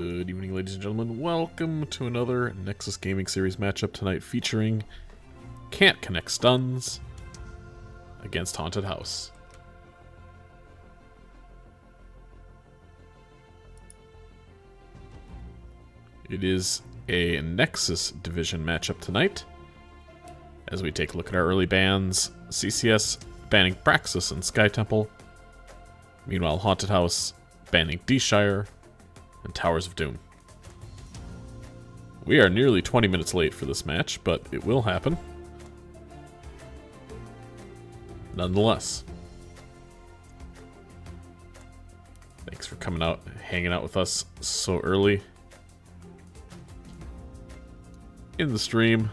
Good evening, ladies and gentlemen. Welcome to another Nexus Gaming Series matchup tonight featuring Can't Connect Stuns against Haunted House. It is a Nexus division matchup tonight as we take a look at our early bans. CCS banning Praxis and Sky Temple. Meanwhile, Haunted House banning D-Shire and Towers of Doom. We are nearly 20 minutes late for this match, but it will happen. Nonetheless. Thanks for coming out, hanging out with us so early in the stream.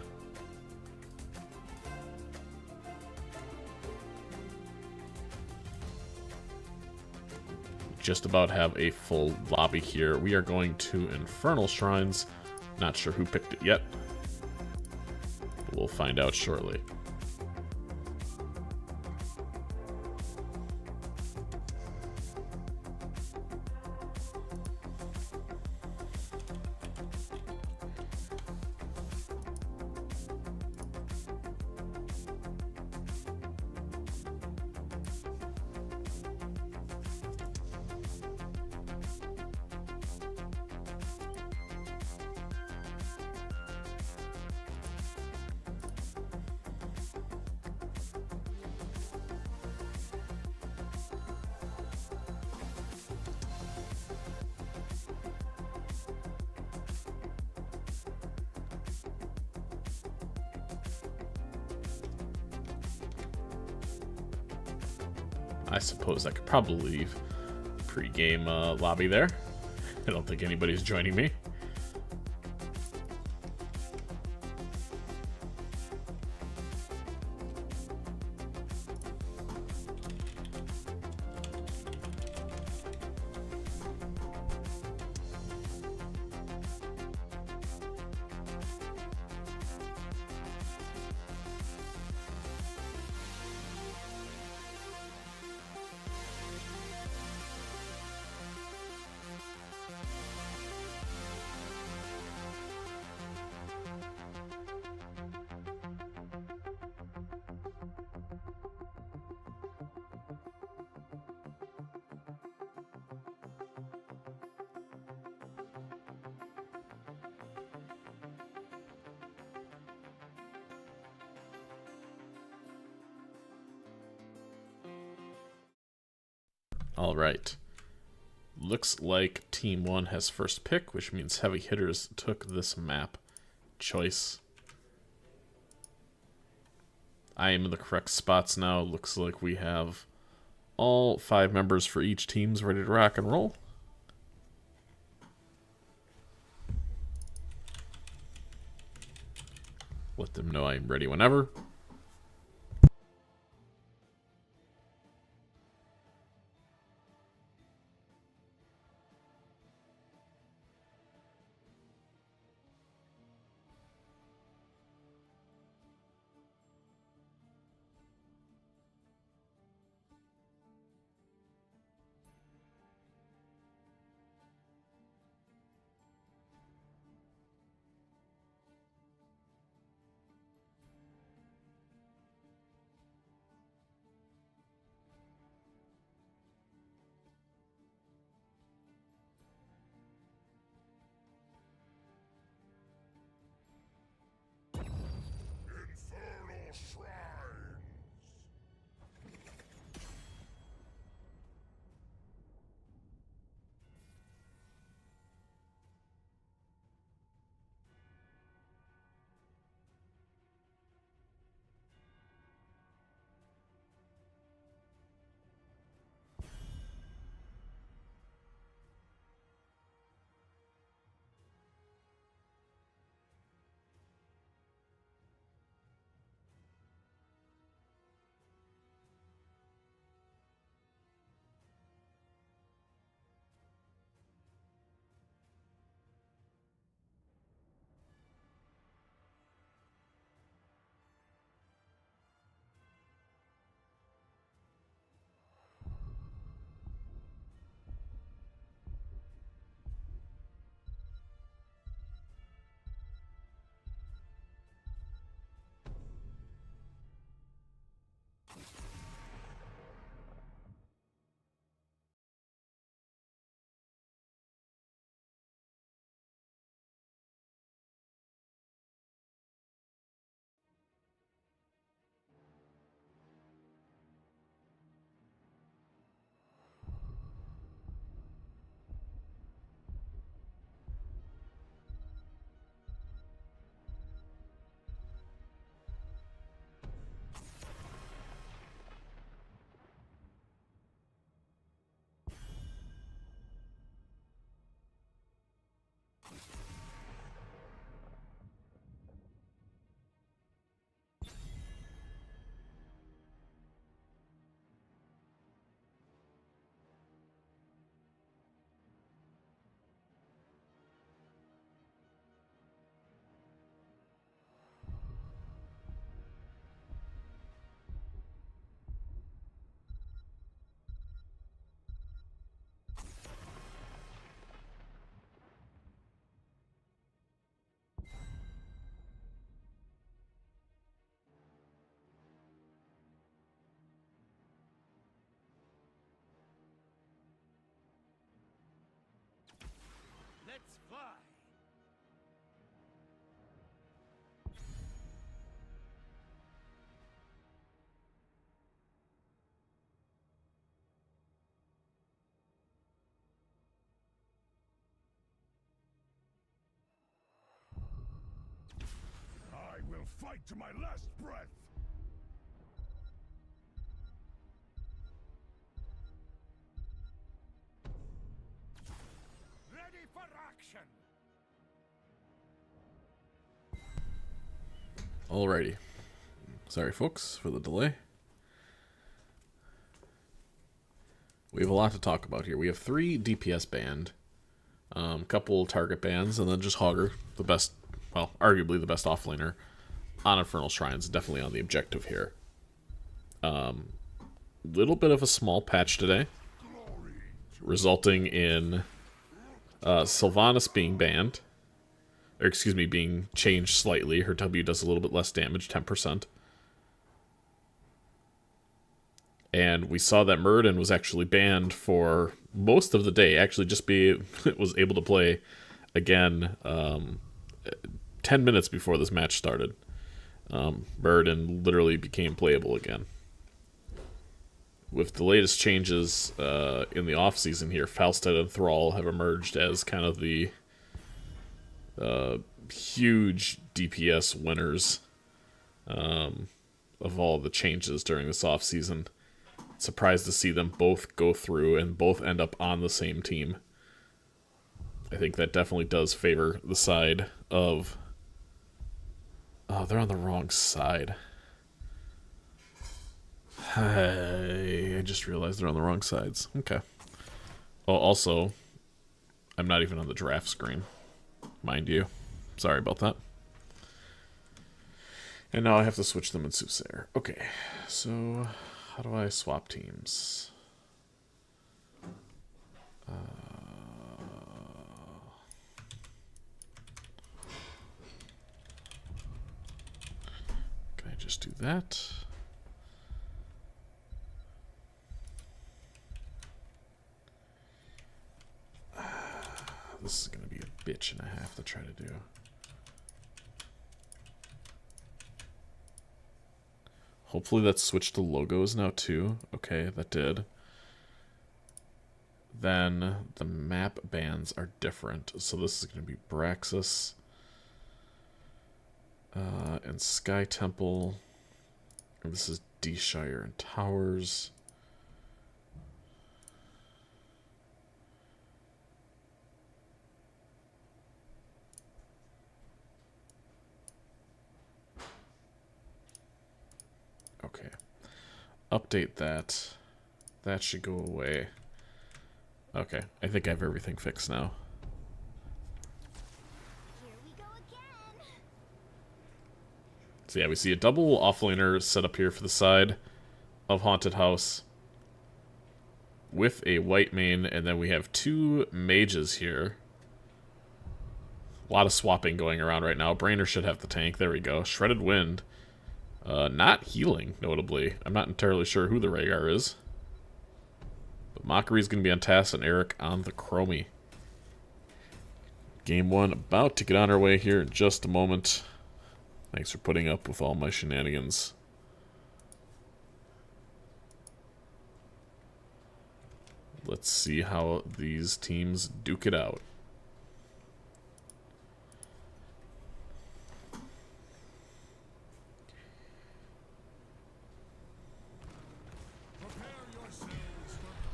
Just about have a full lobby here. We are going to Infernal Shrines. Not sure who picked it yet. But we'll find out shortly. I suppose I could probably leave pre-game lobby there. I don't think anybody's joining me. All right. Looks like Team 1 has first pick, which means heavy hitters took this map choice. I am in the correct spots now. Looks like we have all 5 members for each teams ready to rock and roll. Let them know I'm ready whenever. will fight to my last breath. Ready for action. Alrighty. Sorry, folks, for the delay. We have a lot to talk about here. We have 3 DPS banned, couple target bans, and then just Hogger, the best, well, arguably the best offlaner on Infernal Shrines, definitely on the objective here. Little bit of a small patch today, resulting in Sylvanas being banned, or excuse me, being changed slightly. Her W does a little bit less damage, 10%. And we saw that Muradin was actually banned for most of the day. Actually, was able to play again 10 minutes before this match started. Muradin literally became playable again. With the latest changes in the off-season here, Falstad and Thrall have emerged as kind of the huge DPS winners of all the changes during this off-season. Surprised to see them both go through and both end up on the same team. I think that definitely does favor the side of... Oh, they're on the wrong side. I just realized they're on the wrong sides. Okay. Oh, also, I'm not even on the draft screen, mind you. Sorry about that. And now I have to switch them in Soothsayer. Okay, so... How do I swap teams? Can I just do that? This is going to be a bitch and a half to try to do. Hopefully that switched to logos now too. Okay, that did. Then the map bans are different. So this is going to be Braxis and Sky Temple. And this is D-Shire and Towers. Okay. Update that. That should go away. Okay, I think I have everything fixed now. Here we go again. So yeah, we see a double offlaner set up here for the side of Haunted House with a white main, and then we have 2 mages here. A lot of swapping going around right now. Brainer should have the tank. There we go. Shredded Wind. Not healing, notably. I'm not entirely sure who the Rhaegar is. But Mockery's going to be on Tass and Eric on the Chromie. Game 1 about to get on our way here in just a moment. Thanks for putting up with all my shenanigans. Let's see how these teams duke it out.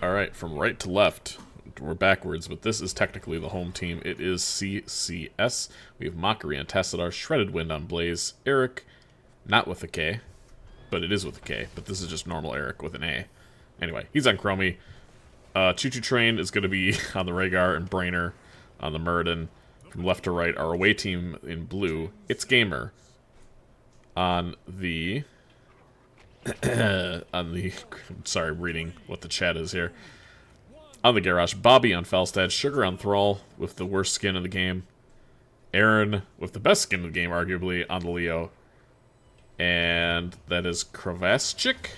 Alright, from right to left, we're backwards, but this is technically the home team. It is CCS. We have Mockery on Tassadar, Shredded Wind on Blaze, Eric, not with a K, but it is with a K, but this is just normal Eric with an A. Anyway, he's on Chromie. Choo Choo Train is going to be on the Rhaegar, and Brainer on the Muradin. From left to right, our away team in blue, It's Gamer on the... sorry, reading what the chat is here. On the Garrosh, Bobby on Falstad, Sugar on Thrall with the worst skin of the game, Aaron with the best skin of the game, arguably, on the Leo, and that is Kravaschik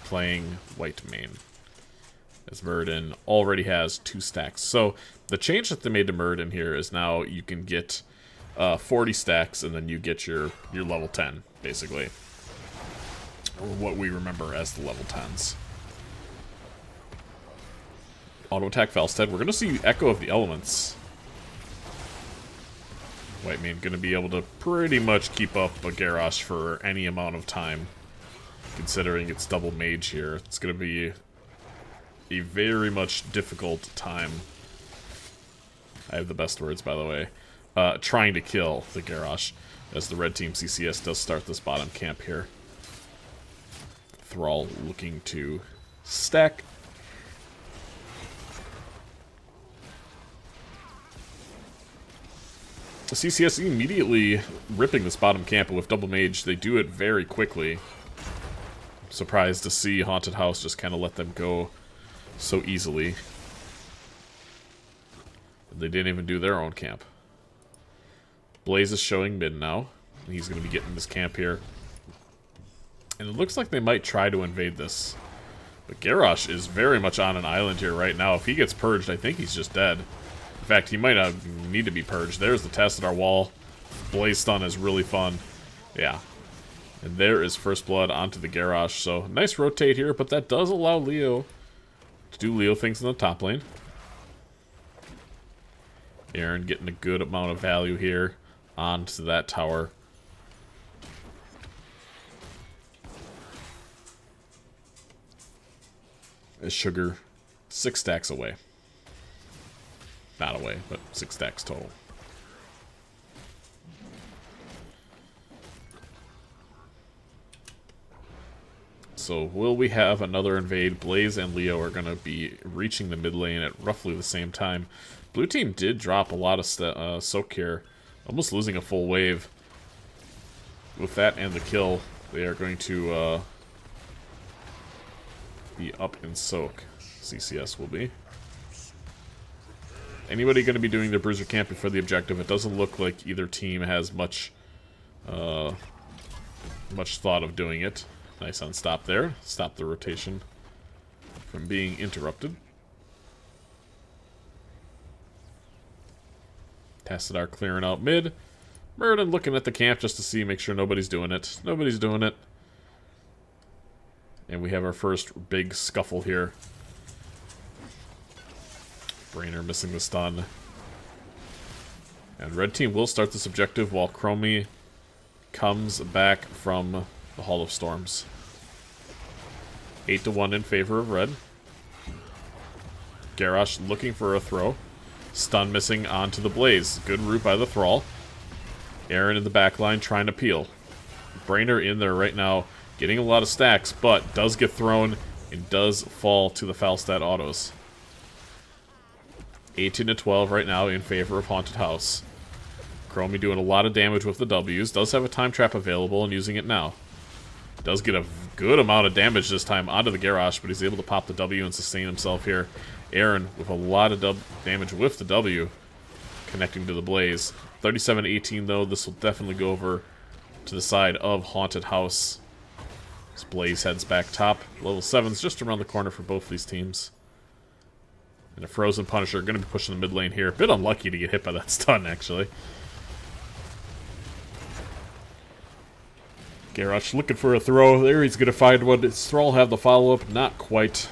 playing white main, as Muradin already has 2 stacks. So the change that they made to Muradin here is now you can get 40 stacks, and then you get your level 10, basically. Or what we remember as the level 10s. Auto attack Falstad. We're going to see Echo of the Elements. White Mane going to be able to pretty much keep up a Garrosh for any amount of time. Considering it's double mage here, it's going to be a very much difficult time. I have the best words, by the way. Trying to kill the Garrosh, as the red team CCS does start this bottom camp here. Thrall looking to stack. The CCS immediately ripping this bottom camp, and with double mage, they do it very quickly. Surprised to see Haunted House just kind of let them go so easily. They didn't even do their own camp. Blaze is showing mid now. He's going to be getting this camp here. And it looks like they might try to invade this. But Garrosh is very much on an island here right now. If he gets purged, I think he's just dead. In fact, he might not need to be purged. There's the test at our wall. Blaze stun is really fun. Yeah. And there is first blood onto the Garrosh. So, nice rotate here, but that does allow Leo to do Leo things in the top lane. Aaron getting a good amount of value here onto that tower. As Sugar 6 stacks away. Not away, but 6 stacks total. So will we have another invade? Blaze and Leo are going to be reaching the mid lane at roughly the same time. Blue team did drop a lot of soak here, almost losing a full wave. With that and the kill, they are going to be up in soak. CCS will be. Anybody going to be doing their bruiser camping for the objective? It doesn't look like either team has much thought of doing it. Nice on stop there. Stop the rotation from being interrupted. Tassadar clearing out mid. Murden looking at the camp just to see, make sure nobody's doing it. Nobody's doing it. And we have our first big scuffle here. Brainer missing the stun. And red team will start this objective while Chromie comes back from the Hall of Storms. 8-1 in favor of red. Garrosh looking for a throw. Stun missing onto the Blaze. Good route by the Thrall. Aaron in the back line trying to peel. Brainer in there right now, getting a lot of stacks, but does get thrown and does fall to the Falstad autos. 18-12 right now in favor of Haunted House. Chromie doing a lot of damage with the W's. Does have a time trap available and using it now. Does get a good amount of damage this time onto the Garrosh, but he's able to pop the W and sustain himself here. Aaron with a lot of damage with the W, connecting to the Blaze. 37-18 though, this will definitely go over to the side of Haunted House. This Blaze heads back top. Level 7's just around the corner for both these teams. And a Frozen Punisher going to be pushing the mid lane here. A bit unlucky to get hit by that stun, actually. Garrosh looking for a throw. There he's going to find one. Does Thrall have the follow-up? Not quite.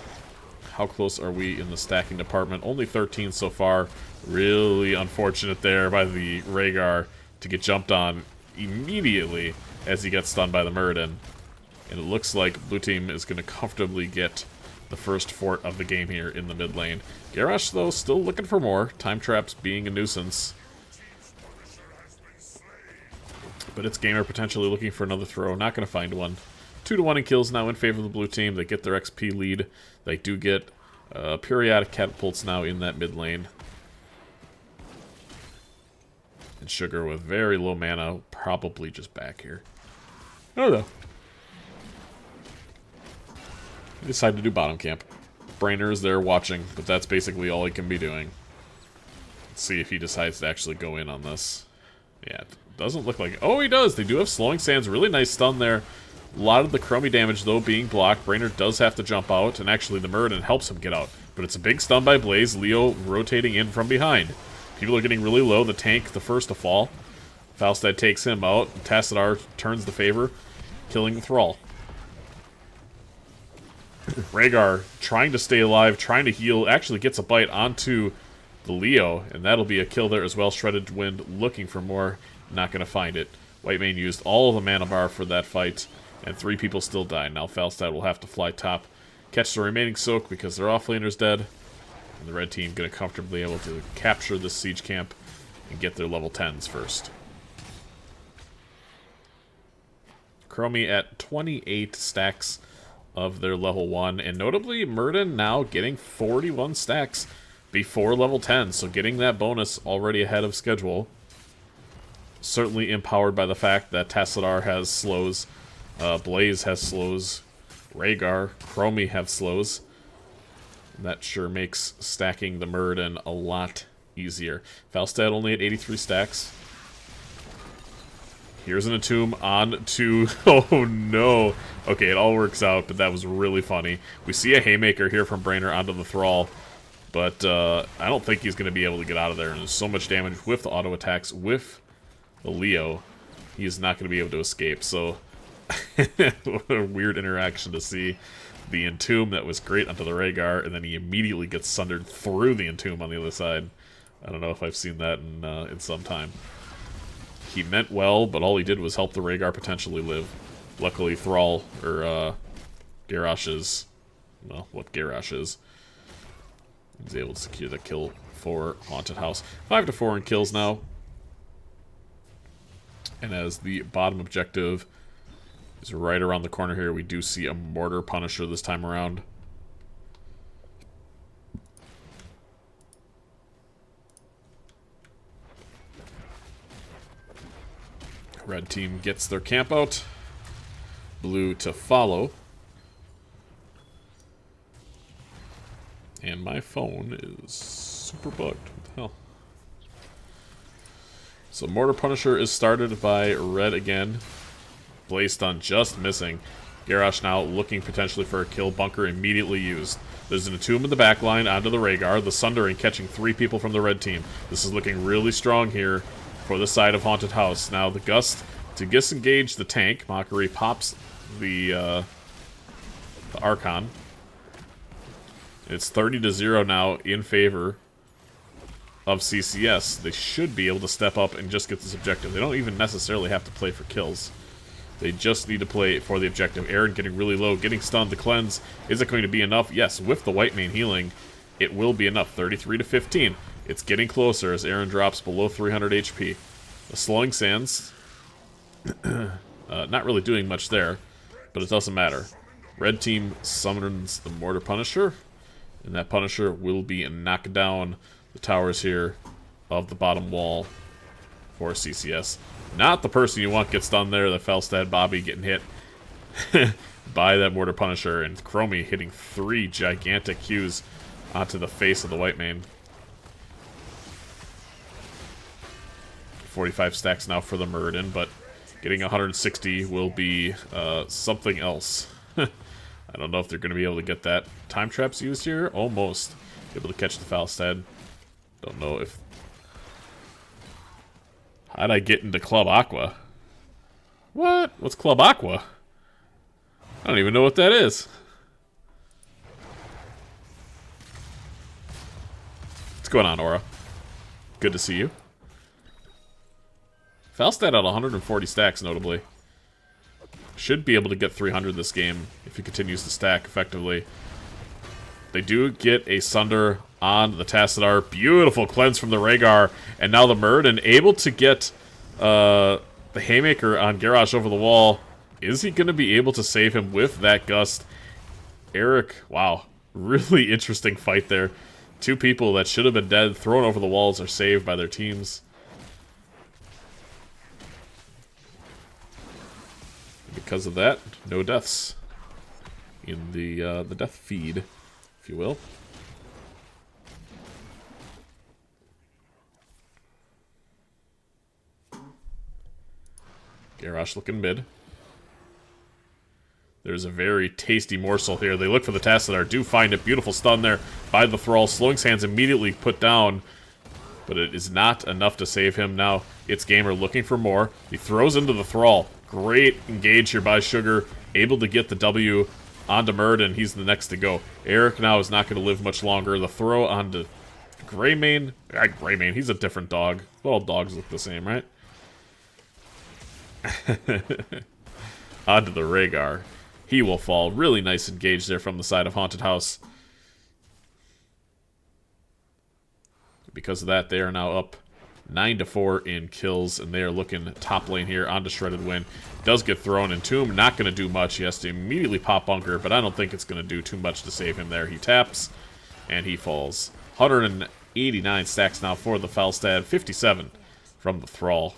How close are we in the stacking department? Only 13 so far. Really unfortunate there by the Rhaegar to get jumped on immediately as he gets stunned by the Muradin. And it looks like blue team is going to comfortably get the first fort of the game here in the mid lane. Garrosh, though, still looking for more. Time traps being a nuisance. But it's Gamer potentially looking for another throw. Not going to find one. 2-1 in kills now in favor of the blue team. They get their XP lead. They do get periodic catapults now in that mid lane. And Sugar with very low mana, probably just back here. I don't know. They decide to do bottom camp. Brainer is there watching, but that's basically all he can be doing. Let's see if he decides to actually go in on this. Yeah, it doesn't look like... Oh, he does! They do have Slowing Sands. Really nice stun there. A lot of the Chromie damage, though, being blocked. Brainer does have to jump out, and actually the Muradin helps him get out. But it's a big stun by Blaze. Leo rotating in from behind. People are getting really low. The tank, the first to fall. Falstad takes him out. Tassadar turns the favor, killing the Thrall. Rhaegar trying to stay alive, trying to heal. Actually gets a bite onto the Leo, and that'll be a kill there as well. Shredded Wind looking for more, not going to find it. Whitemane used all of the mana bar for that fight, and 3 people still died. Now Falstad will have to fly top, catch the remaining soak because their offlaner's dead, and the red team going to comfortably able to capture this siege camp and get their level 10s first. Chromie at 28 stacks of their level 1, and notably Murden now getting 41 stacks before level 10, so getting that bonus already ahead of schedule. Certainly empowered by the fact that Tassadar has slows, Blaze has slows, Rhaegar, Chromie have slows. That sure makes stacking the Murden a lot easier. Falstad only at 83 stacks. Here's an Entomb on to... Oh, no. Okay, it all works out, but that was really funny. We see a Haymaker here from Brainer onto the Thrall, but I don't think he's going to be able to get out of there. And there's so much damage with the auto attacks, with the Leo. He is not going to be able to escape, so... What a weird interaction to see. The Entomb that was great onto the Rhaegar, and then he immediately gets sundered through the Entomb on the other side. I don't know if I've seen that in some time. He meant well, but all he did was help the Rhaegar potentially live. Luckily, Thrall, or Garrosh is, well, what Garrosh is, he's able to secure the kill for Haunted House. 5-4 in kills now. And as the bottom objective is right around the corner here, we do see a Mortar Punisher this time around. Red team gets their camp out. Blue to follow. And my phone is super bugged. What the hell? So Mortar Punisher is started by Red again. Blaze Stun just missing. Garrosh now looking potentially for a kill. Bunker immediately used. There's an Entomb in the back line onto the Rhaegar. The Sundering catching 3 people from the red team. This is looking really strong here for the side of Haunted House. Now the Gust to disengage the tank. Mockery pops the Archon. It's 30-0 now in favor of CCS. They should be able to step up and just get this objective. They don't even necessarily have to play for kills. They just need to play for the objective. Aaron getting really low, getting stunned. The cleanse, is it going to be enough? Yes, with the Whitemane healing, it will be enough. 33-15. It's getting closer as Aaron drops below 300 HP. The Slowing Sands, not really doing much there, but it doesn't matter. Red team summons the Mortar Punisher, and that Punisher will be knocked down the towers here of the bottom wall for CCS. Not the person you want gets done there, the Falstad Bobby getting hit by that Mortar Punisher, and Chromie hitting 3 gigantic Qs onto the face of the Whitemane. 45 stacks now for the Muradin, but getting 160 will be something else. I don't know if they're going to be able to get that. Time traps used here? Almost. Able to catch the Falstad. Don't know if... How'd I get into Club Aqua? What? What's Club Aqua? I don't even know what that is. What's going on, Aura? Good to see you. Falstad at 140 stacks, notably. Should be able to get 300 this game if he continues to stack effectively. They do get a Sunder on the Tassadar. Beautiful cleanse from the Rhaegar. And now the Muradin able to get the Haymaker on Garrosh over the wall. Is he going to be able to save him with that Gust? Eric, wow. Really interesting fight there. 2 people that should have been dead, thrown over the walls, are saved by their teams. Because of that, no deaths in the death feed, if you will. Garrosh looking mid. There's a very tasty morsel here. They look for the Tassadar, do find it. Beautiful stun there by the Thrall. Slowing Sands immediately put down, but it is not enough to save him. Now it's Gamer looking for more. He throws into the Thrall. Great engage here by Sugar. Able to get the W onto Muradin. He's the next to go. Eric now is not going to live much longer. The throw onto Greymane, Greymane, he's a different dog. All dogs look the same, right? Onto the Rhaegar. He will fall. Really nice engage there from the side of Haunted House. Because of that, they are now up 9-4 in kills, and they are looking top lane here onto Shredded Wind. Does get thrown in Tomb, not going to do much. He has to immediately pop Bunker, but I don't think it's going to do too much to save him there. He taps, and he falls. 189 stacks now for the Falstad, 57 from the Thrall.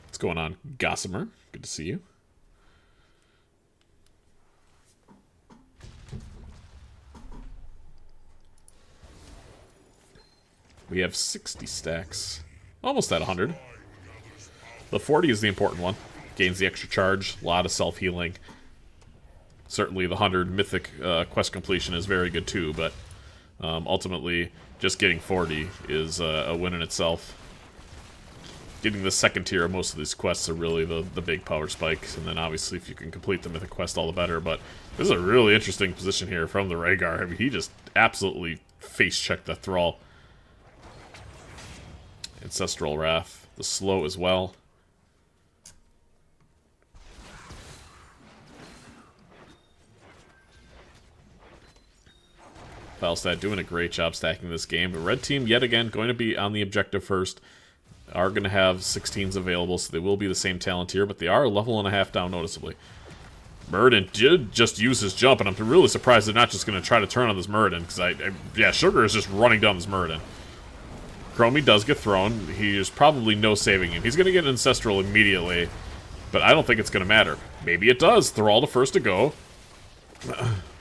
What's going on, Gossamer? Good to see you. We have 60 stacks. Almost at 100. The 40 is the important one. Gains the extra charge. A lot of self-healing. Certainly the 100 Mythic quest completion is very good too, but ultimately just getting 40 is a win in itself. Getting the second tier of most of these quests are really the big power spikes, and then obviously if you can complete the Mythic quest, all the better. But this is a really interesting position here from the Rhaegar. I mean, he just absolutely face-checked the Thrall. Ancestral Wrath. The slow as well. Falstad doing a great job stacking this game. But red team, yet again, going to be on the objective first. Are going to have 16s available, so they will be the same talent here, but they are a level and a half down noticeably. Muradin did just use his jump, and I'm really surprised they're not just going to try to turn on this Muradin, because yeah, Sugar is just running down this Muradin. Chromie does get thrown. There's probably no saving him. He's going to get Ancestral immediately, but I don't think it's going to matter. Maybe it does. Thrall the first to go.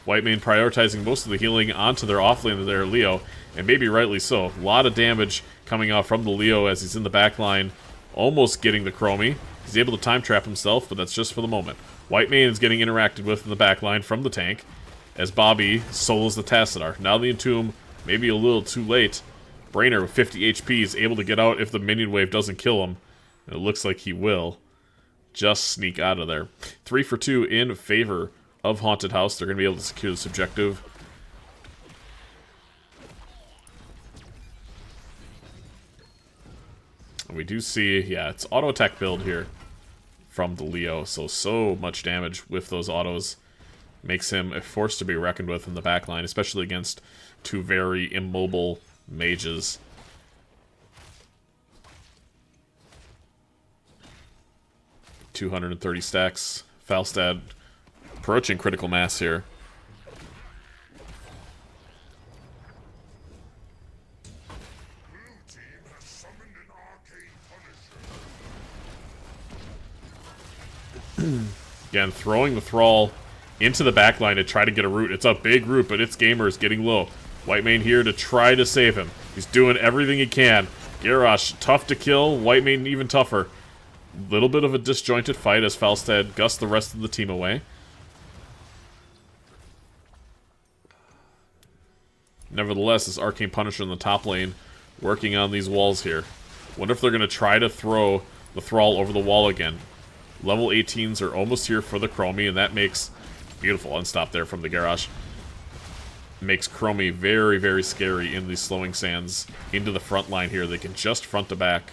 Whitemane prioritizing most of the healing onto their offlane there, Leo, and maybe rightly so. A lot of damage coming off from the Leo as he's in the backline, almost getting the Chromie. He's able to time trap himself, but that's just for the moment. Whitemane is getting interacted with in the backline from the tank as Bobby solos the Tassadar. Now the Entomb, maybe a little too late. Brainer with 50 HP is able to get out if the minion wave doesn't kill him. And it looks like he will. Just sneak out of there. 3 for 2 in favor of Haunted House. They're going to be able to secure this objective. And we do see, yeah, it's auto attack build here from the Leo. So much damage with those autos. Makes him a force to be reckoned with in the backline, especially against two very immobile mages. $230 stacks. Falstad approaching critical mass here. Again, throwing the Thrall into the backline to try to get a root. It's a big root, but its gamer is getting low. Whitemane here to try to save him. He's doing everything he can. Garrosh, tough to kill. Whitemane even tougher. Little bit of a disjointed fight as Falstad gusts the rest of the team away. Nevertheless, this Arcane Punisher in the top lane working on these walls here. Wonder if they're going to try to throw the Thrall over the wall again. Level 18s are almost here for the Chromie, and that makes... Beautiful unstop there from the Garrosh. Makes Chromie very, very scary in these slowing sands into the front line here. They can just front to back.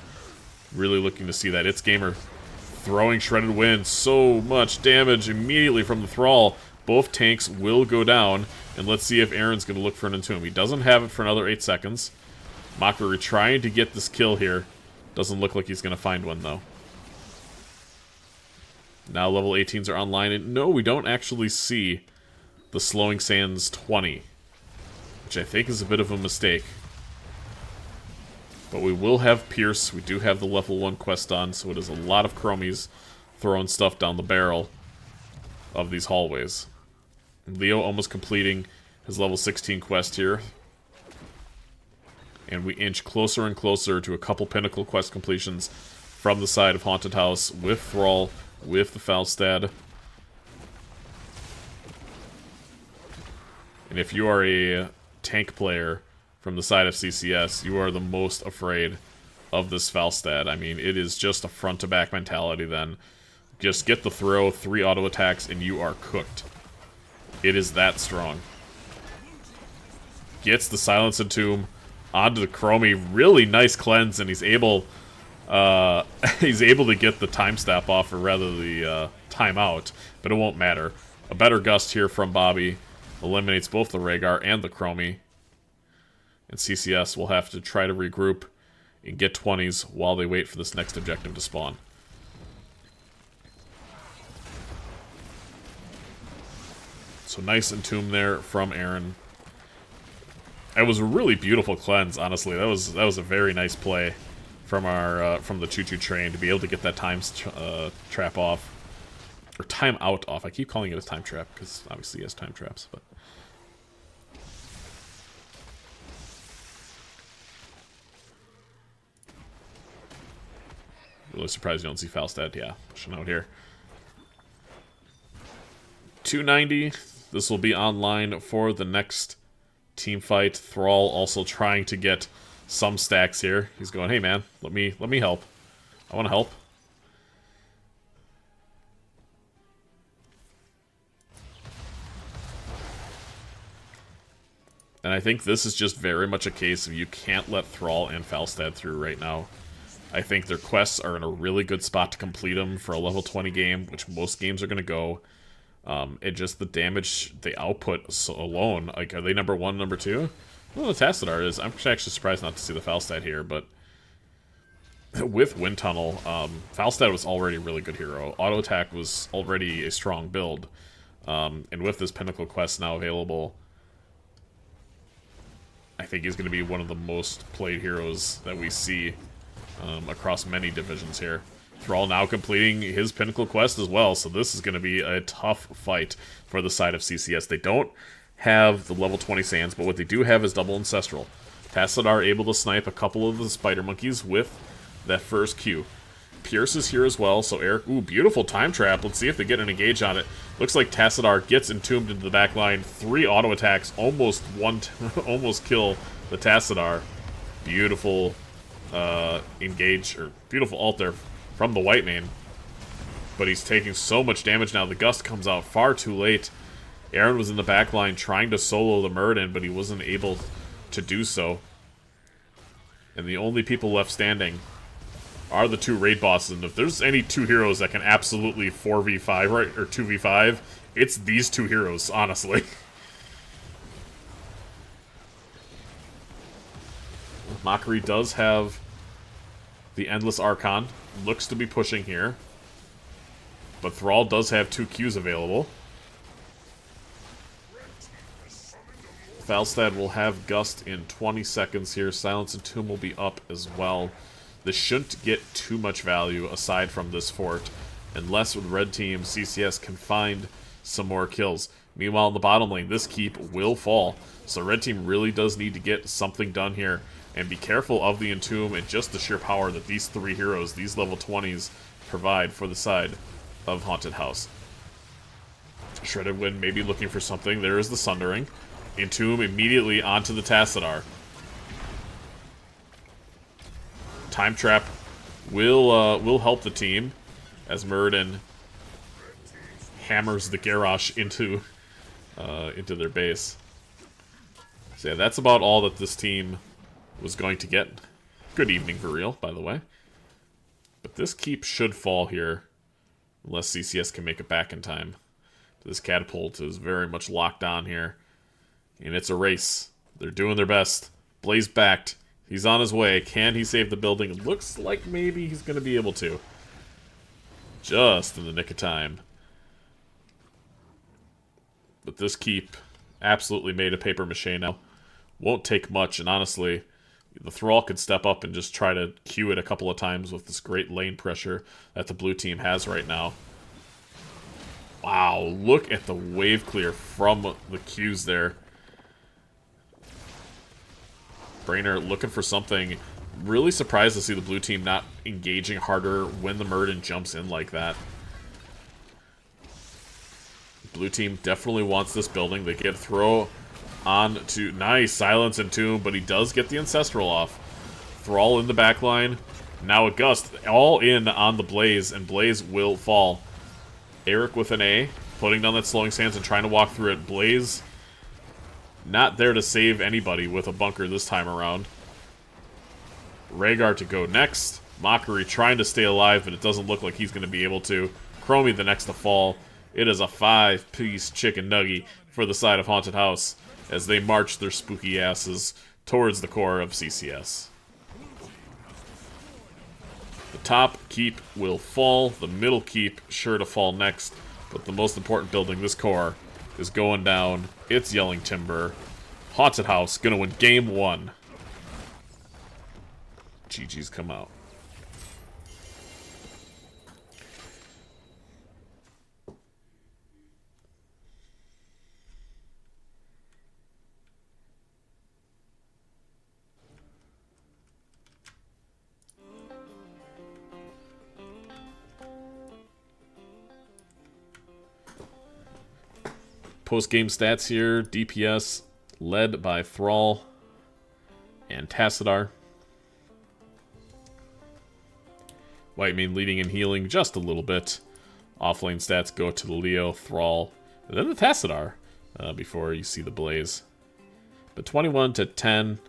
Really looking to see that. It's Gamer throwing Shredded Wind. So much damage immediately from the Thrall. Both tanks will go down. And let's see if Aaron's going to look for an Entomb. He doesn't have it for another 8 seconds. Mockery trying to get this kill here. Doesn't look like he's going to find one, though. Now level 18s are online. And no, we don't actually see the Slowing Sands 20. Which I think is a bit of a mistake. But we will have Pierce. We do have the level 1 quest on, so it is a lot of Chromies throwing stuff down the barrel of these hallways. Leo almost completing his level 16 quest here. And we inch closer and closer to a couple pinnacle quest completions from the side of Haunted House with Thrall, with the Falstad. And if you are a tank player from the side of CCS, you are the most afraid of this Falstad. I mean, it is just a front-to-back mentality then. Just get the throw, 3 auto attacks, and you are cooked. It is that strong. gets the Silence and Tomb onto the Chromie. Really nice cleanse, and he's able he's able to get the time step off, or rather the timeout, but it won't matter. A better Gust here from Bobby eliminates both the Rhaegar and the Chromie. And CCS will have to try to regroup and get 20s while they wait for this next objective to spawn. So nice Entomb there from Aaron. It was a really beautiful cleanse, honestly. That was a very nice play from our from the Choo-Choo Train to be able to get that time trap off. Or time out off. I keep calling it a time trap because obviously he has time traps, but really surprised you don't see Falstad. Yeah, should note here. 290. This will be online for the next team fight. Thrall also trying to get some stacks here. He's going, hey man, let me help. I want to help. And I think this is just very much a case of you can't let Thrall and Falstad through right now. I think their quests are in a really good spot to complete them for a level 20 game, which most games are going to go. It just the damage they output alone. Like, are they number 1, number 2? Well, the Tassadar is. I'm actually surprised not to see the Falstad here, but with Wind Tunnel, Falstad was already a really good hero. Auto attack was already a strong build, and with this Pinnacle quest now available, I think he's going to be one of the most played heroes that we see across many divisions here. Thrall now completing his Pinnacle quest as well, so this is going to be a tough fight for the side of CCS. They don't have the level 20 Sands, but what they do have is double Ancestral. Tassadar able to snipe a couple of the Spider Monkeys with that first Q. Pierce is here as well, so Eric... Ooh, beautiful time trap. Let's see if they get an engage on it. Looks like Tassadar gets entombed into the back line. 3 auto attacks, almost kill the Tassadar. Beautiful engage, or beautiful ult there from the white main. But he's taking so much damage now. The Gust comes out far too late. Aaron was in the back line trying to solo the Muradin, but he wasn't able to do so. And the only people left standing are the 2 raid bosses. And if there's any 2 heroes that can absolutely 4v5, right, or 2v5, it's these 2 heroes, honestly. Mockery does have the Endless Archon. Looks to be pushing here. But Thrall does have 2 Qs available. Falstad will have Gust in 20 seconds here. Silence and Tomb will be up as well. This shouldn't get too much value aside from this fort, unless with Red Team, CCS can find some more kills. Meanwhile, in the bottom lane, this keep will fall. So Red Team really does need to get something done here. And be careful of the Entomb and just the sheer power that these 3 heroes, these level 20s, provide for the side of Haunted House. Shredded Wind maybe looking for something. There is the Sundering. Entomb immediately onto the Tassadar. Time Trap will help the team as Muradin hammers the Garrosh into their base. So yeah, that's about all that this team was going to get. Good evening for real, by the way. But this keep should fall here, unless CCS can make it back in time. This catapult is very much locked on here, and it's a race. They're doing their best. Blaze backed. He's on his way. Can he save the building? It looks like maybe he's going to be able to. Just in the nick of time. But this keep absolutely made of paper mache now. Won't take much, and honestly, the Thrall could step up and just try to Q it a couple of times with this great lane pressure that the blue team has right now. Wow, look at the wave clear from the Qs there. Brainer looking for something. Really surprised to see the blue team not engaging harder when the Muradin jumps in like that. Blue team definitely wants this building. They get throw on to... Nice, Silence and Tomb, but he does get the Ancestral off. Thrall in the back line. Now a Gust. All in on the Blaze, and Blaze will fall. Eric with an A, putting down that Slowing Sands and trying to walk through it. Blaze not there to save anybody with a bunker this time around. Rhaegar to go next. Mockery trying to stay alive, but it doesn't look like he's going to be able to. Chromie the next to fall. It is a 5-piece chicken nugget for the side of Haunted House as they march their spooky asses towards the core of CCS. The top keep will fall. The middle keep sure to fall next. But the most important building, this core, is going down. It's Yelling Timber. Haunted House gonna win game 1. GG's come out. Post-game stats here. DPS led by Thrall and Tassadar. Whitemane leading in healing just a little bit. Offlane stats go to the Leo, Thrall, and then the Tassadar before you see the Blaze. But 21 to 10.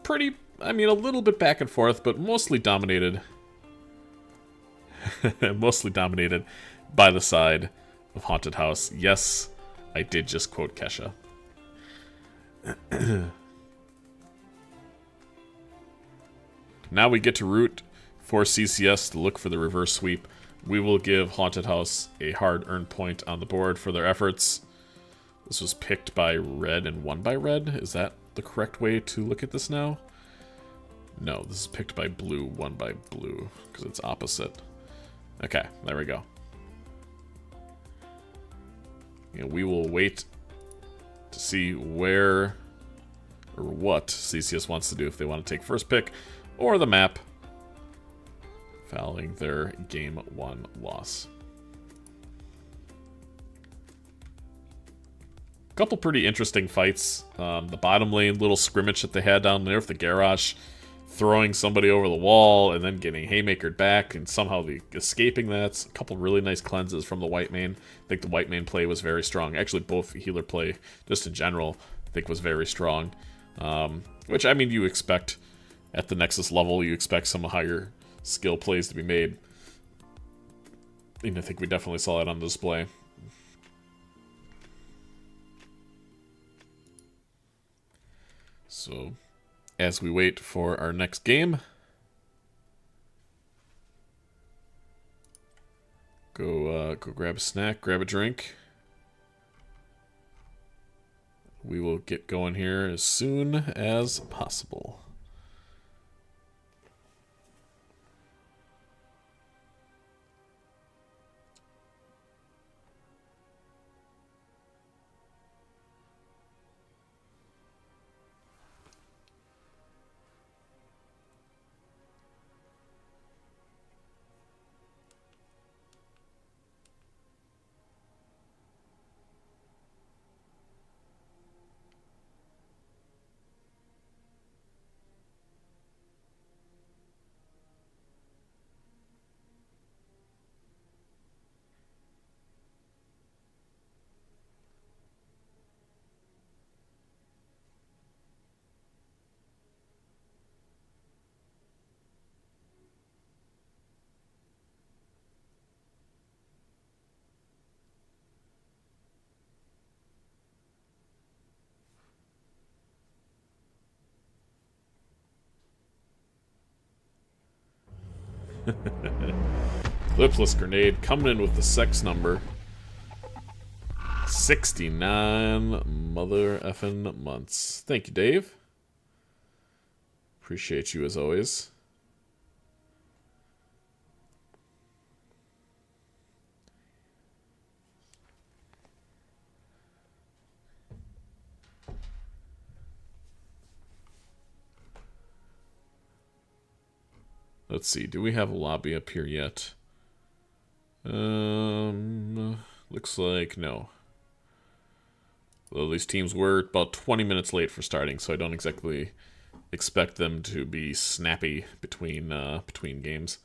Pretty, I mean, a little bit back and forth, but mostly dominated. Mostly dominated by the side of Haunted House. Yes, I did just quote Kesha. Now we get to root for CCS to look for the reverse sweep. We will give Haunted House a hard-earned point on the board for their efforts. This was picked by red and won by red. Is that the correct way to look at this now? No, this is picked by blue, won by blue, because it's opposite. Okay, there we go. And we will wait to see where or what CCS wants to do, if they want to take first pick or the map, following their game 1 loss. Couple pretty interesting fights. The bottom lane little scrimmage that they had down there with the Garrosh throwing somebody over the wall and then getting haymakered back and somehow escaping that. A couple really nice cleanses from the Whitemane. I think the Whitemane play was very strong. Actually, both healer play, just in general, I think was very strong. Which, I mean, you expect at the Nexus level, you expect some higher skill plays to be made. And I think we definitely saw that on display. So, as we wait for our next game, go grab a snack, grab a drink. We will get going here as soon as possible. Clipless Grenade coming in with the sex number 69 mother effing months. Thank you, Dave. Appreciate you as always. Let's see, do we have a lobby up here yet? Looks like no. Well, these teams were about 20 minutes late for starting, so I don't exactly expect them to be snappy between games.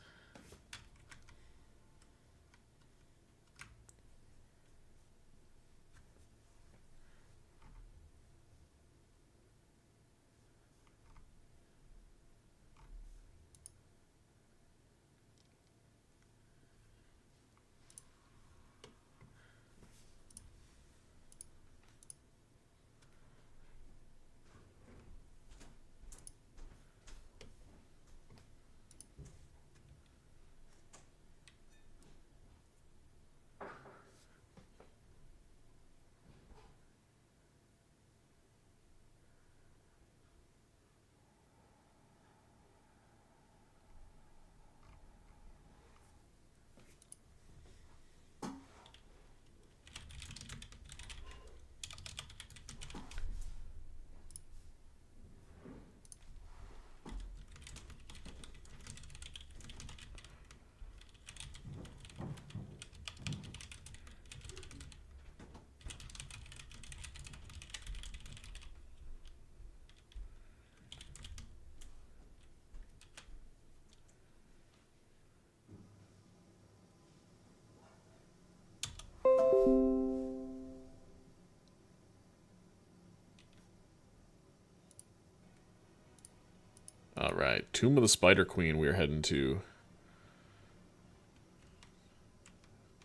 Alright, Tomb of the Spider Queen we're heading to.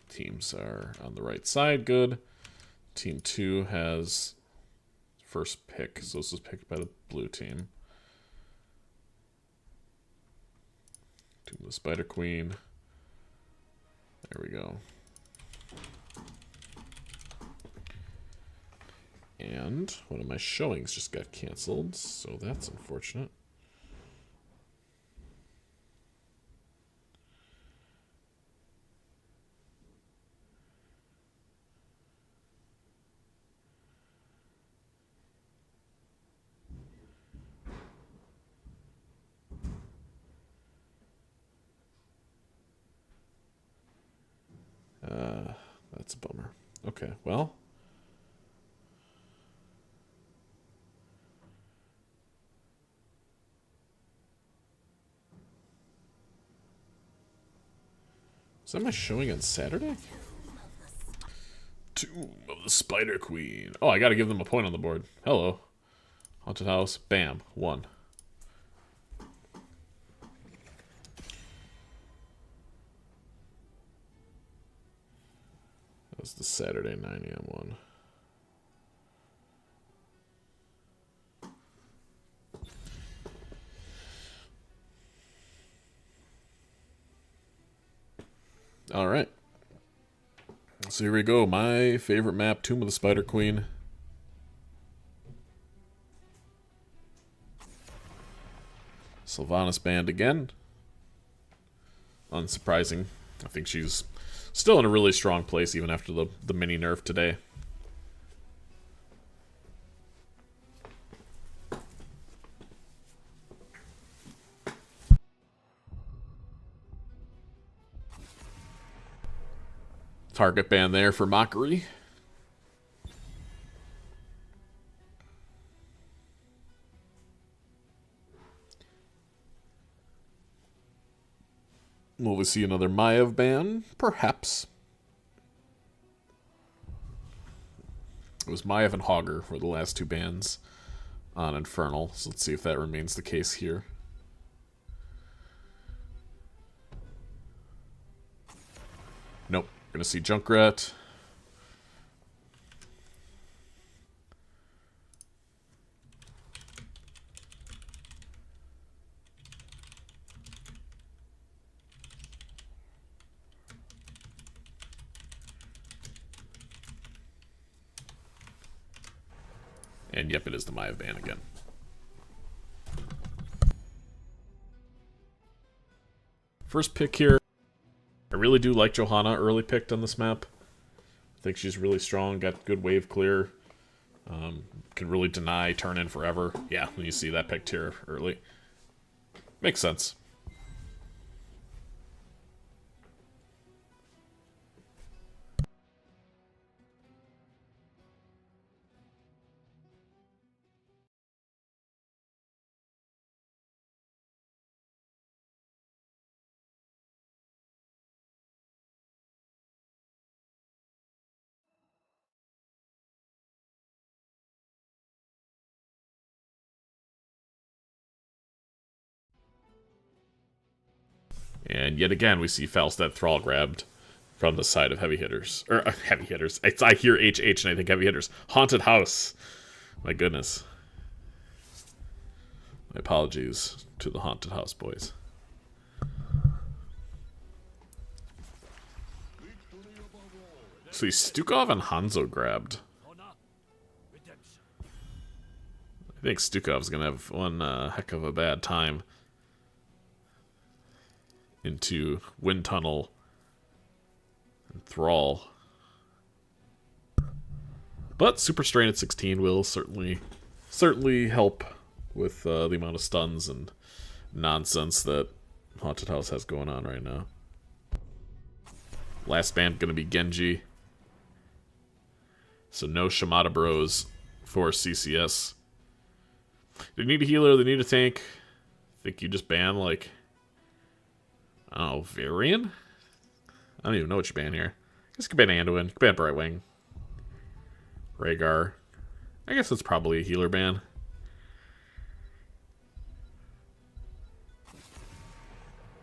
Teams are on the right side, good. Team 2 has first pick, so this was picked by the blue team. Tomb of the Spider Queen. There we go. And one of my showings just got canceled, so that's unfortunate. That's a bummer. Okay, well. Is that my showing on Saturday? Tomb of the Spider Queen. Oh, I gotta give them a point on the board. Hello. Haunted House. Bam. 1. That was the Saturday 9 a.m. one. Alright. So here we go. My favorite map, Tomb of the Spider Queen. Sylvanas banned again. Unsurprising. I think she's still in a really strong place even after the mini nerf today. Target ban there for Mockery. Will we see another Maiev ban? Perhaps. It was Maiev and Hogger for the last 2 bans on Infernal, so let's see if that remains the case here. Nope. We're gonna see Junkrat. And yep, it is the Maiev ban again. First pick here. I really do like Johanna early picked on this map. I think she's really strong, got good wave clear. Can really deny, turn in forever. Yeah, when you see that picked here early. Makes sense. And yet again, we see Falstad Thrall grabbed from the side of heavy hitters. Or, heavy hitters. I hear HH and I think heavy hitters. Haunted House. My goodness. My apologies to the Haunted House boys. See, Stukov and Hanzo grabbed. I think Stukov's going to have one heck of a bad time into Wind Tunnel and Thrall. But Super Strain at 16 will certainly help with the amount of stuns and nonsense that Haunted House has going on right now. Last ban going to be Genji. So no Shimada Bros for CCS. They need a healer, they need a tank. I think you just ban, like, I don't know, Varian? I don't even know what you ban here. I guess you can ban Anduin, you can ban Brightwing. Rhaegar. I guess that's probably a healer ban.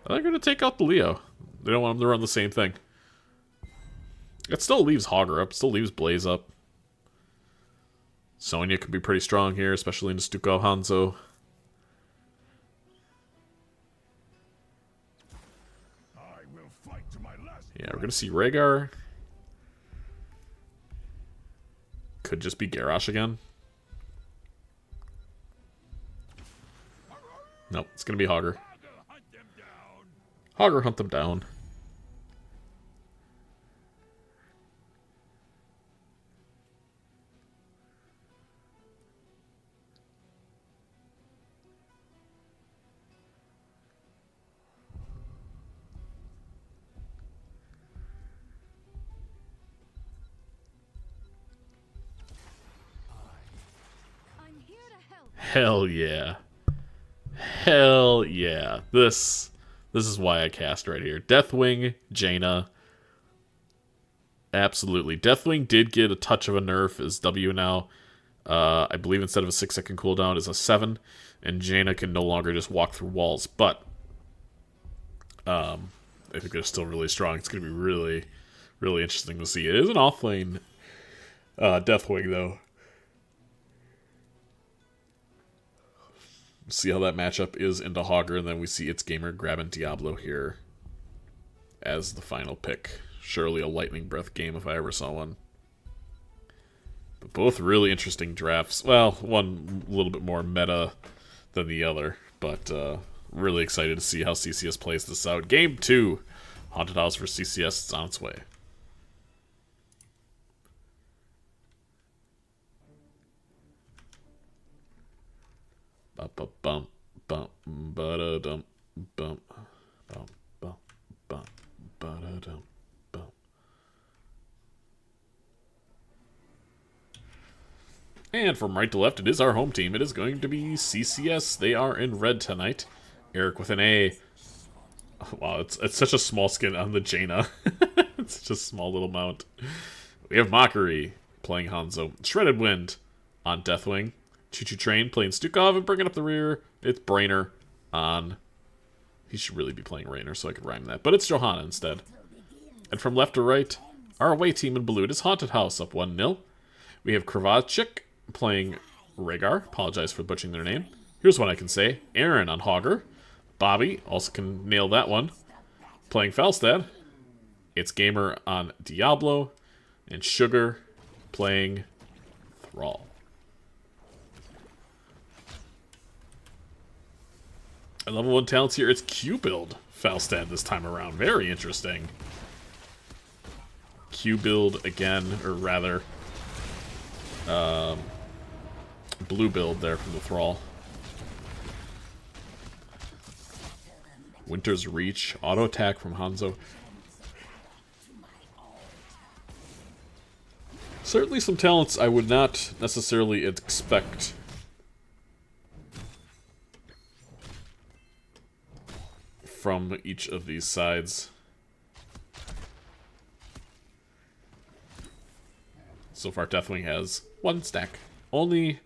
They're going to take out the Leo. They don't want him to run the same thing. It still leaves Hogger up. Still leaves Blaze up. Sonya could be pretty strong here, especially in Stuko Hanzo. I will fight to my last Yeah, we're going to see Rhaegar. Could just be Garrosh again. Nope, it's going to be Hogger. hunt them down. Hogger hunt them down. I'm here to help. Hell yeah. Hell yeah. This is why I cast right here. Deathwing, Jaina. Absolutely. Deathwing did get a touch of a nerf as W now. I believe instead of a 6-second cooldown is a 7. And Jaina can no longer just walk through walls. But I think they're still really strong. It's going to be really, really interesting to see. It is an offlane Deathwing though. See how that matchup is into Hogger, and then we see It's Gamer grabbing Diablo here as the final pick. Surely a lightning breath game if I ever saw one. But both really interesting drafts. Well, one a little bit more meta than the other, but really excited to see how CCS plays this out. Game 2, Haunted House for CCS, it's on its way. Bum bum ba dum bum bum bum bum ba dum bum. And from right to left, it is our home team. It is going to be CCS. They are in red tonight. Eric with an A. Wow, it's such a small skin on the Jaina. It's such a small little mount. We have Mockery playing Hanzo. Shredded Wind on Deathwing. Choo Choo Train playing Stukov and bringing up the rear. It's Brainer on... He should really be playing Rainer so I could rhyme that. But it's Johanna instead. And from left to right, our away team in blue, it is Haunted House up 1-0. We have Kravachik playing Rhaegar. Apologize for butchering their name. Here's what I can say. Aaron on Hogger. Bobby also can nail that one. Playing Falstad. It's Gamer on Diablo. And Sugar playing Thrall. And level 1 talents here, it's Q-Build Falstad this time around. Very interesting. Q-Build again, or rather, blue build there from the Thrall. Winter's Reach, auto attack from Hanzo. Certainly some talents I would not necessarily expect from each of these sides. So far, Deathwing has 1 stack. Only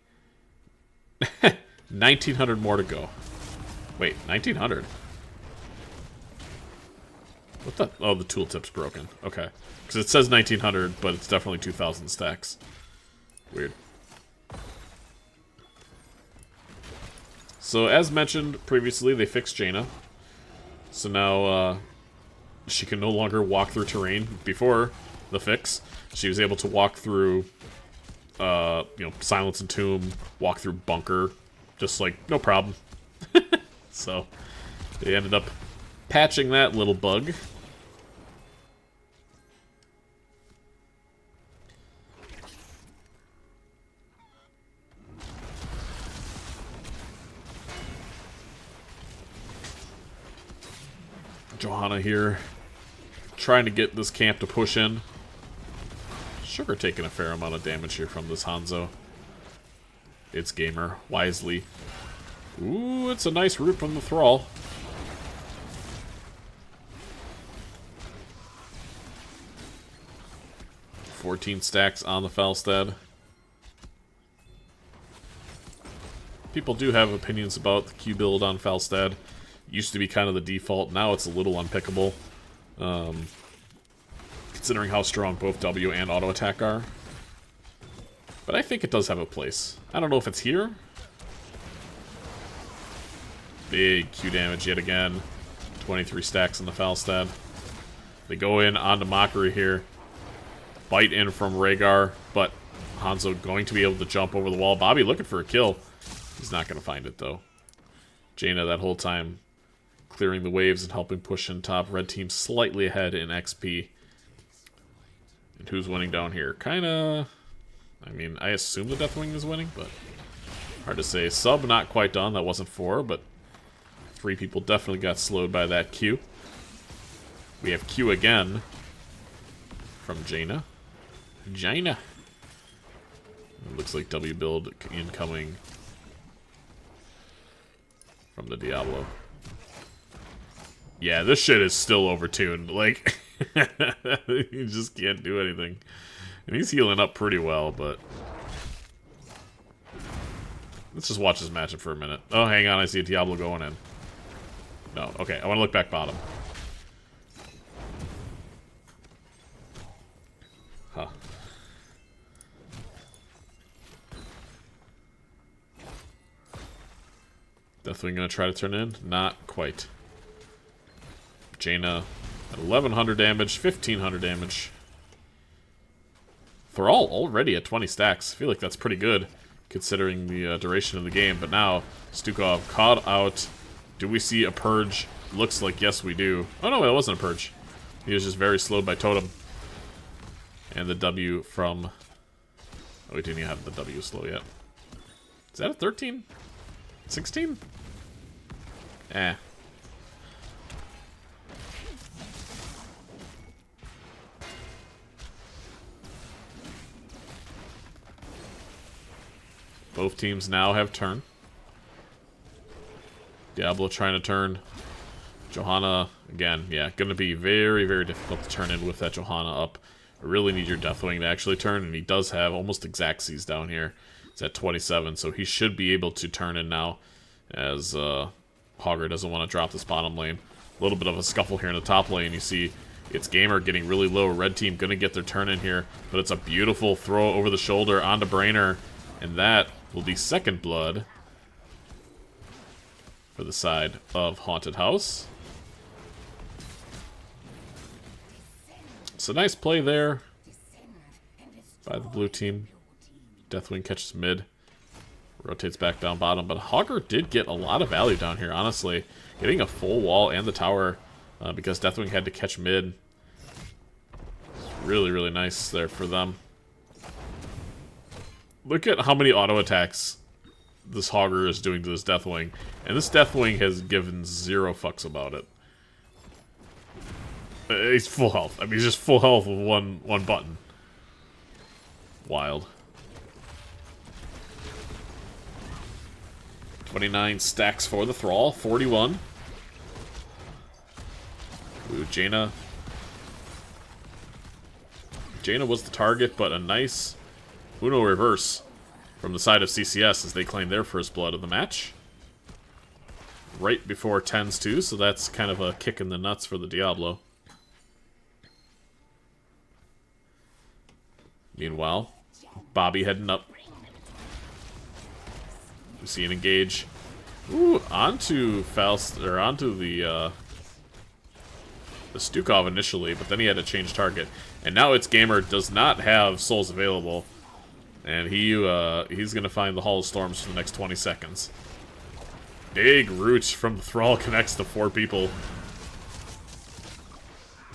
1,900 more to go. Wait, 1,900? What the? Oh, the tooltip's broken. Okay. Because it says 1,900, but it's definitely 2,000 stacks. Weird. So, as mentioned previously, they fixed Jaina. So now, she can no longer walk through terrain. Before the fix, she was able to walk through, Silence and Tomb, walk through Bunker, just like, no problem. So, they ended up patching that little bug. Johanna here, trying to get this camp to push in. Sugar taking a fair amount of damage here from this Hanzo. It's Gamer, wisely. Ooh, it's a nice root from the Thrall. $14 stacks on the Falstad. People do have opinions about the Q build on Falstad. Used to be kind of the default. Now it's a little unpickable. Considering how strong both W and auto attack are. But I think it does have a place. I don't know if it's here. Big Q damage yet again. 23 stacks in the Falstad. They go in onto Mockery here. Bite in from Rhaegar, but Hanzo going to be able to jump over the wall. Bobby looking for a kill. He's not going to find it, though. Jaina that whole time clearing the waves and helping push in top. Red team slightly ahead in XP. And who's winning down here? Kinda... I mean, I assume the Deathwing is winning, but hard to say. Sub not quite done. That wasn't 4, but 3 people definitely got slowed by that Q. We have Q again from Jaina. Jaina. It looks like W build incoming from the Diablo. Yeah, this shit is still overtuned. Like, you just can't do anything. And he's healing up pretty well, but... Let's just watch this matchup for a minute. Oh, hang on, I see a Diablo going in. No, okay, I want to look back bottom. Huh. Definitely gonna try to turn in? Not quite. Jaina at 1100 damage, 1500 damage. Thrall already at 20 stacks. I feel like that's pretty good, considering the duration of the game. But now, Stukov caught out. Do we see a Purge? Looks like yes, we do. Oh no, it wasn't a Purge. He was just very slowed by Totem. And the W from... Oh, we didn't even have the W slow yet. Is that a 13? 16? Eh. Both teams now have turn. Diablo trying to turn. Johanna, again, yeah, gonna be very, very difficult to turn in with that Johanna up. I really need your Deathwing to actually turn, and he does have almost exact C's down here. It's at 27, so he should be able to turn in now, as Hogger doesn't want to drop this bottom lane. A little bit of a scuffle here in the top lane. You see it's Gamer getting really low. Red team gonna get their turn in here, but it's a beautiful throw over the shoulder onto Brainer, and that will be second blood for the side of Haunted House. It's a nice play there by the blue team. Deathwing catches mid, rotates back down bottom, but Hogger did get a lot of value down here, honestly. Getting a full wall and the tower because Deathwing had to catch mid. Really, really nice there for them. Look at how many auto attacks this Hogger is doing to this Deathwing. And this Deathwing has given 0 fucks about it. He's full health. I mean, he's just full health with one button. Wild. 29 stacks for the Thrall. 41. Ooh, Jaina. Jaina was the target, but a nice Uno reverse from the side of CCS as they claim their first blood of the match. Right before 10s too, so that's kind of a kick in the nuts for the Diablo. Meanwhile, Bobby heading up. We see an engage. Ooh, onto Faust, or onto the Stukov initially, but then he had to change target. And now it's Gamer does not have souls available. And he's gonna find the Hall of Storms for the next 20 seconds. Big root from the Thrall connects to 4 people.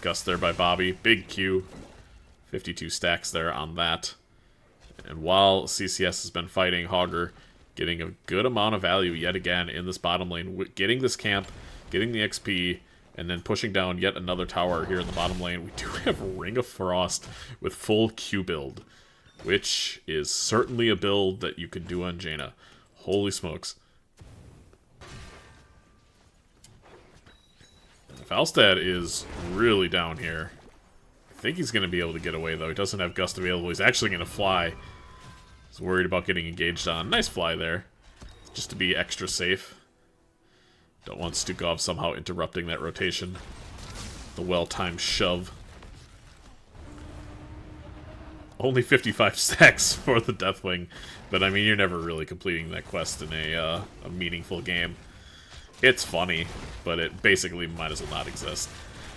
Gust there by Bobby. Big Q. 52 stacks there on that. And while CCS has been fighting, Hogger getting a good amount of value yet again in this bottom lane. Getting this camp, getting the XP, and then pushing down yet another tower here in the bottom lane. We do have Ring of Frost with full Q build, which is certainly a build that you could do on Jaina. Holy smokes. Falstad is really down here. I think he's going to be able to get away, though. He doesn't have Gust available. He's actually going to fly. He's worried about getting engaged on. Nice fly there, just to be extra safe. Don't want Stukov somehow interrupting that rotation. The well-timed shove. Only 55 stacks for the Deathwing, but I mean, you're never really completing that quest in a meaningful game. It's funny, but it basically might as well not exist.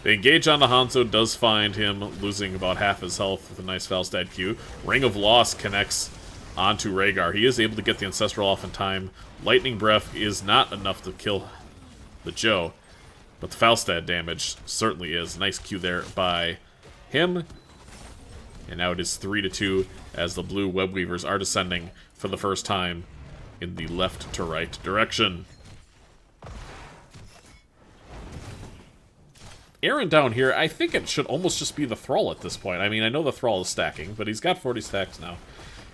The engage on the Hanzo does find him losing about half his health with a nice Falstad Q. Ring of Loss connects onto Rhaegar. He is able to get the Ancestral off in time. Lightning Breath is not enough to kill the Joe, but the Falstad damage certainly is. Nice Q there by him. And now it is 3-2 as the blue Web Weavers are descending for the first time in the left to right direction. Aaron down here, I think it should almost just be the Thrall at this point. I mean, I know the Thrall is stacking, but he's got 40 stacks now.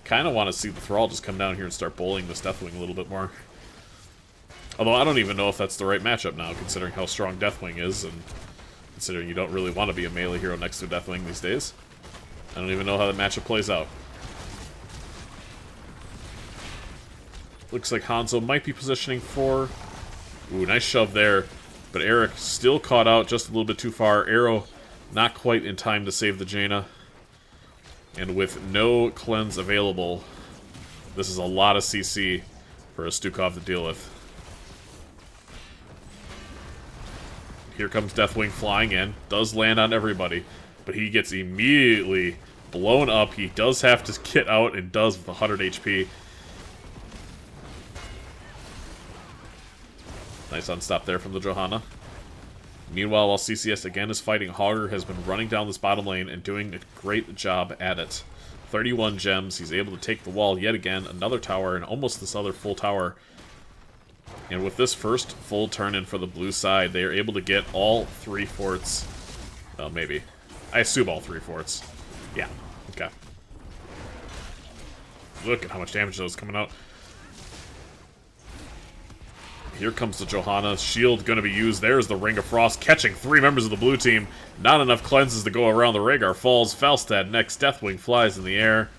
Kind of want to see the Thrall just come down here and start bullying this Deathwing a little bit more. Although I don't even know if that's the right matchup now, considering how strong Deathwing is, and considering you don't really want to be a melee hero next to Deathwing these days. I don't even know how the matchup plays out. Looks like Hanzo might be positioning for... Ooh, nice shove there. But Eric still caught out just a little bit too far. Arrow not quite in time to save the Jaina. And with no cleanse available, this is a lot of CC for a Stukov to deal with. Here comes Deathwing flying in. Does land on everybody. But he gets immediately blown up. He does have to get out and does with 100 HP. Nice unstop there from the Johanna. Meanwhile, while CCS again is fighting, Hogger has been running down this bottom lane and doing a great job at it. 31 gems. He's able to take the wall yet again. Another tower and almost this other full tower. And with this first full turn-in for the blue side, they are able to get all 3 forts. Well, maybe. I assume all 3 forts. Yeah, okay. Look at how much damage that was coming out. Here comes the Johanna. Shield going to be used. There's the Ring of Frost, catching 3 members of the blue team. Not enough cleanses to go around. The Rhaegar falls. Falstad next. Deathwing flies in the air.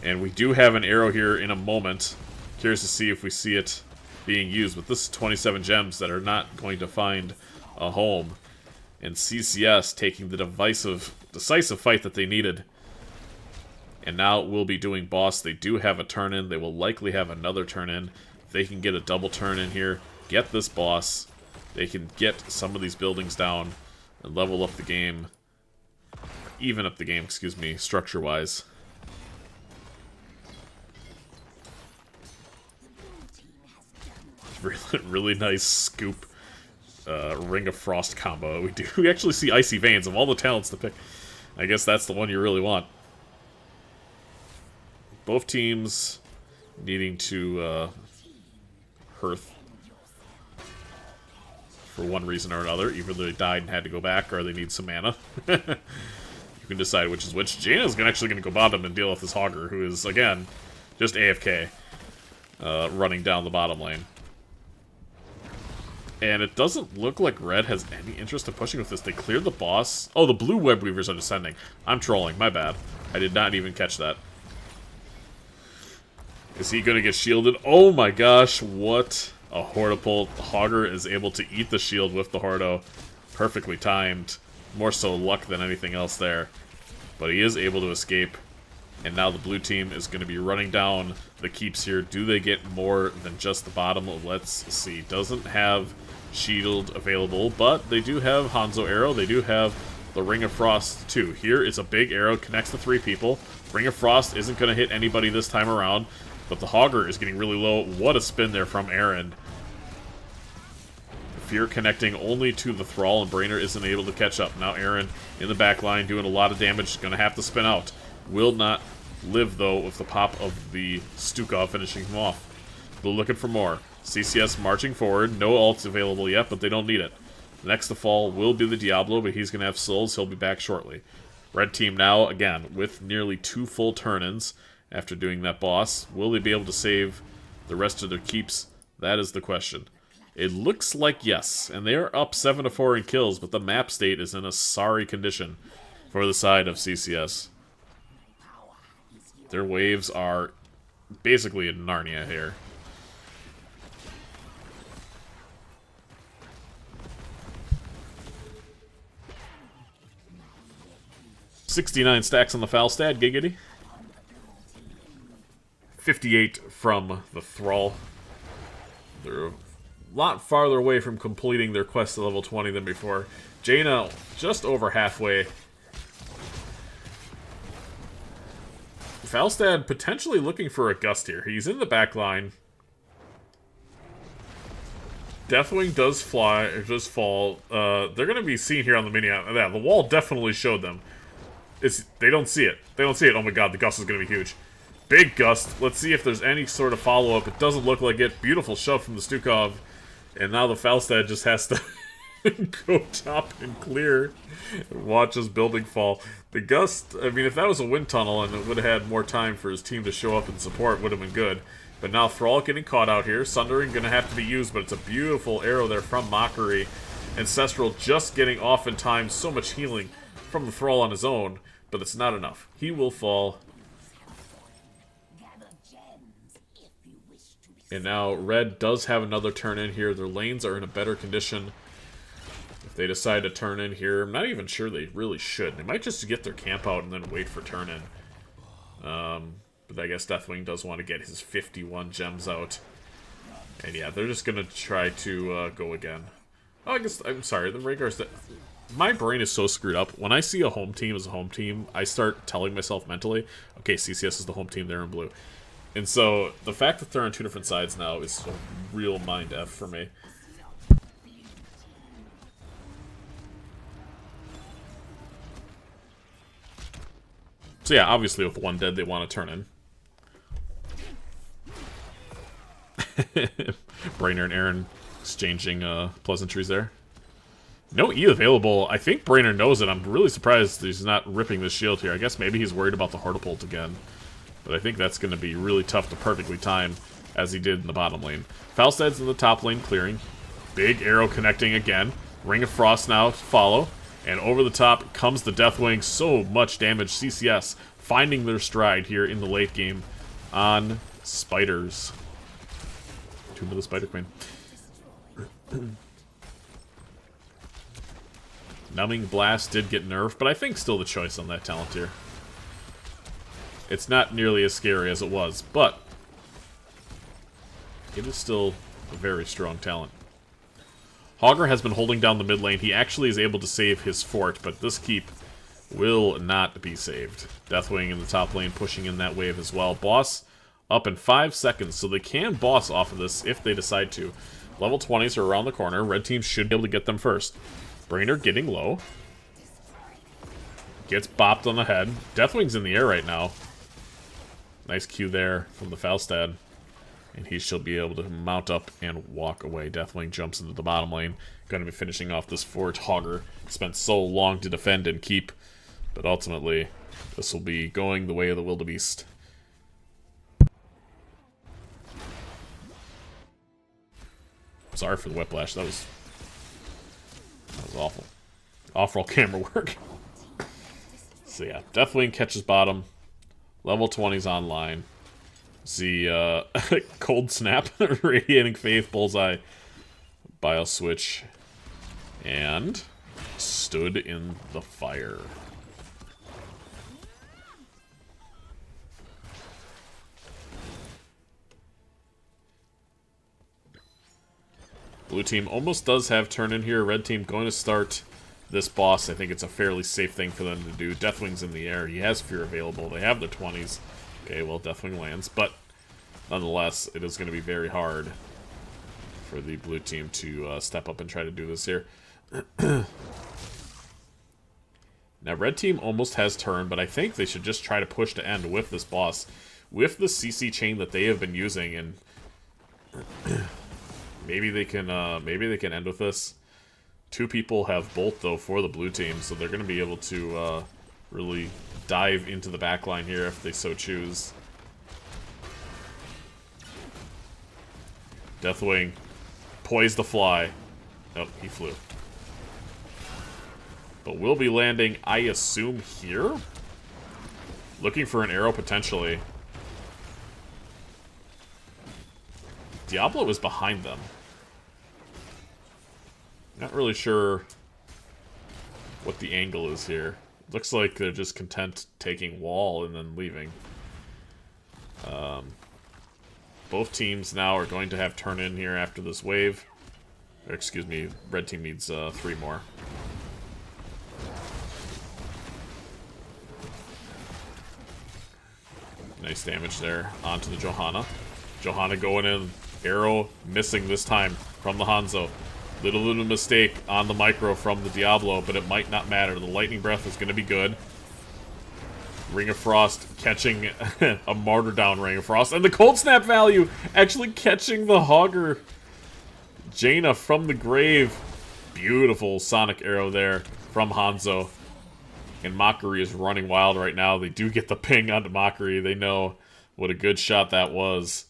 And we do have an arrow here in a moment. Curious to see if we see it being used. But this is 27 gems that are not going to find a home. And CCS taking the decisive fight that they needed. And now we'll be doing boss. They do have a turn-in. They will likely have another turn-in. If they can get a double turn-in here, get this boss, they can get some of these buildings down and level up the game. Even up the game, excuse me, structure-wise. Really nice scoop. Ring of Frost combo. We actually see Icy Veins. Of all the talents to pick, I guess that's the one you really want. Both teams needing to Hearth for one reason or another. Either they died and had to go back, or they need some mana. You can decide which is which. Jaina's actually going to go bottom and deal with this Hogger, who is, again, just AFK, running down the bottom lane. And it doesn't look like Red has any interest in pushing with this. They cleared the boss. Oh, the blue Web Weavers are descending. I'm trolling. My bad. I did not even catch that. Is he going to get shielded? Oh my gosh, what a Hortipult. Hogger is able to eat the shield with the Hordo. Perfectly timed. More so luck than anything else there. But he is able to escape. And now the blue team is going to be running down the keeps here. Do they get more than just the bottom? Let's see. Doesn't have shield available, but they do have Hanzo Arrow. They do have the Ring of Frost too. Here is a big arrow, connects the 3 people. Ring of Frost isn't going to hit anybody this time around, but the Hogger is getting really low. What a spin there from Aaron. Fear connecting only to the Thrall, and Brainer isn't able to catch up. Now Aaron in the back line doing a lot of damage. Going to have to spin out. Will not live, though, with the pop of the Stukov finishing him off. They're looking for more. CCS marching forward. No ults available yet, but they don't need it. Next to fall will be the Diablo, but he's going to have souls. He'll be back shortly. Red team now, again, with nearly 2 full turn-ins after doing that boss. Will they be able to save the rest of their keeps? That is the question. It looks like yes, and they are up 7-4 in kills, but the map state is in a sorry condition for the side of CCS. Their waves are basically in Narnia here. 69 stacks on the foul stat, giggity. 58 from the Thrall. They're a lot farther away from completing their quest to level 20 than before. Jaina just over halfway. Falstad potentially looking for a gust here. He's in the back line. Deathwing does fly, or does fall. They're going to be seen here on the mini. Yeah, the wall definitely showed them. They don't see it. They don't see it. Oh my god, the gust is going to be huge. Big gust. Let's see if there's any sort of follow-up. It doesn't look like it. Beautiful shove from the Stukov. And now the Falstad just has to go top and clear. And watch his building fall. The gust, I mean, if that was a wind tunnel and it would have had more time for his team to show up and support, would have been good. But now Thrall getting caught out here. Sundering going to have to be used, but it's a beautiful arrow there from Mockery. Ancestral just getting off in time. So much healing from the Thrall on his own, but it's not enough. He will fall. And now Red does have another turn in here. Their lanes are in a better condition. If they decide to turn in here, I'm not even sure they really should. They might just get their camp out and then wait for turn in. But I guess Deathwing does want to get his 51 gems out. And yeah, they're just going to try to go again. Oh, I guess, I'm sorry, the Rhaegar's... My brain is so screwed up. When I see a home team as a home team, I start telling myself mentally, okay, CCS is the home team, they're in blue. And so, the fact that they're on two different sides now is a real mind F for me. So yeah, obviously with one dead, they want to turn in. Brainer and Aaron exchanging pleasantries there. No E available. I think Brainer knows it. I'm really surprised he's not ripping the shield here. I guess maybe he's worried about the Hortapult again. But I think that's going to be really tough to perfectly time, as he did in the bottom lane. Falstad's in the top lane clearing. Big arrow connecting again. Ring of Frost now to follow. And over the top comes the Deathwing. So much damage. CCS finding their stride here in the late game on Spiders. Tomb of the Spider Queen. Numbing Blast did get nerfed, but I think still the choice on that talent here. It's not nearly as scary as it was, but it is still a very strong talent. Hogger has been holding down the mid lane. He actually is able to save his fort, but this keep will not be saved. Deathwing in the top lane pushing in that wave as well. Boss up in 5 seconds, so they can boss off of this if they decide to. Level 20s are around the corner. Red team should be able to get them first. Brainer getting low. Gets bopped on the head. Deathwing's in the air right now. Nice Q there from the Falstad. And he shall be able to mount up and walk away. Deathwing jumps into the bottom lane. Going to be finishing off this fort. Hogger spent so long to defend and keep. But ultimately, this will be going the way of the wildebeest. Sorry for the whiplash. That was awful. Awful camera work. So yeah, Deathwing catches bottom. Level 20's online. See, Cold Snap, Radiating Faith, Bullseye, Bio Switch, and Stood in the Fire. Blue team almost does have turn in here. Red team going to start this boss. I think it's a fairly safe thing for them to do. Deathwing's in the air. He has Fear available. They have the 20s. Okay, well, Deathwing lands. But nonetheless, it is going to be very hard for the blue team to step up and try to do this here. Now, red team almost has turn, but I think they should just try to push to end with this boss. With the CC chain that they have been using, and maybe they can end with this. 2 people have Bolt, though, for the blue team, so they're going to be able to really dive into the backline here if they so choose. Deathwing poised to fly. Nope, he flew. But will be landing, I assume, here? Looking for an arrow, potentially. Diablo is behind them. Not really sure what the angle is here. Looks like they're just content taking wall and then leaving. Both teams now are going to have turn in here after this wave. Or, excuse me, red team needs 3 more. Nice damage there onto the Johanna. Johanna going in, arrow missing this time from the Hanzo. Little mistake on the micro from the Diablo, but it might not matter. The lightning breath is going to be good. Ring of Frost catching a martyr down Ring of Frost. And the cold snap value actually catching the Hogger Jaina from the grave. Beautiful sonic arrow there from Hanzo. And Mockery is running wild right now. They do get the ping onto Mockery. They know what a good shot that was.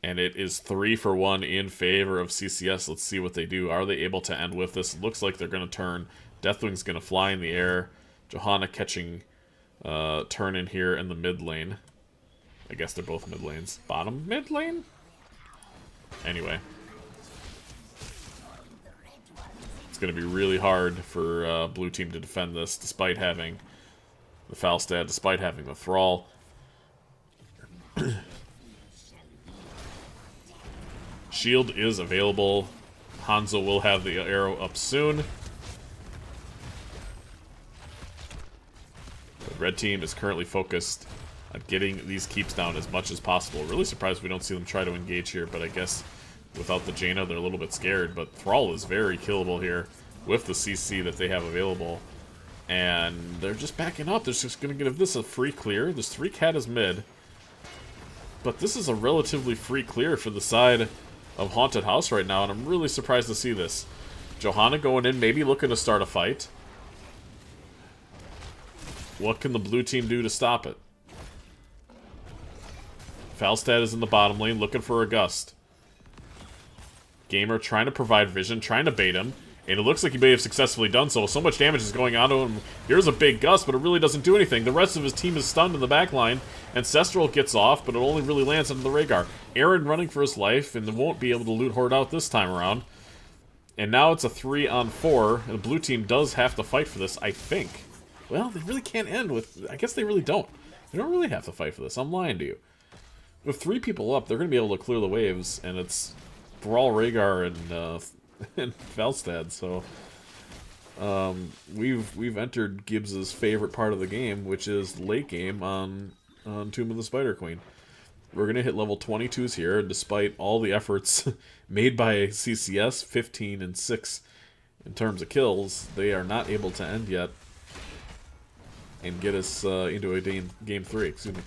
And it is 3 for 1 in favor of CCS. Let's see what they do. Are they able to end with this? It looks like they're going to turn. Deathwing's going to fly in the air. Johanna catching turn in here in the mid lane. I guess they're both mid lanes. Bottom mid lane? Anyway. It's going to be really hard for blue team to defend this, despite having the Falstad, despite having the Thrall. Shield is available. Hanzo will have the arrow up soon. The red team is currently focused on getting these keeps down as much as possible. Really surprised we don't see them try to engage here, but I guess without the Jaina, they're a little bit scared. But Thrall is very killable here with the CC that they have available. And they're just backing up. They're just going to give this a free clear. This 3 cat is mid. But this is a relatively free clear for the side of Haunted House right now, and I'm really surprised to see this. Johanna going in, maybe looking to start a fight. What can the blue team do to stop it? Falstad is in the bottom lane, looking for a gust. Gamer trying to provide vision, trying to bait him, and it looks like he may have successfully done so. So much damage is going on to him. Here's a big gust, but it really doesn't do anything. The rest of his team is stunned in the back line. Ancestral gets off, but it only really lands into the Rhaegar. Aaron running for his life, and won't be able to loot Horde out this time around. And now it's a 3-on-4, and the blue team does have to fight for this, I think. Well, they really can't end with... I guess they really don't. They don't really have to fight for this. I'm lying to you. With 3 people up, they're going to be able to clear the waves, and it's Thrall, Rhaegar, and Falstad, so... we've entered Gibbs's favorite part of the game, which is late game on Tomb of the Spider Queen. We're going to hit level 22s here, and despite all the efforts made by CCS, 15 and 6 in terms of kills, they are not able to end yet and get us into a game 3, excuse me.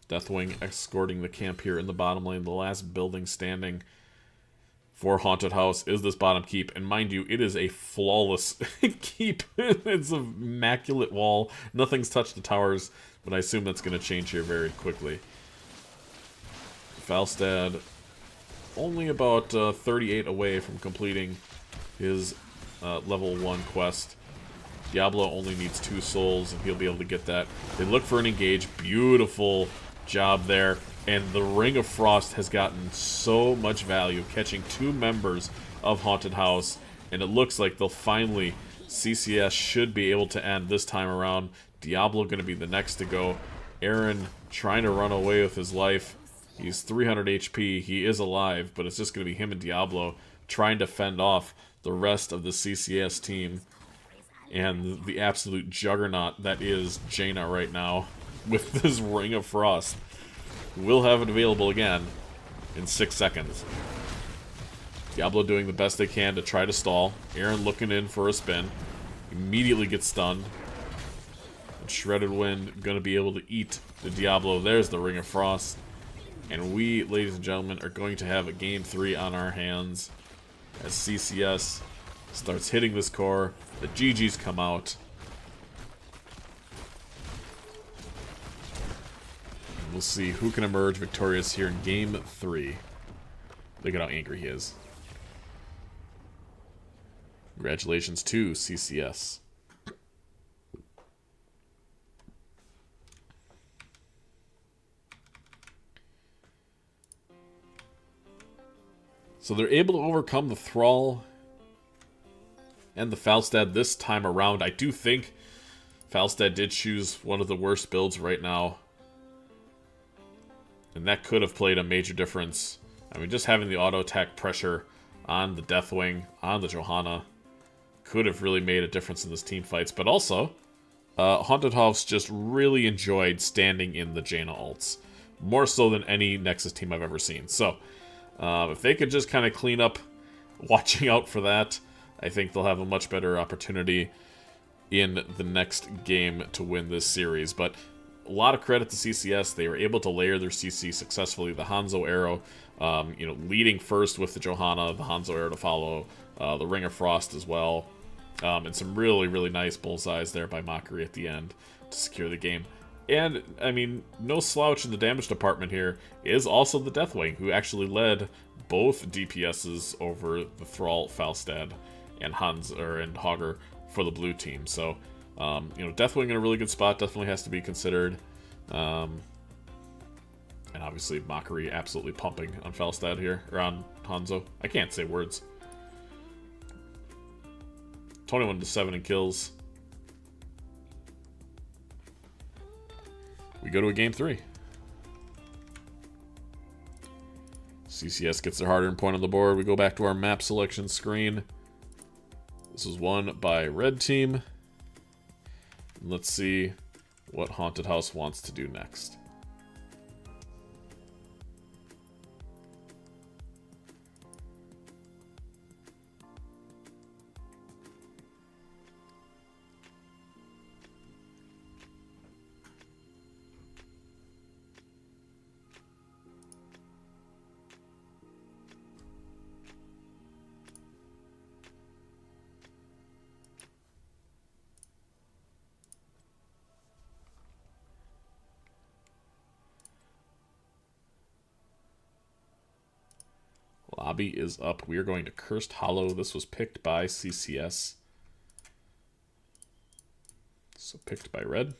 Deathwing escorting the camp here in the bottom lane. The last building standing for Haunted House is this bottom keep. And mind you, it is a flawless keep. It's an immaculate wall. Nothing's touched the towers, but I assume that's going to change here very quickly. Falstad only about 38 away from completing his level 1 quest. Diablo only needs 2 souls, and he'll be able to get that. They look for an engage. Beautiful job there, and the Ring of Frost has gotten so much value, catching 2 members of Haunted House, and it looks like they'll finally, CCS should be able to end this time around. Diablo going to be the next to go. Aaron trying to run away with his life. He's 300 HP, he is alive, but it's just going to be him and Diablo trying to fend off the rest of the CCS team and the absolute juggernaut that is Jaina right now. With this Ring of Frost. We'll have it available again in 6 seconds. Diablo doing the best they can to try to stall. Aaron looking in for a spin. Immediately gets stunned. And Shredded Wind going to be able to eat the Diablo. There's the Ring of Frost. And we, ladies and gentlemen, are going to have a game 3 on our hands. As CCS starts hitting this core. The GGs come out. We'll see who can emerge victorious here in Game 3. Look at how angry he is. Congratulations to CCS. So they're able to overcome the Thrall and the Falstad this time around. I do think Falstad did choose one of the worst builds right now. And that could have played a major difference. I mean, just having the auto attack pressure on the Deathwing, on the Johanna, could have really made a difference in this team fights. But also, Haunted House just really enjoyed standing in the Jaina ults. More so than any Nexus team I've ever seen. So, if they could just kind of clean up watching out for that, I think they'll have a much better opportunity in the next game to win this series. But a lot of credit to CCS. They were able to layer their CC successfully. The Hanzo arrow, leading first with the Johanna, the Hanzo arrow to follow, the Ring of Frost as well. And some really, really nice bullseyes there by Mockery at the end to secure the game. And, I mean, no slouch in the damage department here is also the Deathwing, who actually led both DPSs over the Thrall, Falstad, and Hogger for the blue team. So, Deathwing in a really good spot, definitely has to be considered. And obviously, Mockery absolutely pumping on Falstad here, or on Hanzo. I can't say words. 21-7 in kills. We go to a game 3. CCS gets their hard-earned point on the board. We go back to our map selection screen. This is won by Red Team. Let's see what Haunted House wants to do next. Lobby is up. We are going to Cursed Hollow. This was picked by CCS. So picked by Red.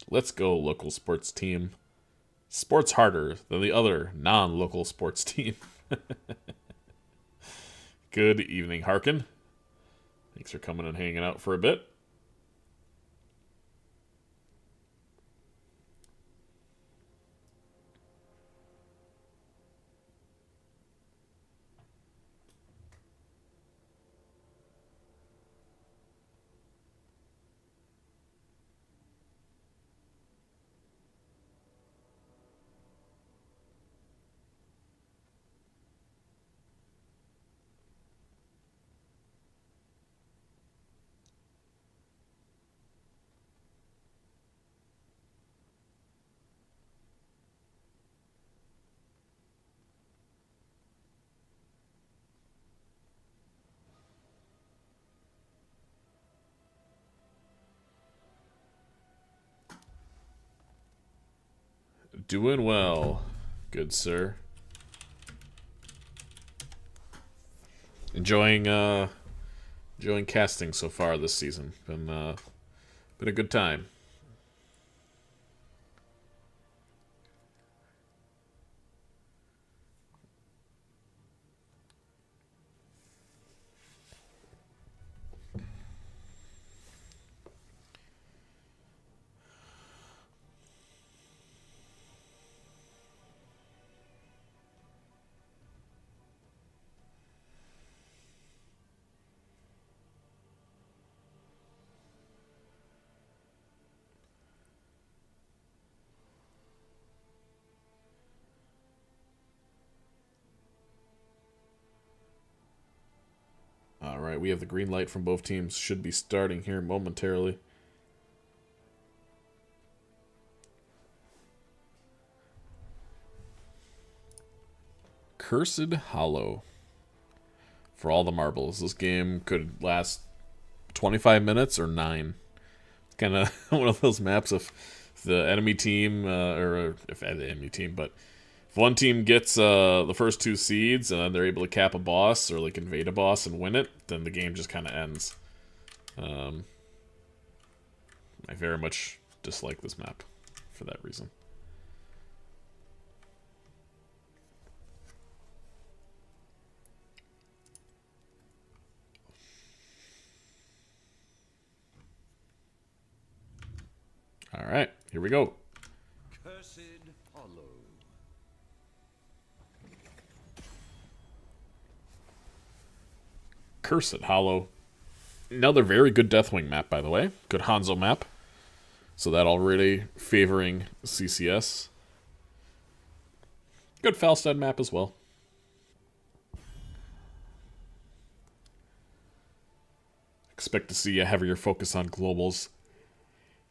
Let's go, local sports team. Sports harder than the other non-local sports team. Good evening, Harkin. Thanks for coming and hanging out for a bit. Doing well, good sir. Enjoying casting so far this season. Been a good time. Alright, we have the green light from both teams. Should be starting here momentarily. Cursed Hollow. For all the marbles. This game could last 25 minutes or 9. Kind of one of those maps if the enemy team, or if the enemy team, but if one team gets the first 2 seeds and then they're able to cap a boss or like invade a boss and win it, then the game just kind of ends. I very much dislike this map for that reason. Alright, here we go. Cursed Hollow. Cursed Hollow. Another very good Deathwing map, by the way. Good Hanzo map. So that already favoring CCS. Good Falstad map as well. Expect to see a heavier focus on globals.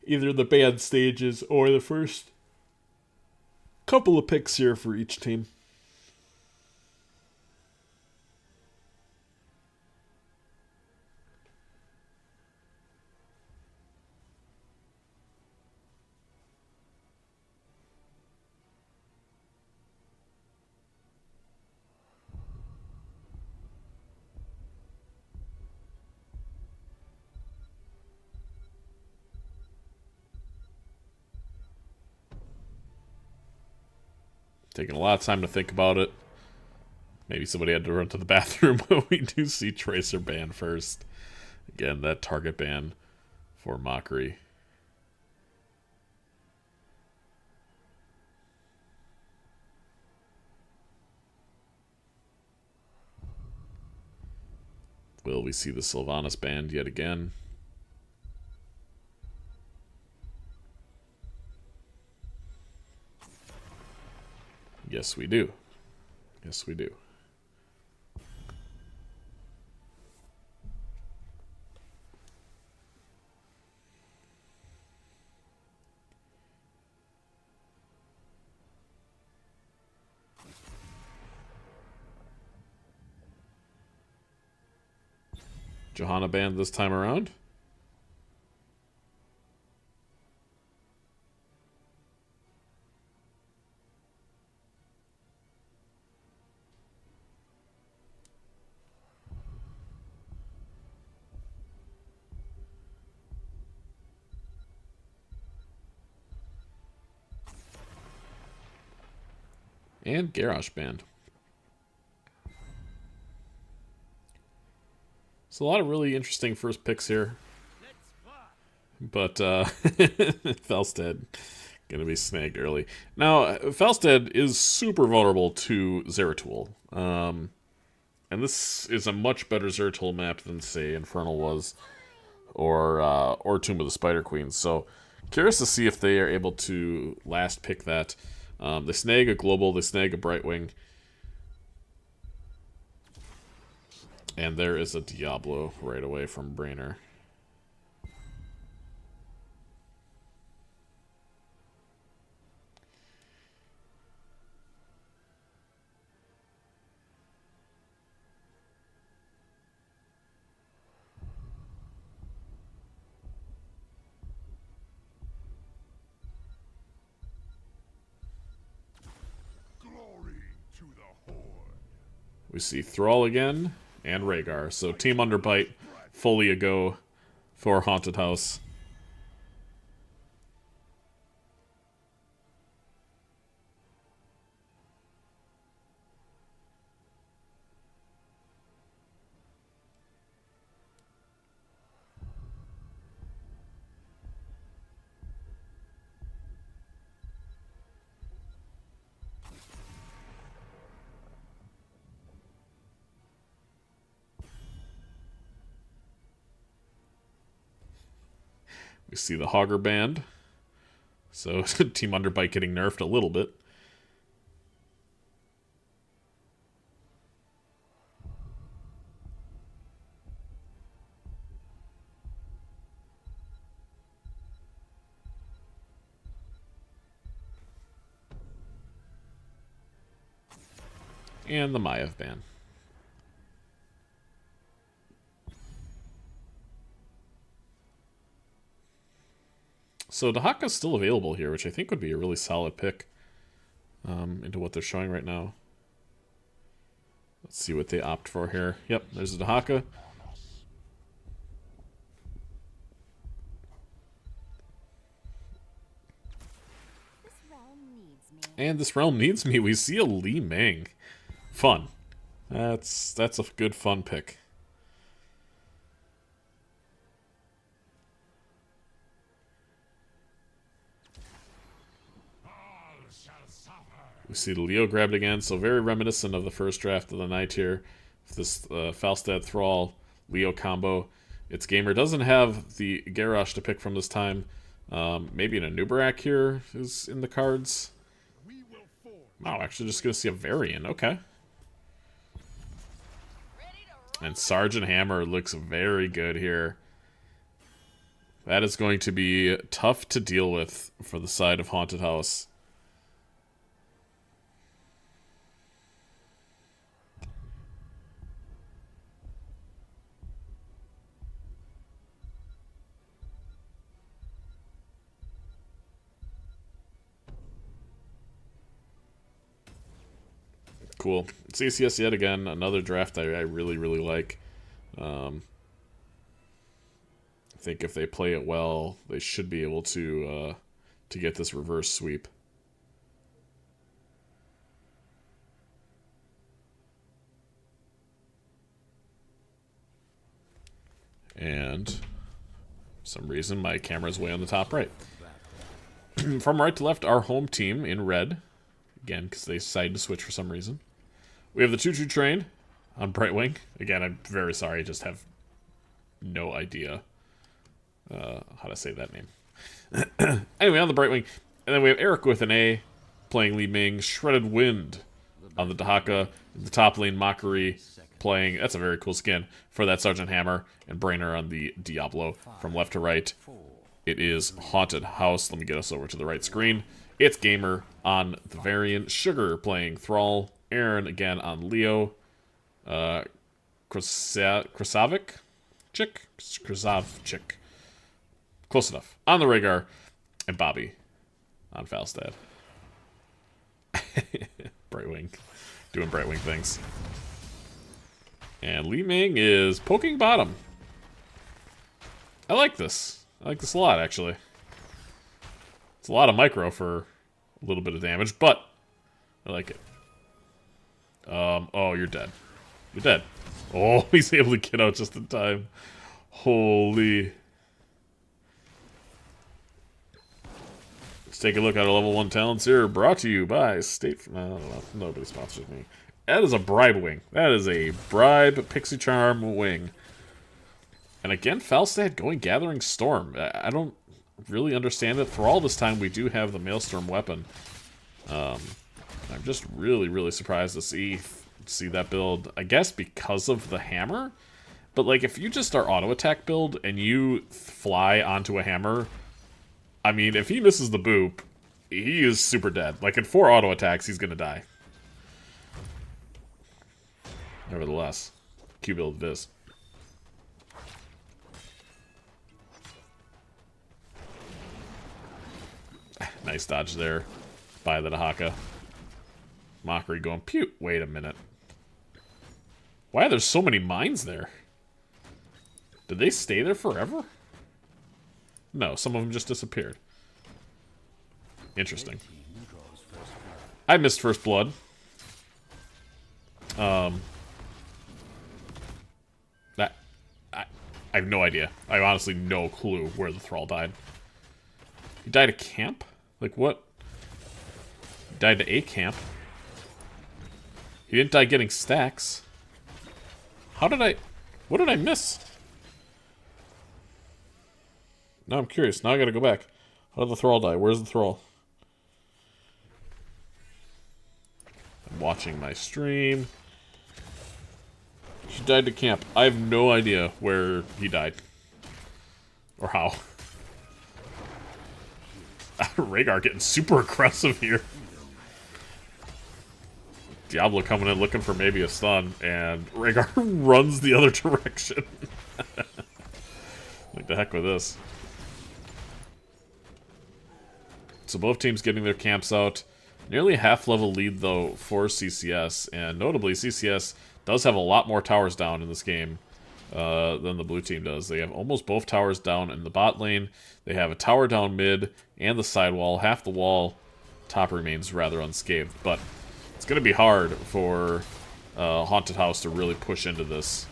Either the band stages or the first couple of picks here for each team. Taking a lot of time to think about it. Maybe somebody had to run to the bathroom, but we do see Tracer ban first. Again, that target ban for Mockery. Will we see the Sylvanas banned yet again? Yes, we do. Yes, we do. Johanna banned this time around. And Garrosh banned. So a lot of really interesting first picks here. But Falstad gonna be snagged early. Now, Falstad is super vulnerable to Zeratul. And this is a much better Zeratul map than, say, Infernal was. Or Tomb of the Spider Queens. So, curious to see if they are able to last pick that. They snag a Global, they snag a Brightwing. And there is a Diablo right away from Brainer. Glory to the Horde. We see Thrall again. And Rhaegar. So Team Underbite fully a go for Haunted House. We see the Hogger band. So Team Underbite getting nerfed a little bit. And the Maiev ban. So Dahaka's still available here, which I think would be a really solid pick into what they're showing right now. Let's see what they opt for here. Yep, there's a Dahaka. And this realm needs me. We see a Li Ming. Fun. That's a good fun pick. We see the Leo grabbed again, so very reminiscent of the first draft of the night here. This Falstad Thrall Leo combo. Its gamer doesn't have the Garrosh to pick from this time. Maybe an Anubarak here is in the cards. Wow, actually just gonna see a Varian. Okay. And Sergeant Hammer looks very good here. That is going to be tough to deal with for the side of Haunted House. Cool. CCS yet again, another draft I really, really like. I think if they play it well, they should be able to get this reverse sweep. And for some reason, my camera's way on the top right. From right to left, our home team in red. Again, because they decided to switch for some reason. We have the Choo-Choo Train on Brightwing. Again, I'm very sorry, I just have no idea how to say that name. Anyway, on the Brightwing. And then we have Eric with an A, playing Li Ming. Shredded Wind on the Dahaka. The top lane, Mockery, playing... That's a very cool skin for that Sergeant Hammer. And Brainer on the Diablo from left to right. It is Haunted House. Let me get us over to the right screen. It's Gamer on the Variant. Sugar playing Thrall. Aaron again on Leo. Krasavic? Krasavchik. Close enough. On the Rhaegar. And Bobby on Falstad. Brightwing. Doing Brightwing things. And Li Ming is poking bottom. I like this. I like this a lot, actually. It's a lot of micro for a little bit of damage, but I like it. Oh, you're dead. You're dead. Oh, he's able to get out just in time. Holy. Let's take a look at our level 1 talents here. Brought to you by State... I don't know. Nobody sponsors me. That is a bribe wing. That is a bribe Pixie Charm wing. And again, Falstad going Gathering Storm. I don't really understand it. For all this time, we do have the Maelstrom weapon. I'm just really, really surprised to see that build. I guess because of the hammer? But, like, if you just are auto-attack build and you fly onto a hammer... I mean, if he misses the boop, he is super dead. Like, in 4 auto-attacks, he's gonna die. Nevertheless, Q build it is. Nice dodge there by the Dahaka. Mockery going, pew. Wait a minute. Why are there so many mines there? Did they stay there forever? No, some of them just disappeared. Interesting. I missed First Blood. I have no idea. I have honestly no clue where the Thrall died. He died at camp? Like what? He died to a camp. He didn't die getting stacks. How did I... What did I miss? Now I'm curious. Now I gotta go back. How did the Thrall die? Where's the Thrall? I'm watching my stream. He died to camp. I have no idea where he died. Or how. Rhaegar getting super aggressive here. Diablo coming in looking for maybe a stun, and Rhaegar runs the other direction. Like the heck with this. So both teams getting their camps out. Nearly a half-level lead, though, for CCS. And notably, CCS does have a lot more towers down in this game than the blue team does. They have almost both towers down in the bot lane. They have a tower down mid and the side wall. Half the wall top remains rather unscathed. But it's going to be hard for Haunted House to really push into this.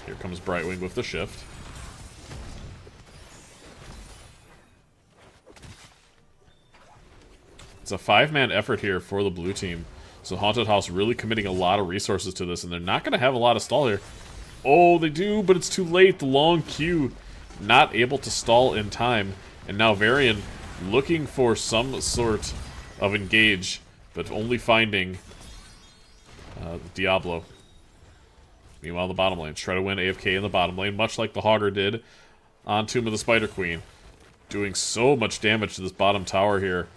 Here comes Brightwing with the shift. It's a 5-man effort here for the blue team. So Haunted House really committing a lot of resources to this, and they're not going to have a lot of stall here. Oh, they do, but it's too late. The long queue, not able to stall in time. And now Varian looking for some sort of engage, but only finding Diablo. Meanwhile, the bottom lane. Try to win AFK in the bottom lane, much like the Hogger did on Tomb of the Spider Queen. Doing so much damage to this bottom tower here.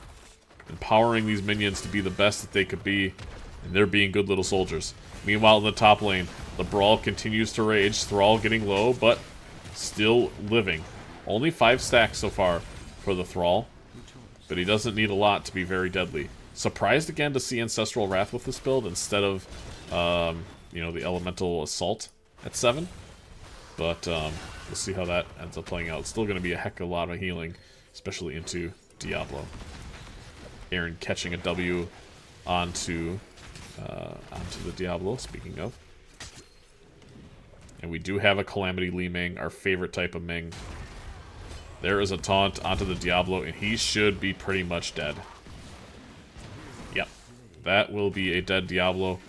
Empowering these minions to be the best that they could be, and they're being good little soldiers. Meanwhile, in the top lane, the Brawl continues to rage. Thrall getting low, but still living. Only 5 stacks so far for the Thrall, but he doesn't need a lot to be very deadly. Surprised again to see Ancestral Wrath with this build instead of, you know, the Elemental Assault at 7. But we'll see how that ends up playing out. It's still going to be a heck of a lot of healing, especially into Diablo. Aaron catching a W onto the Diablo, speaking of. And we do have a Calamity Li Ming, our favorite type of Ming. There is a taunt onto the Diablo, and he should be pretty much dead. Yep. That will be a dead Diablo.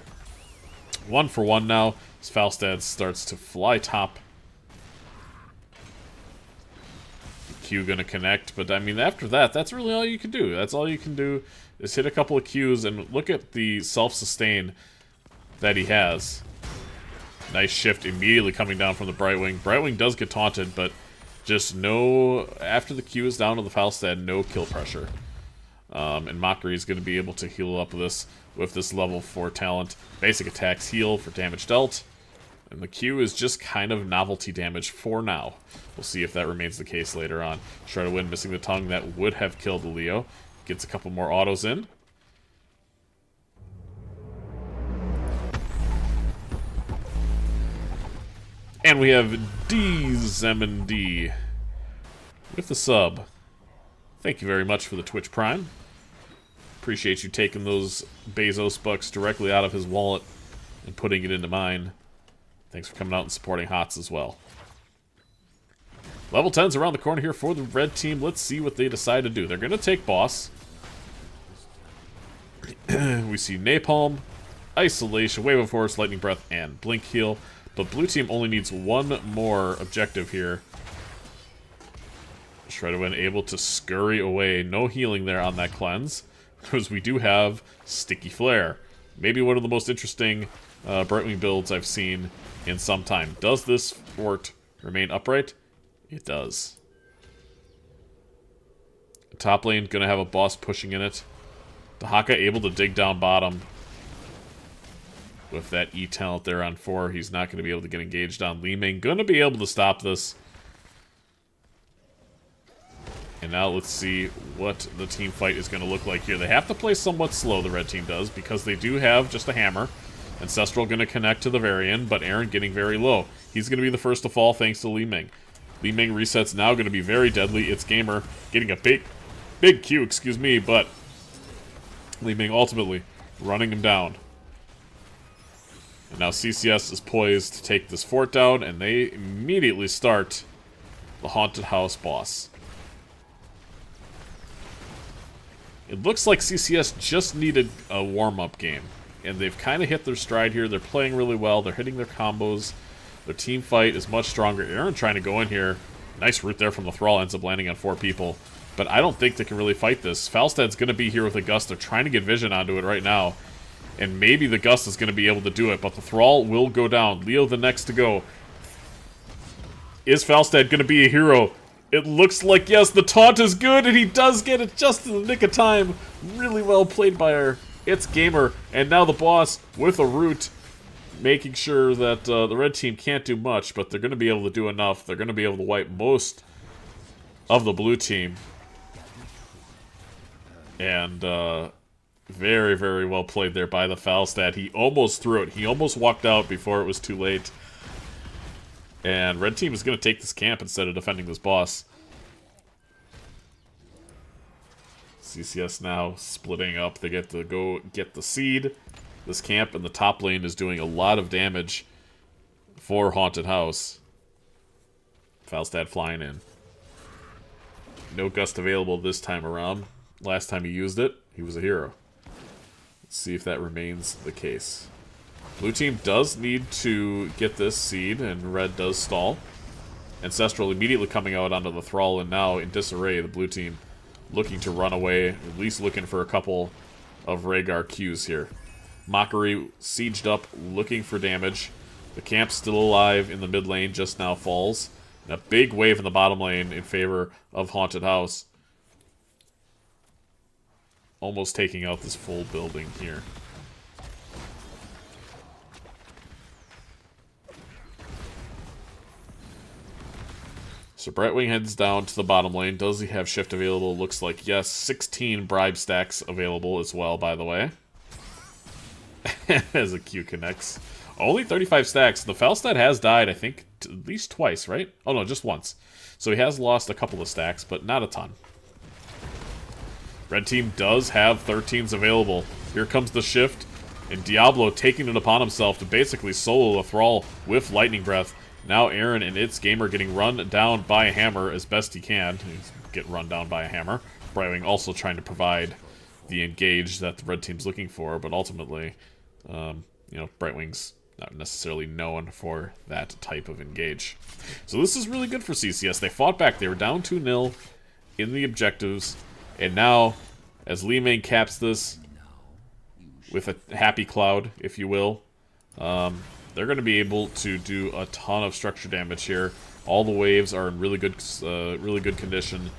1 for 1 now, as Falstad starts to fly top. Q gonna connect, but I mean after that, that's really all you can do. That's all you can do is hit a couple of Qs and look at the self-sustain that he has. Nice shift immediately coming down from the Brightwing. Brightwing does get taunted, but just no, after the Q is down to the Falstad, no kill pressure. And Mockery is going to be able to heal up with this level 4 talent. Basic attacks heal for damage dealt. And the Q is just kind of novelty damage for now. We'll see if that remains the case later on. Try to win, missing the tongue. That would have killed the Leo. Gets a couple more autos in. And we have D with the sub. Thank you very much for the Twitch Prime. Appreciate you taking those Bezos bucks directly out of his wallet and putting it into mine. Thanks for coming out and supporting HOTS as well. Level 10's around the corner here for the red team. Let's see what they decide to do. They're going to take boss. We see Napalm, Isolation, Wave of Force, Lightning Breath, and Blink Heal. But blue team only needs one more objective here. Shredderwin able to scurry away. No healing there on that cleanse. Because we do have Sticky Flare. Maybe one of the most interesting Brightwing builds I've seen in some time. Does this fort remain upright? It does. Top lane gonna have a boss pushing in it. Dahaka able to dig down bottom. With that E talent there on 4, he's not going to be able to get engaged on Li Ming. Gonna be able to stop this. And now let's see what the team fight is going to look like here. They have to play somewhat slow, the red team does, because they do have just a hammer. Ancestral going to connect to the Varian, but Aaron getting very low. He's going to be the first to fall thanks to Li Ming. Li Ming resets now, going to be very deadly. It's Gamer getting a big Q, excuse me, but Li Ming ultimately running him down. And now CCS is poised to take this fort down, and they immediately start the Haunted House boss. It looks like CCS just needed a warm-up game, and they've kind of hit their stride here. They're playing really well. They're hitting their combos. Their team fight is much stronger. Aaron trying to go in here. Nice root there from the Thrall. Ends up landing on 4 people. But I don't think they can really fight this. Falstad's going to be here with a Gust. They're trying to get vision onto it right now. And maybe the Gust is going to be able to do it, but the Thrall will go down. Leo the next to go. Is Falstad going to be a hero? It looks like, yes, the taunt is good, and he does get it just in the nick of time. Really well played by our It's Gamer. And now the boss with a root, making sure that the red team can't do much, but they're going to be able to do enough. They're going to be able to wipe most of the blue team. And very, very well played there by the Falstad. He almost threw it. He almost walked out before it was too late. And red team is going to take this camp instead of defending this boss. CCS now splitting up. They get to go get the seed. This camp in the top lane is doing a lot of damage for Haunted House. Falstad flying in. No gust available this time around. Last time he used it, he was a hero. Let's see if that remains the case. Blue team does need to get this seed, and red does stall. Ancestral immediately coming out onto the Thrall, and now in disarray, the blue team looking to run away, at least looking for a couple of Rhaegar Qs here. Mockery sieged up, looking for damage. The camp's still alive in the mid lane, just now falls. And a big wave in the bottom lane in favor of Haunted House. Almost taking out this full building here. So Brightwing heads down to the bottom lane. Does he have shift available? Looks like yes. 16 bribe stacks available as well, by the way. As a Q connects. Only 35 stacks. The Falstad has died, I think, at least twice, right? Oh no, just once. So he has lost a couple of stacks, but not a ton. Red team does have 13s available. Here comes the shift, and Diablo taking it upon himself to basically solo the Thrall with Lightning Breath. Now Aaron and It's Gamer getting run down by a hammer as best he can. He's get run down by a hammer. Brightwing also trying to provide the engage that the red team's looking for, but ultimately, you know, Brightwing's not necessarily known for that type of engage. So this is really good for CCS. They fought back. They were down 2-0 in the objectives. And now, as Li Ming caps this with a happy cloud, if you will, they're going to be able to do a ton of structure damage here. All the waves are in really good condition.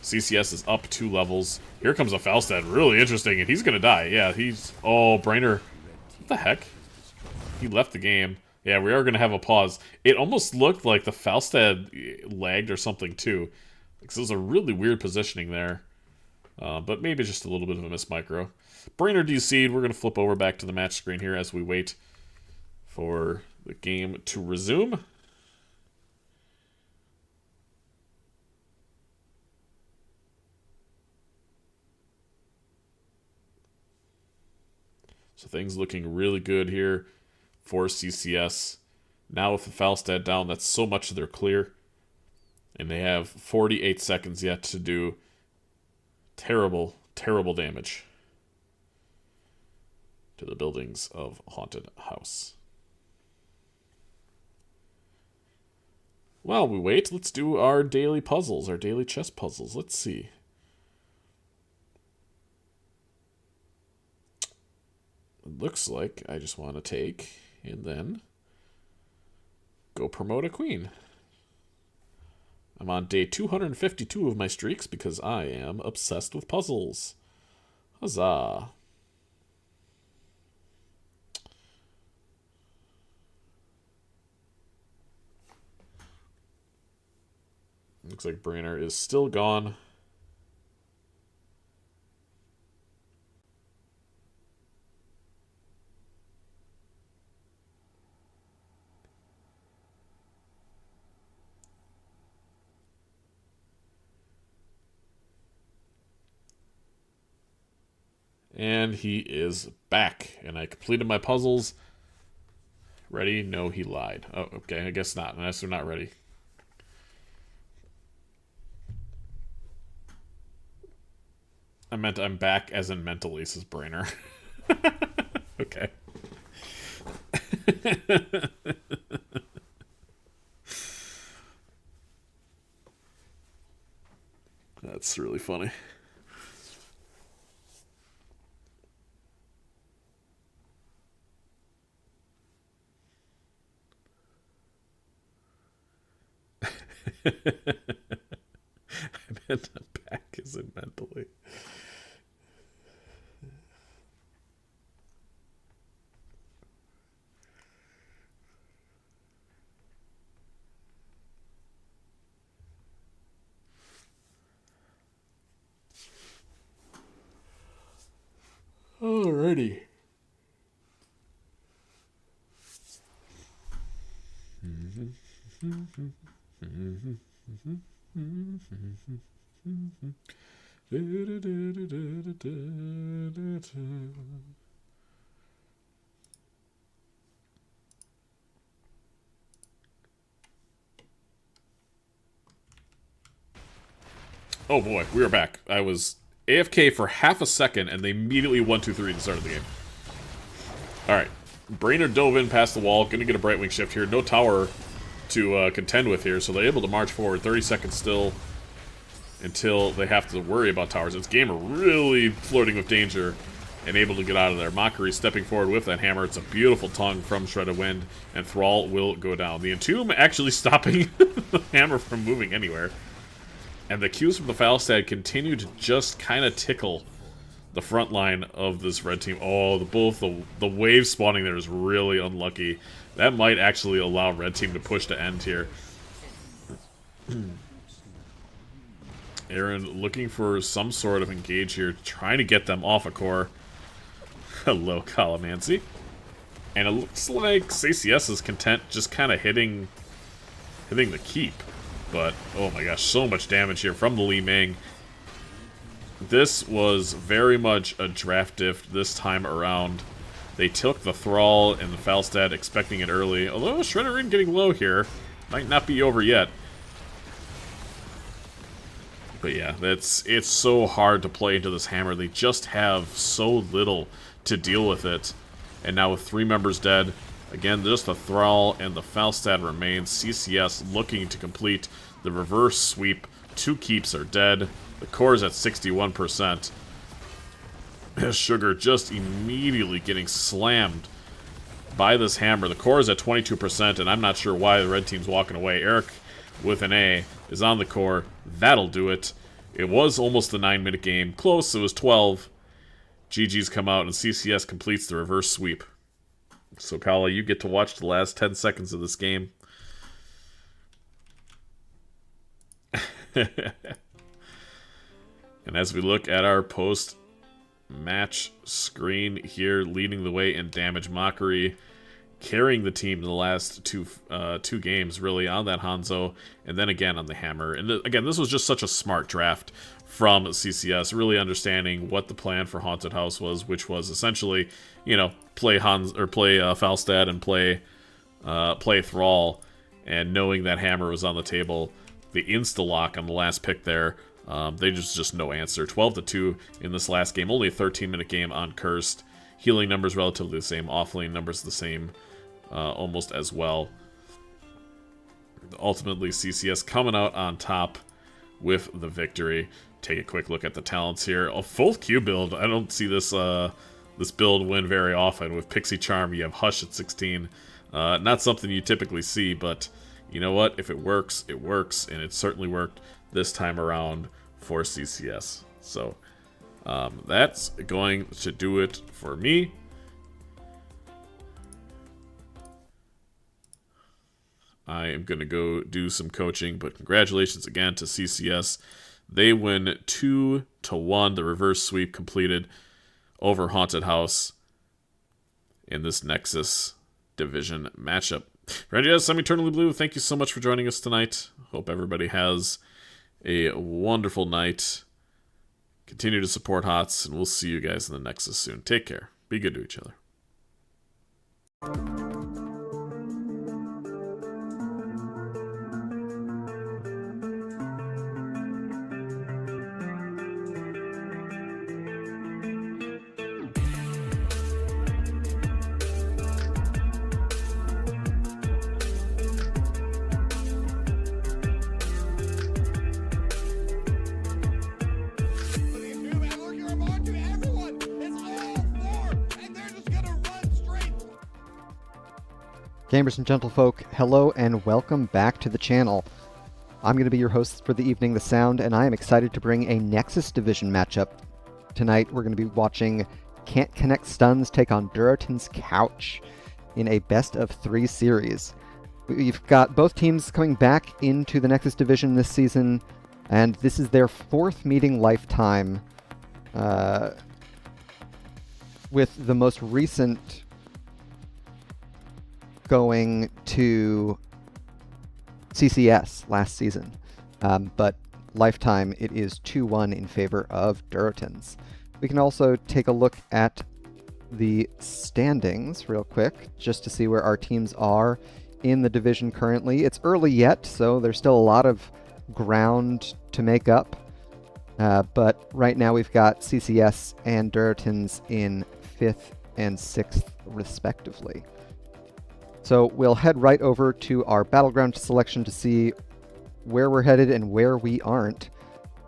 CCS is up 2 levels. Here comes a Falstad, really interesting, and he's going to die. Yeah, he's... Oh, Brainer. What the heck? He left the game. Yeah, we are going to have a pause. It almost looked like the Falstad lagged or something, too. Because it was a really weird positioning there. But maybe just a little bit of a miss micro. Brainer DC'd. We're going to flip over back to the match screen here as we wait for the game to resume. So things looking really good here for CCS. Now with the Falstad down, that's so much of their clear. And they have 48 seconds yet to do terrible, terrible damage to the buildings of Haunted House. While we wait, let's do our daily puzzles, our daily chess puzzles. Let's see. It looks like I just want to take and then go promote a queen. I'm on day 252 of my streaks because I am obsessed with puzzles. Huzzah. Looks like Brainer is still gone. And he is back. And I completed my puzzles. Ready? No, he lied. Oh, okay. I guess not. Unless they're not ready. I meant I'm back as in mentally, says Brainer. Okay. That's really funny. And the back isn't mentally. Alrighty. Oh boy, we are back. I was AFK for half a second, and they immediately 1-2-3 at the start of the game. Alright. Brainerd dove in past the wall, gonna get a Brightwing shift here. No tower to contend with here, so they're able to march forward. 30 seconds still until they have to worry about towers. This game are really flirting with danger and able to get out of there. Mockery stepping forward with that hammer. It's a beautiful tongue from Shredded Wind, and Thrall will go down. The Entomb actually stopping the hammer from moving anywhere. And the Qs from the Falstad continue to just kind of tickle the front line of this red team. Oh, the wave spawning there is really unlucky. That might actually allow red team to push to end here. Aaron looking for some sort of engage here, trying to get them off a core. Hello, Calamancy. And it looks like CCS is content just kind of hitting the keep. But, oh my gosh, so much damage here from the Li Ming. This was very much a draft diff this time around. They took the Thrall and the Falstad, expecting it early. Although Shredder getting low here. Might not be over yet. But yeah, it's so hard to play into this hammer. They just have so little to deal with it. And now with 3 members dead, again, just the Thrall and the Falstad remain. CCS looking to complete the reverse sweep. 2 keeps are dead. The core is at 61%. Sugar just immediately getting slammed by this hammer. The core is at 22%, and I'm not sure why the red team's walking away. Eric with an A is on the core. That'll do it. It was almost a 9-minute game. Close, it was 12. GG's come out, and CCS completes the reverse sweep. So, Kala, you get to watch the last 10 seconds of this game. And as we look at our post-match screen here, leading the way in damage, Mockery carrying the team in the last two games, really, on that Hanzo, and then again on the hammer. And again, this was just such a smart draft from CCS, really understanding what the plan for Haunted House was, which was essentially, you know, play Falstad and play Thrall, and knowing that hammer was on the table, the insta-lock on the last pick there, they just no answer. 12-2 in this last game, only a 13-minute game on Cursed. Healing numbers relatively the same, offlane numbers the same, almost as well. Ultimately, CCS coming out on top with the victory. Take a quick look at the talents here. A full Q build. I don't see this this build win very often. With Pixie Charm, you have Hush at 16. Not something you typically see, but you know what? If it works, it works, and it certainly worked this time around for CCS. So that's going to do it for me. I am going to go do some coaching, but congratulations again to CCS. They win 2-1. The reverse sweep completed over Haunted House in this Nexus division matchup. For NGS, I'm Eternally Blue. Thank you so much for joining us tonight. Hope everybody has a wonderful night. Continue to support HOTS, and we'll see you guys in the Nexus soon. Take care. Be good to each other. Gamers and gentlefolk, hello and welcome back to the channel. I'm going to be your host for the evening, The Sound, and I am excited to bring a Nexus Division matchup. Tonight, we're going to be watching Can't Connect Stuns take on Duratin's Couch in a best-of-3 series. We've got both teams coming back into the Nexus Division this season, and this is their 4th meeting lifetime, with the most recent going to CCS last season. But lifetime, it is 2-1 in favor of Duratins. We can also take a look at the standings real quick, just to see where our teams are in the division currently. It's early yet, so there's still a lot of ground to make up. But right now we've got CCS and Duratins in 5th and 6th respectively. So we'll head right over to our battleground selection to see where we're headed and where we aren't.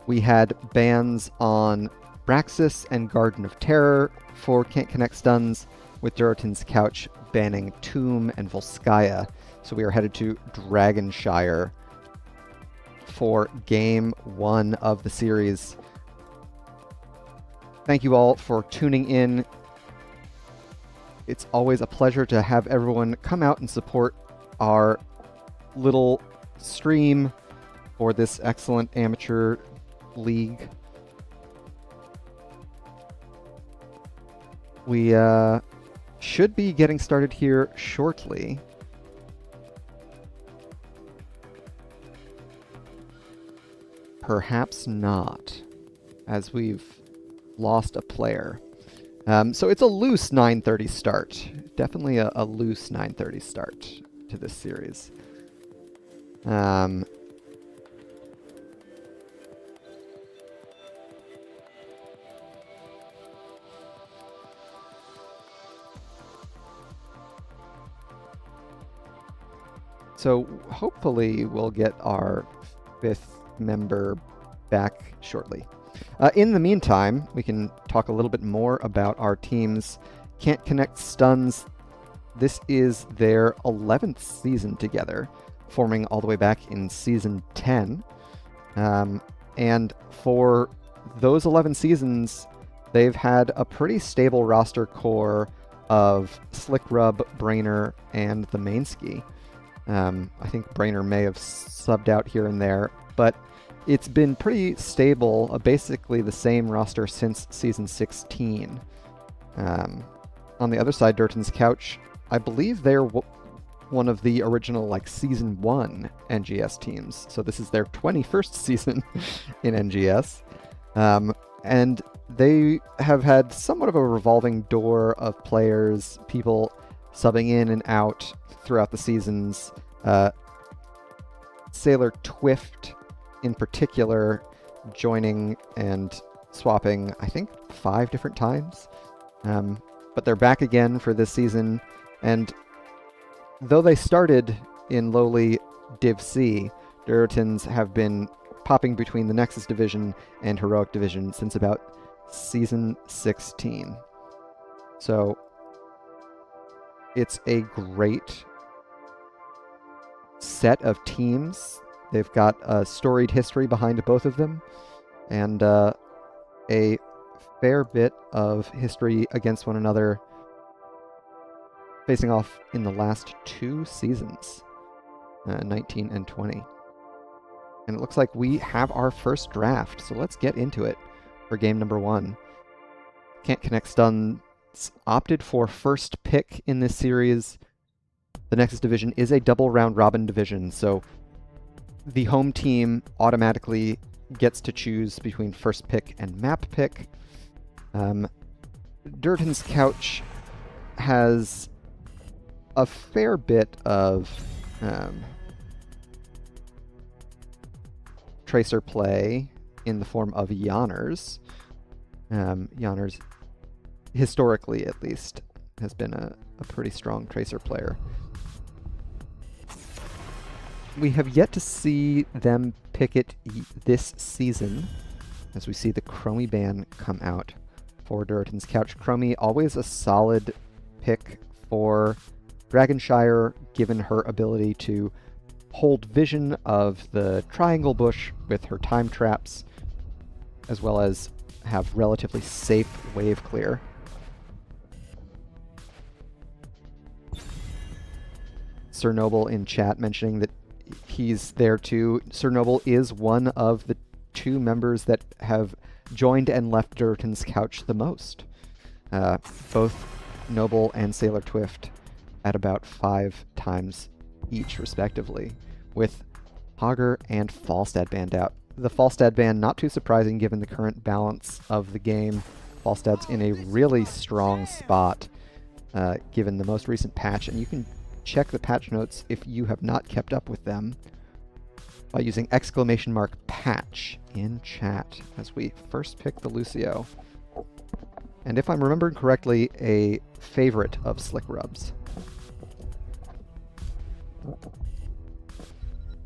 We had bans on Braxis and Garden of Terror for Can't Connect Stuns, with Duratin's Couch banning Tomb and Volskaya. So we are headed to Dragonshire for Game 1 of the series. Thank you all for tuning in. It's always a pleasure to have everyone come out and support our little stream for this excellent amateur league. We should be getting started here shortly. Perhaps not, as we've lost a player. So it's a loose 9:30 start. Definitely a loose 9:30 start to this series. So hopefully we'll get our 5th member back shortly. In the meantime, we can talk a little bit more about our teams. Can't Connect Stuns. This is their 11th season together, forming all the way back in Season 10. And for those 11 seasons, they've had a pretty stable roster core of Slickrub, Brainer, and the Mainski. I think Brainer may have subbed out here and there, but it's been pretty stable, basically the same roster since Season 16. On the other side, Duratin's Couch, I believe they're one of the original Season 1 NGS teams, so this is their 21st season in NGS. And they have had somewhat of a revolving door of players, people subbing in and out throughout the seasons. Sailor Twift in particular joining and swapping, I think, 5 different times. But they're back again for this season, and though they started in lowly Div C, Duratins have been popping between the Nexus Division and Heroic Division since about Season 16. So it's a great set of teams. They've got a storied history behind both of them, and a fair bit of history against one another, facing off in the last 2 seasons, 19 and 20. And it looks like we have our first draft, so let's get into it for game number 1. Can't Connect Stuns opted for first pick in this series. The Nexus Division is a double round robin division, so the home team automatically gets to choose between first pick and map pick. Duratin's Couch has a fair bit of tracer play in the form of Yanners. Yanners, historically at least, has been a pretty strong tracer player. We have yet to see them pick it this season, as we see the Chromie ban come out for Duratin's Couch. Chromie, always a solid pick for Dragonshire, given her ability to hold vision of the triangle bush with her time traps, as well as have relatively safe wave clear. Sir Noble in chat mentioning that he's there too. Sir Noble is one of the 2 members that have joined and left Durton's couch the most. Both Noble and Sailor Twift at about 5 times each, respectively, with Hogger and Falstad banned out. The Falstad ban, not too surprising given the current balance of the game. Falstad's in a really strong spot, given the most recent patch, and you can check the patch notes if you have not kept up with them by using !patch in chat as we first pick the Lucio. And if I'm remembering correctly, a favorite of Slick Rub's.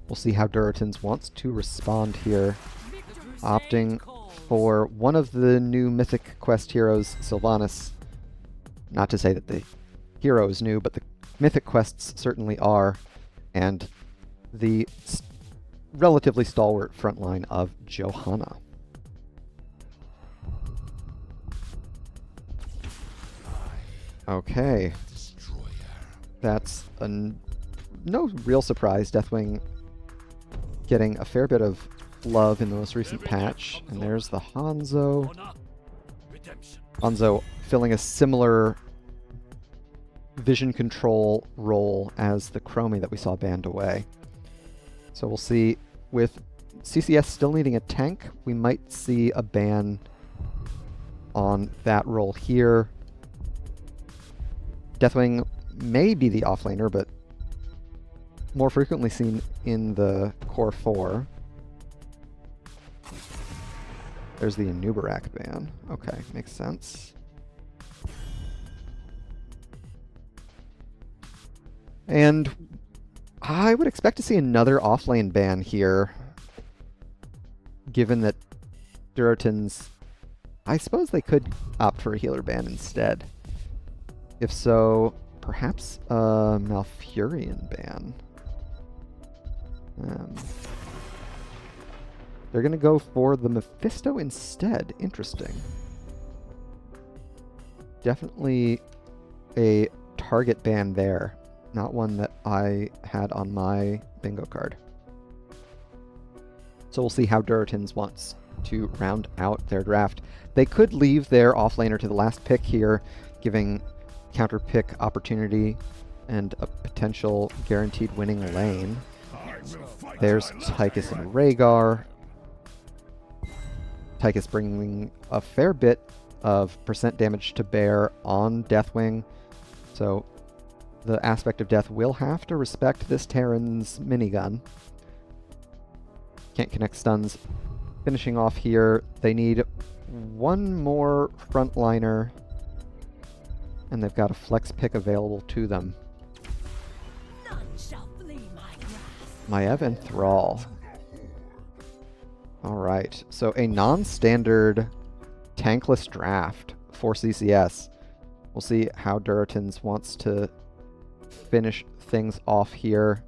We'll see how Duratins wants to respond here, opting for one of the new Mythic Quest heroes, Sylvanas. Not to say that the hero is new, but the Mythic Quests certainly are, and the relatively stalwart frontline of Johanna. Okay. That's no real surprise. Deathwing getting a fair bit of love in the most recent patch. And there's the Hanzo. Hanzo filling a similar vision control role as the Chromie that we saw banned away. So we'll see, with CCS still needing a tank, we might see a ban on that role here. Deathwing may be the offlaner, but more frequently seen in the core 4. There's the Anubarak ban. Okay, makes sense. And I would expect to see another offlane ban here, given that Duratins, I suppose they could opt for a healer ban instead. If so, perhaps a Malfurion ban. They're going to go for the Mephisto instead. Interesting. Definitely a target ban there. Not one that I had on my bingo card. So we'll see how Duratins wants to round out their draft. They could leave their offlaner to the last pick here, giving counter pick opportunity and a potential guaranteed winning lane. There's Tychus and Rhaegar. Tychus bringing a fair bit of percent damage to bear on Deathwing, so the aspect of death will have to respect this Terran's minigun. Can't connect stuns. Finishing off here, they need one more frontliner, and they've got a flex pick available to them. None shall flee my grasp. Maiev and Thrall. Alright, so a non-standard tankless draft for CCS. We'll see how Duratins wants to finish things off here.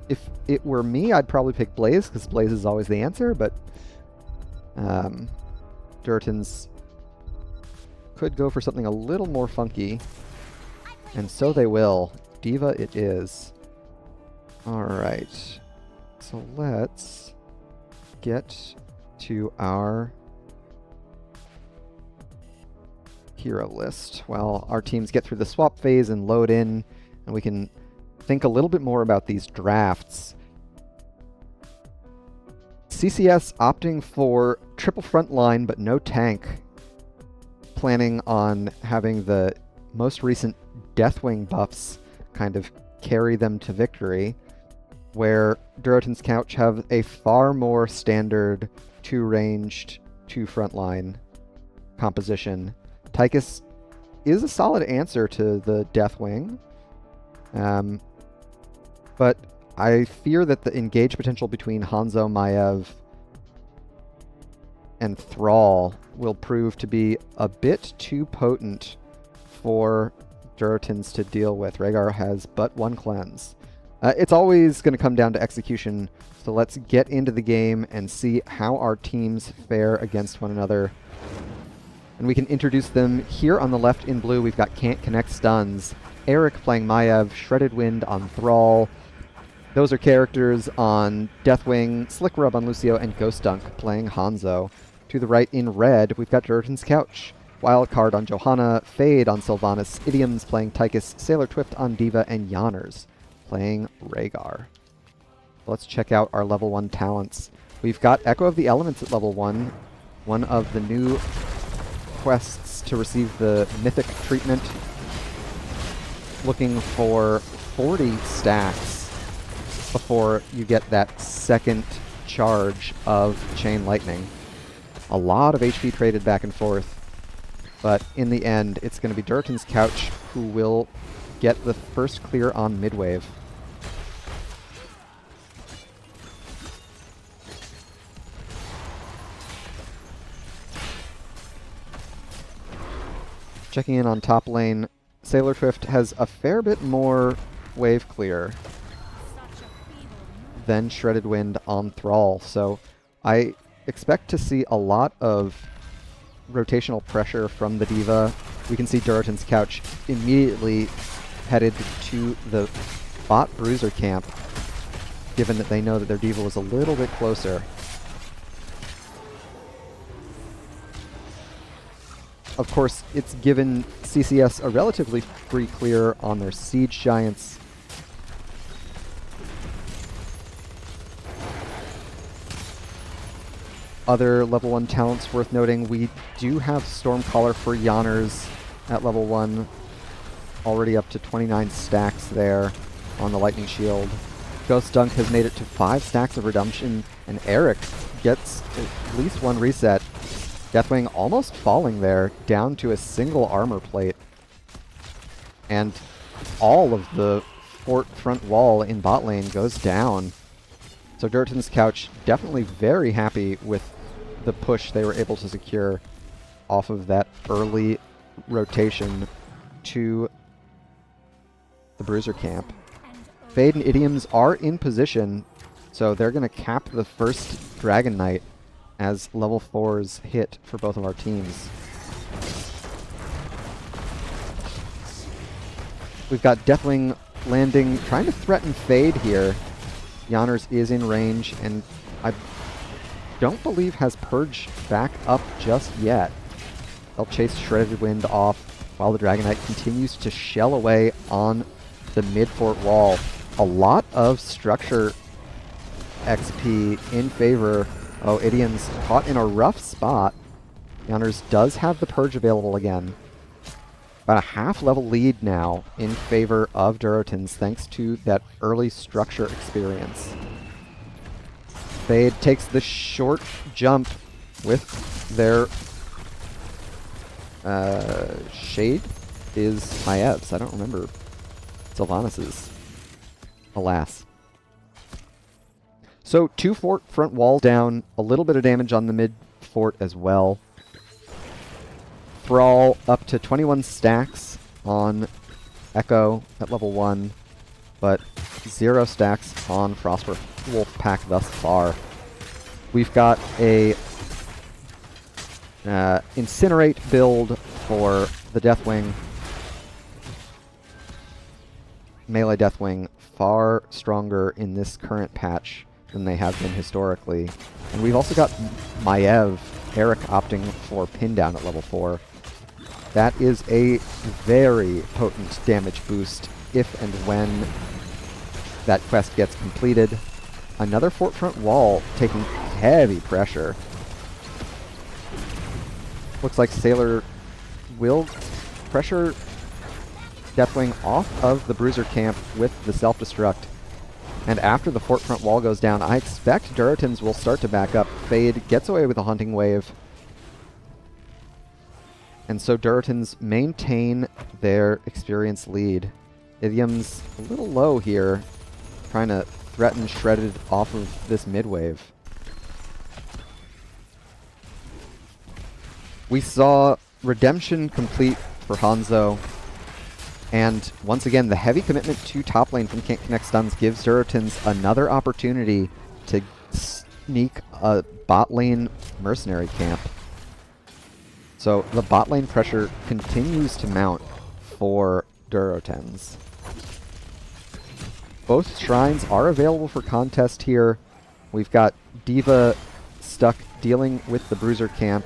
If it were me, I'd probably pick Blaze, because Blaze is always the answer, but Duratins could go for something a little more funky, and so they will. Diva it is. Alright, so let's get to our hero list while our teams get through the swap phase and load in, and we can think a little bit more about these drafts. CCS opting for triple front line but no tank, planning on having the most recent Deathwing buffs kind of carry them to victory, where Duratin's Couch have a far more standard 2-ranged, 2-frontline composition. Tychus is a solid answer to the Deathwing, but I fear that the engage potential between Hanzo, Maiev, and Thrall will prove to be a bit too potent for Durotins to deal with. Rhaegar has but one cleanse. It's always going to come down to execution, so let's get into the game and see how our teams fare against one another. And we can introduce them here on the left in blue. We've got Can't Connect Stuns, Eric playing Maiev, Shredded Wind on Thrall. Those are characters on Deathwing, Slick Rub on Lucio, and Ghost Dunk playing Hanzo. To the right in red, we've got Durotin's Couch, Wildcard on Johanna, Fade on Sylvanas, Idioms playing Tychus, Sailor Twift on Diva, and Yanners playing Rhaegar. Let's check out our level 1 talents. We've got Echo of the Elements at level 1, one of the new quests to receive the mythic treatment. Looking for 40 stacks before you get that second charge of Chain Lightning. A lot of HP traded back and forth, but in the end, it's going to be Durotin's Couch who will get the first clear on midwave. Checking in on top lane, Sailor Twift has a fair bit more wave clear than Shredded Wind on Thrall, so I expect to see a lot of rotational pressure from the Diva. We can see Durotin's Couch immediately headed to the bot Bruiser camp, given that they know that their Diva was a little bit closer. Of course, it's given CCS a relatively free clear on their Siege Giants. Other level 1 talents worth noting, we do have Stormcaller for Yanners at level 1, already up to 29 stacks there on the Lightning Shield. Ghost Dunk has made it to 5 stacks of Redemption, and Eric gets at least 1 reset. Deathwing almost falling there, down to a single armor plate. And all of the fort front wall in bot lane goes down. So Durotin's Couch definitely very happy with the push they were able to secure off of that early rotation to the Bruiser camp. Fade and Idioms are in position, so they're going to cap the first Dragon Knight as level 4s hit for both of our teams. We've got Deathwing landing, trying to threaten Fade here. Yanners is in range, and I don't believe has Purge back up just yet. They'll chase Shredded Wind off while the Dragon Knight continues to shell away on the mid-fort wall. A lot of structure XP in favor. Oh, Idiom's caught in a rough spot. Yanners does have the Purge available again. About a half-level lead now in favor of Durotins, thanks to that early structure experience. Fade takes the short jump with their Shade is Maev's. I don't remember Sylvanas's. Alas. So 2 fort front wall down, a little bit of damage on the mid fort as well. Thrall up to 21 stacks on Echo at level 1, but 0 stacks on Frostwolf Pack thus far. We've got a Incinerate build for the Deathwing. Melee Deathwing far stronger in this current patch than they have been historically. And we've also got Maiev, Eric opting for pin down at level 4. That is a very potent damage boost if and when that quest gets completed. Another fort front wall taking heavy pressure. Looks like Sailor will pressure Deathwing off of the Bruiser camp with the self-destruct. And after the fort front wall goes down, I expect Durotins will start to back up. Fade gets away with a Hunting Wave. And so Durotins maintain their experience lead. Idiom's a little low here, trying to threaten Shredded off of this mid-wave. We saw Redemption complete for Hanzo. And once again, the heavy commitment to top lane from Can't Connect Stuns gives Durotans another opportunity to sneak a bot lane mercenary camp. So the bot lane pressure continues to mount for Durotans. Both shrines are available for contest here. We've got D.Va stuck dealing with the Bruiser camp.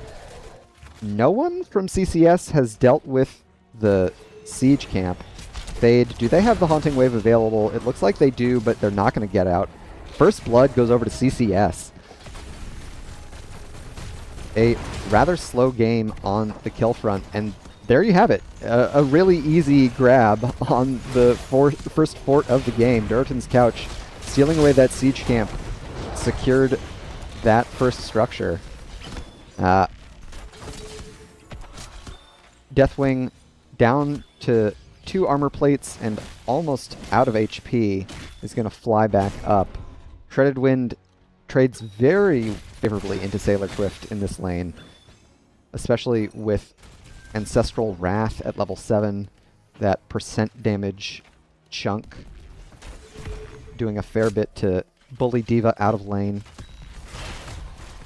No one from CCS has dealt with the Siege camp. Fade, do they have the Haunting Wave available? It looks like they do, but they're not going to get out. First Blood goes over to CCS. A rather slow game on the kill front, and there you have it. A really easy grab on the first fort of the game. Durotan's Couch stealing away that Siege camp, secured that first structure. Deathwing down to 2 armor plates and almost out of HP is going to fly back up. Shredded Wind trades very favorably into Sailor Twift in this lane, especially with Ancestral Wrath at level 7, that percent damage chunk doing a fair bit to bully D.Va out of lane.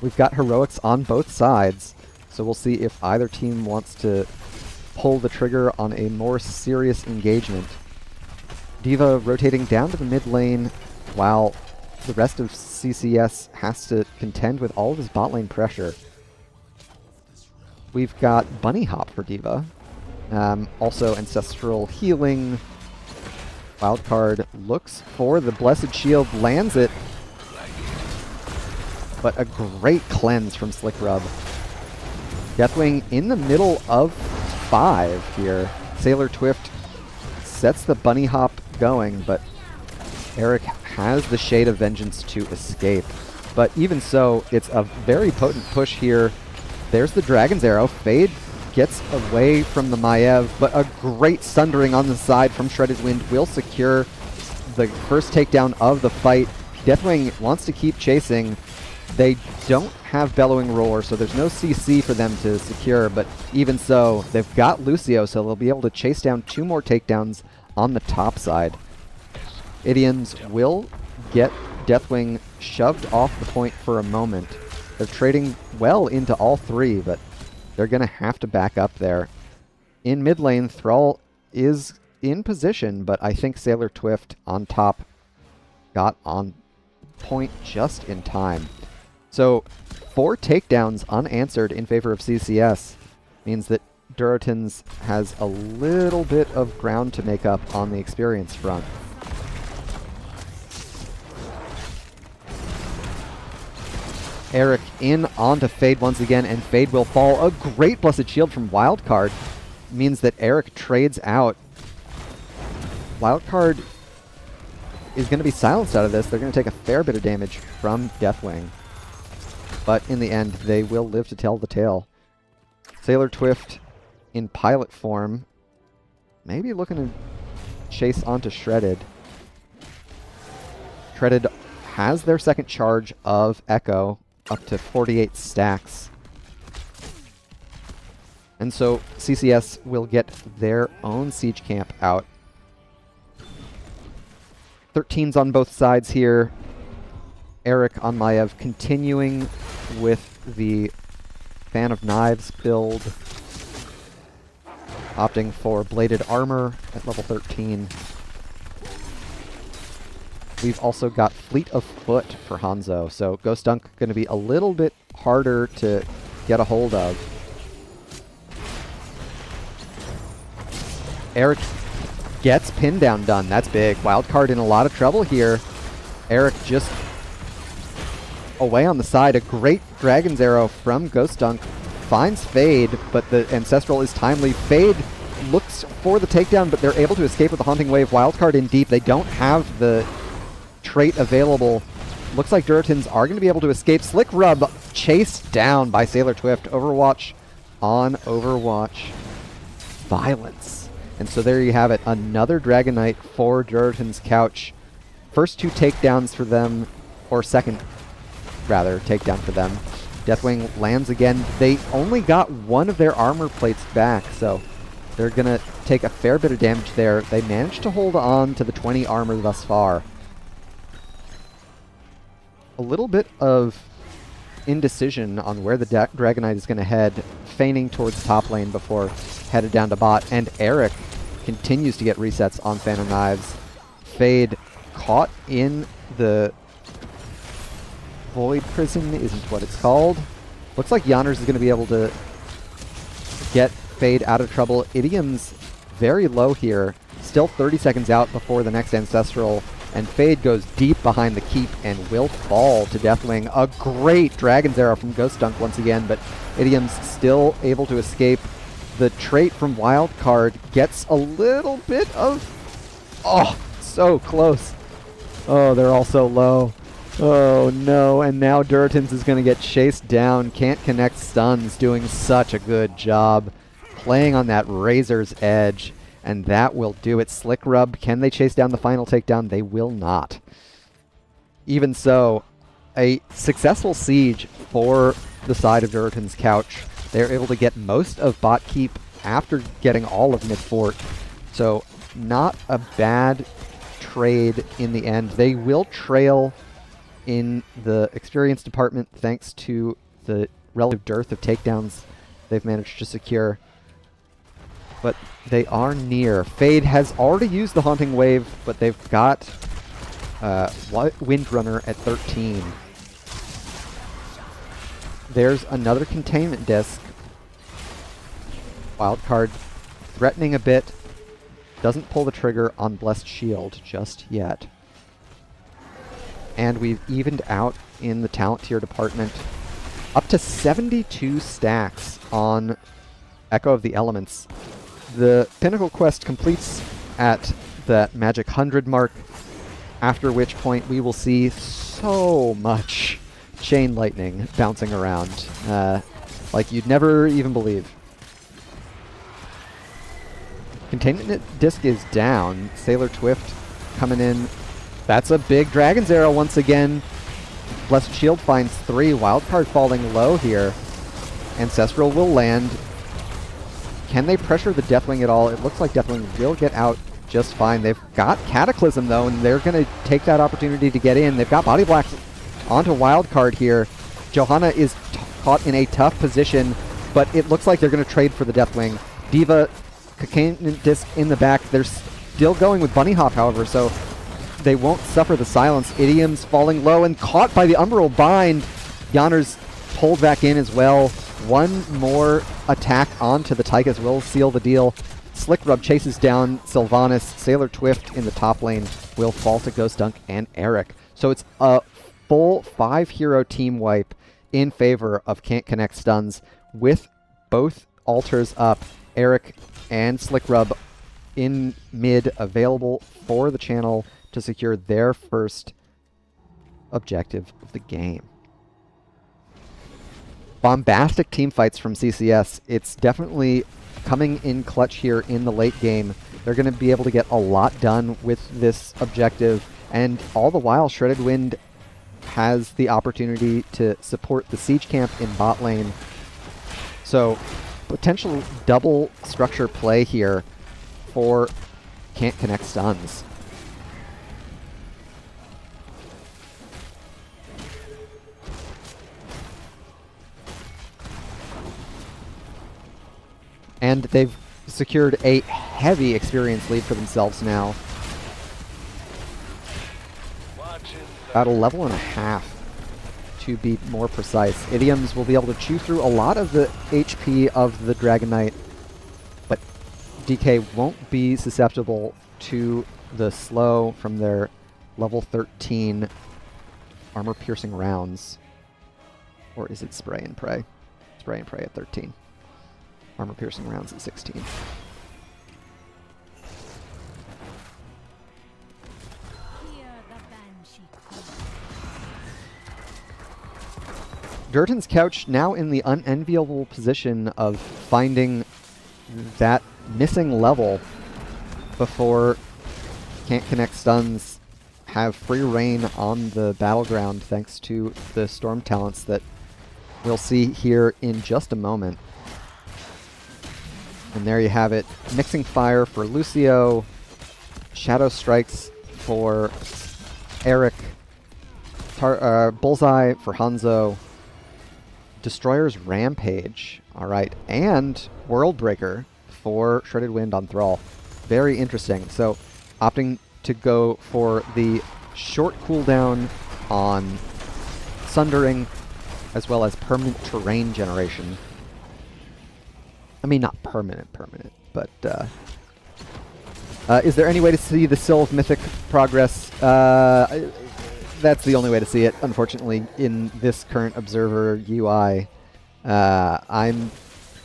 We've got heroics on both sides, so we'll see if either team wants to pull the trigger on a more serious engagement. D.Va rotating down to the mid lane while the rest of CCS has to contend with all of his bot lane pressure. We've got Bunny Hop for D.Va. Also Ancestral Healing. Wildcard looks for the Blessed Shield, lands it. But a great cleanse from Slick Rub. Deathwing in the middle of 5 here. Sailor Twift sets the Bunny Hop going, but Eric has the Shade of Vengeance to escape. But even so, it's a very potent push here. There's the Dragon's Arrow. Fade gets away from the Maiev, but a great Sundering on the side from Shredded Wind will secure the first takedown of the fight. Deathwing wants to keep chasing. They don't have Bellowing Roar, so there's no CC for them to secure, but even so, they've got Lucio, so they'll be able to chase down 2 more takedowns on the top side. Idians will get Deathwing shoved off the point for a moment. They're trading well into all 3, but they're going to have to back up there. In mid lane, Thrall is in position, but I think Sailor Twift on top got on point just in time. So 4 takedowns unanswered in favor of CCS means that Durotans has a little bit of ground to make up on the experience front. Eric in onto Fade once again, and Fade will fall. A great Blessed Shield from Wildcard means that Eric trades out. Wildcard is going to be silenced out of this. They're going to take a fair bit of damage from Deathwing. But in the end, they will live to tell the tale. Sailor Twift in pilot form, maybe looking to chase onto Shredded. Shredded has their second charge of Echo, up to 48 stacks. And so CCS will get their own siege camp out. 13s on both sides here. Eric on Maiev continuing with the Fan of Knives build, opting for Bladed Armor at level 13. We've also got Fleet of Foot for Hanzo, so Ghost Dunk going to be a little bit harder to get a hold of. Eric gets pin down done. That's big. Wildcard in a lot of trouble here. Eric just away on the side. A great Dragon's Arrow from Ghost Dunk finds Fade, but the Ancestral is timely. Fade looks for the takedown, but they're able to escape with the Haunting Wave. Wildcard in deep. They don't have the trait available. Looks like Durotans are going to be able to escape. Slick Rub chased down by Sailor Twift. Overwatch on Overwatch violence. And so there you have it. Another Dragon Knight for Durotans Couch. First 2 takedowns for them, or second, rather, takedown for them. Deathwing lands again. They only got 1 of their armor plates back, so They're going to take a fair bit of damage there. They managed to hold on to the 20 armor thus far. A little bit of indecision on where the Dragonite is going to head, feigning towards top lane before headed down to bot. And Eric continues to get resets on Phantom Knives. Fade caught in the Void Prison isn't what it's called. Looks like Yanners is going to be able to get Fade out of trouble. Idiom's very low here. Still 30 seconds out before the next Ancestral. And Fade goes deep behind the keep and will fall to Deathwing. A great Dragon's Arrow from Ghost Dunk once again, but Idiom's still able to escape. The trait from Wildcard gets a little bit of... Oh, so close. Oh, they're all so low. Oh no, and now Duratins is going to get chased down. Can't connect stuns, doing such a good job. Playing on that razor's edge, and that will do it. Slick Rub, can they chase down the final takedown? They will not. Even so, a successful siege for the side of Duratin's Couch. They're able to get most of bot keep after getting all of mid fort. So not a bad trade in the end. They will trail in the experience department thanks to the relative dearth of takedowns they've managed to secure. But they are near. Fade has already used the Haunting Wave, but they've got Windrunner at 13. There's another containment disc. Wildcard threatening a bit. Doesn't pull the trigger on Blessed Shield just yet. And we've evened out in the talent tier department. Up to 72 stacks on Echo of the Elements. The Pinnacle quest completes at that magic 100 mark, after which point we will see so much Chain Lightning bouncing around, like you'd never even believe. Containment disc is down. Sailor Twift coming in. That's a big Dragon's Arrow once again. Blessed Shield finds 3. Wildcard falling low here. Ancestral will land. Can they pressure the Deathwing at all? It looks like Deathwing will get out just fine. They've got Cataclysm though, and they're going to take that opportunity to get in. They've got Body Blacks onto Wildcard here. Johanna is caught in a tough position, but it looks like they're going to trade for the Deathwing. Diva, Containment Disc in the back. They're still going with Bunny Hop, however, so they won't suffer the silence. Idiom's falling low and caught by the Umbral Bind. Yanners pulled back in as well. One more attack onto the Tychus will seal the deal. Slick Rub chases down Sylvanas. Sailor Twift in the top lane will fall to Ghost Dunk and Eric. So it's a full 5-hero team wipe in favor of Can't Connect Stuns with both altars up. Eric and Slick Rub in mid available for the channel to secure their first objective of the game. Bombastic team fights from CCS. It's definitely coming in clutch here in the late game. They're going to be able to get a lot done with this objective, and all the while Shredded Wind has the opportunity to support the siege camp in bot lane. So potential double structure play here for Can't Connect Stuns. And they've secured a heavy experience lead for themselves now. About a level and a half, to be more precise. Idioms will be able to chew through a lot of the HP of the Dragon Knight, but DK won't be susceptible to the slow from their level 13 armor-piercing rounds. Or is it Spray and Pray? Spray and Pray at 13. Armor-piercing rounds at 16. Durtan's Couch now in the unenviable position of finding that missing level before Can't Connect Stuns have free reign on the battleground thanks to the Storm talents that we'll see here in just a moment. And there you have it. Mixing Fire for Lucio. Shadow Strikes for Eric. Bullseye for Hanzo. Destroyer's Rampage. All right. And Worldbreaker for Shredded Wind on Thrall. Very interesting. So opting to go for the short cooldown on Sundering, as well as permanent terrain generation. I mean, not permanent, but is there any way to see the Sylve Mythic progress? That's the only way to see it, unfortunately, in this current Observer UI. I'm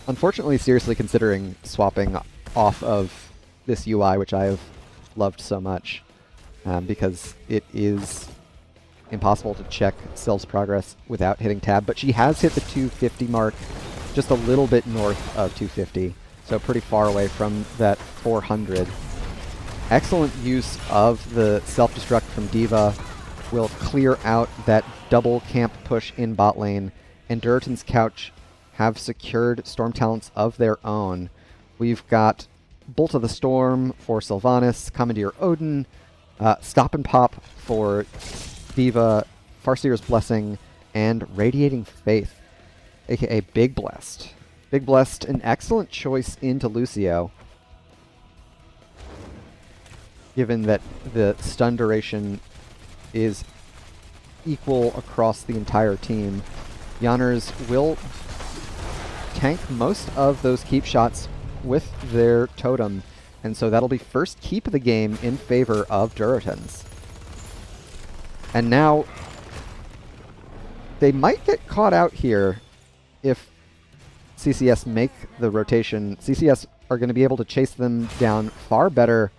unfortunately seriously considering swapping off of this UI, which I have loved so much, because it is impossible to check Sylve's progress without hitting tab, but she has hit the 250 mark, just a little bit north of 250, so pretty far away from that 400. Excellent use of the self-destruct from D.Va will clear out that double camp push in bot lane, and Duratan's Couch have secured Storm Talents of their own. We've got Bolt of the Storm for Sylvanas, Commandeer Odin, Stop and Pop for D.Va, Farseer's Blessing, and Radiating Faith, aka Big Blessed. Big Blessed, an excellent choice into Lucio, given that the stun duration is equal across the entire team. Yanners will tank most of those keep shots with their totem, and so that'll be first keep of the game in favor of Duratans. And now they might get caught out here if CCS make the rotation. CCS are going to be able to chase them down far better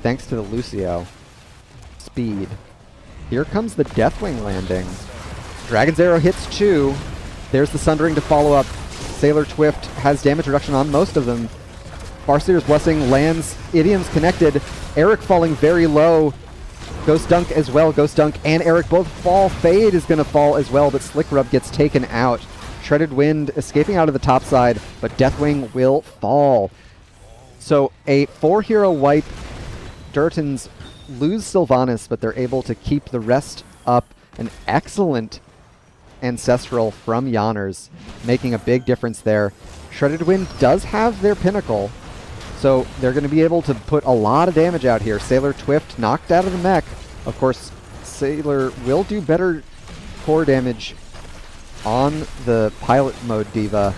thanks to the Lucio. Speed. Here comes the Deathwing landing. Dragon's Arrow hits Chu. There's the Sundering to follow up. Sailor Twift has damage reduction on most of them. Farseer's Blessing lands. Idiom's connected. Eric falling very low. Ghost Dunk as well. Ghost Dunk and Eric both fall. Fade is going to fall as well, but Slick Rub gets taken out. Shredded Wind escaping out of the top side, but Deathwing will fall. So a 4-hero wipe. Duratans lose Sylvanas, but they're able to keep the rest up. An excellent Ancestral from Yanners, making a big difference there. Shredded Wind does have their Pinnacle, so they're going to be able to put a lot of damage out here. Sailor Twift knocked out of the mech. Of course, Sailor will do better core damage on the pilot mode D.Va.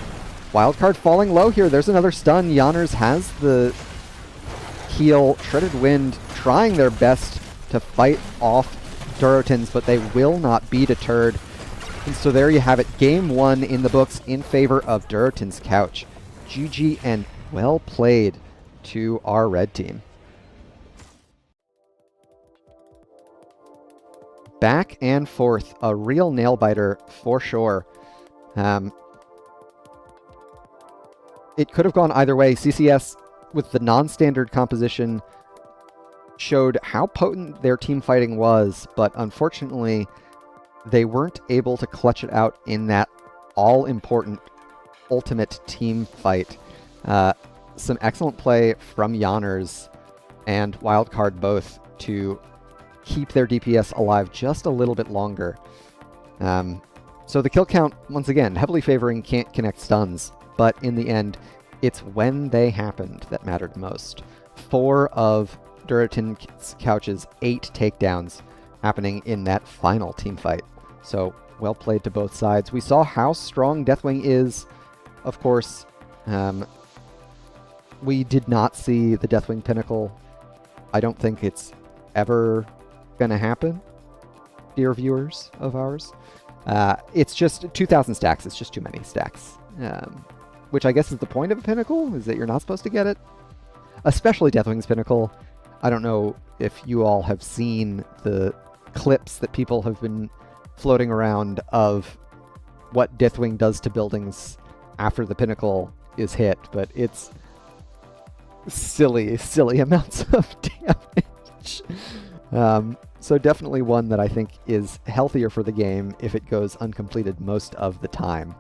Wildcard falling low here. There's another stun. Yanners has the heal. Shredded Wind trying their best to fight off Duratans, but they will not be deterred. And so there you have it. Game 1 in the books in favor of Duratan's Couch. GG and well played to our red team. Back and forth. A real nail-biter for sure. It could have gone either way. CCS, with the non-standard composition, showed how potent their team fighting was, but unfortunately they weren't able to clutch it out in that all-important ultimate team fight. Some excellent play from Yanners and Wildcard both to keep their DPS alive just a little bit longer. So the kill count, once again, heavily favoring can't connect stuns, but in the end, it's when they happened that mattered most. 4 of Duratan's Couch's 8 takedowns happening in that final team fight. So well played to both sides. We saw how strong Deathwing is, of course. We did not see the Deathwing Pinnacle. I don't think it's ever going to happen, dear viewers of ours. It's just 2,000 stacks. It's just too many stacks. Which I guess is the point of a Pinnacle, is that you're not supposed to get it. Especially Deathwing's Pinnacle. I don't know if you all have seen the clips that people have been floating around of what Deathwing does to buildings after the Pinnacle is hit, but it's silly amounts of damage. So definitely one that I think is healthier for the game if it goes uncompleted most of the time.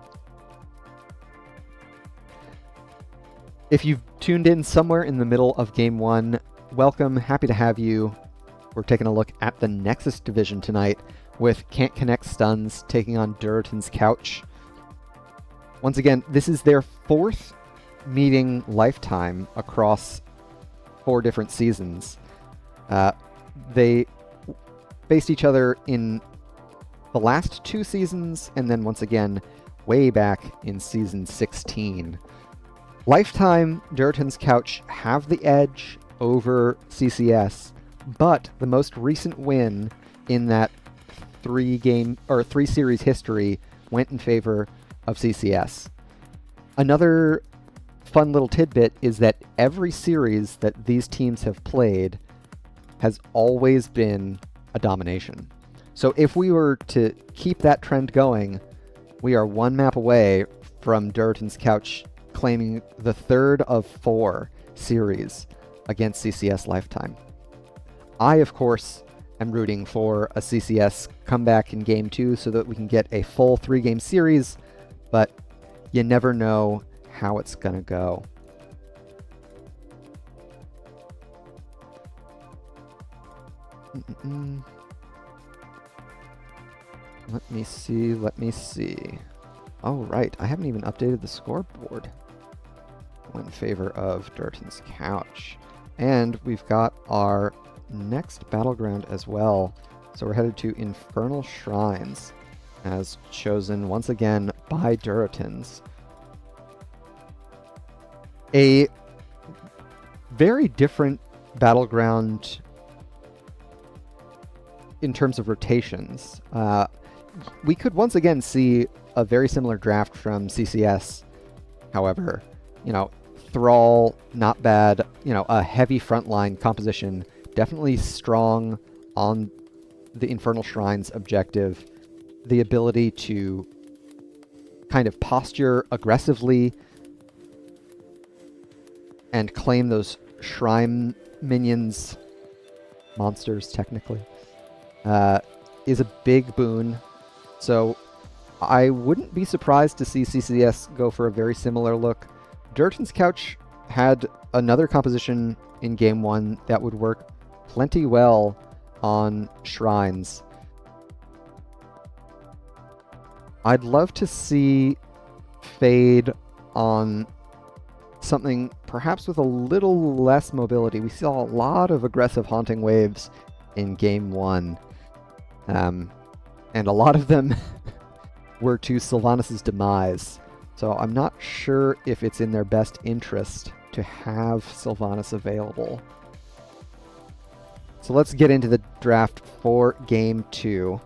If you've tuned in somewhere in the middle of Game 1, welcome. Happy to have you. We're taking a look at the Nexus division tonight with Can't Connect Stuns taking on Duratan's Couch. Once again, this is their 4th meeting lifetime across 4 different seasons. They faced each other in the last 2 seasons, and then once again way back in season 16. Lifetime, Duratan's Couch have the edge over CCS, but the most recent win in that 3 series history went in favor of CCS. Another fun little tidbit is that every series that these teams have played has always been a domination. So if we were to keep that trend going, we are 1 map away from Duratan's Couch claiming the 3rd of 4 series against CCS Lifetime. I, of course, am rooting for a CCS comeback in Game 2 so that we can get a full 3-game series, but you never know how it's gonna go. Let me see. Oh, right, I haven't even updated the scoreboard. In favor of Duratan's Couch. And we've got our next battleground as well. So we're headed to Infernal Shrines, as chosen once again by Duratans. A very different battleground in terms of rotations. We could once again see a very similar draft from CCS. However, Thrall, not bad. A heavy frontline composition, definitely strong on the Infernal Shrines objective. The ability to kind of posture aggressively and claim those shrine minions, monsters technically, is a big boon. So I wouldn't be surprised to see CCS go for a very similar look. Duratan's Couch had another composition in Game 1 that would work plenty well on Shrines. I'd love to see Fade on something perhaps with a little less mobility. We saw a lot of aggressive haunting waves in Game 1, and a lot of them were to Sylvanas' demise. So I'm not sure if it's in their best interest to have Sylvanas available. So let's get into the draft for Game 2.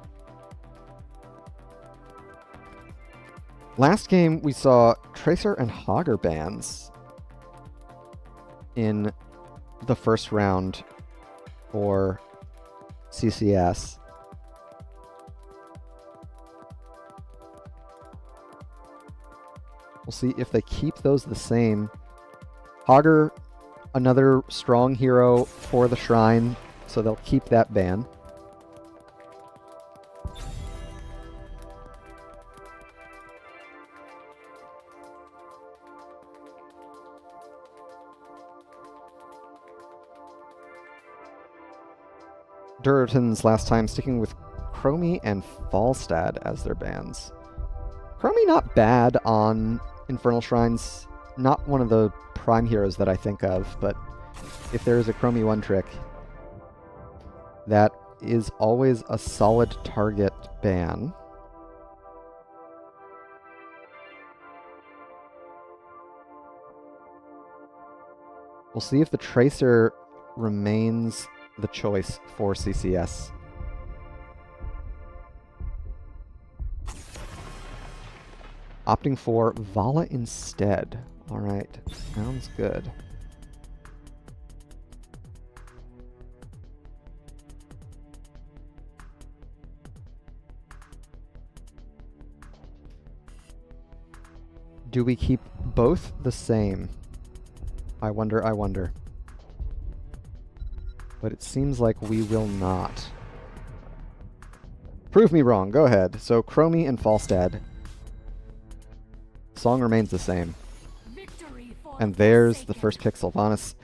Last game we saw Tracer and Hogger bans in the first round for CCS. We'll see if they keep those the same. Hogger, another strong hero for the Shrine, so they'll keep that ban. Duratan's last time sticking with Chromie and Falstad as their bans. Chromie not bad on Infernal Shrines, not one of the prime heroes that I think of, but if there is a Chromie 1 trick, that is always a solid target ban. We'll see if the Tracer remains the choice for CCS. Opting for Vala instead. Alright, sounds good. Do we keep both the same? I wonder, I wonder. But it seems like we will not. Prove me wrong, go ahead. So Chromie and Falstad. Song remains the same. Victory for And there's the first pick, Sylvanas.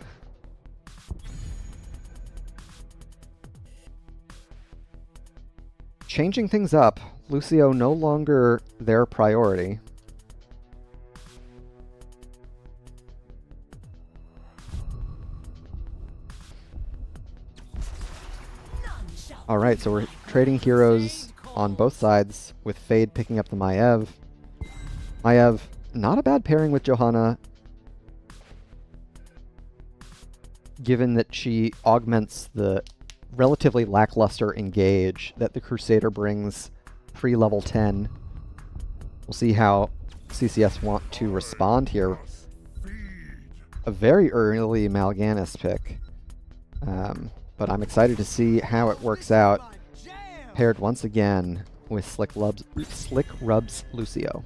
Changing things up, Lucio no longer their priority. Alright, so we're trading heroes on both sides, with Fade picking up the Maiev. Maiev, not a bad pairing with Johanna, given that she augments the relatively lackluster engage that the Crusader brings pre-level 10. We'll see how CCS want to respond here. A very early Mal'Ganis pick. But I'm excited to see how it works out, paired once again with Slick Rub's Lucio.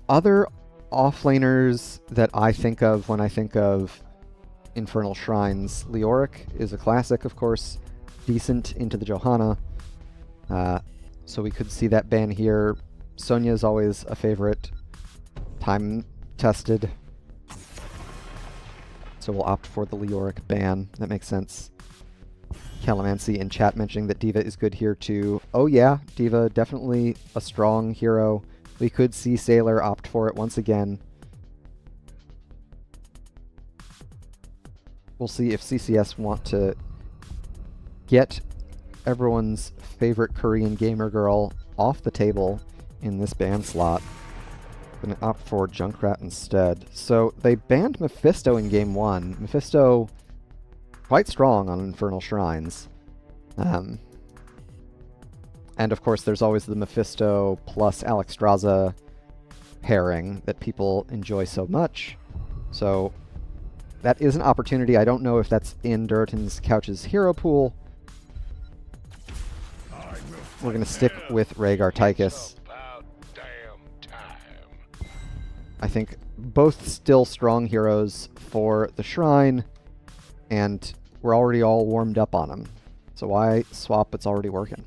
Other offlaners that I think of when I think of Infernal Shrines, Leoric is a classic, of course, decent into the Johanna. So we could see that ban here. Sonya is always a favorite. Time tested. So we'll opt for the Leoric ban. That makes sense. Calamancy in chat mentioning that D.Va is good here too. Oh yeah, D.Va definitely a strong hero. We could see Sailor opt for it once again. We'll see if CCS want to get everyone's favorite Korean gamer girl off the table in this ban slot. Gonna opt for Junkrat instead. So they banned Mephisto in game 1. Mephisto, quite strong on Infernal Shrines. And of course there's always the Mephisto plus Alexstrasza pairing that people enjoy so much. So that is an opportunity. I don't know if that's in Durton's Couch's hero pool. We're gonna stick with Rhaegar Tychus. I think both still strong heroes for the Shrine, and we're already all warmed up on them. So why swap what's already working?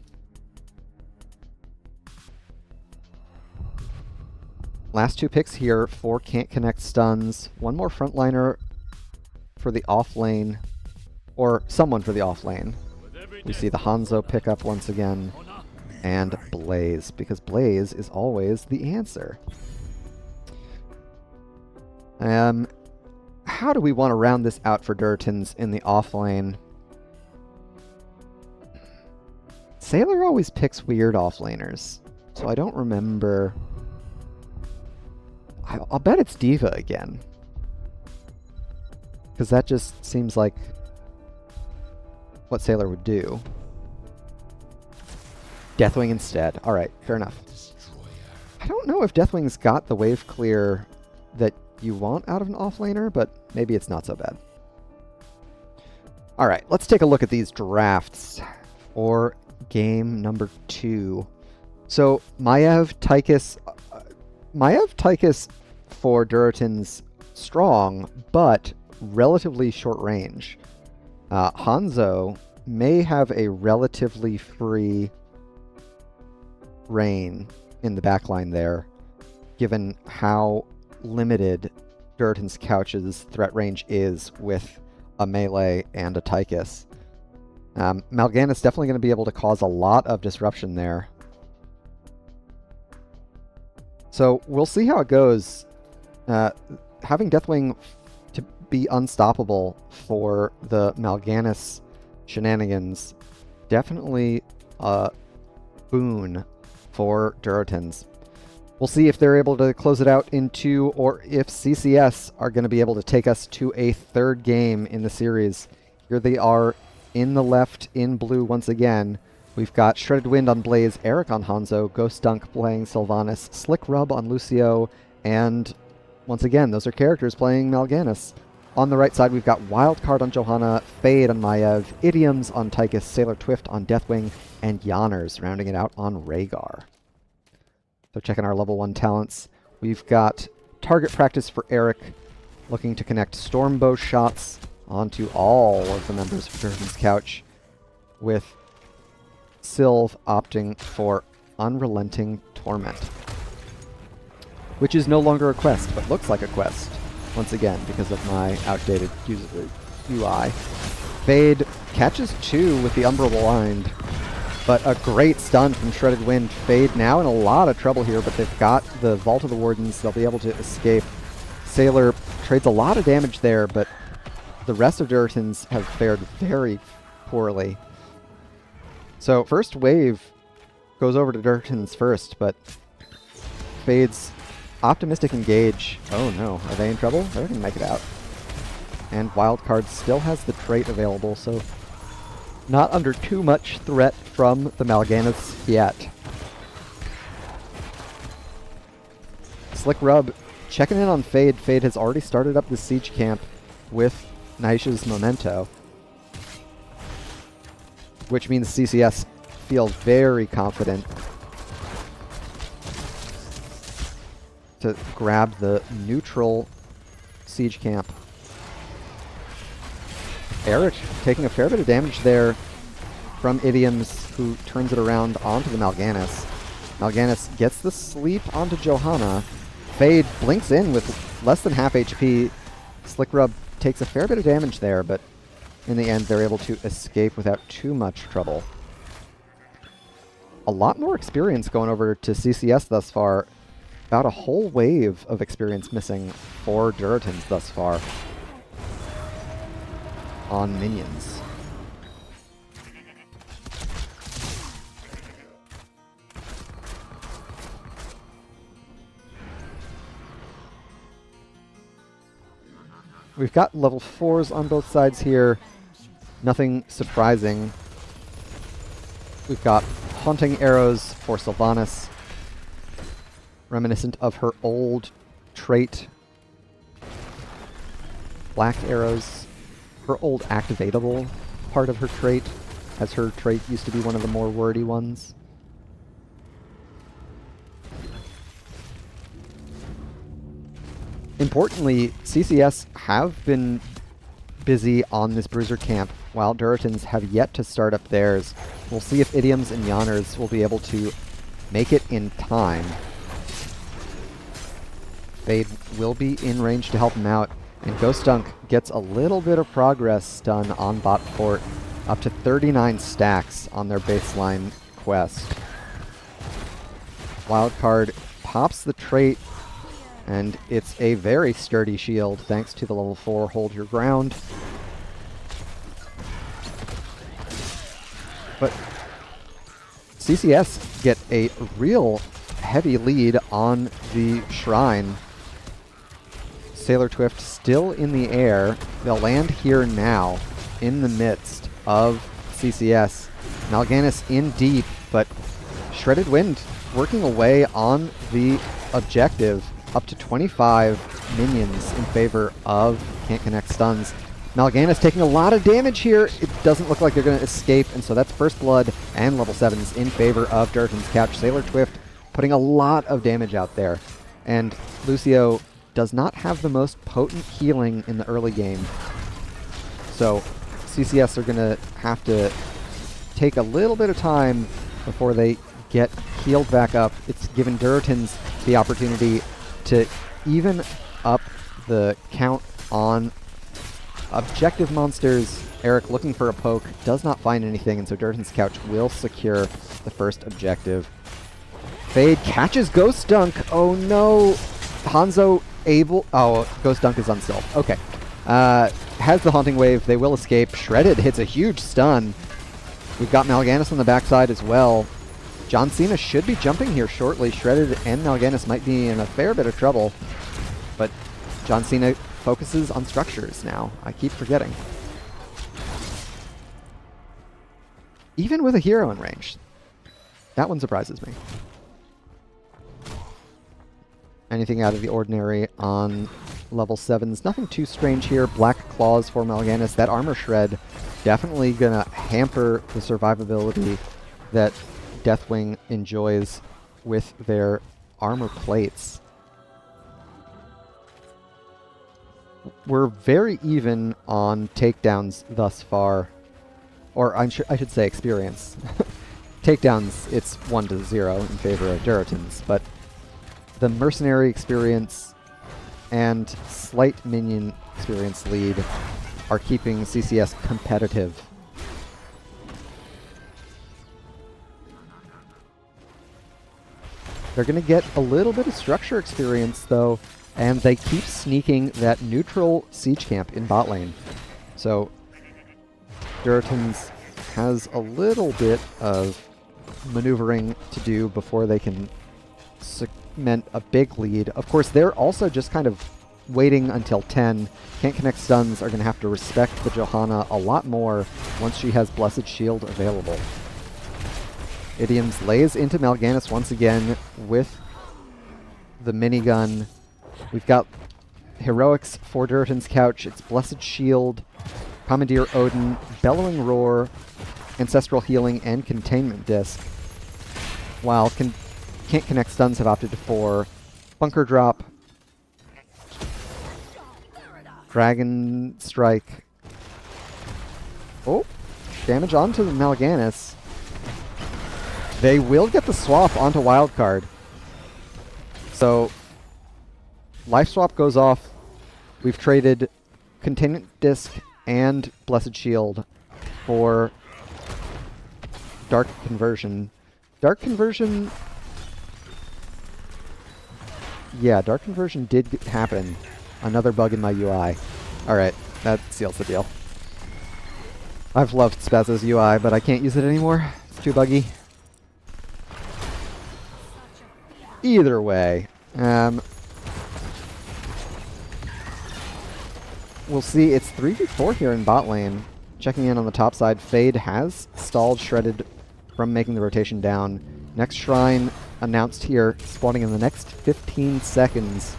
Last two picks here for Can't Connect stuns. One more frontliner for the off lane, or someone for the off lane. We see the Hanzo pick up once again, and Blaze, because Blaze is always the answer. How do we want to round this out for Durtons in the offlane? Sailor always picks weird offlaners, so I don't remember. I'll bet it's D.Va again, because that just seems like what Sailor would do. Deathwing instead. Alright, fair enough. I don't know if Deathwing's got the wave clear that you want out of an offlaner, but maybe it's not so bad. Alright, let's take a look at these drafts for game number 2. So, Maiev Tychus for Durton's strong, but relatively short range. Hanzo may have a relatively free reign in the backline there, given how limited Durton's Couch's threat range is with a melee and a Tychus. Mal'Ganis definitely going to be able to cause a lot of disruption there. So we'll see how it goes. Having Deathwing to be unstoppable for the Mal'Ganis shenanigans, definitely a boon for Durtons. We'll see if they're able to close it out in 2, or if CCS are going to be able to take us to a third game in the series. Here they are in the left, in blue once again. We've got Shredded Wind on Blaze, Eric on Hanzo, Ghost Dunk playing Sylvanas, Slick Rub on Lucio, and once again, those are characters playing Mal'Ganis. On the right side, we've got Wildcard on Johanna, Fade on Maiev, Idioms on Tychus, Sailor Twift on Deathwing, and Yanners rounding it out on Rhaegar. So checking our level 1 talents, we've got Target Practice for Eric, looking to connect Stormbow shots onto all of the members of Durton's Couch, with Sylv opting for Unrelenting Torment, which is no longer a quest, but looks like a quest, once again, because of my outdated UI. Fade catches 2 with the Umbra Blind, but a great stun from Shredded Wind. Fade now in a lot of trouble here, but they've got the Vault of the Wardens. They'll be able to escape. Sailor trades a lot of damage there, but the rest of Duratons have fared very poorly. So first wave goes over to Duratons first, but Fade's Optimistic Engage. Oh no, are they in trouble? They're going to make it out. And Wildcard still has the trait available, so not under too much threat from the Mal'Ganis yet. Slick Rub checking in on Fade. Fade has already started up the siege camp with Naisha's Memento, which means CCS feels very confident to grab the neutral siege camp. Eric taking a fair bit of damage there from Idioms, who turns it around onto the Mal'Ganis. Mal'Ganis gets the sleep onto Johanna. Fade blinks in with less than half HP. Slick Rub takes a fair bit of damage there, but in the end they're able to escape without too much trouble. A lot more experience going over to CCS thus far. About a whole wave of experience missing for Duratons thus far on minions. We've got level 4s on both sides here. Nothing surprising. We've got Haunting Arrows for Sylvanas, reminiscent of her old trait. Black Arrows, her old activatable part of her trait, as her trait used to be one of the more wordy ones. Importantly, CCS have been busy on this Bruiser camp, while Duratons have yet to start up theirs. We'll see if Idioms and Yonners will be able to make it in time. Fade will be in range to help him out, and Ghost Dunk gets a little bit of progress done on bot fort, up to 39 stacks on their baseline quest. Wildcard pops the trait, and it's a very sturdy shield thanks to the level 4 Hold Your Ground. But CCS get a real heavy lead on the Shrine. Sailor Twift still in the air. They'll land here now in the midst of CCS. Mal'Ganis in deep, but Shredded Wind working away on the objective. Up to 25 minions in favor of Can't Connect Stuns. Mal'Ganis taking a lot of damage here. It doesn't look like they're going to escape, and so that's First Blood and level 7s in favor of Duratons Couch. Sailor Twift putting a lot of damage out there. And Lucio does not have the most potent healing in the early game. So CCS are going to have to take a little bit of time before they get healed back up. It's given Duratons the opportunity to even up the count on objective monsters. Eric looking for a poke, does not find anything, and so Duratons Couch will secure the first objective. Fade catches Ghost Dunk. Oh no! Hanzo able... Oh, Ghost Dunk is on Sylph. Okay. Has the Haunting Wave. They will escape. Shredded hits a huge stun. We've got Mal'Ganis on the backside as well. John Cena should be jumping here shortly. Shredded and Mal'Ganis might be in a fair bit of trouble, but John Cena focuses on structures now. I keep forgetting. Even with a hero in range. That one surprises me. Anything out of the ordinary on level 7s. Nothing too strange here. Black Claws for Mal'Ganis. That armor shred definitely gonna hamper the survivability that Deathwing enjoys with their armor plates. We're very even on takedowns thus far. Or I should say experience. takedowns, it's 1-0 in favor of Duratons, but the mercenary experience and slight minion experience lead are keeping CCS competitive. They're going to get a little bit of structure experience, though, and they keep sneaking that neutral siege camp in bot lane. So, Duratons has a little bit of maneuvering to do before they can cement a big lead. Of course, they're also just kind of waiting until 10. Can't connect stuns are going to have to respect the Johanna a lot more once she has Blessed Shield available. Idioms lays into Mal'Ganis once again with the minigun. We've got Heroics for Duratan's Couch. It's Blessed Shield, Commandeer Odin, Bellowing Roar, Ancestral Healing, and Containment Disc. While Can't Connect Stuns have opted for Bunker Drop, Dragon Strike. Oh, damage onto the Mal'Ganis. They will get the swap onto Wildcard. So, Life Swap goes off. We've traded Containment Disc and Blessed Shield for Dark Conversion. Dark Conversion... Yeah, Dark Conversion did happen. Another bug in my UI. Alright, that seals the deal. I've loved Spazzo's UI, but I can't use it anymore. It's too buggy. Either way, we'll see. It's 3v4 here in bot lane. Checking in on the top side, Fade has stalled Shredded from making the rotation down. Next Shrine announced here, spawning in the next 15 seconds.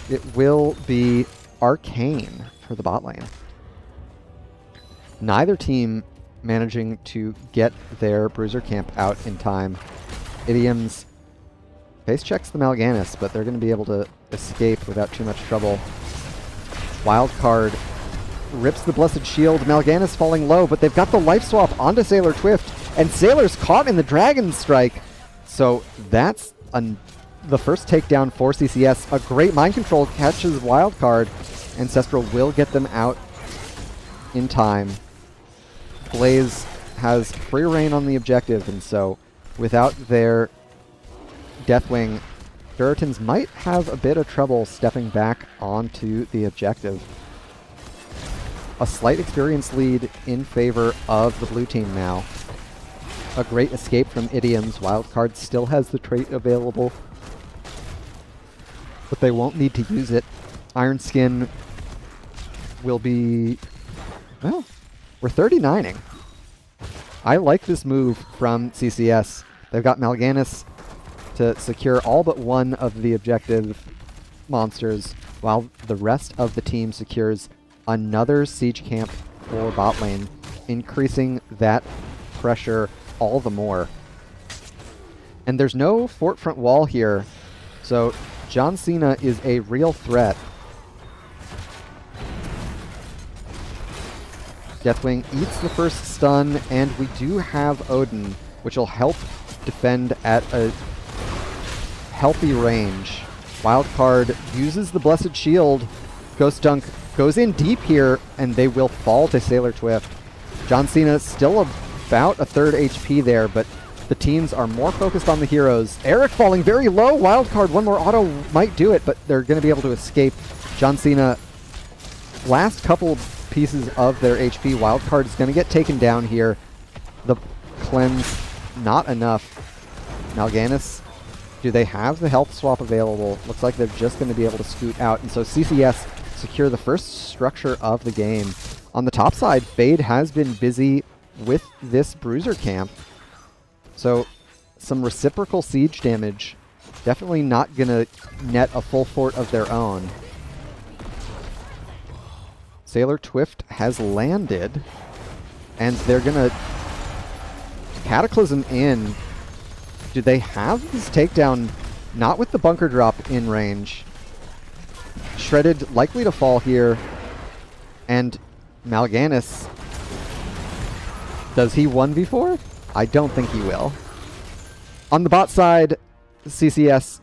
It will be Arcane for the bot lane. Neither team managing to get their Bruiser camp out in time. Idioms face checks the Mal'Ganis, but they're going to be able to escape without too much trouble. Wildcard rips the Blessed Shield. Mal'Ganis falling low, but they've got the life swap onto Sailor Twift, and Sailor's caught in the Dragon Strike. So that's the first takedown for CCS. A great mind control catches Wildcard. Ancestral will get them out in time. Blaze has free reign on the objective, and so without their Deathwing, Duratons might have a bit of trouble stepping back onto the objective. A slight experience lead in favor of the blue team now. A great escape from Idioms. Wildcard still has the trait available, but they won't need to use it. Iron Skin will be... well, we're 39ing. I like this move from CCS. They've got Mal'Ganis to secure all but one of the objective monsters, while the rest of the team secures another siege camp for bot lane, increasing that pressure all the more. And there's no fort front wall here, so John Cena is a real threat. Deathwing eats the first stun, and we do have Odin, which will help defend at a healthy range. Wildcard uses the Blessed Shield. Ghost Dunk goes in deep here, and they will fall to Sailor Twift. John Cena still about a third HP there, but the teams are more focused on the heroes. Eric falling very low. Wildcard, one more auto might do it, but they're going to be able to escape. John Cena, last couple pieces of their HP. Wildcard is going to get taken down here. The cleanse, not enough. Mal'Ganis, do they have the health swap available? Looks like they're just going to be able to scoot out. And so CCS secure the first structure of the game. On the top side, Fade has been busy with this Bruiser camp. So some reciprocal siege damage. Definitely not going to net a full fort of their own. Sailor Twift has landed, and they're going to Cataclysm in. Do they have this takedown? Not with the bunker drop in range. Shredded likely to fall here, and Mal'Ganis, does he 1v4? I don't think he will. On the bot side, CCS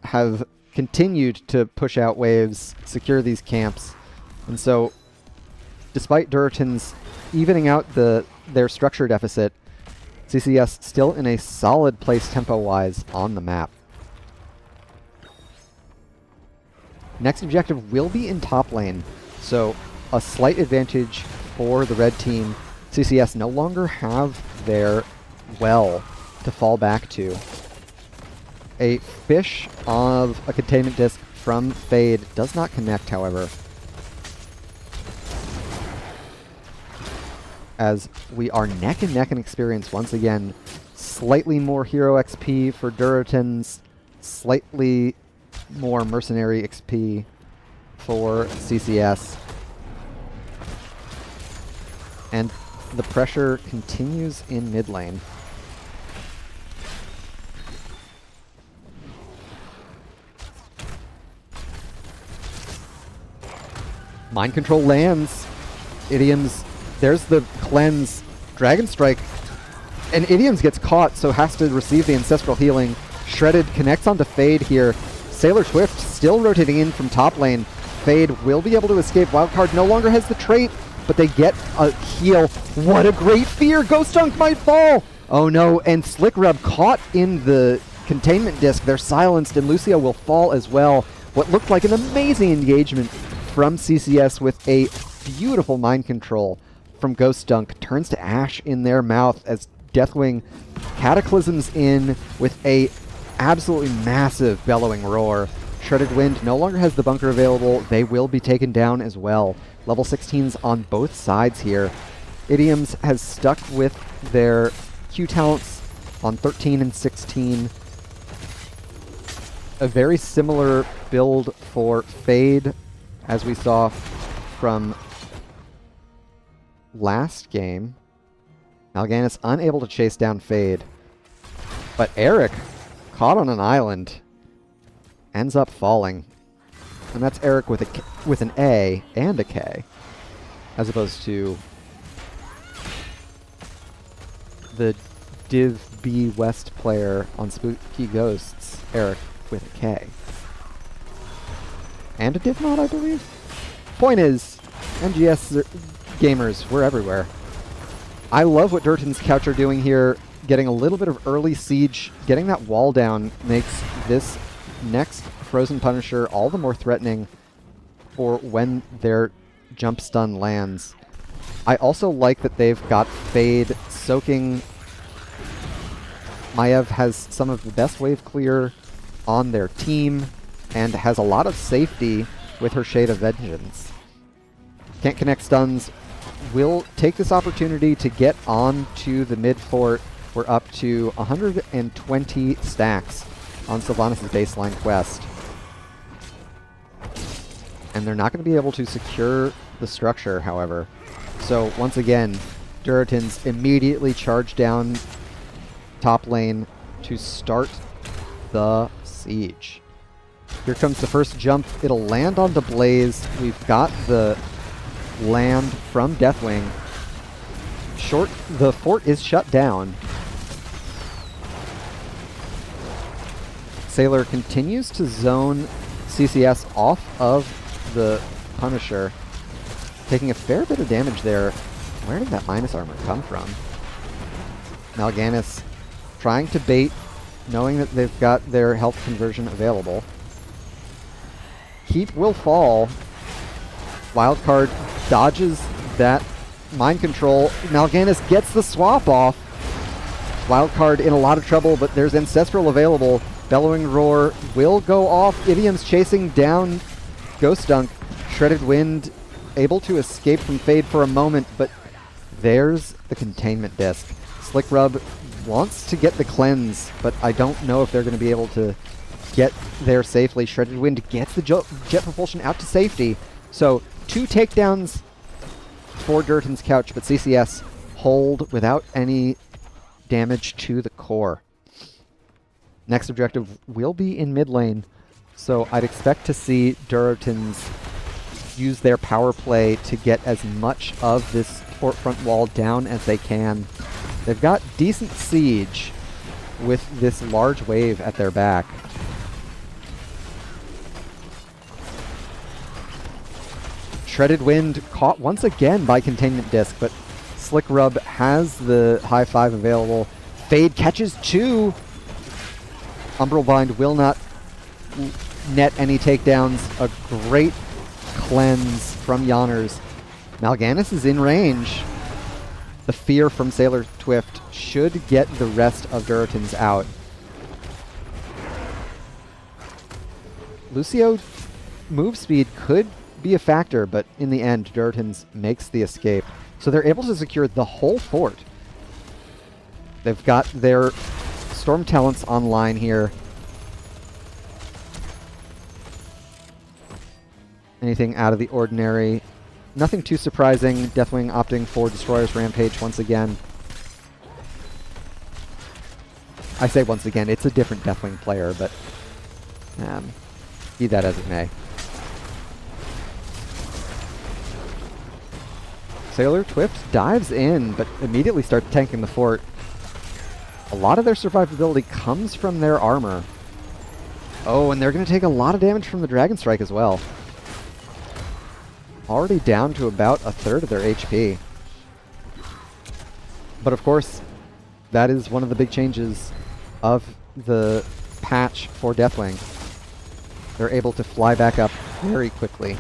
have continued to push out waves, secure these camps, and so despite Duratan's evening out their structure deficit, CCS still in a solid place tempo-wise on the map. Next objective will be in top lane, so a slight advantage for the red team. CCS no longer have their well to fall back to. A fish of a containment disc from Fade does not connect, however, as we are neck and neck in experience once again. Slightly more hero XP for Duratans, slightly more mercenary XP for CCS. And the pressure continues in mid lane. Mind control lands. Idioms, there's the cleanse, Dragon Strike, and Idioms gets caught, so has to receive the ancestral healing. Shredded connects onto Fade here. Sailor Swift still rotating in from top lane. Fade will be able to escape. Wildcard no longer has the trait, but they get a heal. What a great fear! Ghost Dunk might fall! Oh no, and Slick Rub caught in the containment disc. They're silenced, and Lucio will fall as well. What looked like an amazing engagement from CCS with a beautiful mind control from Ghost Dunk turns to ash in their mouth as Deathwing cataclysms in with a absolutely massive bellowing roar. Shredded Wind no longer has the bunker available. They will be taken down as well. Level 16s on both sides here. Idioms has stuck with their Q talents on 13 and 16. A very similar build for Fade as we saw from last game. Mal'Ganis unable to chase down Fade. But Eric, caught on an island, ends up falling. And that's Eric with an A and a K, as opposed to the Div B West player on Spooky Ghosts, Eric with a K. And a Div mod, I believe? Point is, NGS gamers, we're everywhere. I love what Durtan's Couch are doing here. Getting a little bit of early siege, getting that wall down makes this next Frozen Punisher all the more threatening for when their jump stun lands. I also like that they've got Fade soaking. Maiev has some of the best wave clear on their team and has a lot of safety with her Shade of Vengeance. Can't connect stuns. Will take this opportunity to get on to the mid fort. We're up to 120 stacks on Sylvanas' baseline quest. And they're not going to be able to secure the structure, however. So once again, Duratans immediately charge down top lane to start the siege. Here comes the first jump. It'll land onto Blaze. We've got the land from Deathwing. The fort is shut down. Sailor continues to zone CCS off of the Punisher, taking a fair bit of damage there. Where did that minus armor come from? Mal'Ganis trying to bait, knowing that they've got their health conversion available. Keep will fall. Wildcard dodges that mind control. Mal'Ganis gets the swap off. Wildcard in a lot of trouble, but there's Ancestral available. Bellowing Roar will go off. Idioms chasing down Ghost Dunk. Shredded Wind able to escape from Fade for a moment, but there's the containment disc. Slick Rub wants to get the cleanse, but I don't know if they're going to be able to get there safely. Shredded Wind gets the jet propulsion out to safety. So 2 takedowns for Durtan's Couch, but CCS hold without any damage to the core. Next objective will be in mid lane, so I'd expect to see Duratans use their power play to get as much of this fort front wall down as they can. They've got decent siege with this large wave at their back. Shredded Wind caught once again by Containment Disc, but Slick Rub has the high five available. Fade catches 2. Umbral Bind will not net any takedowns. A great cleanse from Yonners. Mal'Ganis is in range. The fear from Sailor Twift should get the rest of Durotans out. Lucio move speed could be a factor, but in the end, Durotans makes the escape. So they're able to secure the whole fort. They've got their Storm Talents online here. Anything out of the ordinary? Nothing too surprising. Deathwing opting for Destroyer's Rampage once again. I say once again, it's a different Deathwing player, but be that as it may. Sailor Twift dives in, but immediately starts tanking the fort. A lot of their survivability comes from their armor. Oh, and they're going to take a lot of damage from the Dragon Strike as well. Already down to about a third of their HP. But of course, that is one of the big changes of the patch for Deathwing. They're able to fly back up very quickly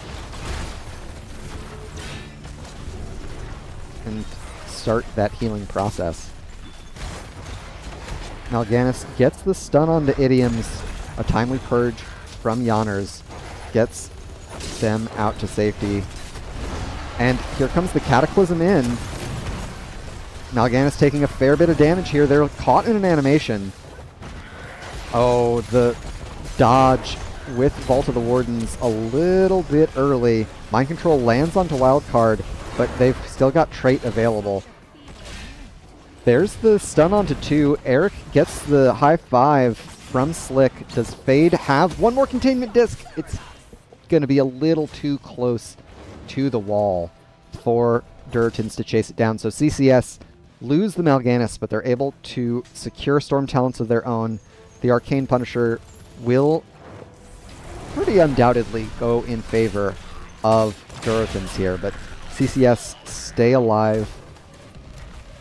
and start that healing process. Mal'Ganis gets the stun onto Idioms. A timely purge from Yonners gets them out to safety. And here comes the Cataclysm in. Mal'Ganis taking a fair bit of damage here. They're caught in an animation. Oh, the dodge with Vault of the Wardens a little bit early. Mind Control lands onto Wildcard, but they've still got Trait available. There's the stun onto 2. Eric gets the high five from Slick. Does Fade have one more Containment Disc? It's going to be a little too close to the wall for Durotans to chase it down. So CCS lose the Mal'Ganis, but they're able to secure Storm Talents of their own. The Arcane Punisher will pretty undoubtedly go in favor of Durotans here, but CCS stay alive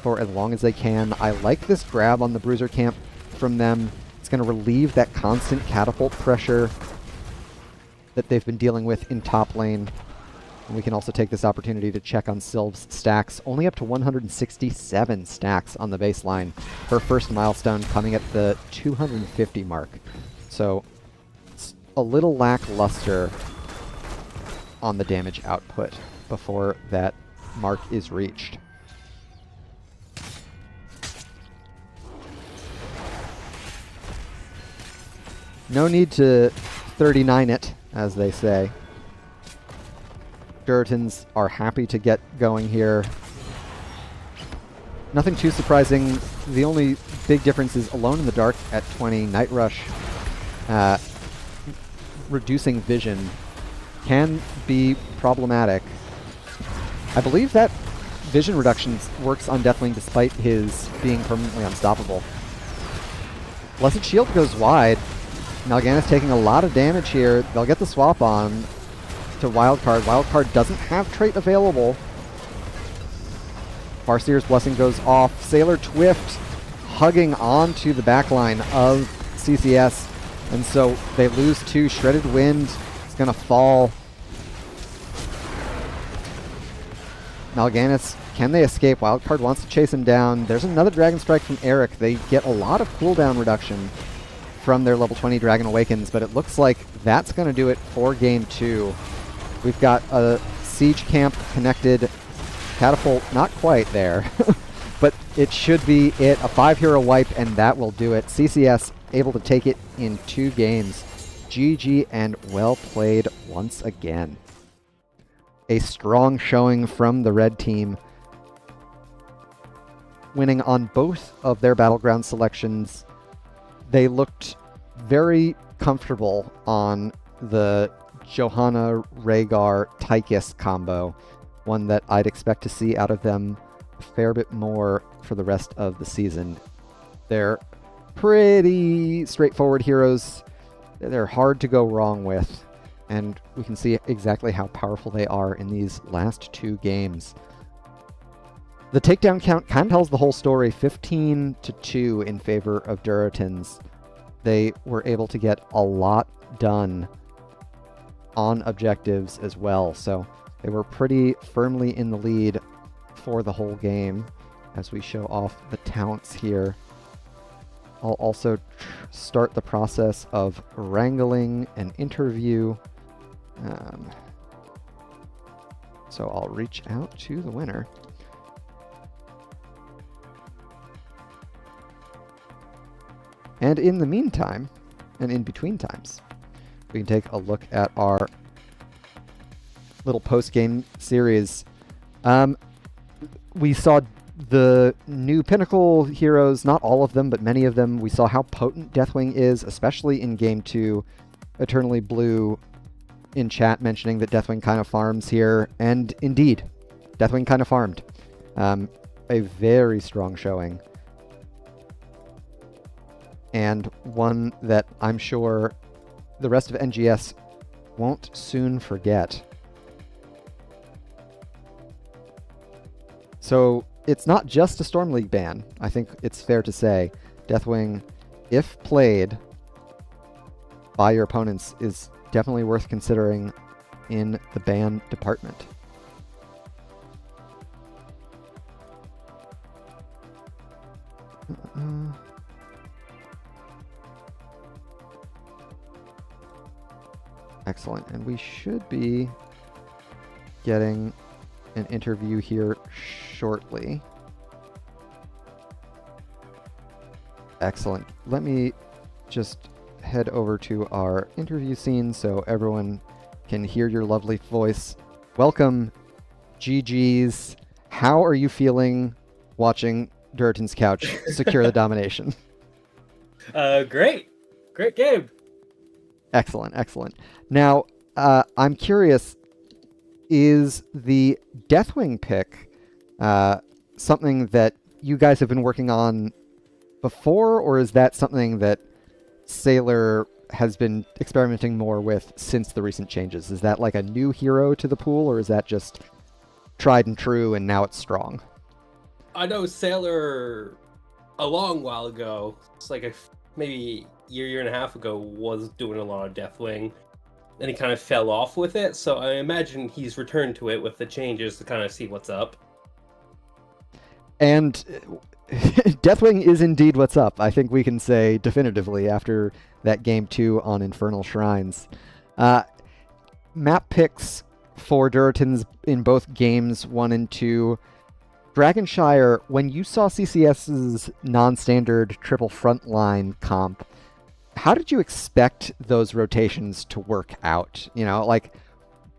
for as long as they can. I like this grab on the Bruiser Camp from them. It's going to relieve that constant catapult pressure that they've been dealing with in top lane. And we can also take this opportunity to check on Sylve's stacks. Only up to 167 stacks on the baseline. Her first milestone coming at the 250 mark. So it's a little lackluster on the damage output before that mark is reached. No need to 39 it, as they say. Durotans are happy to get going here. Nothing too surprising. The only big difference is Alone in the Dark at 20. Night Rush reducing vision can be problematic. I believe that vision reduction works on Deathwing despite his being permanently unstoppable. Blessed Shield goes wide. Mal'Ganis taking a lot of damage here. They'll get the swap on to Wildcard. Wildcard doesn't have Trait available. Farseer's Blessing goes off. Sailor Twift hugging onto the backline of CCS. And so they lose 2. Shredded Wind is going to fall. Mal'Ganis, can they escape? Wildcard wants to chase him down. There's another Dragon Strike from Eric. They get a lot of cooldown reduction from their level 20 Dragon Awakens, but it looks like that's going to do it for game 2. We've got a Siege Camp connected. Catapult, not quite there, but it should be it. A 5-hero wipe, and that will do it. CCS able to take it in 2 games. GG and well played once again. A strong showing from the red team, winning on both of their battleground selections. They looked very comfortable on the Johanna, Rhaegar, Tychus combo, one that I'd expect to see out of them a fair bit more for the rest of the season. They're pretty straightforward heroes. They're hard to go wrong with, and we can see exactly how powerful they are in these last 2 games. The takedown count kind of tells the whole story, 15-2 in favor of Duratins. They were able to get a lot done on objectives as well, so they were pretty firmly in the lead for the whole game. As we show off the talents here, I'll also start the process of wrangling an interview. So I'll reach out to the winner. And in the meantime, and in between times, we can take a look at our little post-game series. We saw the new Pinnacle heroes, not all of them, but many of them. We saw how potent Deathwing is, especially in Game 2. Eternally Blue in chat mentioning that Deathwing kind of farms here, and indeed, Deathwing kind of farmed. A very strong showing. And one that I'm sure the rest of NGS won't soon forget. So it's not just a Storm League ban. I think it's fair to say Deathwing, if played by your opponents, is definitely worth considering in the ban department. Excellent, and we should be getting an interview here shortly. Excellent. Let me just head over to our interview scene so everyone can hear your lovely voice. Welcome, GG's. How are you feeling watching Duratin's Couch secure the domination? Great game. Excellent, excellent. Now, I'm curious, is the Deathwing pick something that you guys have been working on before, or is that something that Sailor has been experimenting more with since the recent changes? Is that like a new hero to the pool, or is that just tried and true and now it's strong? I know Sailor a long while ago, it's like maybe year and a half ago, was doing a lot of Deathwing, and he kind of fell off with it, so I imagine he's returned to it with the changes to kind of see what's up. And Deathwing is indeed what's up. I think we can say definitively after that Game 2 on Infernal Shrines. Map picks for Duratins in both Games 1 and 2. Dragonshire, when you saw CCS's non-standard triple frontline comp, how did you expect those rotations to work out? You know, like,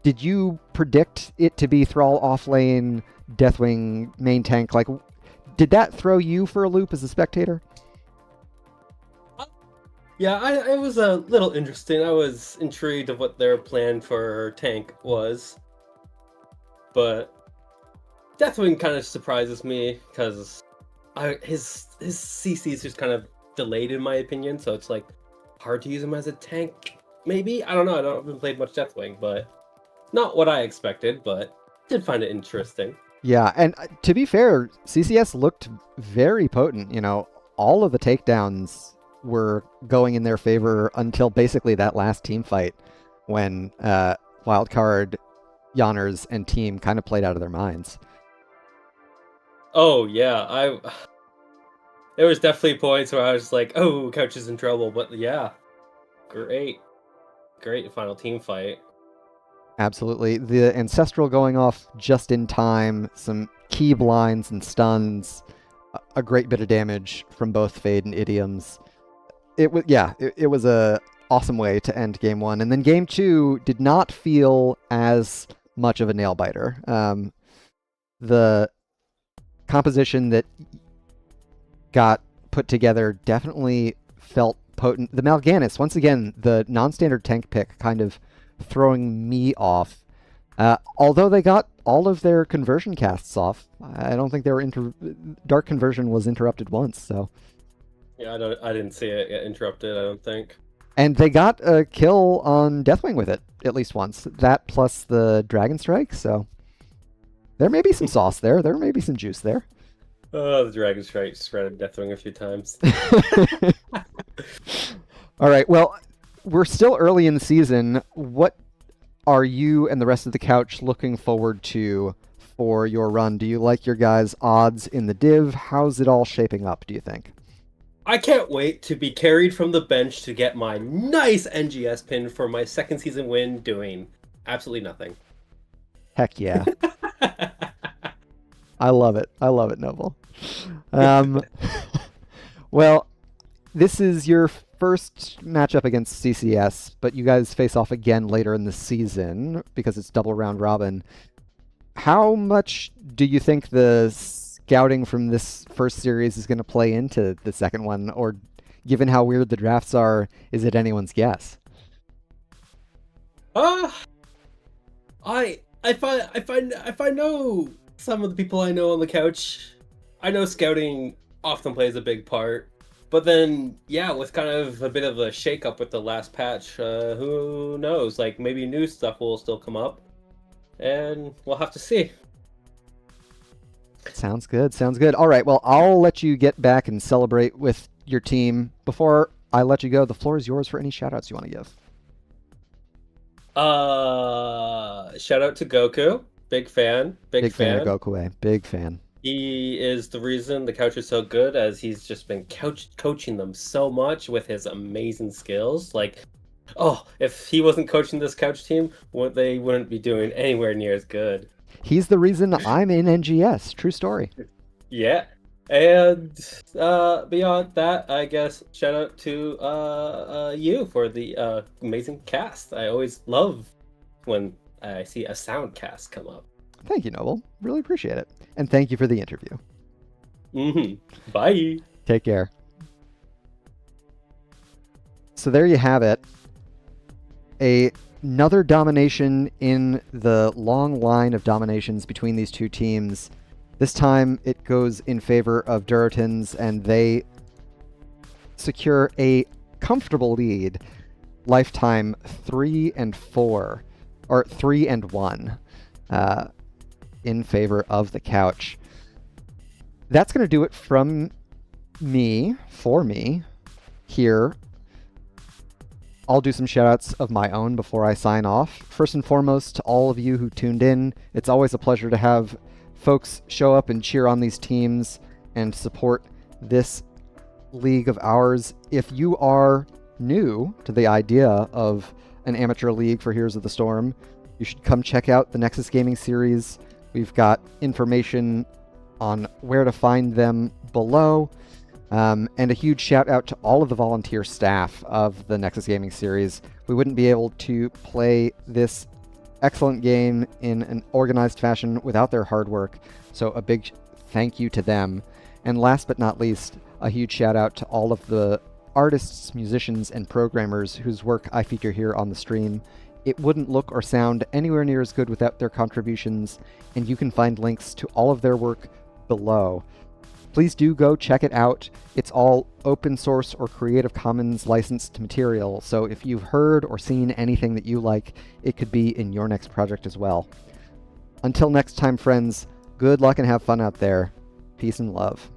did you predict it to be Thrall off lane, Deathwing main tank? Like, did that throw you for a loop as a spectator? Yeah, it was a little interesting. I was intrigued of what their plan for tank was, but Deathwing kind of surprises me because his CC is just kind of delayed in my opinion, so it's like hard to use him as a tank. Maybe, I don't know. I haven't played much Deathwing, but not what I expected. But did find it interesting. Yeah, and to be fair, CCS looked very potent. You know, all of the takedowns were going in their favor until basically that last team fight when Wildcard, Yonners, and team kind of played out of their minds. Oh yeah, there was definitely points where I was like, "Oh, Couch is in trouble," but yeah, great final team fight. Absolutely, the Ancestral going off just in time, some key blinds and stuns, a great bit of damage from both Fade and Idioms. It was a awesome way to end Game 1, and then Game 2 did not feel as much of a nail biter. The composition that got put together definitely felt potent. The Mal'Ganis, once again, the non-standard tank pick kind of throwing me off. Although they got all of their conversion casts off. I don't think they were dark conversion was interrupted once. So, Yeah, I didn't see it get interrupted. I don't think. and they got a kill on Deathwing with it at least once. That plus the Dragon Strike. So there may be some sauce there. There may be some juice there. Oh, the Dragon Strike shredded Deathwing a few times. All right. Well, we're still early in the season. What are you and the rest of the couch looking forward to for your run? Do you like your guys' odds in the div? How's it all shaping up, do you think? I can't wait to be carried from the bench to get my nice NGS pin for my second season win doing absolutely nothing. Heck yeah. I love it. I love it, Noble. Well, this is your first matchup against CCS, but you guys face off again later in the season because it's double round robin. How much do you think the scouting from this first series is going to play into the second one, or given how weird the drafts are, is it anyone's guess? If I know some of the people I know on the couch, I know scouting often plays a big part. But then, yeah, with kind of a bit of a shake-up with the last patch, who knows? Like, maybe new stuff will still come up, and we'll have to see. Sounds good. Sounds good. All right. Well, I'll let you get back and celebrate with your team. Before I let you go, the floor is yours for any shout-outs you want to give. Shout out to Goku. Big fan. Big fan of Goku, eh? Big fan. He is the reason the couch is so good, as he's just been coaching them so much with his amazing skills. Like, oh, if he wasn't coaching this couch team, they wouldn't be doing anywhere near as good. He's the reason I'm in NGS. True story. Yeah. And beyond that, I guess shout out to you for the amazing cast. I always love when I see a sound cast come up. Thank you, Noble. Really appreciate it. And thank you for the interview. Bye. Take care. So there you have it. Another domination in the long line of dominations between these two teams. This time it goes in favor of Duratins, and they secure a comfortable lead. Lifetime 3-4, or 3-1. In favor of the couch. That's going to do it from me, for me, here. I'll do some shoutouts of my own before I sign off. First and foremost, to all of you who tuned in, it's always a pleasure to have folks show up and cheer on these teams and support this league of ours. If you are new to the idea of an amateur league for Heroes of the Storm, you should come check out the Nexus Gaming series. We've got information on where to find them below. And a huge shout out to all of the volunteer staff of the Nexus Gaming series. We wouldn't be able to play this excellent game in an organized fashion without their hard work. So a big thank you to them. And last but not least, a huge shout out to all of the artists, musicians, and programmers whose work I feature here on the stream. It wouldn't look or sound anywhere near as good without their contributions, and you can find links to all of their work below. Please do go check it out. It's all open source or Creative Commons licensed material, so if you've heard or seen anything that you like, it could be in your next project as well. Until next time, friends, good luck and have fun out there. Peace and love.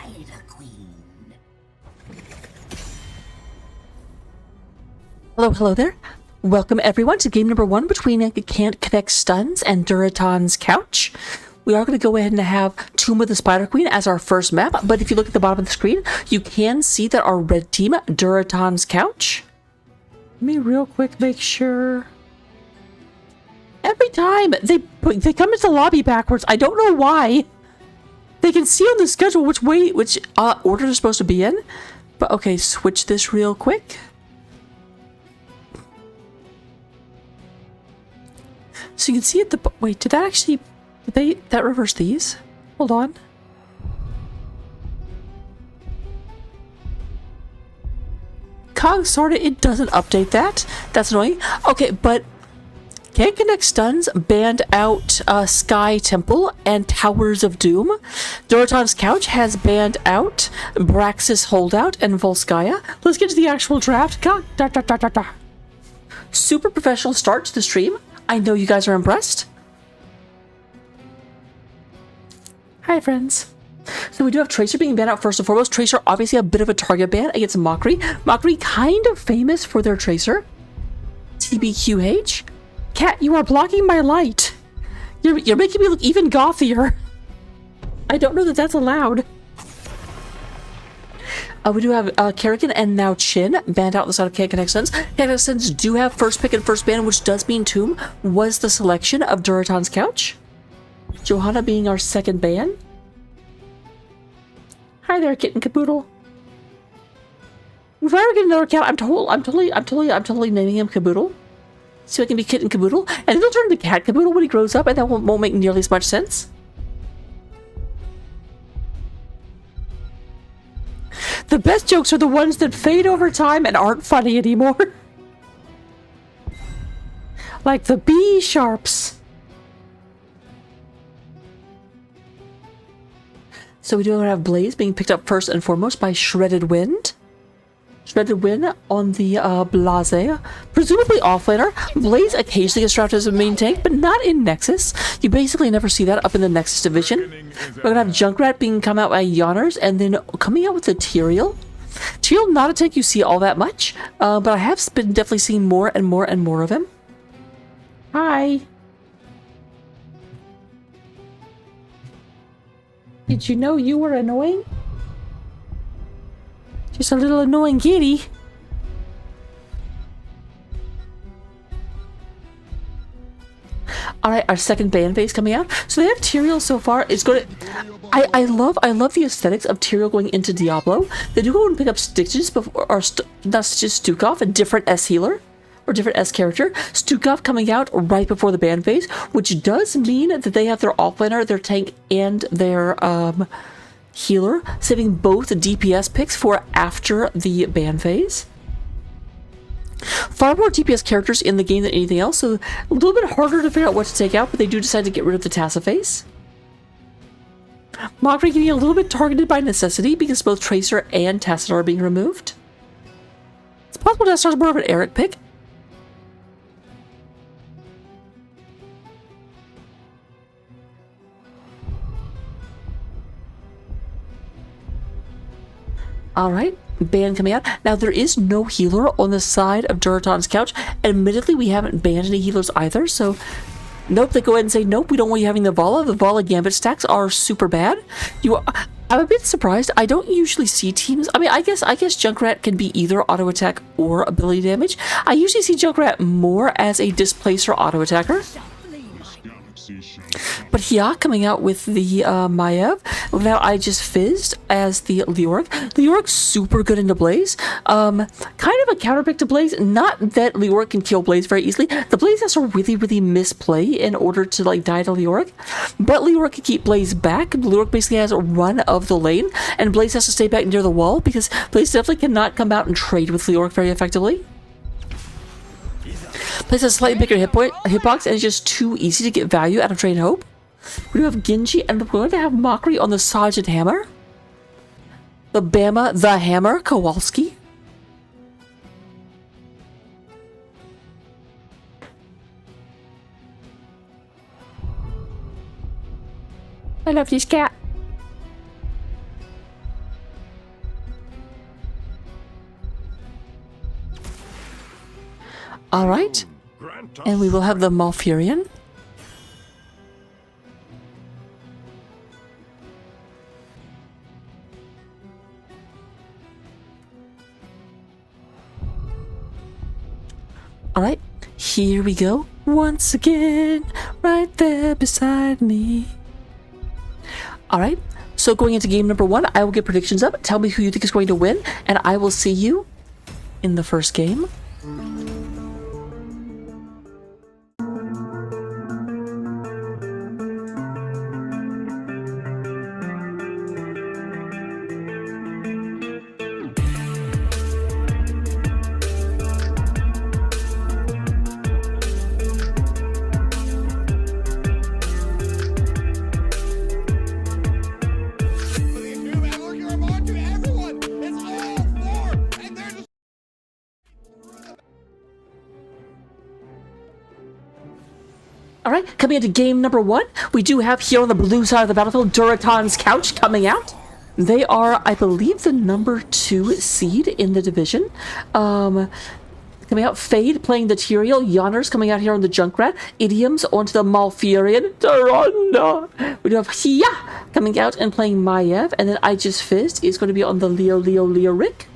Spider Queen. Hello there. Welcome everyone to game number 1 between Can't Connect Stuns and Duraton's Couch. We are going to go ahead and have Tomb of the Spider Queen as our first map, but if you look at the bottom of the screen, you can see that our red team, Duraton's Couch. Let me real quick make sure. Every time they come into the lobby backwards, I don't know why. They can see on the schedule which order they're supposed to be in. But okay, switch this real quick. So you can see at the... Wait, did that actually... that reverse these? Hold on. Cog sorta, it doesn't update that. That's annoying. Okay, but Can't Connect Stuns banned out Sky Temple and Towers of Doom. Duraton's Couch has banned out Braxis Holdout and Volskaya. Let's get to the actual draft. Super professional start to the stream. I know you guys are impressed. Hi, friends. So we do have Tracer being banned out first and foremost. Tracer, obviously a bit of a target ban against Mockery. Mockery, kind of famous for their Tracer. TBQH. Cat, you are blocking my light. You're making me look even gothier. I don't know that that's allowed. We do have Kerrigan and now Chin banned out the side of Can't Connect Stuns. Can't Connect Stuns do have first pick and first ban, which does mean Tomb was the selection of Duraton's Couch. Johanna being our second ban. Hi there, Kitten Caboodle. If I ever get another cat, I'm totally naming him Caboodle. So it can be Kitten Caboodle, and he'll turn into Cat Caboodle when he grows up, and that won't make nearly as much sense. The best jokes are the ones that fade over time and aren't funny anymore. Like the bee sharps. So we do have Blaze being picked up first and foremost by Shredded Wind. Shredded Wind on the Blase. Presumably offlaner. Blaze occasionally gets drafted as a main tank, but not in Nexus. You basically never see that up in the Nexus division. We're going to have Junkrat being come out by Yawners, and then coming out with the Tyrael. Tyrael, not a tank you see all that much, but I have been definitely seeing more and more and more of him. Hi. Did you know you were annoying? Just a little annoying kitty. Alright, our second ban phase coming out. So they have Tyrael so far. It's going to... I love the aesthetics of Tyrael going into Diablo. They do go and pick up Stitches before, or not Stitches, Stukov, a different S healer. Or different S character. Stukov coming out right before the ban phase, which does mean that they have their offlaner, their tank, and their healer, saving both DPS picks for after the ban phase. Far more DPS characters in the game than anything else, so a little bit harder to figure out what to take out, but they do decide to get rid of the Tassa face. Mockery getting a little bit targeted by necessity because both Tracer and Tacit are being removed. It's possible Tassadar is more of an Eric pick. Alright, ban coming out. Now, there is no healer on the side of Duraton's Couch. Admittedly, we haven't banned any healers either, so... Nope, they go ahead and say, nope, we don't want you having the Vala. The Vala Gambit stacks are super bad. I'm a bit surprised. I don't usually see teams... I mean, I guess Junkrat can be either auto attack or ability damage. I usually see Junkrat more as a displacer auto attacker. But Hia coming out with the Maiev. Now I just fizzed as the Leoric. Leoric's super good into Blaze. Kind of a counterpick to Blaze. Not that Leoric can kill Blaze very easily. The Blaze has to really misplay in order to like die to Leoric. But Leoric can keep Blaze back. Leoric basically has a run of the lane. And Blaze has to stay back near the wall because Blaze definitely cannot come out and trade with Leoric very effectively. Blaze has a slightly bigger hitbox and it's just too easy to get value out of Trade Hope. We do have Genji and we're going to have Mockery on the Sergeant Hammer. The Bama, the Hammer, Kowalski. I love this cat. All right. Grant us And we will have the Malfurion. Alright, here we go. Once again, right there beside me. Alright, so going into game number 1, I will get predictions up. Tell me who you think is going to win, and I will see you in the first game. Alright, coming into game number 1, we do have here on the blue side of the battlefield, Duraton's Couch coming out. They are, I believe, the number 2 seed in the division. Coming out, Fade playing the Tyrael, Yonners coming out here on the Junkrat, Idioms onto the Malfurion, Duranda. We do have Hia coming out and playing Maiev, and then I Just Fizzed is going to be on the Leo Rick.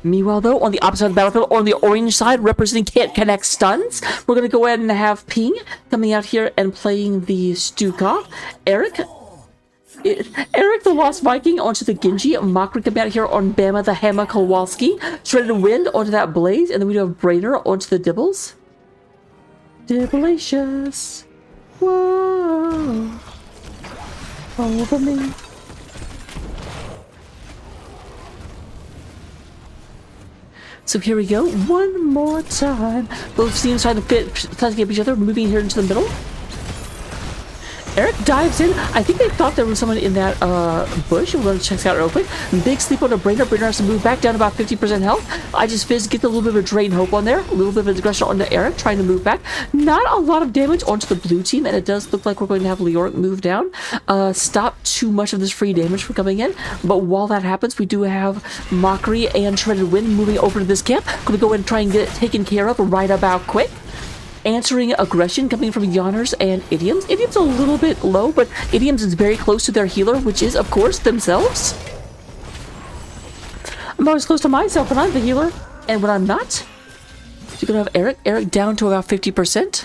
Meanwhile, though, on the opposite side of the battlefield, on the orange side, representing Can't Connect Stuns, we're going to go ahead and have Ping coming out here and playing the Stukov. Eric the Lost Viking onto the Genji. Mockery coming out here on Bama the Hammer Kowalski. Shredded Wind onto that Blaze, and then we do have Brainer onto the Dibbles. Dibblatious. Whoa. Over me. So here we go, one more time. Both teams trying to get each other, moving here into the middle. Eric dives in. I think they thought there was someone in that bush. We're going to check it out real quick. Big sleep on a Brainer. Brainer has to move back down about 50% health. I Just Fizz, get a little bit of a Drain Hope on there. A little bit of aggression onto Eric, trying to move back. Not a lot of damage onto the blue team, and it does look like we're going to have Leoric move down. Stop too much of this free damage from coming in. But while that happens, we do have Mockery and Shredded Wind moving over to this camp. Going to go ahead and try and get it taken care of right about quick. Answering aggression coming from Yonners and Idioms. Idioms a little bit low, but Idioms is very close to their healer, which is, of course, themselves. I'm always close to myself when I'm the healer, and when I'm not. So you're gonna have Eric down to about 50%.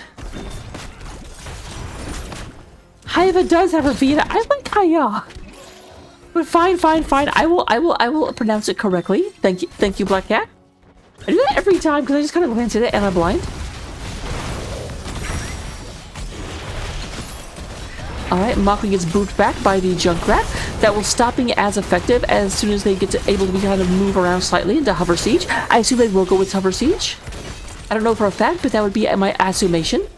Haiva does have a Vita. I like Haya. But fine. I will pronounce it correctly. Thank you, Black Cat. I do that every time because I just kind of glance at it and I'm blind. Alright, Mockery gets booped back by the Junkrat. That will stop being as effective as soon as they get able to be kind of move around slightly into Hover Siege. I assume they will go with Hover Siege. I don't know for a fact, but that would be my assumation.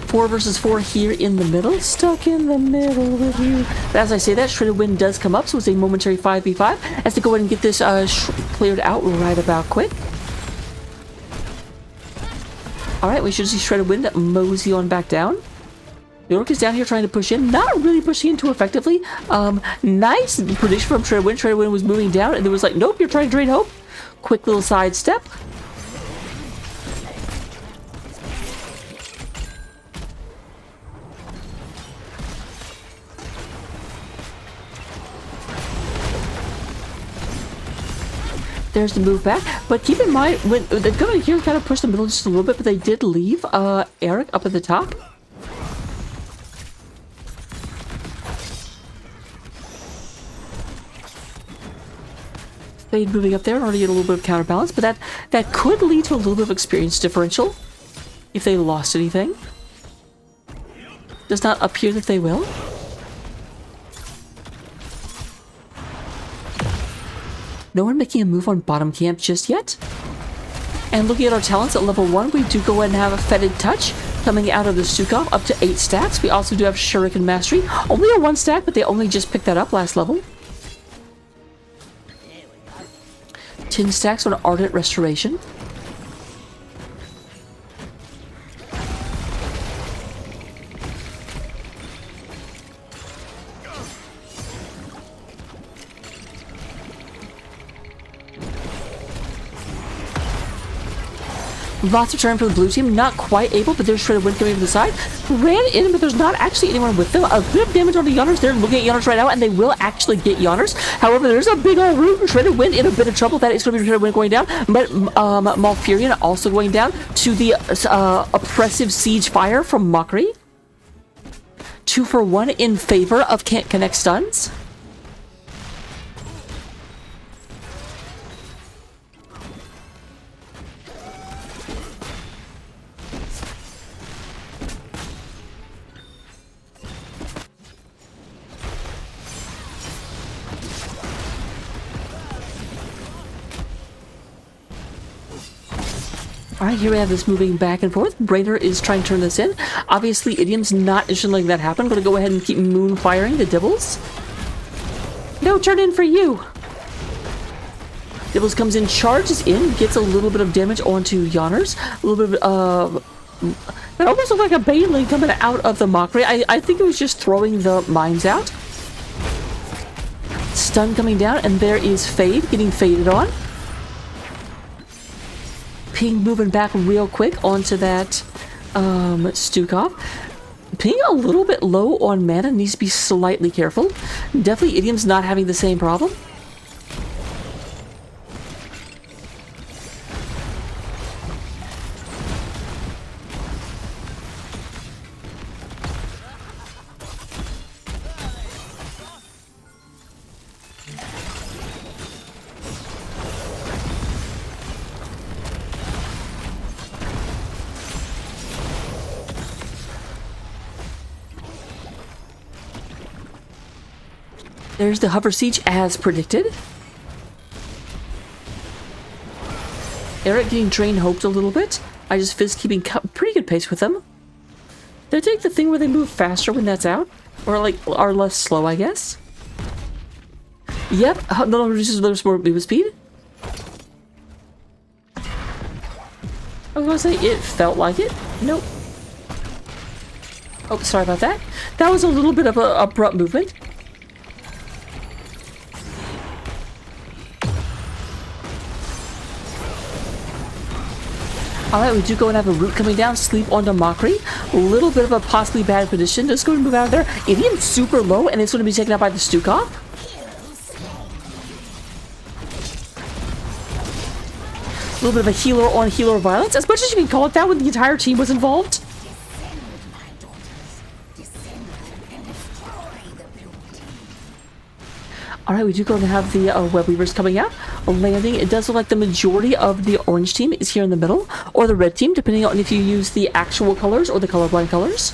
4 versus 4 here in the middle. Stuck in the middle with you. But as I say that, Shredded Wind does come up, so it's a momentary 5v5. As to go ahead and get this cleared out right about quick. Alright, we should see Shredded Wind mosey on back down. The Orc is down here trying to push in. Not really pushing in too effectively. Nice prediction from Shredded Wind. Shredded Wind was moving down and it was like, nope, you're trying to drain hope. Quick little side step. There's the move back, but keep in mind, when they're going here, kind of push the middle just a little bit, but they did leave Eric up at the top. Fade moving up there in order to get a little bit of counterbalance, but that could lead to a little bit of experience differential if they lost anything. Does not appear that they will. No one making a move on bottom camp just yet. And looking at our talents at level 1, we do go ahead and have a Fetid Touch coming out of the Stukov up to 8 stacks. We also do have Shuriken Mastery. Only a 1 stack, but they only just picked that up last level. 10 stacks on Ardent Restoration. Lots of turn for the blue team. Not quite able, but there's Shredded Wind coming from the side. Ran in, but there's not actually anyone with them. A bit of damage on the Yoners. They're looking at Yoners right now, and they will actually get Yoners. However, there's a big old root. Shredded Wind in a bit of trouble. That is going to be Shredded Wind going down. But Malfurion also going down to the oppressive Siege Fire from Mockery. 2 for 1 in favor of Can't Connect Stuns. Alright, here we have this moving back and forth. Raider is trying to turn this in. Obviously, Idiom's not interested in letting that happen. Gonna go ahead and keep moon firing the Dibbles. No, turn in for you! Dibbles comes in, charges in, gets a little bit of damage onto Yoners. A little bit of, that almost looked like a Baneling coming out of the Mockery. I think it was just throwing the mines out. Stun coming down, and there is Fade, getting faded on. Ping moving back real quick onto that Stukov. Ping a little bit low on mana, needs to be slightly careful. Definitely Idiom's not having the same problem. There's the Hover Siege as predicted. Eric getting drained hoped a little bit. I just Fizz keeping pretty good pace with them. They take the thing where they move faster when that's out, or like are less slow, I guess. Yep, no reduces there's more movement speed. I was gonna say it felt like it. Nope. Oh, sorry about that. That was a little bit of an abrupt movement. Alright, we do go and have a root coming down, sleep onto Mockery. A little bit of a possibly bad position. Just going to move out of there. Idiom's super low, and it's going to be taken out by the Stukov. A little bit of a healer on healer violence, as much as you can call it that when the entire team was involved. Alright, we do go and have the Web Weavers coming out. Landing. It does look like the majority of the orange team is here in the middle, or the red team, depending on if you use the actual colors or the colorblind colors.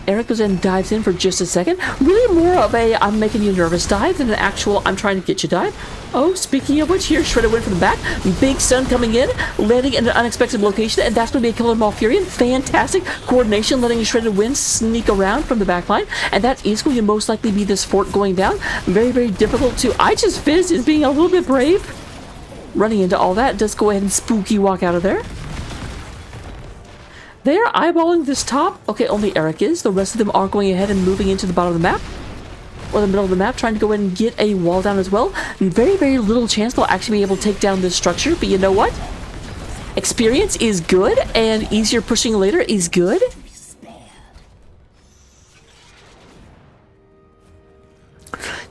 Eric goes in and dives in for just a second. Really more of a I'm making you nervous dive than an actual I'm trying to get you dive. Oh, speaking of which, here's Shredded Wind from the back. Big stun coming in, landing in an unexpected location, and that's going to be a kill on Malfurion. Fantastic coordination, letting Shredded Wind sneak around from the back line, and that is going to most likely be this fort going down. Very, very difficult to... I just Fizz is being a little bit brave. Running into all that, does go ahead and spooky walk out of there. They're eyeballing this top. Okay, only Eric is. The rest of them are going ahead and moving into the bottom of the map. Or the middle of the map, trying to go in and get a wall down as well. Very, very little chance they'll actually be able to take down this structure. But you know what? Experience is good, and easier pushing later is good.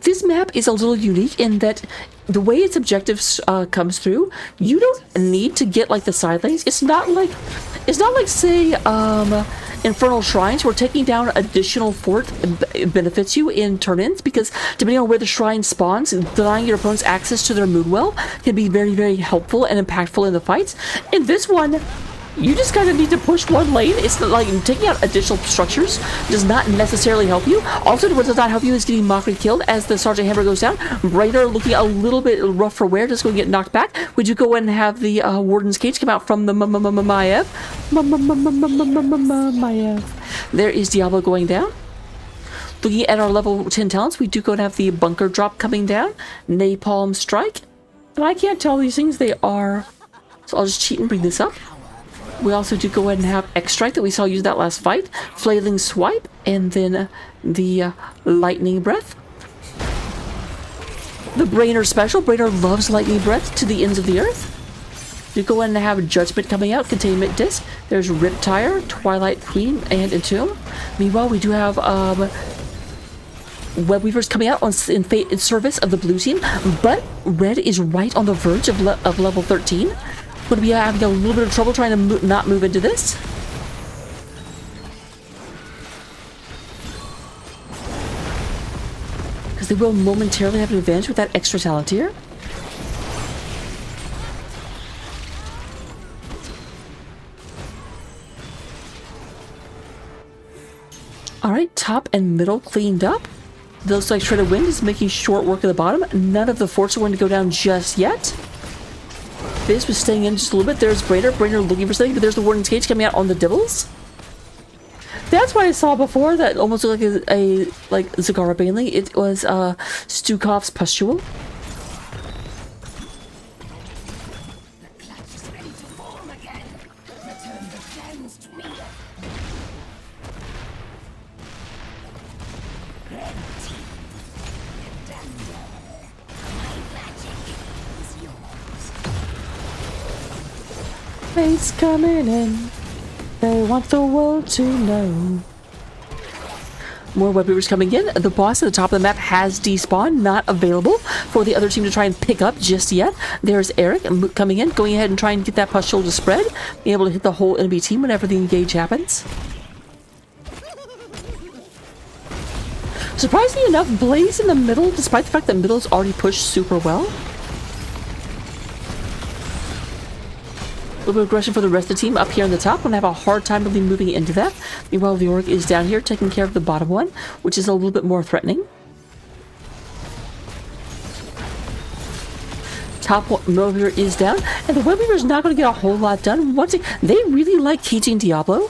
This map is a little unique in that the way its objectives comes through, you don't need to get like the side lanes. It's not like say Infernal Shrines, where taking down additional fort benefits you in turn-ins, because depending on where the shrine spawns, denying your opponent's access to their Moonwell can be very, very helpful and impactful in the fights. In this one, you just kind of need to push one lane. It's not like taking out additional structures does not necessarily help you. Also, what does not help you is getting Mockery killed as the Sergeant Hammer goes down. Raider looking a little bit rough for wear, just going to get knocked back. We do go in and have the Warden's Cage come out from the Maiev. There is Diablo going down. Looking at our level 10 talents, we do go and have the Bunker Drop coming down. Napalm Strike. And I can't tell these things, they are... So I'll just cheat and bring this up. We also do go ahead and have X-Strike that we saw use that last fight, Flailing Swipe, and then the Lightning Breath. The Brainer special. Brainer loves Lightning Breath to the ends of the earth. You go in and have Judgment coming out, Containment Disc. There's Riptire, Twilight Queen, and Entomb. Meanwhile, we do have Webweavers coming out in service of the blue team, but red is right on the verge of level 13. Going to be having a little bit of trouble trying to not move into this. Because they will momentarily have an advantage with that extra talent here. Alright, top and middle cleaned up. Looks like Shredded Wind is making short work of the bottom. None of the forts are going to go down just yet. Fizz was staying in just a little bit. There's Brainer looking for something, but there's the Warden's Cage coming out on the Dibbles. That's what I saw before that almost looked like a Zagara Bailey. It was Stukov's Pustule. The clutch is ready to form again. Return the gems to me. Red team. Danger. My magic is yours. Fate's coming in. They want the world to know. More Webweavers coming in. The boss at the top of the map has despawned, not available for the other team to try and pick up just yet. There's Eric coming in, going ahead and trying to get that pustule to spread, being able to hit the whole enemy team whenever the engage happens. Surprisingly enough, Blaze in the middle, despite the fact that middle is already pushed super well. A little bit of aggression for the rest of the team up here on the top. Gonna have a hard time really moving into that. Meanwhile, the orc is down here taking care of the bottom one, which is a little bit more threatening. Top Webweaver is down, and the Webweaver is not going to get a whole lot done. Once again, they really like Keating Diablo.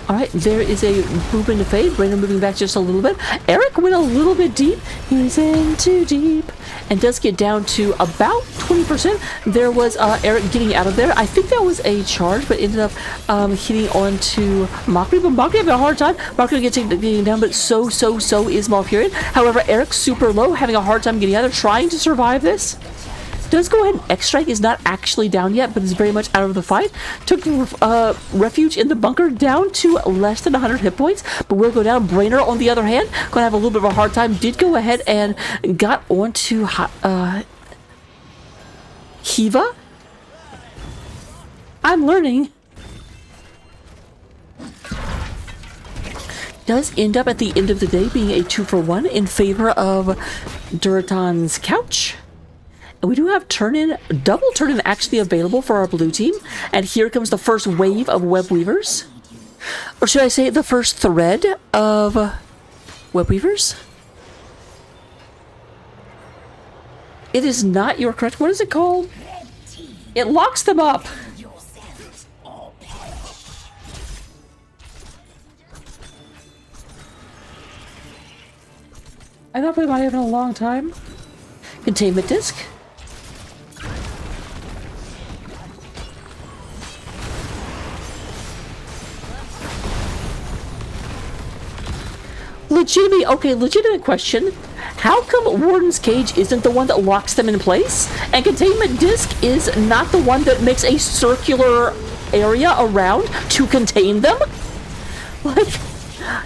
Alright, there is a boop into Fade. Brainer moving back just a little bit. Eric went a little bit deep. He's in too deep. And does get down to about 20%. There was Eric getting out of there. I think that was a charge, but ended up hitting onto Mockery. But Mockery having a hard time. Mockery getting down, but so is Malfurion. However, Eric's super low, having a hard time getting out of there, trying to survive this. Does go ahead and X-Strike is not actually down yet, but is very much out of the fight. Took refuge in the bunker down to less than 100 hit points, but will go down. Brainer, on the other hand, gonna have a little bit of a hard time. Did go ahead and got onto Hiva. I'm learning. Does end up at the end of the day being a 2-for-1 in favor of Duratan's Couch. And we do have double turn-in actually available for our blue team. And here comes the first wave of Webweavers. Or should I say the first thread of Webweavers? It is not your correct. What is it called? It locks them up. I thought we might have in a long time. Containment disc. Legitimate question. How come Warden's Cage isn't the one that locks them in place? And Containment Disc is not the one that makes a circular area around to contain them? Like,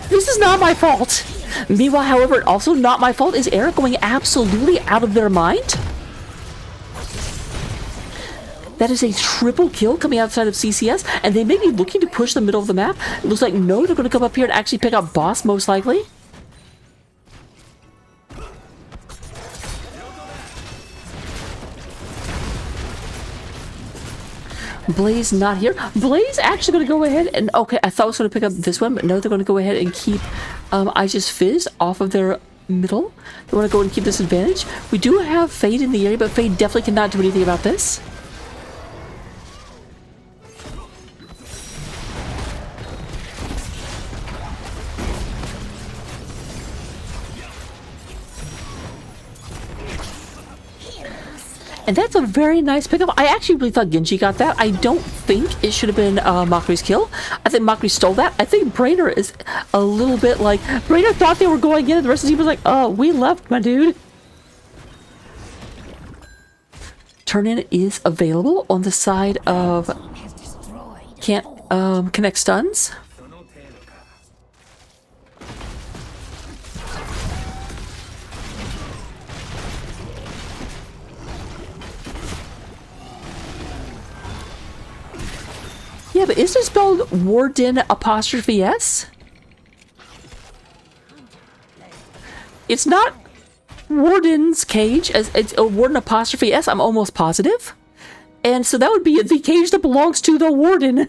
this is not my fault. Meanwhile, however, also not my fault is Eric going absolutely out of their mind. That is a triple kill coming outside of CCS, and they may be looking to push the middle of the map. It looks like no, they're going to come up here and actually pick up Boss, most likely. Blaze not here. Blaze actually going to go ahead and... Okay, I thought I was going to pick up this one, but no, they're going to go ahead and keep Aegis Fizz off of their middle. We want to go and keep this advantage. We do have Fade in the area, but Fade definitely cannot do anything about this. And that's a very nice pickup. I actually really thought Genji got that. I don't think it should have been Mockery's kill. I think Mockery stole that. I think Brainer is a little bit like... Brainer thought they were going in, and the rest of the team was like, oh, we left, my dude. Turn-in is available on the side of... Can't connect stuns. Yeah, but is it spelled Warden apostrophe S? It's not Warden's cage, as it's a Warden apostrophe S, I'm almost positive. And so that would be the cage that belongs to the Warden.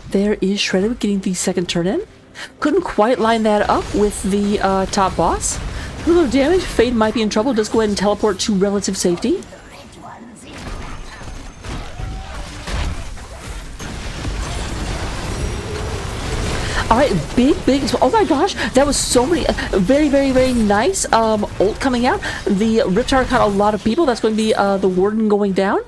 There is Shredder getting the second turn in. Couldn't quite line that up with the top boss. A little damage. Fade might be in trouble. Does go ahead and teleport to relative safety. Alright, big. Oh my gosh, that was so many. Very nice ult coming out. The Riptide caught a lot of people. That's going to be the Warden going down.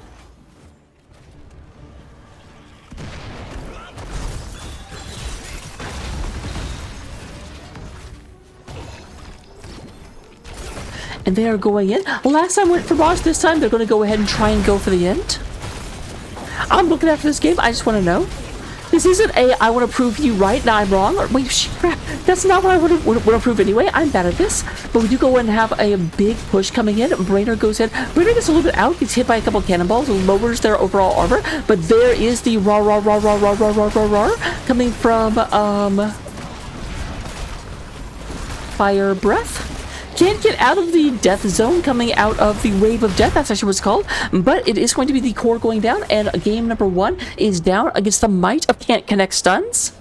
And they are going in. Last time went for boss. This time they're going to go ahead and try and go for the end. I'm looking after this game. I just want to know. This isn't a I want to prove you right, now I'm wrong. Or wait, crap. That's not what I would have proved anyway. I'm bad at this. But we do go in and have a big push coming in. Brainer goes in. Brainer gets a little bit out. Gets hit by a couple of cannonballs. Lowers their overall armor. But there is the raw coming from Fire Breath. Can't get out of the death zone coming out of the wave of death. That's actually what it's called. But it is going to be the core going down. And game number 1 is down against the might of Can't Connect Stuns.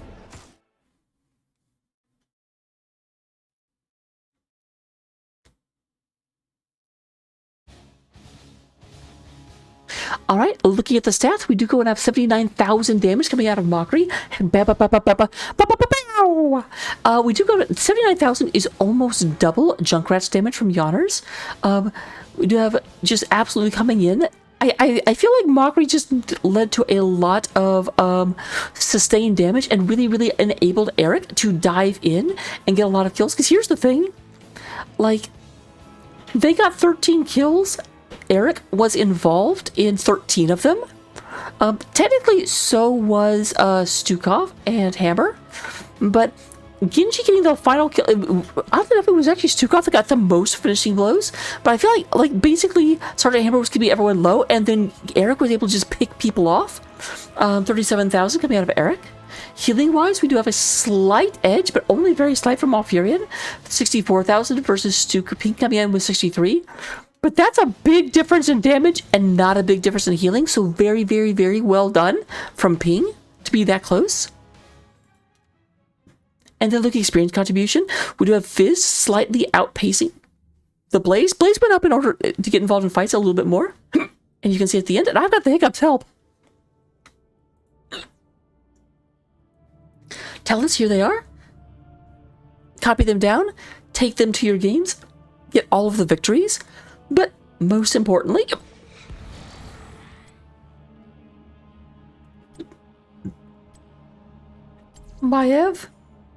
Alright, looking at the stats, we do go and have 79,000 damage coming out of Mockery. We do go to 79,000 is almost double Junkrat's damage from Yawners. We do have just absolutely coming in. I feel like Mockery just led to a lot of sustained damage and really enabled Eric to dive in and get a lot of kills. Because here's the thing, like, they got 13 kills. Eric was involved in 13 of them. Technically, so was Stukov and Hammer. But Genji getting the final kill, I don't know if it was actually Stukov that got the most finishing blows, but I feel like basically Sergeant Hammer was keeping everyone low, and then Eric was able to just pick people off. 37,000 coming out of Eric. Healing-wise, we do have a slight edge, but only very slight from Malfurion. 64,000 versus Stukov coming in with 63. But that's a big difference in damage and not a big difference in healing. So very well done from Ping to be that close. And then looking experience contribution, we do have Fizz slightly outpacing the Blaze. Blaze went up in order to get involved in fights a little bit more. And you can see at the end, and I've got the hiccups, help. Talents, here they are. Copy them down, take them to your games, get all of the victories. But most importantly, Maiev,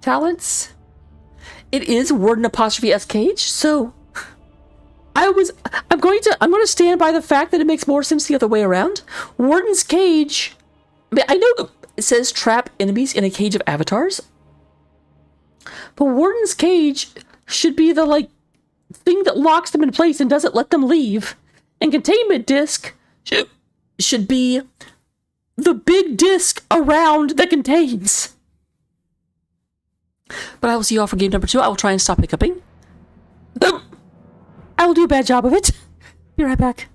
talents. It is Warden apostrophe S cage, so I'm going to stand by the fact that it makes more sense the other way around. Warden's cage, I know it says trap enemies in a cage of avatars, but Warden's cage should be the thing that locks them in place and doesn't let them leave. And containment disc should be the big disc around that contains. But I will see you all for game number 2. I will try and stop hiccuping. I will do a bad job of it. Be right back.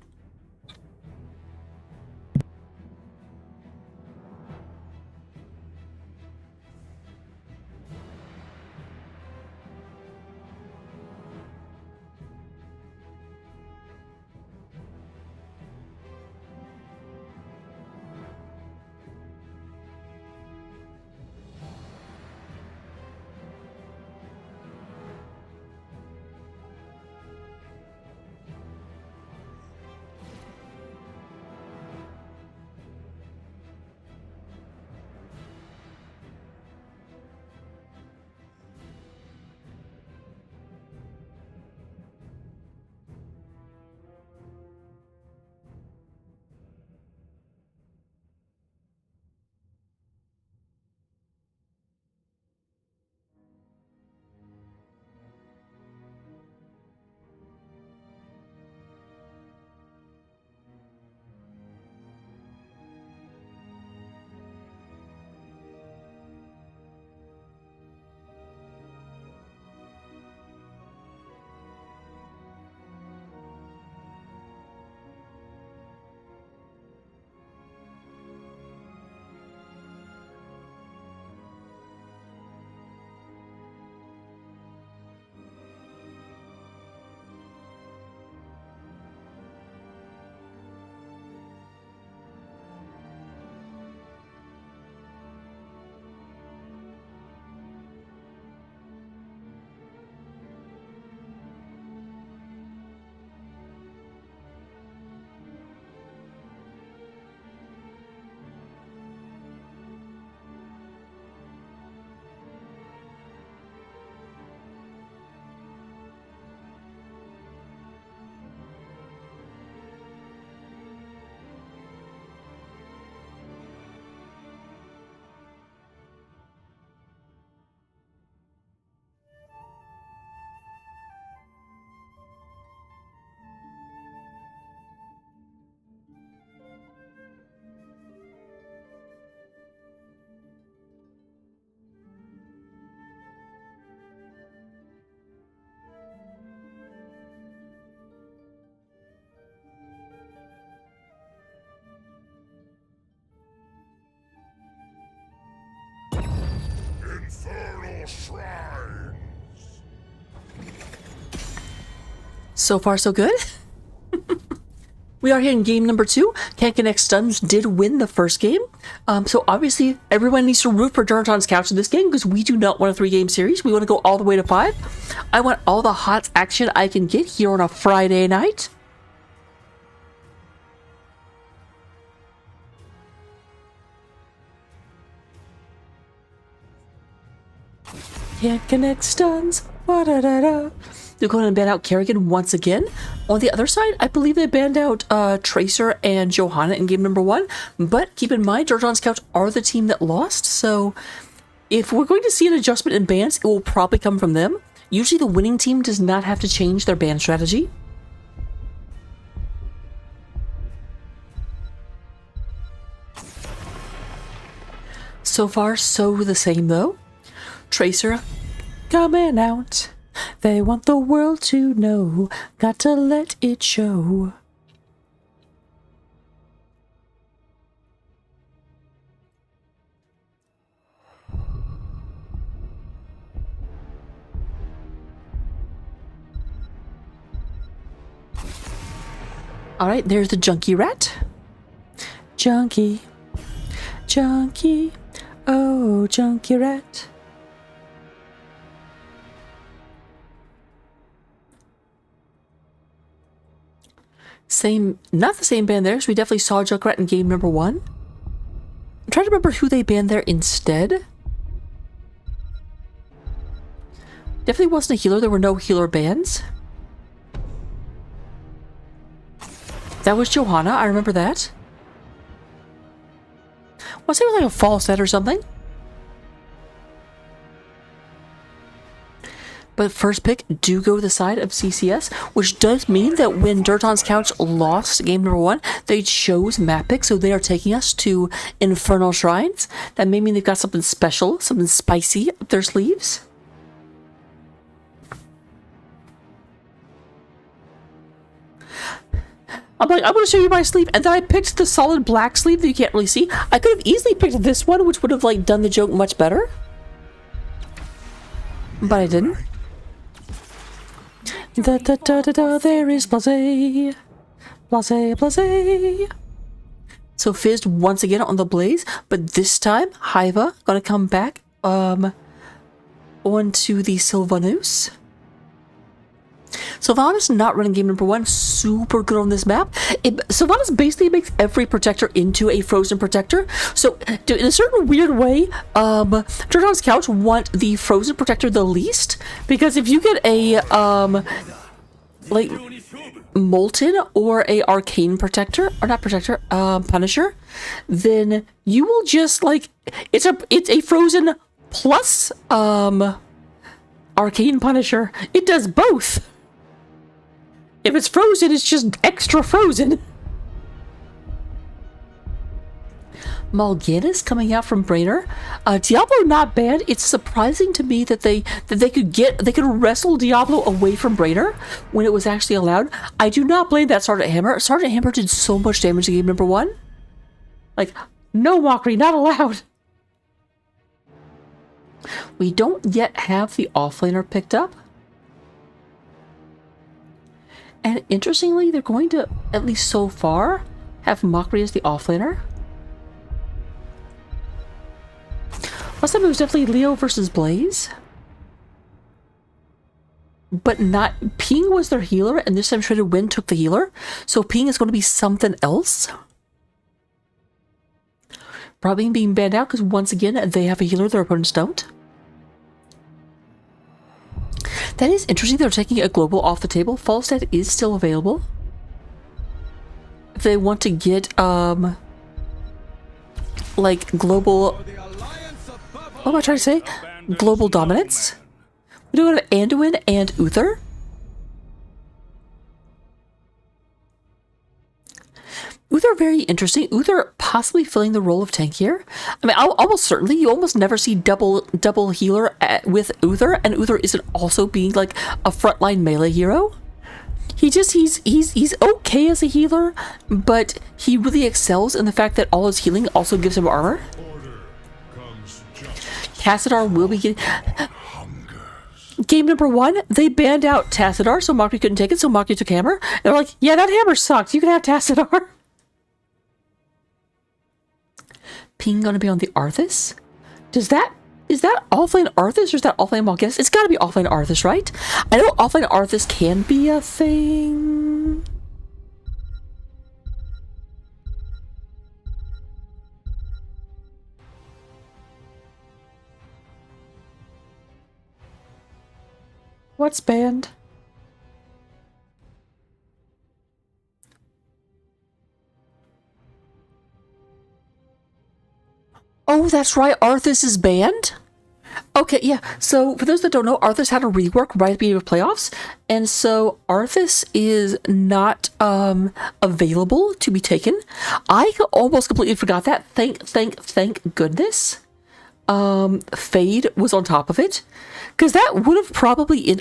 infernal shrines. So far, so good. We are here in game number 2. Can't Connect Stuns did win the first game. So obviously, everyone needs to root for Duraton's Couch in this game because we do not want a 3-game series. We want to go all the way to 5. I want all the hot action I can get here on a Friday night. Can't Connect Stuns. Wa-da-da-da. They're going to ban out Kerrigan once again. On the other side, I believe they banned out Tracer and Johanna in game number 1. But keep in mind, Duraton's Couch are the team that lost. So if we're going to see an adjustment in bans, it will probably come from them. Usually the winning team does not have to change their ban strategy. So far, so the same though. Tracer coming out. They want the world to know. Got to let it show. Alright, there's the junkie rat. Junkie. Junkie. Oh, junkie rat. Same, not the same band there, so we definitely saw Junkrat in game number 1. I'm trying to remember who they banned there instead. Definitely wasn't a healer, there were no healer bans. That was Johanna, I remember that. Was it like a false set or something? But first pick do go to the side of CCS, which does mean that when Duraton's Couch lost game number 1, they chose map pick, so they are taking us to Infernal Shrines. That may mean they've got something special, something spicy up their sleeves. I'm like, I'm going to show you my sleeve, and then I picked the solid black sleeve that you can't really see. I could have easily picked this one, which would have like done the joke much better. But I didn't. Da da da da da, there is Blase. Blase, Blase. So Fizzed once again on the Blaze, but this time, Hiva gonna come back onto the Sylvanus. Sylvanus not running game number 1, super good on this map. Sylvanus basically makes every protector into a frozen protector. So in a certain weird way, Duraton's Couch want the frozen protector the least, because if you get a like Molten or a Arcane protector, or not protector, Punisher, then you will just like it's a frozen plus Arcane Punisher. It does both. If it's frozen, it's just extra frozen. Mal'Ganis coming out from Brainer. Diablo not bad. It's surprising to me that they could wrestle Diablo away from Brainer when it was actually allowed. I do not blame that Sergeant Hammer. Sergeant Hammer did so much damage in game number 1. Like, no mockery, not allowed. We don't yet have the offlaner picked up. And interestingly, they're going to, at least so far, have Mockery as the offlaner. Last time it was definitely Leo versus Blaze. But not... Ping was their healer, and this time Shredded Wind took the healer. So Ping is going to be something else. Probably being banned out, because once again, they have a healer, their opponents don't. That is interesting. They're taking a global off the table. Falstad is still available. If they want to get, like, global... What am I trying to say? Global dominance. We do have Anduin and Uther. Uther very interesting. Uther possibly filling the role of tank here. I mean, almost certainly, you almost never see double healer with Uther, and Uther isn't also being like a frontline melee hero. He's okay as a healer, but he really excels in the fact that all his healing also gives him armor. Tassadar will be getting... Game number 1, they banned out Tassadar, so Maki couldn't take it, so Maki took Hammer. They're like, yeah, that Hammer sucks. You can have Tassadar. Ping gonna be on the Arthas? Is that offlane Arthas or is that offlane Mal'Ganis? It's gotta be offlane Arthas, right? I know offlane Arthas can be a thing. What's banned? Oh, that's right. Arthas is banned? Okay, yeah. So, for those that don't know, Arthas had a rework right at the beginning of playoffs. And so, Arthas is not available to be taken. I almost completely forgot that. Thank goodness. Fade was on top of it. Because that would have probably...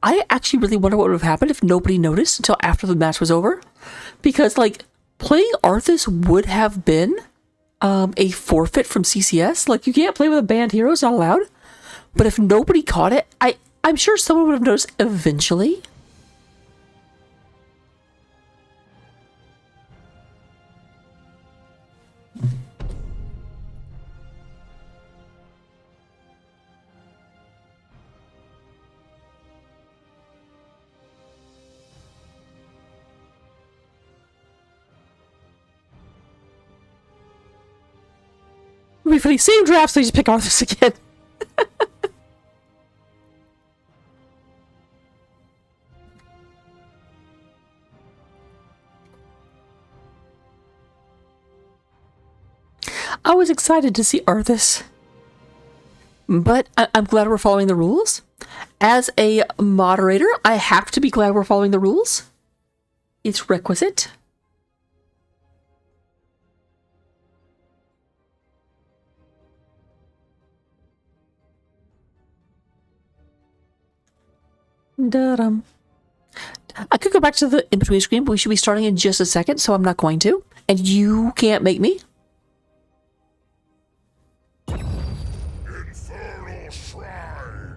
I actually really wonder what would have happened if nobody noticed until after the match was over. Because, like, playing Arthas would have been a forfeit from CCS. Like, you can't play with a banned hero, it's not allowed. But if nobody caught it, I'm sure someone would have noticed eventually. It'd be funny. Same draft, so you just pick Arthas again. I was excited to see Arthas. But I'm glad we're following the rules. As a moderator, I have to be glad we're following the rules. It's requisite. Da-dum. I could go back to the in-between screen, but we should be starting in just a second, so I'm not going to. And you can't make me. Infernal shrines.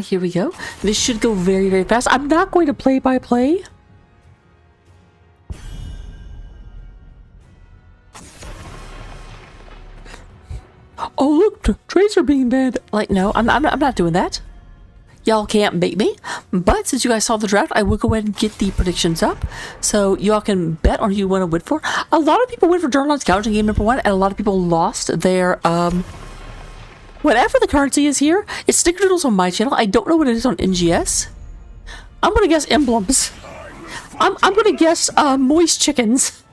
Here we go. This should go very, very fast. I'm not going to play by play. Oh, look, trades are being banned. Like, no, I'm not doing that. Y'all can't make me. But since you guys saw the draft, I will go ahead and get the predictions up. So y'all can bet on who you want to win for. A lot of people went for Durlan's Couch in game number 1, and a lot of people lost their, whatever the currency is here. It's Snickerdoodles on my channel. I don't know what it is on NGS. I'm gonna guess emblems. I'm gonna guess, moist chickens.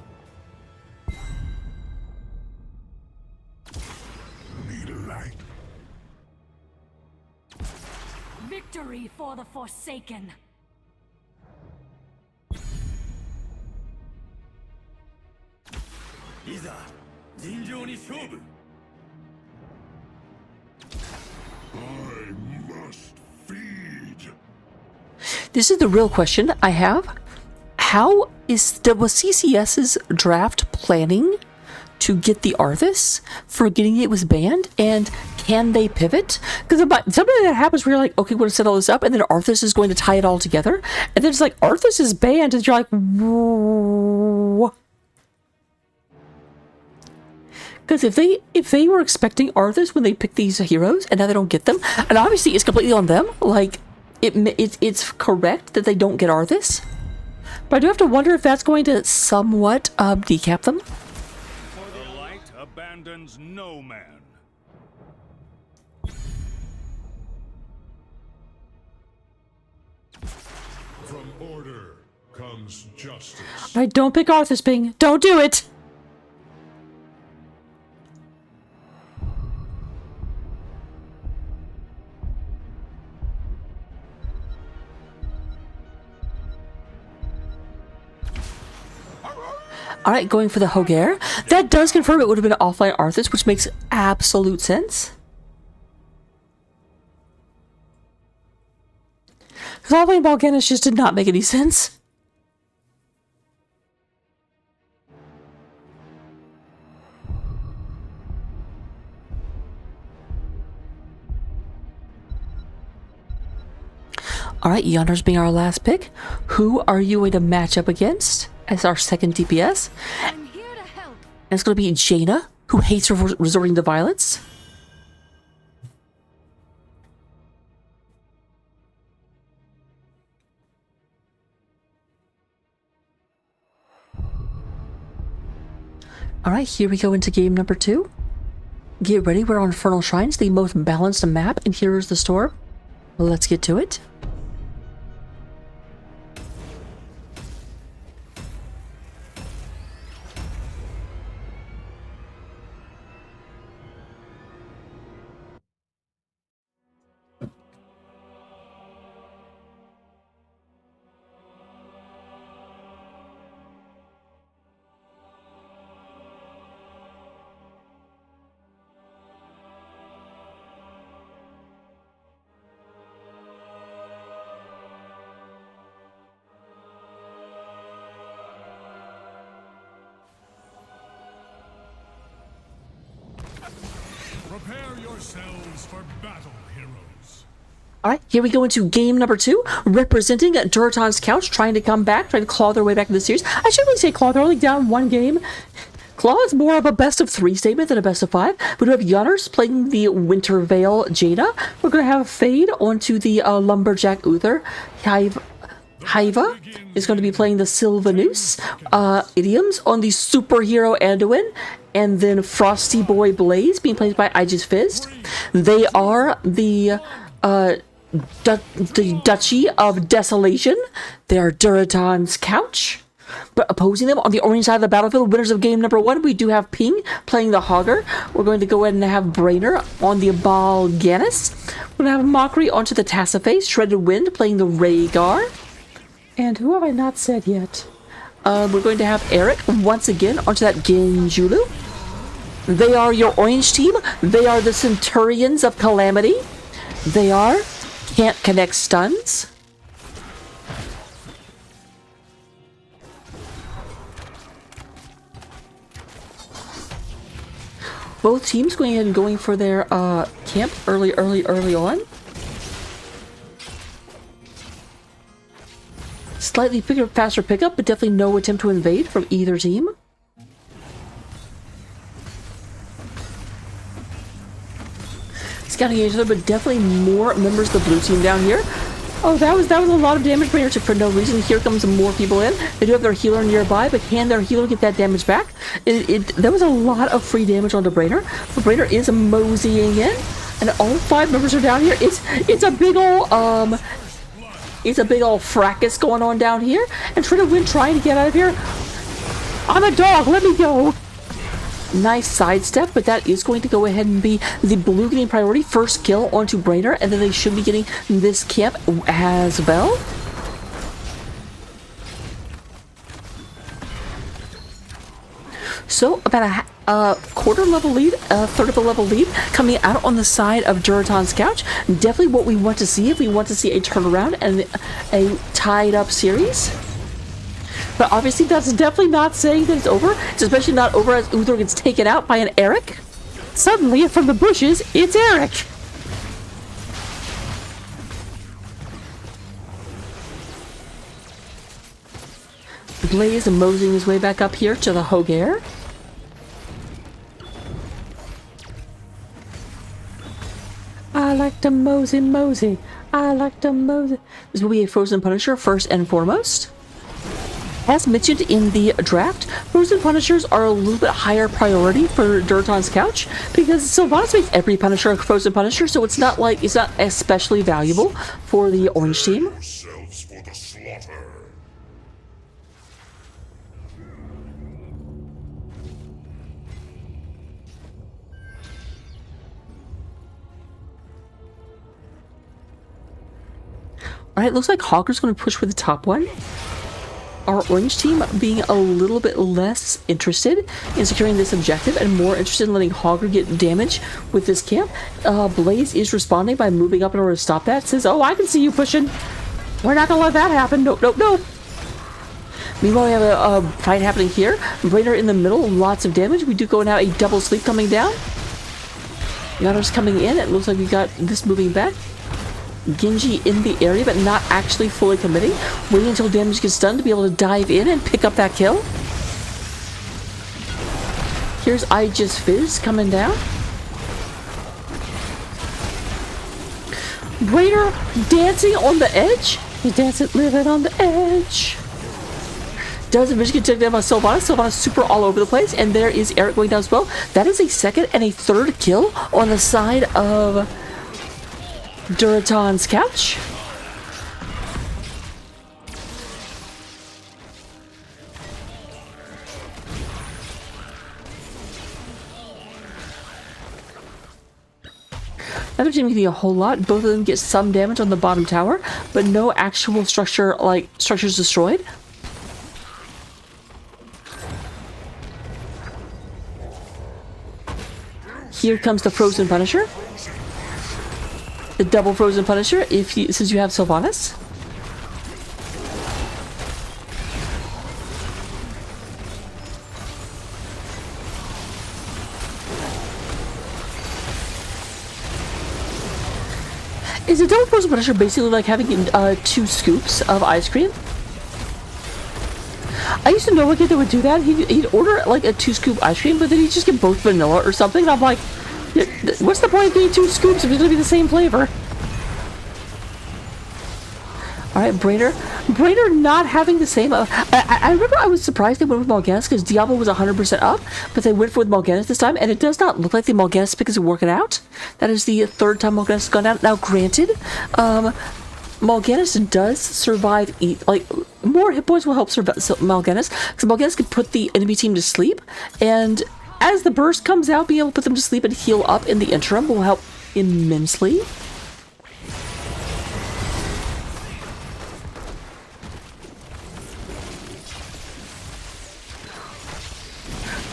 Need a light. Victory for the Forsaken. I must feed. This is the real question I have. How was CCS's draft planning to get the Arthas, forgetting it was banned, and can they pivot? Because something that happens where you're like, okay, we're going to set all this up, and then Arthas is going to tie it all together, and then it's like, Arthas is banned, and you're like, whoa. Because if they were expecting Arthas when they picked these heroes, and now they don't get them, and obviously it's completely on them, like, it's correct that they don't get Arthas, but I do have to wonder if that's going to somewhat decap them. The light abandons no man. From order comes justice. Right, don't pick Arthas, Ping. Don't do it! Alright, going for the Hogair. That does confirm it would have been offline Arthas, which makes absolute sense. Because offline Balganis just did not make any sense. Alright, Yonder's being our last pick. Who are you going to match up against as our second DPS? I'm here to help. And it's going to be Jaina, who hates resorting to violence. Alright, here we go into game number 2. Get ready, we're on Infernal Shrines, the most balanced map, and here is the storm. Let's get to it. Prepare yourselves for battle, heroes. Alright, here we go into game number 2, representing Duraton's Couch, trying to come back, trying to claw their way back in the series. I shouldn't really say claw, they're only down 1 game. Claw is more of a best of 3 statement than a best of 5. We do have Yonners playing the Winter Veil Jaina. We're going to have Fade onto the Lumberjack Uther. Haiva is going to be playing the Sylvanus. Idioms on the Superhero Anduin. And then Frosty Boy Blaze being played by Aegis Fist. They are the Duchy of Desolation. They are Duraton's Couch. But opposing them on the orange side of the battlefield, winners of game number 1, we do have Ping playing the Hogger. We're going to go ahead and have Brainer on the Balganis. We're going to have Mockery onto the Tassaface. Shredded Wind playing the Rhaegar. And who have I not said yet? We're going to have Eric once again onto that Genjulu. They are your orange team. They are the Centurions of Calamity. They are Can't Connect Stuns. Both teams going ahead and going for their camp early on. Slightly faster pickup, but definitely no attempt to invade from either team. Scouting each other, but definitely more members of the blue team down here. Oh, that was a lot of damage. Brainer took for no reason. Here comes more people in. They do have their healer nearby, but can their healer get that damage back? There was a lot of free damage onto Brainer. But Brainer is moseying in, and all 5 members are down here. It's a big old fracas going on down here, and Shredded Wind trying to get out of here. I'm a dog. Let me go. Nice sidestep, but that is going to go ahead and be the blue getting priority. First kill onto Brainer, and then they should be getting this camp as well. So about a quarter level lead, a third of a level lead coming out on the side of Duraton's Couch. Definitely what we want to see if we want to see a turnaround and a tied up series. But obviously that's definitely not saying that it's over. It's especially not over as Uther gets taken out by an Eric. Suddenly, from the bushes, it's Eric! Blaze moseying his way back up here to the Hogair. I like to mosey. I like to mosey. This will be a Frozen Punisher first and foremost. As mentioned in the draft, Frozen Punishers are a little bit higher priority for Duraton's Couch because Sylvanas makes every Punisher a Frozen Punisher, so it's not especially valuable for the orange team. Yourselves for the slaughter. Alright, looks like Hogger's going to push for the top one. our orange team being a little bit less interested in securing this objective and more interested in letting Hogger get damage with this camp. Blaze is responding by moving up in order to stop that. Says, oh, I can see you pushing. We're not gonna let that happen. Nope, nope, nope. Meanwhile, we have a fight happening here. Raider in the middle, lots of damage. We do go now a double sleep coming down. Yano's coming in. It looks like we got this moving back. Genji in the area, but not actually fully committing. Waiting until damage gets done to be able to dive in and pick up that kill. Here's I Just Fizz coming down. Raider dancing on the edge. He dancing, living on the edge. Does eventually get taken down by Sylvanas. Sylvanas super all over the place. And there is Eric going down as well. That is a second and a third kill on the side of Duraton's couch. Neither team getting a whole lot. Both of them get some damage on the bottom tower, but no actual structure, like structures destroyed. Here comes the Frozen Punisher. The double Frozen Punisher, since you have Sylvanas. Is a double Frozen Punisher basically like having 2 scoops of ice cream? I used to know a kid that would do that. He'd order like a 2-scoop ice cream, but then he'd just get both vanilla or something. And I'm like, what's the point of getting 2 scoops if it's gonna be the same flavor? Alright, Brainer not having the same... I remember I was surprised they went with Mal'Ganis because Diablo was 100% up, but they went with Mal'Ganis this time, and it does not look like the Mal'Ganis pick is working out. That is the 3rd time Mal'Ganis has gone out. Now, granted, Mal'Ganis does survive... Like, more hit points will help survive Mal'Ganis, because Mal'Ganis can put the enemy team to sleep, and as the burst comes out, being able to put them to sleep and heal up in the interim will help immensely.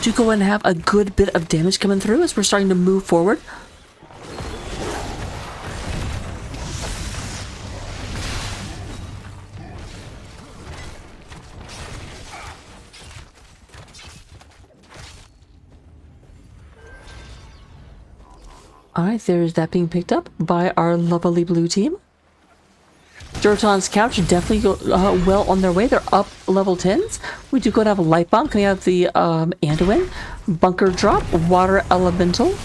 Do go and have a good bit of damage coming through as we're starting to move forward. Alright, there's that being picked up by our lovely blue team. Duraton's couch definitely go well on their way. They're up level 10s. We do go and have a light bomb coming out of the Anduin. Bunker drop, water elemental,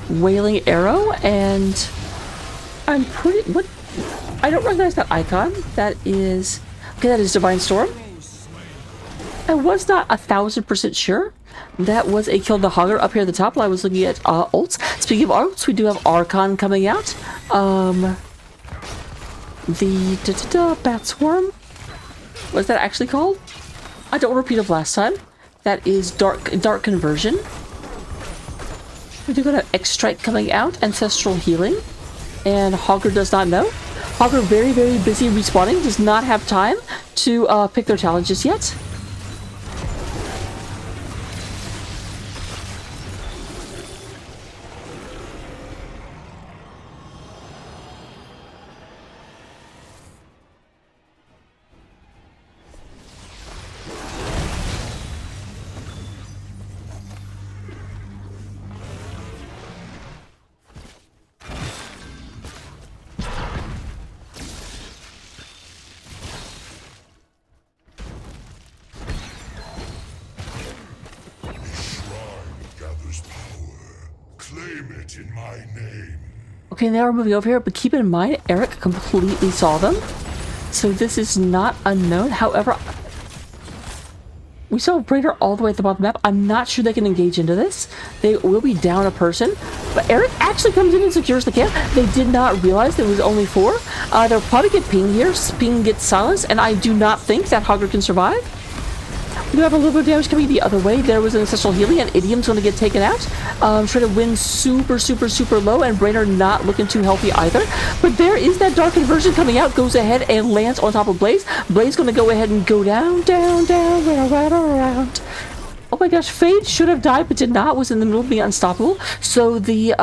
wailing arrow, and I'm pretty... What? I don't recognize that icon. That is... Okay, that is Divine Storm. I was not 1000% sure. That was a kill the Hogger up here at the top while I was looking at ults. Speaking of ults, we do have Archon coming out. The Bat Swarm. What's that actually called? I don't repeat of last time. That is Dark Conversion. We do got an X-Strike coming out, Ancestral Healing, and Hogger does not know. Hogger very, very busy respawning, does not have time to pick their talent just yet. Claim it in my name. Okay, now we're moving over here, but keep in mind, Eric completely saw them. So this is not unknown. However, we saw Raider all the way at the bottom of the map. I'm not sure they can engage into this. They will be down a person. But Eric actually comes in and secures the camp. They did not realize there was only 4. They'll probably get ping here. Ping gets silenced, and I do not think that Hogger can survive. We do have a little bit of damage coming the other way. There was an Ancestral Healing, and Idiom's going to get taken out. Trying to win super, super, super low, and Brainer not looking too healthy either. But there is that Dark Conversion coming out, goes ahead and lands on top of Blaze. Blaze going to go ahead and go down, down, down, right around. Oh my gosh, Fade should have died, but did not. Was in the middle of being unstoppable. So the,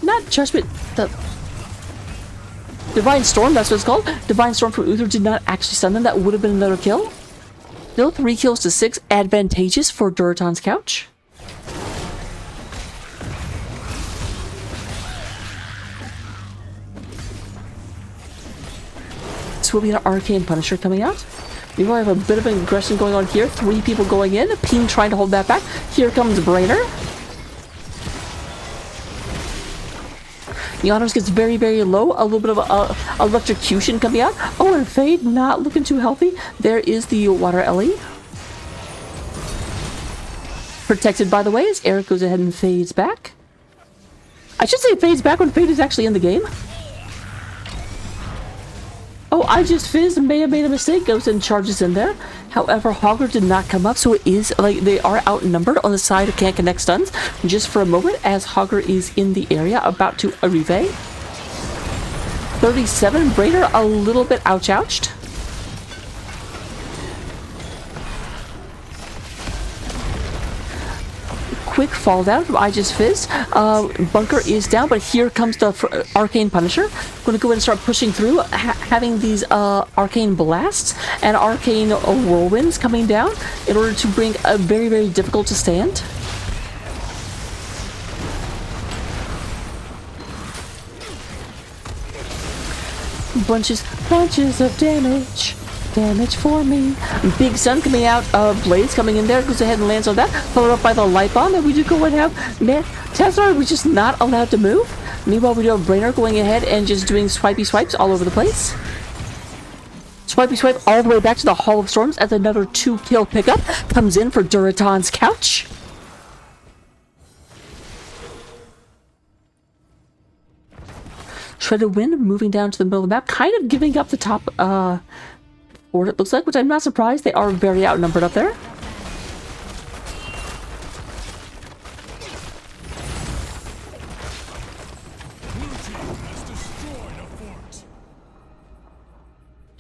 not Judgment, the Divine Storm, that's what it's called. Divine Storm from Uther did not actually stun them. That would have been another kill. Still 3 kills to 6. Advantageous for Duraton's Couch. This will be an Arcane Punisher coming out. We will have a bit of an aggression going on here. 3 people going in. Ping trying to hold that back. Here comes Brainer. The honors gets very, very low. A little bit of electrocution coming out. Oh, and Fade not looking too healthy. There is the Water Ellie. Protected, by the way, as Eric goes ahead and fades back. I should say fades back when Fade is actually in the game. Oh, I just fizzed and may have made a mistake. Goes and charges in there. However, Hogger did not come up, so it is like they are outnumbered on the side of Can't Connect Stuns just for a moment as Hogger is in the area about to arrive. 37, Brainer a little bit ouched. Quick fall down from I Just Fizzed. Bunker is down, but here comes the Arcane Punisher. Going to go ahead and start pushing through, having these Arcane Blasts and Arcane Whirlwinds coming down in order to bring a very, very difficult to stand. Bunches of damage. Damage for me. Big Sun coming out of Blaze coming in there. Goes ahead and lands on that. Followed up by the Light Bomb. And we do go and have... Man, Tazar was just not allowed to move. Meanwhile, we do have Brainer going ahead and just doing swipey swipes all over the place. Swipey swipe all the way back to the Hall of Storms as another 2-kill pickup comes in for Duraton's Couch. Shredded Wind moving down to the middle of the map. Kind of giving up the top... board, it looks like, which I'm not surprised. They are very outnumbered up there.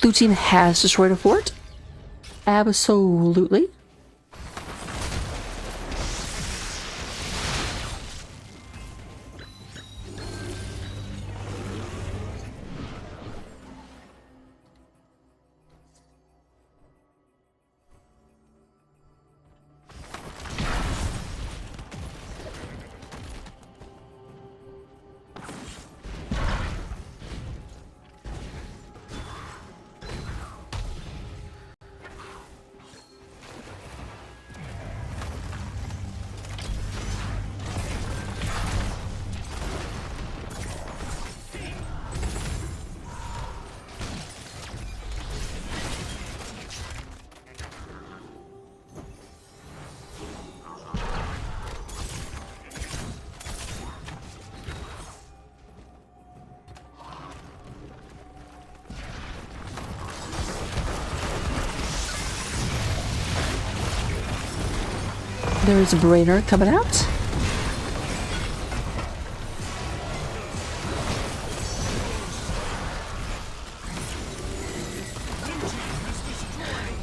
Blue team has destroyed a fort. Absolutely. There's a Brainer coming out.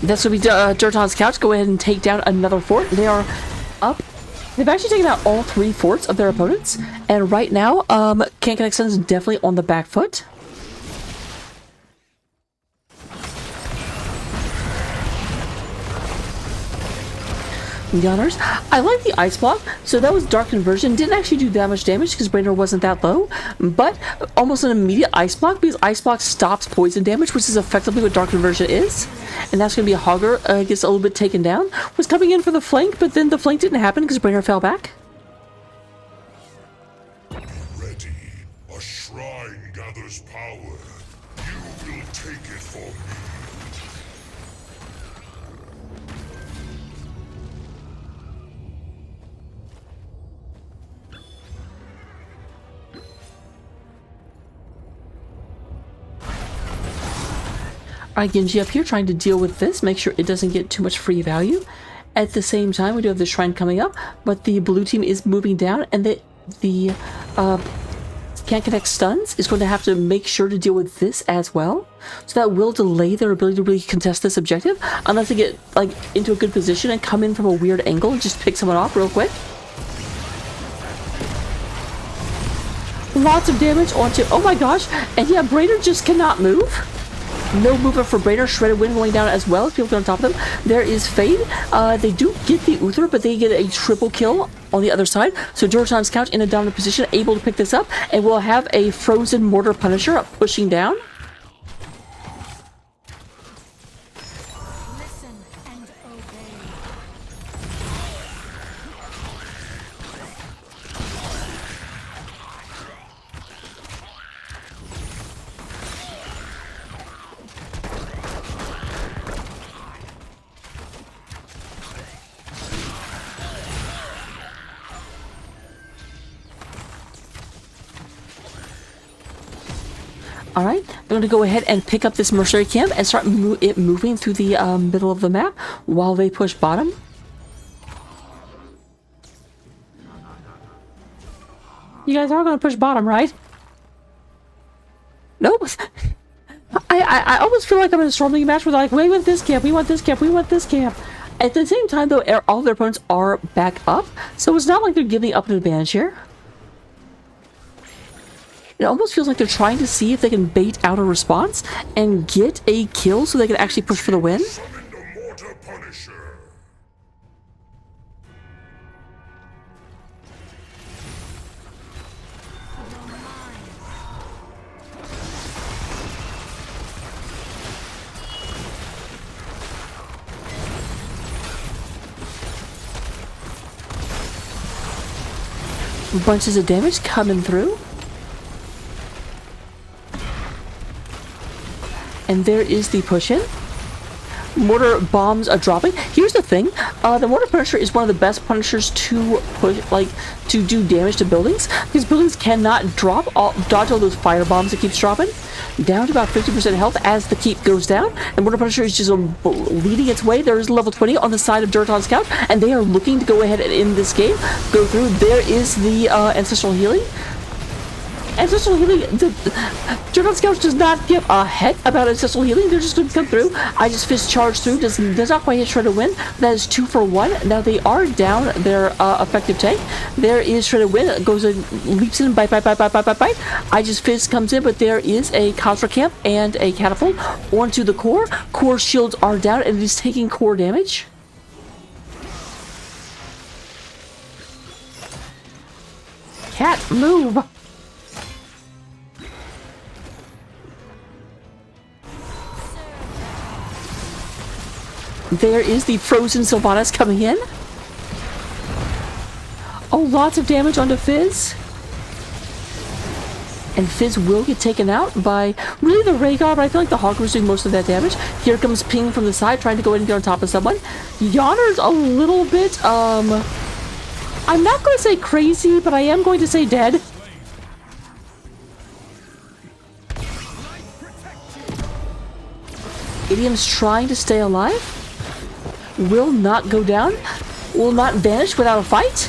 This will be Duraton's Couch. Go ahead and take down another fort. They are up. They've actually taken out all 3 forts of their opponents. And right now, Can't Connect Sun is definitely on the back foot. The honors. I like the ice block, so that was Dark Conversion. Didn't actually do that much damage because Brainer wasn't that low, but almost an immediate ice block because ice block stops poison damage, which is effectively what Dark Conversion is. And that's going to be a Hogger, gets a little bit taken down. Was coming in for the flank, but then the flank didn't happen because Brainer fell back. Ready. A shrine gathers power. You will take it for me. Genji up here trying to deal with this, make sure it doesn't get too much free value. At the same time, we do have the shrine coming up, but the blue team is moving down, and the can't connect stuns is going to have to make sure to deal with this as well. So that will delay their ability to really contest this objective, unless they get like into a good position and come in from a weird angle and just pick someone off real quick. Lots of damage onto, oh my gosh, and yeah, Brainer just cannot move. No movement for Brainer. Shredded Wind going down as well. People on top of them. There is Fade. They do get the Uther, but they get a triple kill on the other side. So Duratan's Couch in a dominant position, able to pick this up, and we'll have a Frozen Mortar Punisher pushing down. Listen and obey. Alright, I'm going to go ahead and pick up this Mercenary Camp and start it moving through the middle of the map while they push bottom. You guys are going to push bottom, right? Nope. I almost feel like I'm in a Storm League match where they're like, we want this camp, we want this camp, we want this camp. At the same time, though, all their opponents are back up, so it's not like they're giving up an advantage here. It almost feels like they're trying to see if they can bait out a response and get a kill so they can actually push for the win. Summon the Mortar Punisher. Bunches of damage coming through. And there is the push-in. Mortar bombs are dropping. Here's the thing. The Mortar Punisher is one of the best punishers to push, like, to do damage to buildings. Because buildings cannot dodge all those fire bombs it keeps dropping. Down to about 50% health as the keep goes down. And Mortar Punisher is just leading its way. There is level 20 on the side of Duratan's Couch. And they are looking to go ahead and end this game. Go through. There is the Ancestral Healing. Ancestral Healing, Duratan's Couch does not give a heck about Ancestral Healing. They're just going to come through. I just fist charge through. Does not quite hit Shredded Wind. That is 2 for 1. Now they are down their effective tank. There is Shredded Wind. Goes in, leaps in, bite. I just fist comes in, but there is a Contra Camp and a Catapult onto the core. Core shields are down, and it is taking core damage. Cat, move! There is the Frozen Sylvanas coming in. Oh, lots of damage onto Fizz. And Fizz will get taken out by really the Rhaegar, but I feel like the Hawk was doing most of that damage. Here comes Ping from the side, trying to go in and get on top of someone. Yawner's a little bit, I'm not going to say crazy, but I am going to say dead. Idiom's trying to stay alive. Will not go down. Will not vanish without a fight.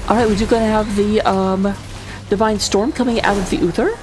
Alright, we're going to have the Divine Storm coming out of the Uther.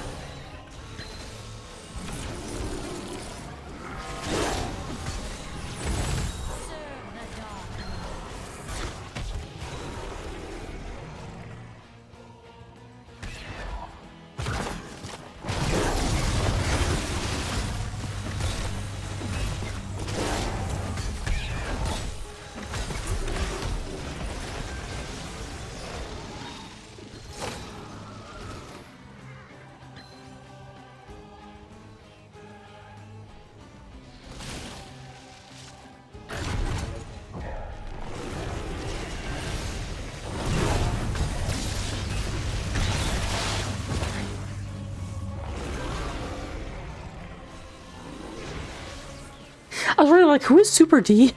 I was really like, who is Super D?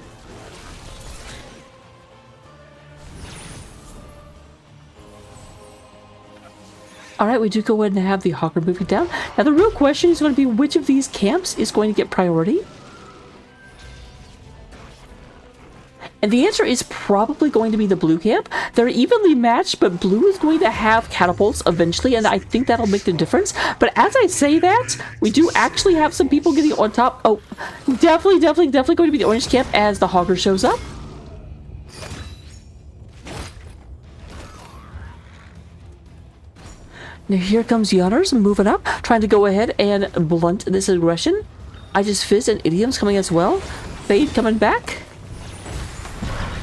Alright, we do go ahead and have the Hawker moving down. Now the real question is going to be which of these camps is going to get priority. And the answer is probably going to be the blue camp. They're evenly matched, but blue is going to have catapults eventually, and I think that'll make the difference. But as I say that, we do actually have some people getting on top. Oh, definitely going to be the orange camp as the Hogger shows up. Now here comes Yonners moving up, trying to go ahead and blunt this aggression. I just Fizz and Idiom's coming as well. Fade coming back.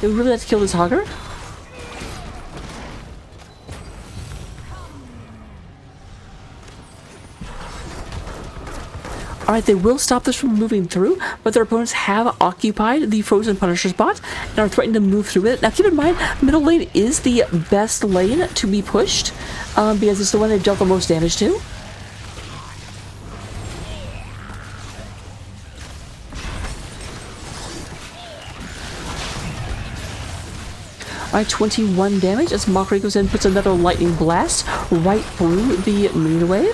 We really have to kill this Hogger. Alright, they will stop this from moving through, but their opponents have occupied the Frozen Punisher spot and are threatening to move through it. Now keep in mind, middle lane is the best lane to be pushed, because it's the one they've dealt the most damage to. Alright, 21 damage as Mockery goes in and puts another lightning blast right through the moon wave.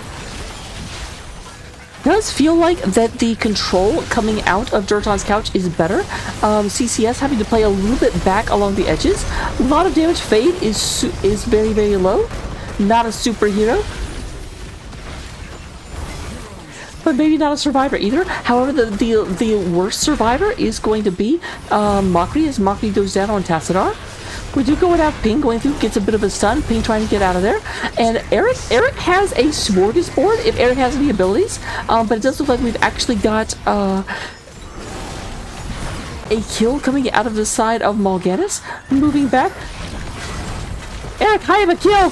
It does feel like that the control coming out of Duraton's couch is better. CCS having to play a little bit back along the edges. A lot of damage. Fade is very, very low. Not a superhero. But maybe not a survivor either. However, the worst survivor is going to be Mockery, as Mockery goes down on Tassadar. We do go and have Ping going through, gets a bit of a stun. Ping trying to get out of there. And Eric has a smorgasbord if Eric has any abilities. But it does look like we've actually got a kill coming out of the side of Mal'Ganis. Moving back. Eric, I have a kill!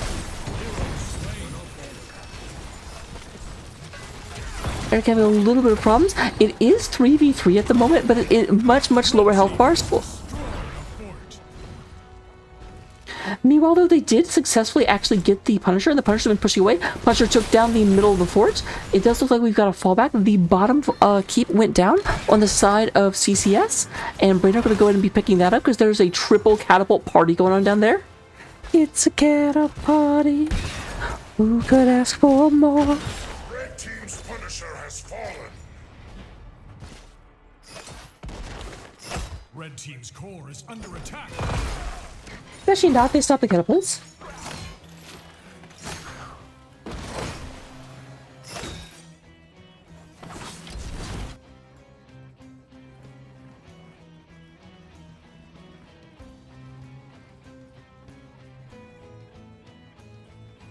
Eric having a little bit of problems. It is 3v3 at the moment, but it much lower health bars. Meanwhile, though, they did successfully actually get the Punisher, and the Punisher's been pushing away. Punisher took down the middle of the fort. It does look like we've got a fallback. The bottom keep went down on the side of CCS, and Brain are going to go ahead and be picking that up because there's a triple catapult party going on down there. It's a catapult party. Who could ask for more? Red Team's Punisher has fallen. Red Team's core is under attack. Especially not, they stop the catapults.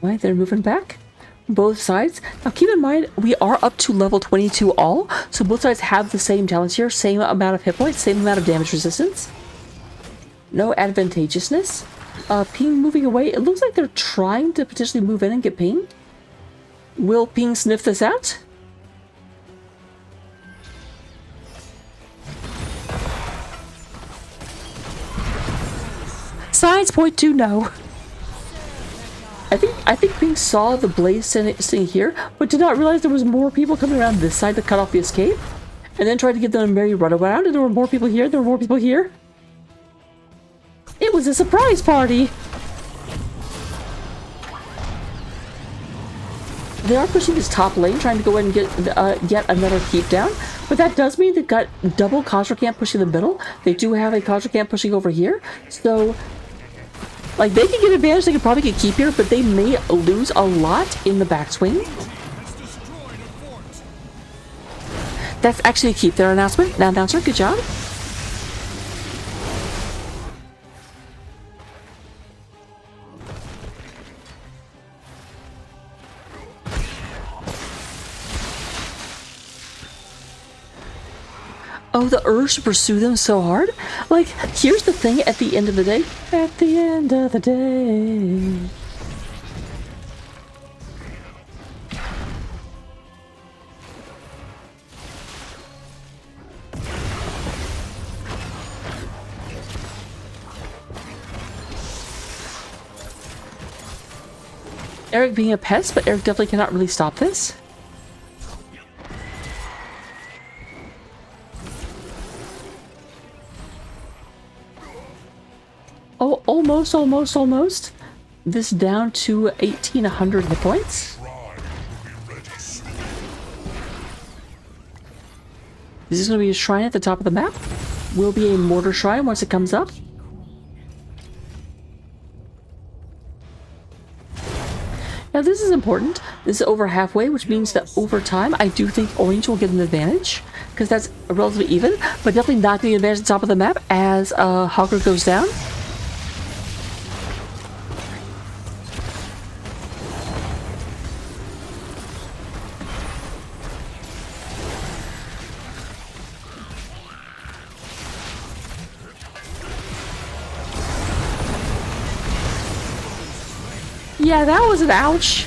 Right, they're moving back. Both sides. Now keep in mind, we are up to level 22 all, so both sides have the same talents here, same amount of hit points, same amount of damage resistance. No advantageousness. Ping moving away. It looks like they're trying to potentially move in and get Ping. Will Ping sniff this out? Signs point to no. I think Ping saw the blaze sitting here, but did not realize there was more people coming around this side to cut off the escape. And then tried to get them a merry runaround, and there were more people here, there were more people here. It was a surprise party! They are pushing this top lane, trying to go ahead and get yet another keep down. But that does mean they've got double Conjure Camp pushing the middle. They do have a Conjure Camp pushing over here. So, like, they can get advantage, they could probably get keep here, but they may lose a lot in the backswing. That's actually a keep there, announcer. Good job. Oh, the urge to pursue them so hard? Like, here's the thing at the end of the day. At the end of the day. Eric being a pest, but Eric definitely cannot really stop this. Oh, almost. this down to 1,800 hit points. Shrine will be ready soon. This is going to be a shrine at the top of the map. Will be a mortar shrine once it comes up. Now this is important. This is over halfway, which means that over time, I do think orange will get an advantage, because that's relatively even, but definitely not getting an advantage at the top of the map as Hogger goes down. Yeah, that was an ouch.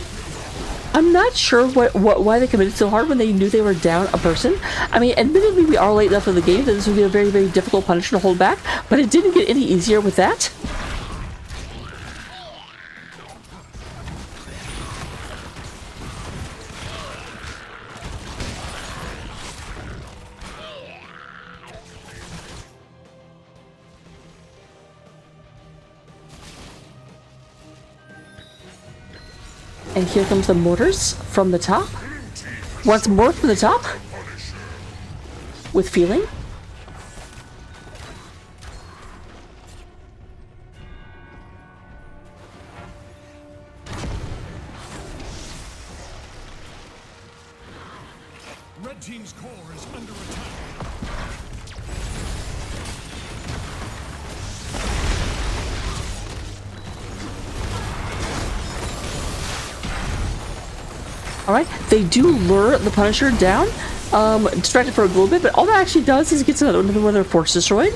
I'm not sure why they committed so hard when they knew they were down a person. I mean, admittedly, we are late enough in the game that this would be a very, very difficult Punisher to hold back, but it didn't get any easier with that. And here comes the mortars from the top. Once more from the top. With feeling. Red team's core is under attack. Alright, they do lure the Punisher down, distracted for a little bit, but all that actually does is gets another one of their force destroyed.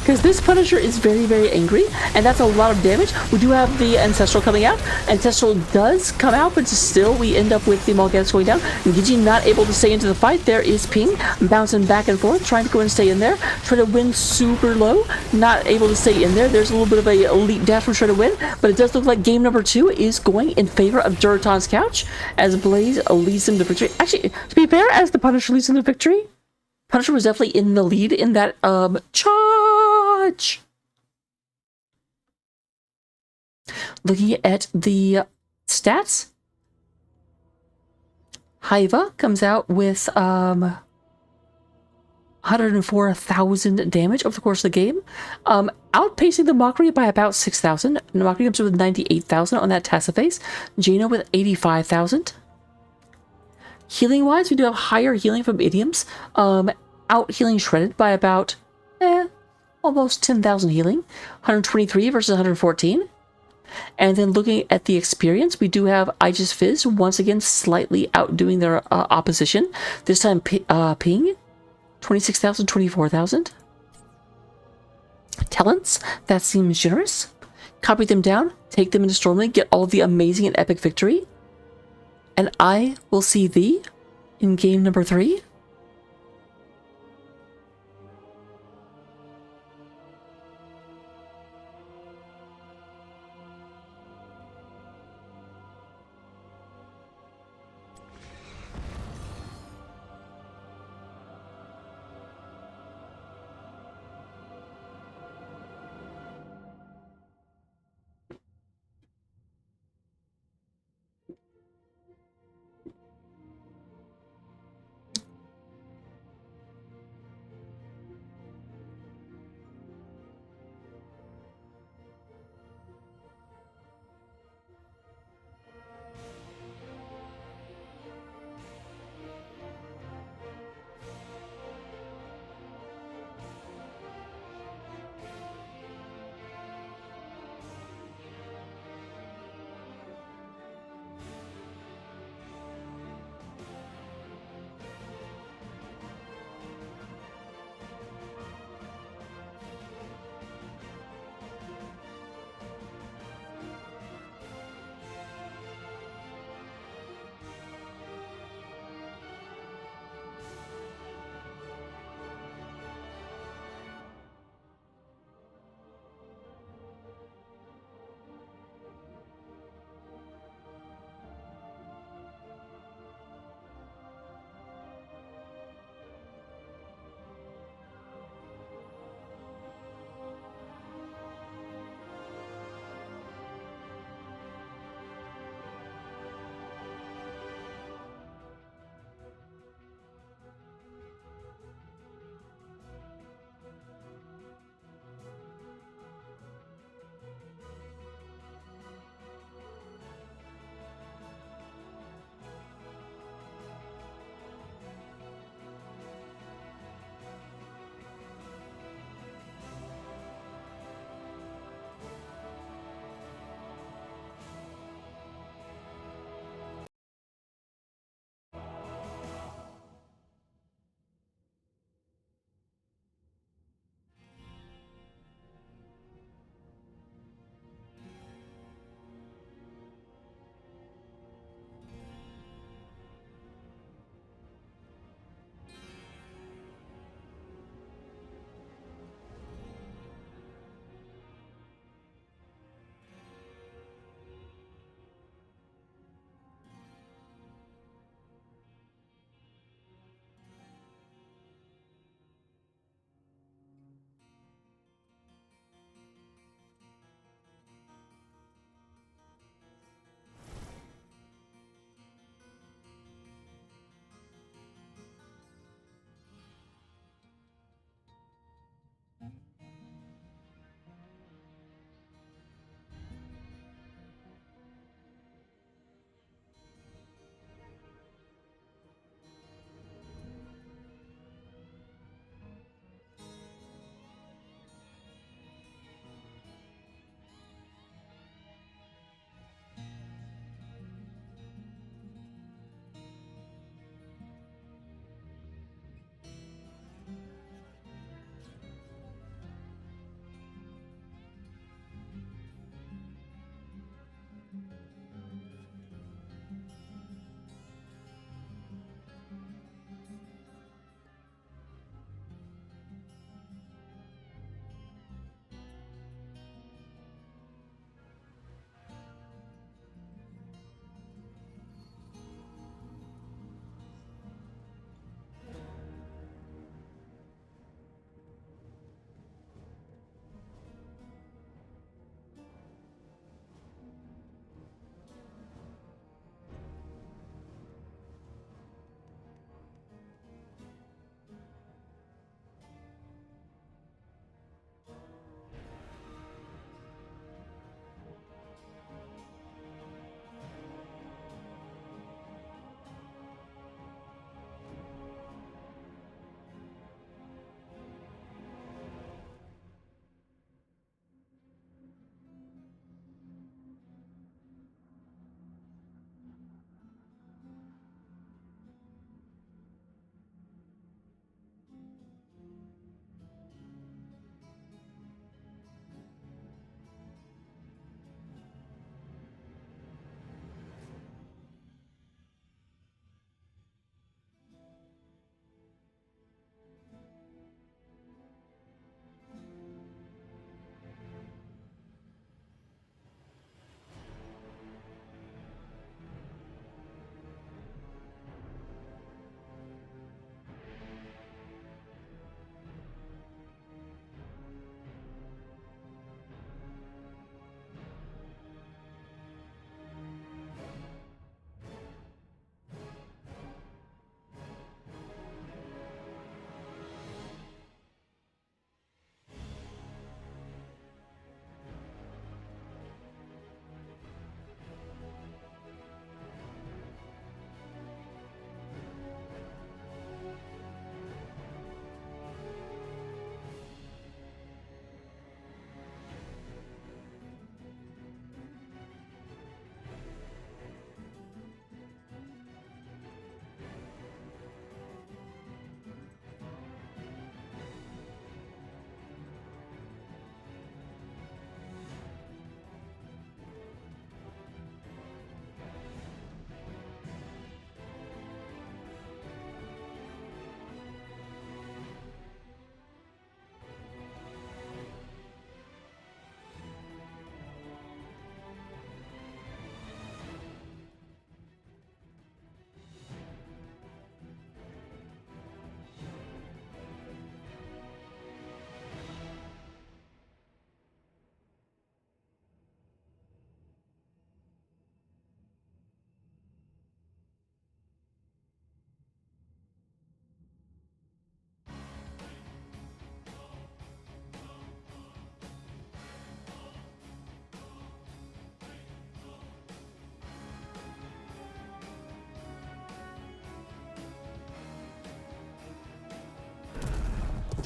Because this Punisher is very, very angry, and that's a lot of damage. We do have the Ancestral coming out. Ancestral does come out, but still we end up with the Mal'Ganis going down. Gigi not able to stay into the fight. There is Ping, bouncing back and forth, trying to go and stay in there. Try to win super low, not able to stay in there. There's a little bit of a leap dash from try to win, but it does look like game number 2 is going in favor of Duraton's Couch, as Blaze leads him to victory. Actually, to be fair, as the Punisher leads him to victory, Punisher was definitely in the lead in that charge. Looking at the stats, Hiva comes out with 104,000 damage over the course of the game, outpacing the Mockery by about 6,000. The Mockery comes with 98,000 on that Tassaface. Jaina with 85,000. Healing wise, we do have higher healing from idioms. Out healing Shredded by about almost 10,000 healing. 123 versus 114. And then looking at the experience, we do have Aegis Fizz once again slightly outdoing their opposition. This time Ping 26,000, 24,000. Talents, that seems generous. Copy them down, take them into Stormlink, get all of the amazing and epic victory. And I will see thee in game number 3.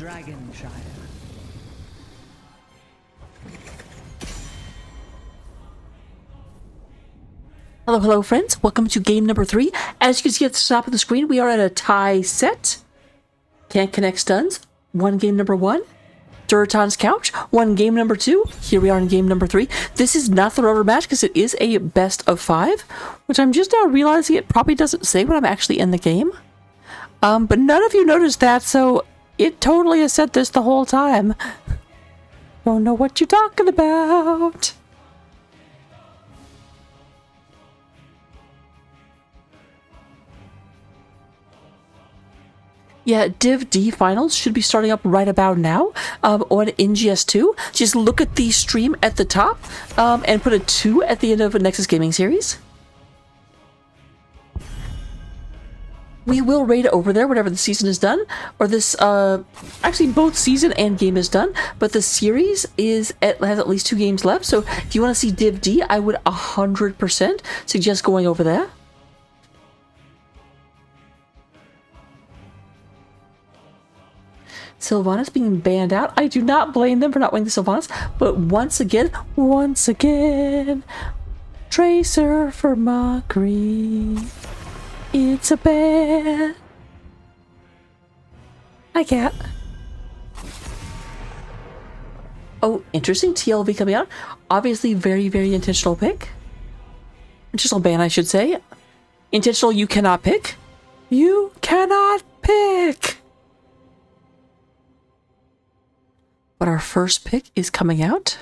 Dragonshire. Hello, hello, friends. Welcome to game number 3. As you can see at the top of the screen, we are at a tie set. Can't connect stuns. Won game number 1. Duraton's Couch won game number 2. Here we are in game number 3. This is not the rubber match because it is a best of 5, which I'm just now realizing it probably doesn't say when I'm actually in the game. But none of you noticed that, so it totally has said this the whole time. Don't know what you're talking about. Yeah, Div D finals should be starting up right about now on NGS 2. Just look at the stream at the top and put a 2 at the end of a Nexus Gaming series. We will raid over there whenever the season is done, or this, actually both season and game is done, but the series has at least 2 games left, so if you want to see Div D, I would 100% suggest going over there. Sylvanas being banned out. I do not blame them for not winning the Sylvanas, but once again, Tracer for mockery. It's a ban. Hi, cat. Oh, interesting. TLV coming out. Obviously, very, very intentional pick. Intentional ban, I should say. Intentional, you cannot pick. You cannot pick. But our first pick is coming out.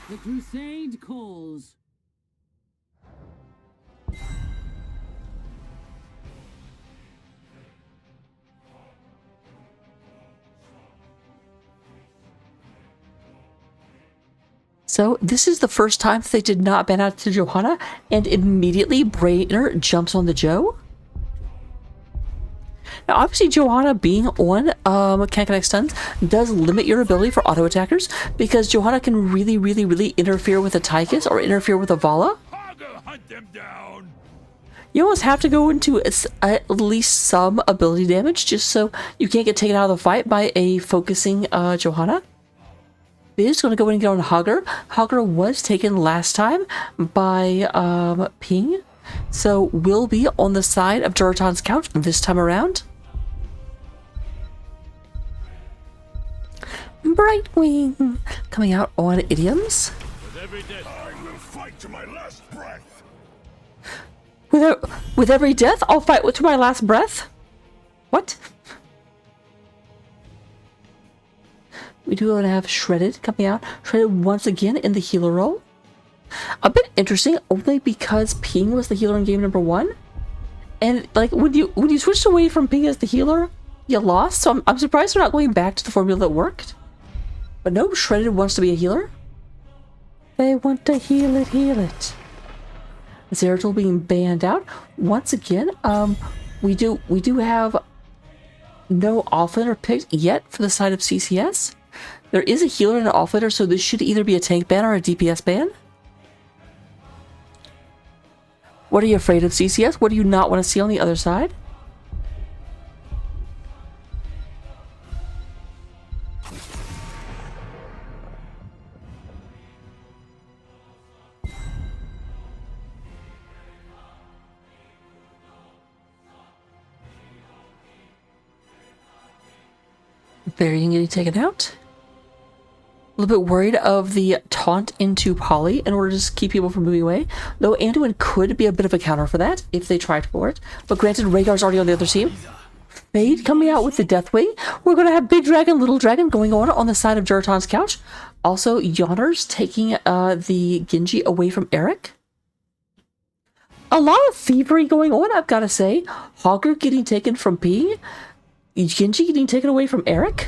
The crusade calls. So this is the first time they did not ban out to Johanna, and immediately Brainer jumps on the Joe. Now, obviously, Johanna being on Can't Connect Stuns does limit your ability for auto attackers because Johanna can really, really, really interfere with a Tychus or interfere with a Vala. Hunt them down. You almost have to go into at least some ability damage just so you can't get taken out of the fight by a focusing Johanna. Biz going to go in and get on Hogger. Hogger was taken last time by Ping, so will be on the side of Duraton's Couch this time around. Brightwing coming out on idioms. With every death, I will fight to my last breath. With every death, I'll fight to my last breath. What? We do want to have Shredded coming out. Shredded once again in the healer role. A bit interesting, only because Ping was the healer in game number 1. And like when you switched away from Ping as the healer, you lost. So I'm surprised they're not going back to the formula that worked. But no, Shredded wants to be a healer. They want to heal it, heal it. Zeratul being banned out. Once again, we do have no offlaner picked yet for the side of CCS. There is a healer and an offlaner, so this should either be a tank ban or a DPS ban. What are you afraid of, CCS? What do you not want to see on the other side? Varian getting taken out. A little bit worried of the taunt into Polly in order to just keep people from moving away. Though Anduin could be a bit of a counter for that if they tried for it. But granted, Rhaegar's already on the other team. Fade coming out with the Deathwing. We're going to have Big Dragon, Little Dragon going on the side of Duraton's Couch. Also, Yawners taking the Genji away from Eric. A lot of thievery going on, I've got to say. Hogger getting taken from P. Genji getting taken away from Eric.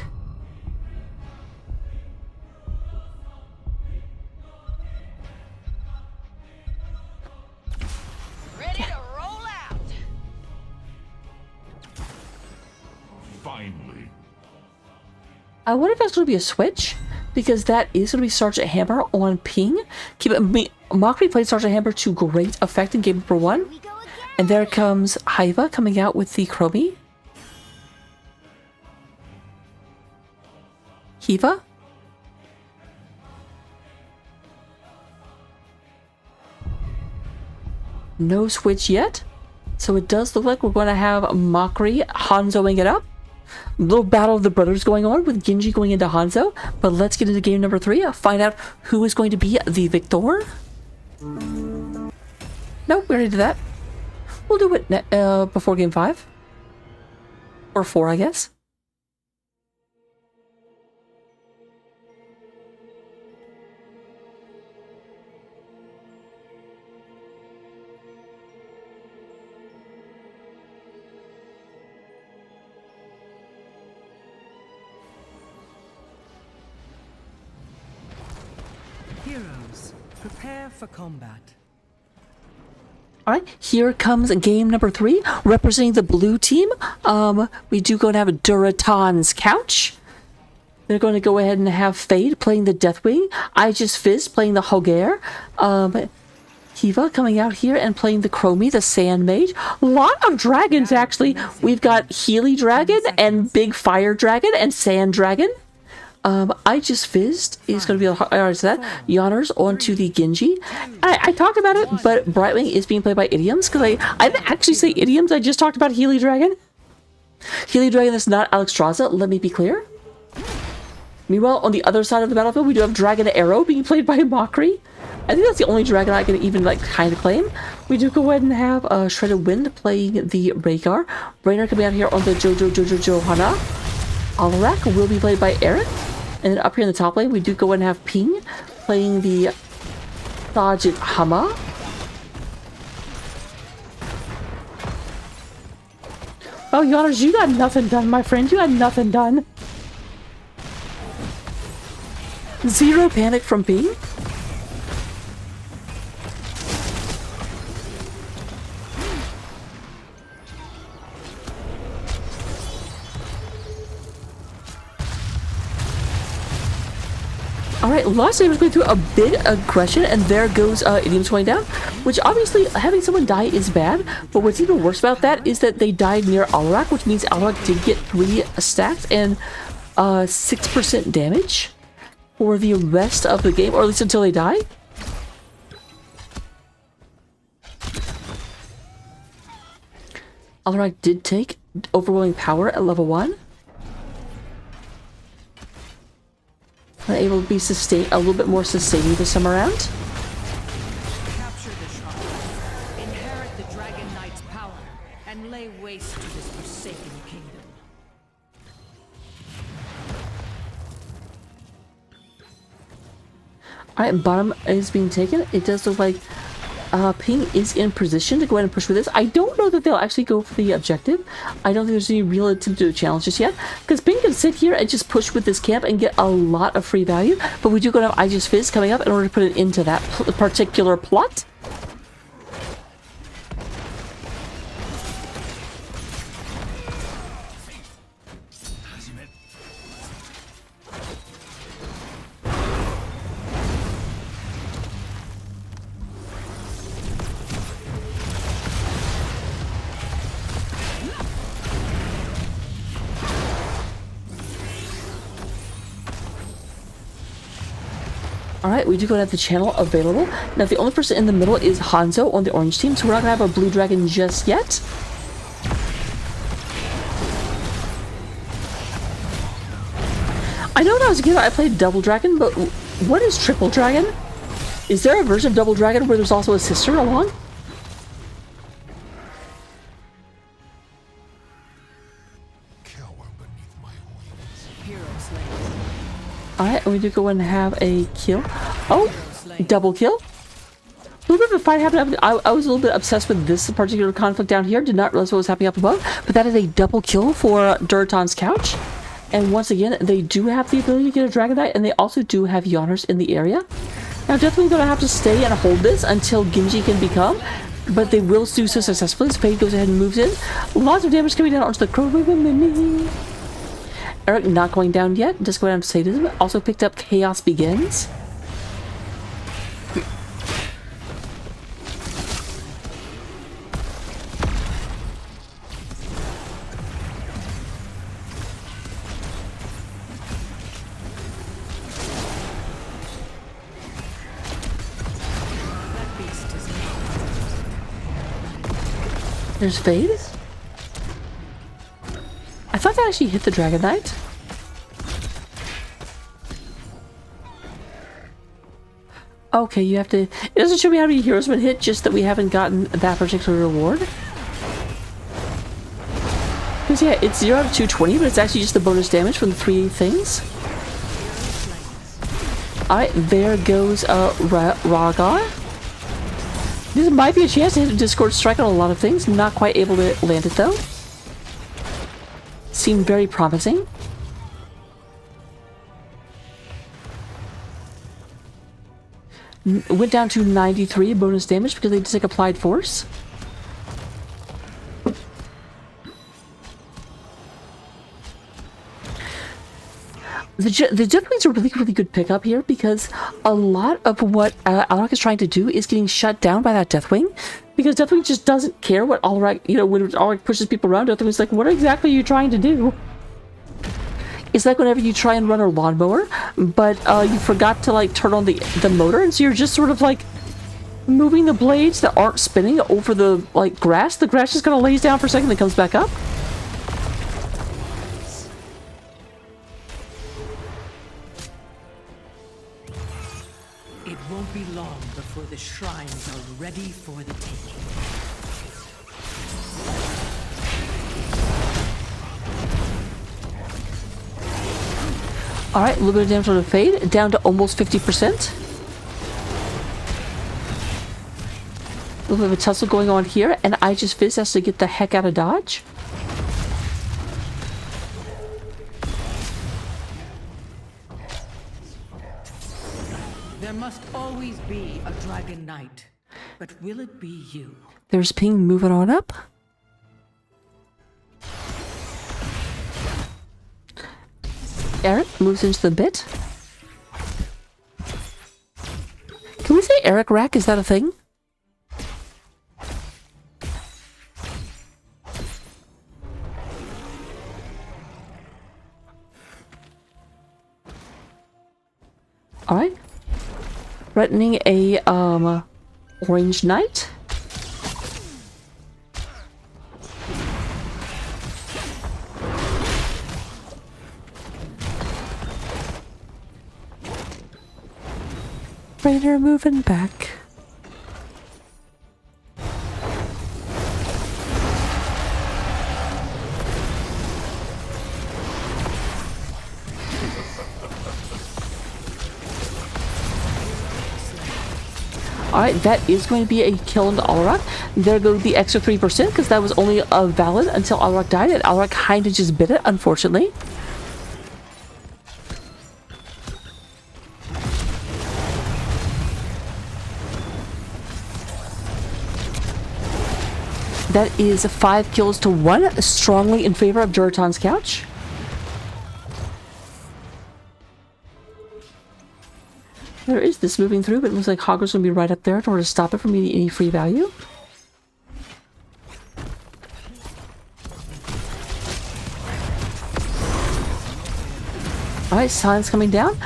Ready to roll out. Finally. I wonder if that's going to be a switch, because that is going to be Sergeant Hammer on Ping. Mockery played Sergeant Hammer to great effect in game number 1. And there comes Hiva coming out with the Chromie. Hiva? No switch yet. So it does look like we're going to have Mockery Hanzoing it up. Little battle of the brothers going on with Genji going into Hanzo. But let's get into game number 3. Find out who is going to be the victor. Nope, we already did that. We'll do it before game 5. Or 4, I guess. Heroes, prepare for combat. Alright, here comes game number 3, representing the blue team. We do go and have Duratan's Couch. They're going to go ahead and have Fade playing the Deathwing. I Just Fizz playing the Hogair. Hiva coming out here and playing the Chromie, the Sand Mage. A lot of dragons, actually. We've got Healy Dragon and Big Fire Dragon and Sand Dragon. I Just Fizzed is going to be that. Yoners onto the Genji. I talked about it, but Brightwing is being played by Idioms, because I didn't actually say Idioms, I just talked about Healy Dragon. Healy Dragon is not Alexstrasza, let me be clear. Meanwhile, on the other side of the battlefield, we do have Dragon Arrow being played by Mockery. I think that's the only dragon I can even, kind of claim. We do go ahead and have Shredded Wind playing the Rhaegar. Rainer coming out here on the Johanna. Alarak will be played by Eric. And then up here in the top lane, we do go ahead and have Ping playing the Sajid Hama. Oh, Yoners, you got nothing done, my friend. You got nothing done. Zero panic from Ping. Alright, Lost Saber's going through a big aggression, and there goes Idioms going down, which obviously having someone die is bad, but what's even worse about that is that they died near Alarak, which means Alarak did get 3 stacks and 6% damage for the rest of the game, or at least until they die. Alarak did take overwhelming power at level 1. Able to be sustained a little bit more sustaining this time around. Capture the shrine, inherit the Dragon Knight's power, and lay waste to this forsaken kingdom. Alright, bottom is being taken. It does look like Ping is in position to go ahead and push for this. I don't know that they'll actually go for the objective. I don't think there's any real attempt to do a challenge just yet, because Ping can sit here and just push with this camp and get a lot of free value, but we do go to have I Just Fizz coming up in order to put it into that particular plot. Alright, we do go to have the channel available. Now, the only person in the middle is Hanzo on the orange team, so we're not going to have a blue dragon just yet. I know when I was a kid I played Double Dragon, but what is Triple Dragon? Is there a version of Double Dragon where there's also a sister along? Alright, and we do go and have a kill. Oh, double kill. A little bit of a fight happened. I was a little bit obsessed with this particular conflict down here. Did not realize what was happening up above. But that is a double kill for Duratan's Couch. And once again, they do have the ability to get a Dragon Knight, and they also do have Yoners in the area. Now, definitely going to have to stay and hold this until Genji can become. But they will do so successfully. Spade goes ahead and moves in. Lots of damage coming down onto the Crow. Eric not going down yet. Just go down to Sadism. Also picked up Chaos Begins. There's Fade. I thought that actually hit the Dragon Knight. Okay, you have to... It doesn't show me how many heroes have been hit, just that we haven't gotten that particular reward. Because yeah, it's 0 out of 220, but it's actually just the bonus damage from the 3 things. Alright, there goes Raga. This might be a chance to hit a Discord strike on a lot of things. Not quite able to land it though. Seemed very promising. Went down to 93 bonus damage because they just like applied force. The Jetwing's a really good pickup here because a lot of what Alrak is trying to do is getting shut down by that Deathwing, because Deathwing just doesn't care what Alrak, you know, when Alrak pushes people around, Deathwing's like, what exactly are you trying to do? It's like whenever you try and run a lawnmower, but you forgot to like turn on the motor, and so you're just sort of like moving the blades that aren't spinning over the like grass. The grass just kind of lays down for a second and comes back up. It won't be long before the shrines are ready for the taking. Alright, a little bit of damage on the Fade, down to almost 50%. A little bit of a tussle going on here, and I just Fizz has to get the heck out of dodge. There must always be a Dragon Knight, but will it be you? There's Ping moving on up. Eric moves into the bit. Can we say Eric Rack? Is that a thing? Alright. Threatening a Orange Knight. Raider moving back. Alright, that is going to be a kill into Alrak. There goes the extra 3% because that was only valid until Alrak died, and Alrak kind of just bit it, unfortunately. That is 5 kills to 1, strongly in favor of Duraton's Couch. There is this moving through, but it looks like Hogger's going to be right up there in order to stop it from getting any free value. Alright, silence coming down.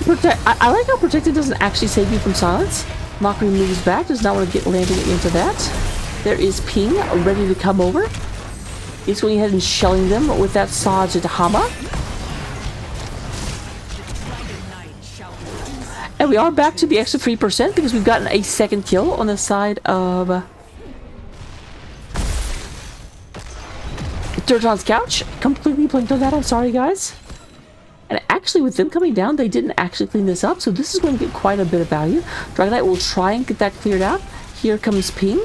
I like how Protected doesn't actually save you from silence. Mockery moves back, does not want to get landing into that. There is Ping, ready to come over. He's going ahead and shelling them with that Saj Hama. And we are back to the extra 3% because we've gotten a second kill on the side of Duraton's Couch. Completely blinked on that, I'm sorry guys. And actually with them coming down, they didn't actually clean this up, so this is going to get quite a bit of value. Dragon Knight will try and get that cleared out. Here comes Ping.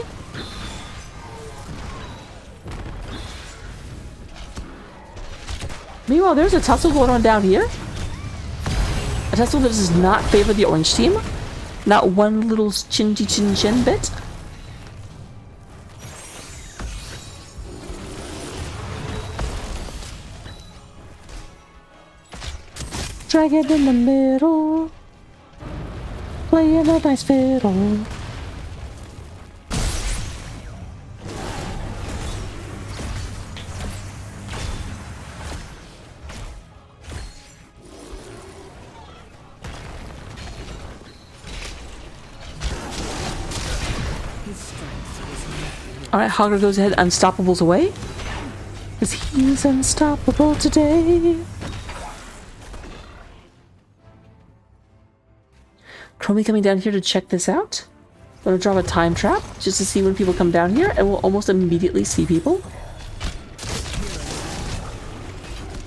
Meanwhile, there's a tussle going on down here. A tussle that does not favor the orange team. Not one little chin bit. Dragon in the middle, playing a nice fiddle. Alright, Hogger goes ahead, unstoppables away. Because he's unstoppable today. Chromie coming down here to check this out. I'm gonna drop a time trap just to see when people come down here, and we'll almost immediately see people.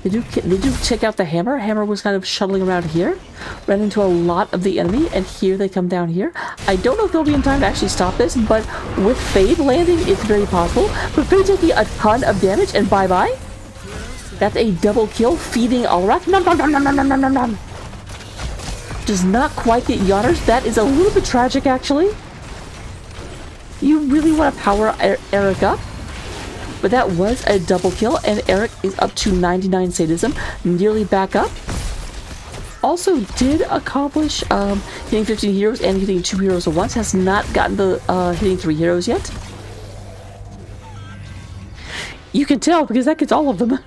They do check out the hammer. Hammer was kind of shuttling around here, ran into a lot of the enemy, and here they come down here. I don't know if they'll be in time to actually stop this, but with Fade landing, it's very possible. But Fade taking a ton of damage, and bye-bye. That's a double kill, feeding Alrak. Nom nom nom nom nom nom nom nom. Does not quite get Yodders. That is a little bit tragic, actually. You really want to power Eric up. But that was a double kill, and Eric is up to 99 sadism, nearly back up. Also did accomplish hitting 15 heroes and hitting 2 heroes at once. Has not gotten the hitting 3 heroes yet. You can tell because that gets all of them.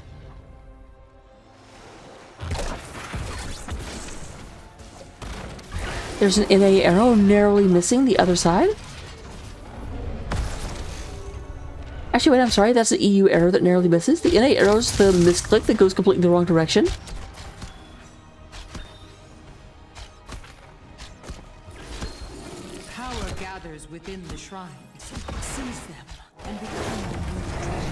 There's an NA arrow narrowly missing the other side. Actually, wait, I'm sorry. That's the EU arrow that narrowly misses. The NA arrow is the misclick that goes completely the wrong direction. Power gathers within the shrines. Seize them and become the new dragon.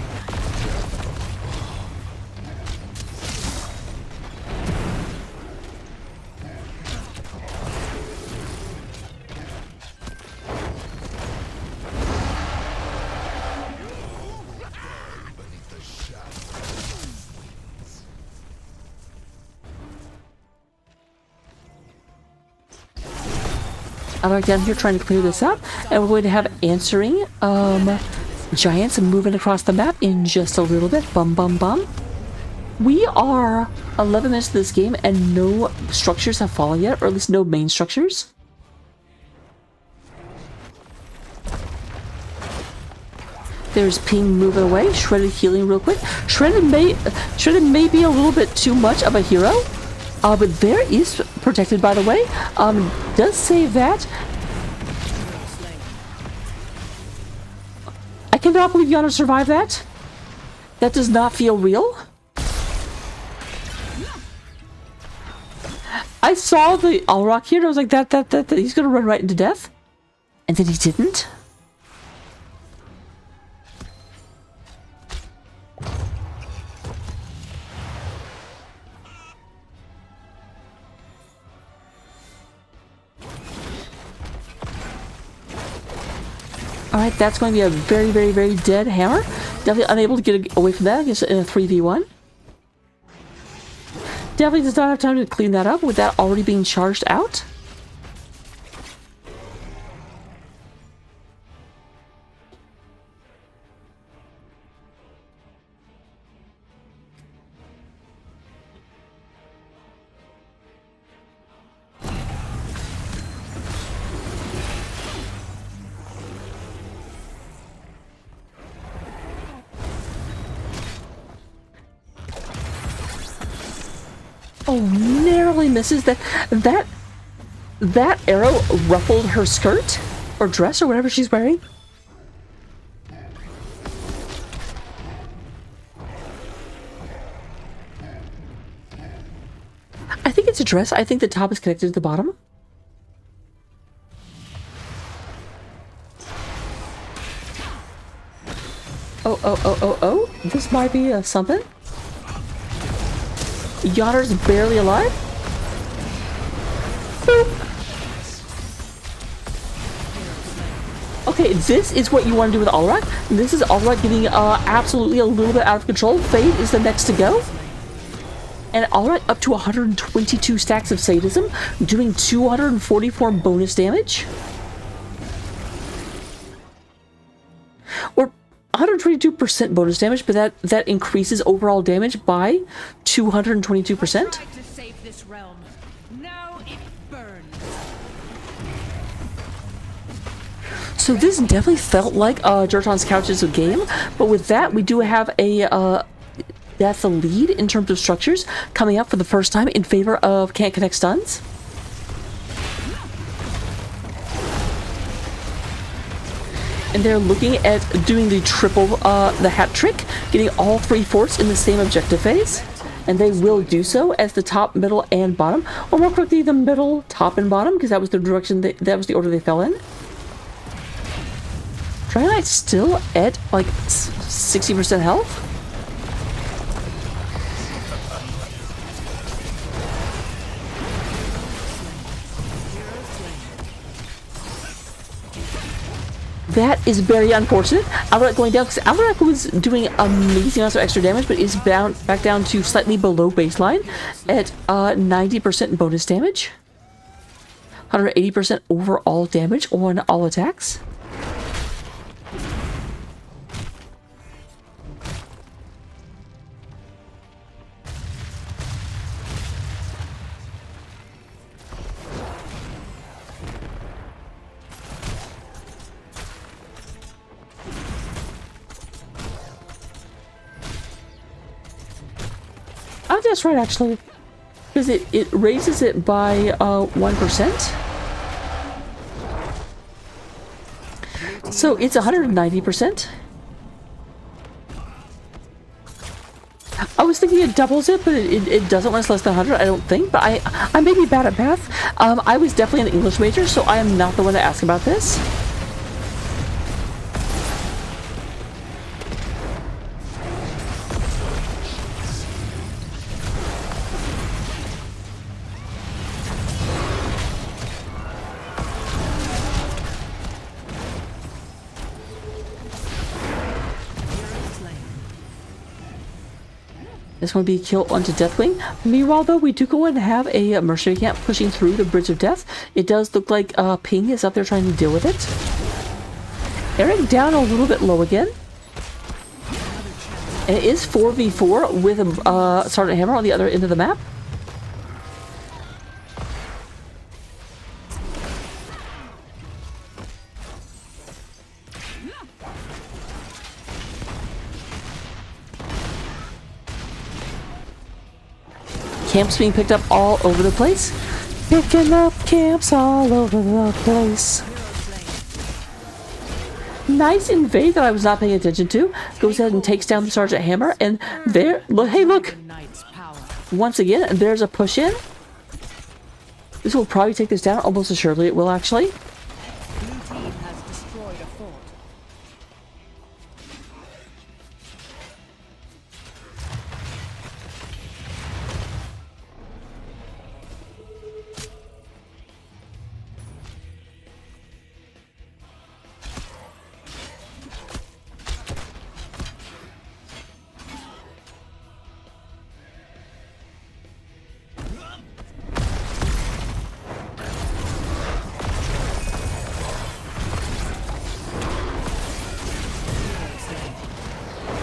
I'm down here trying to clear this up, and we're going to have answering giants moving across the map in just a little bit. Bum bum bum. We are 11 minutes to this game, and no structures have fallen yet, or at least no main structures. There's Ping moving away, Shredded healing real quick. Shredded may be a little bit too much of a hero. But there is protected, by the way. Does save that. I cannot believe Yana survived that. That does not feel real. I saw the Alrock here and I was like, that he's gonna run right into death. And then he didn't. Alright, that's going to be a very, very, very dead hammer. Definitely unable to get away from that. I guess in a 3v1. Definitely does not have time to clean that up with that already being charged out. Oh, narrowly misses. That arrow ruffled her skirt or dress or whatever she's wearing. I think it's a dress. I think the top is connected to the bottom. Oh. This might be something. Yatter's barely alive. Boop. Okay, this is what you want to do with Alrak. This is Alrak getting absolutely a little bit out of control. Fade is the next to go. And Alrak up to 122 stacks of sadism, doing 244 bonus damage. Or 122% bonus damage, but that increases overall damage by 222%. To save this realm. Now it burns. So this definitely felt like Jerton's Couch's game, but with that we do have a that's a lead in terms of structures coming up for the first time in favor of Can't Connect Stuns. And they're looking at doing the the hat trick, getting all 3 forts in the same objective phase. And they will do so as the top, middle, and bottom. Or more correctly, the middle, top, and bottom, because that was the direction, that was the order they fell in. Dragon Knight's still at, like, 60% health? That is very unfortunate. Alarak going down, because Alarak was doing amazing amounts of extra damage, but is back down to slightly below baseline at 90% bonus damage. 180% overall damage on all attacks. Oh, that's right, actually. Because it raises it by 1%. So it's 190%. I was thinking it doubles it, but it doesn't when it's less than 100, I don't think. But I may be bad at math. I was definitely an English major, so I am not the one to ask about this. This one will be a kill onto Deathwing. Meanwhile, though, we do go and have a mercenary camp pushing through the Bridge of Death. It does look like Ping is up there trying to deal with it. Eric down a little bit low again. And it is 4v4 with Sergeant Hammer on the other end of the map. Camps being picked up all over the place. Picking up camps all over the place. Nice invade that I was not paying attention to. Goes ahead and takes down the Sergeant Hammer. And there, look, hey, look. Once again, there's a push in. This will probably take this down. Almost assuredly it will, actually.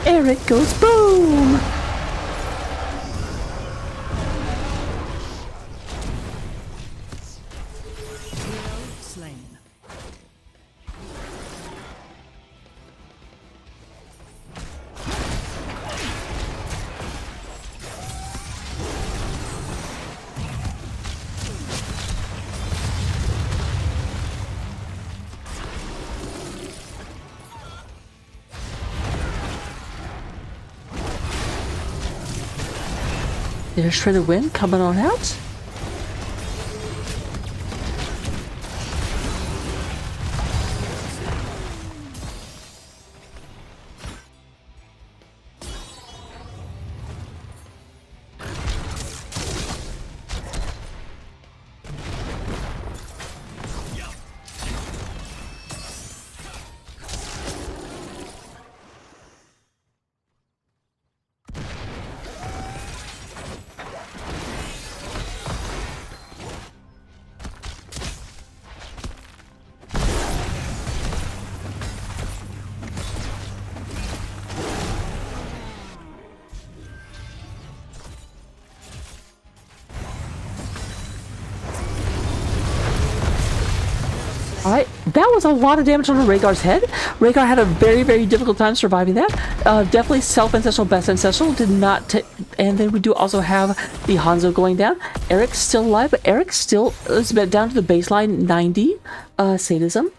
Eric goes boom! There's Shredder Wind coming on out. Alright, that was a lot of damage on Rhaegar's head. Rhaegar had a very, very difficult time surviving that. Definitely self-ancestral, best ancestral, did not and then we do also have the Hanzo going down. Eric's still alive, but Eric still is down to the baseline 90 sadism.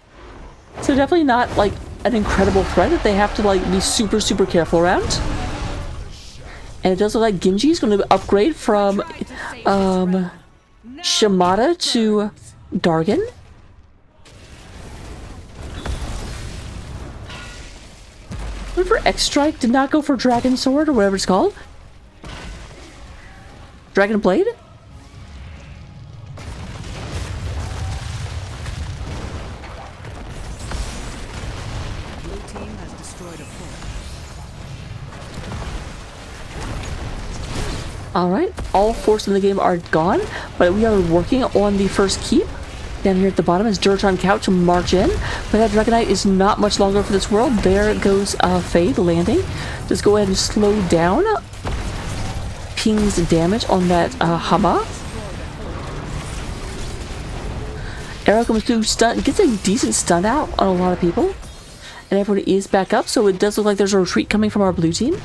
So definitely not, like, an incredible threat that they have to like be super, super careful around. And it does look like Genji's going to upgrade from Shimada to Dargan. Went for X Strike, did not go for Dragon Sword or whatever it's called. Dragon Blade? Blue team has destroyed a fort. Alright, all force in the game are gone, but we are working on the first keep. Down here at the bottom is Duraton Couch to march in, but that Dragonite is not much longer for this world. There goes Fade landing. Just go ahead and slow down Ping's damage on that Hama. Arrow comes through, stun, gets a decent stun out on a lot of people. And everyone is back up, so it does look like there's a retreat coming from our blue team.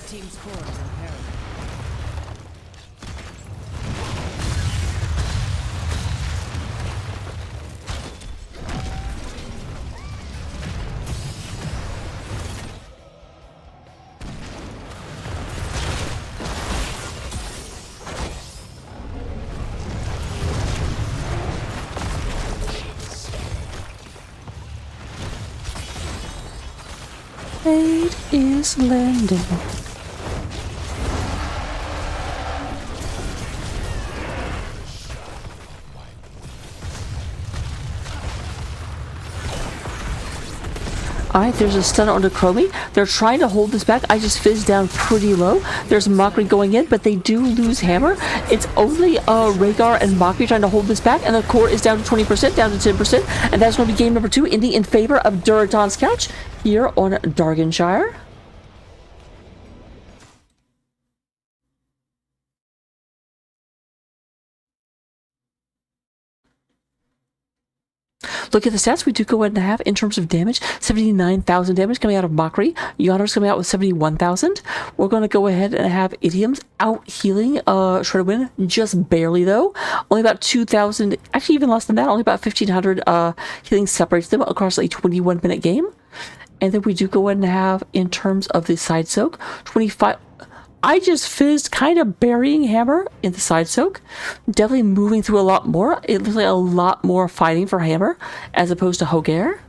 Team's core is imperative. Fade is landing. Alright, there's a stun onto Chromie. They're trying to hold this back. I just fizzed down pretty low. There's Mockery going in, but they do lose Hammer. It's only Rhaegar and Mockery trying to hold this back, and the core is down to 20%, down to 10%, and that's going to be game number 2 in favor of Duraton's Couch here on Darganshire. Look at the stats we do go ahead and have in terms of damage. 79,000 damage coming out of Mockery. Yonner's coming out with 71,000. We're going to go ahead and have Idioms out healing Shredder Wind, just barely though. Only about 2,000, actually even less than that, only about 1,500 healing separates them across a 21-minute game. And then we do go ahead and have, in terms of the side soak, 25... I just fizzed, kind of burying Hammer in the side soak. Definitely moving through a lot more. It looks like a lot more fighting for Hammer as opposed to Hogair.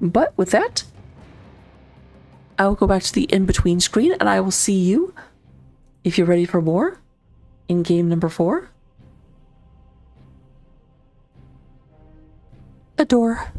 But with that, I will go back to the in-between screen and I will see you, if you're ready for more, in game number 4. Adore.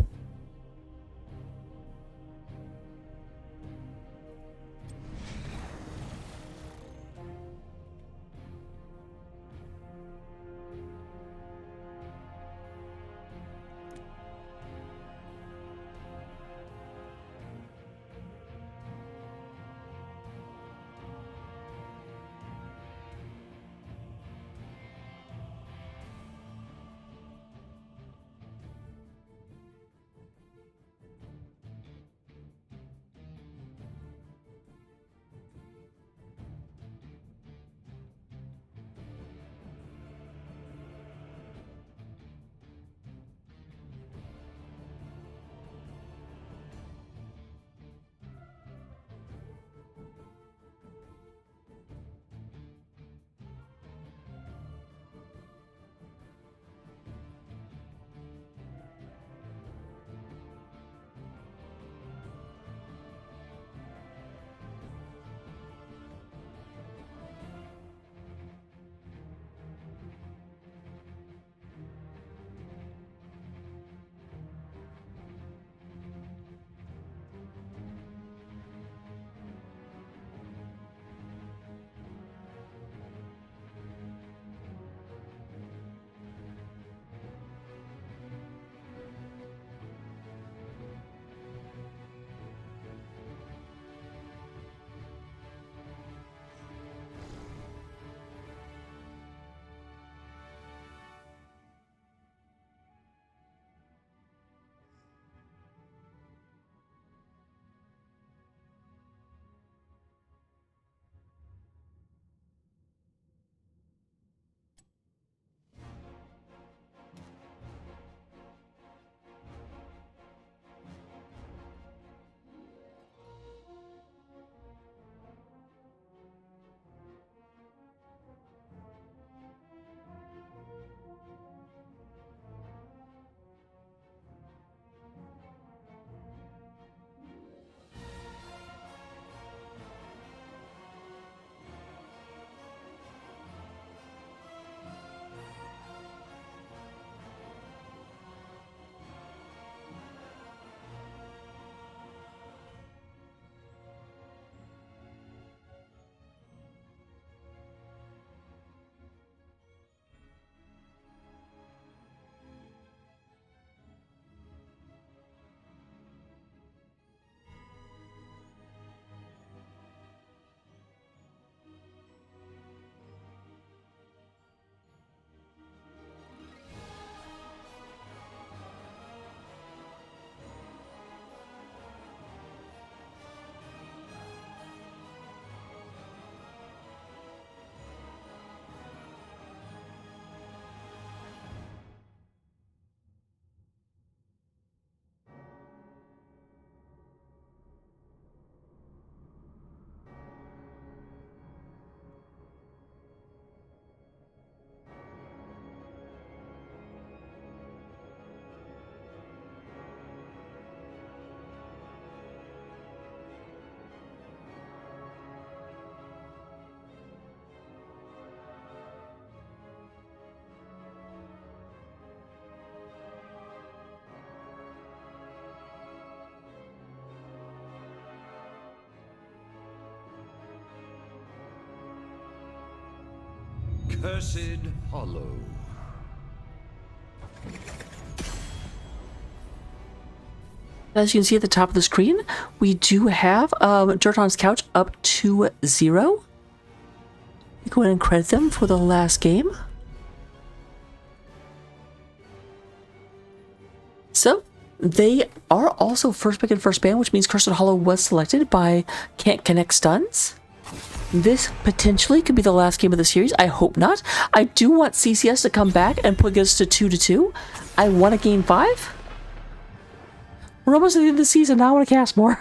Accursed Hollow. As you can see at the top of the screen, we do have Duraton's Couch up 2-0. Go ahead and credit them for the last game. So, they are also first pick and first ban, which means Cursed Hollow was selected by Can't Connect Stuns. This potentially could be the last game of the series. I hope not. I do want CCS to come back and put us to 2-2. I want a game 5. We're almost at the end of the season. Now I want to cast more.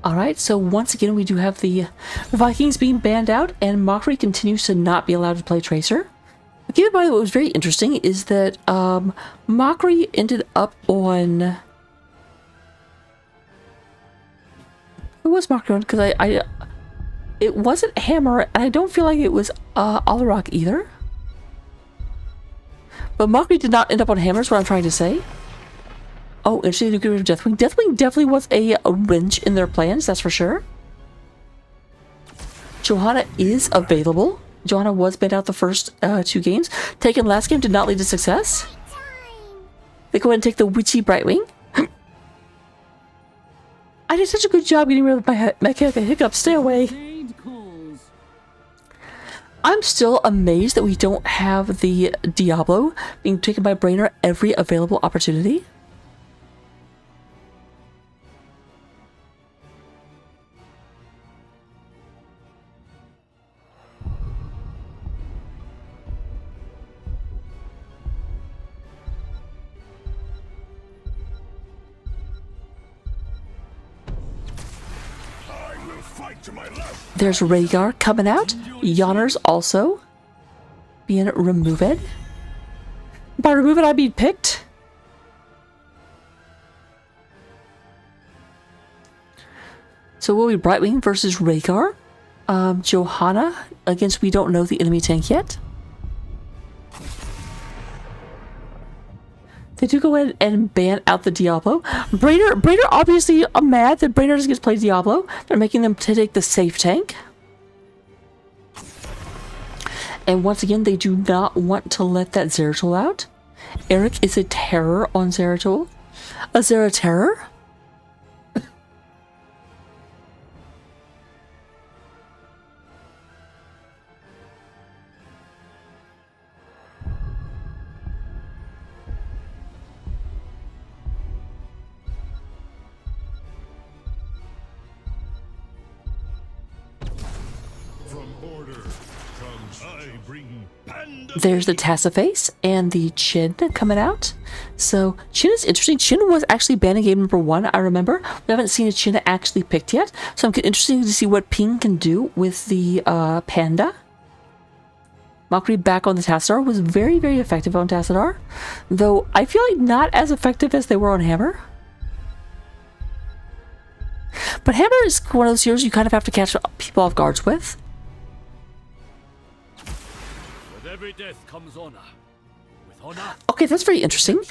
Alright, so once again we do have the Vikings being banned out, and Mockery continues to not be allowed to play Tracer. Keep in mind what was very interesting is that Mockery ended up on... Who was Mockery on? Because it wasn't Hammer, and I don't feel like it was Alarak either. But Mockery did not end up on Hammer, is what I'm trying to say. Oh, interesting to get rid of Deathwing. Deathwing definitely was a wrench in their plans, that's for sure. Johanna is available. Johanna was banned out the first 2 games. Taken last game did not lead to success. They go ahead and take the Witchy Brightwing. I did such a good job getting rid of my mechanical hiccup. Stay away. I'm still amazed that we don't have the Diablo being taken by Brainer every available opportunity. There's Rhaegar coming out. Yonner's also being removed. By removed, I mean picked. So will be Brightwing versus Rhaegar. Johanna against we don't know the enemy tank yet. They do go ahead and ban out the Diablo. Brainer obviously mad that Brainer doesn't get to play Diablo. They're making them to take the safe tank. And once again, they do not want to let that Zeratul out. Eric is a terror on Zeratul. A Zera terror. There's the Tassaface and the Chin coming out. So Chin is interesting. Chin was actually banned in game number 1, I remember. We haven't seen a Chin actually picked yet. So I'm interested to see what Ping can do with the Panda. Mockery back on the Tassadar was very, very effective on Tassadar. Though I feel like not as effective as they were on Hammer. But Hammer is one of those heroes you kind of have to catch people off guards with. Every death comes honor. With honor. Okay, that's very interesting.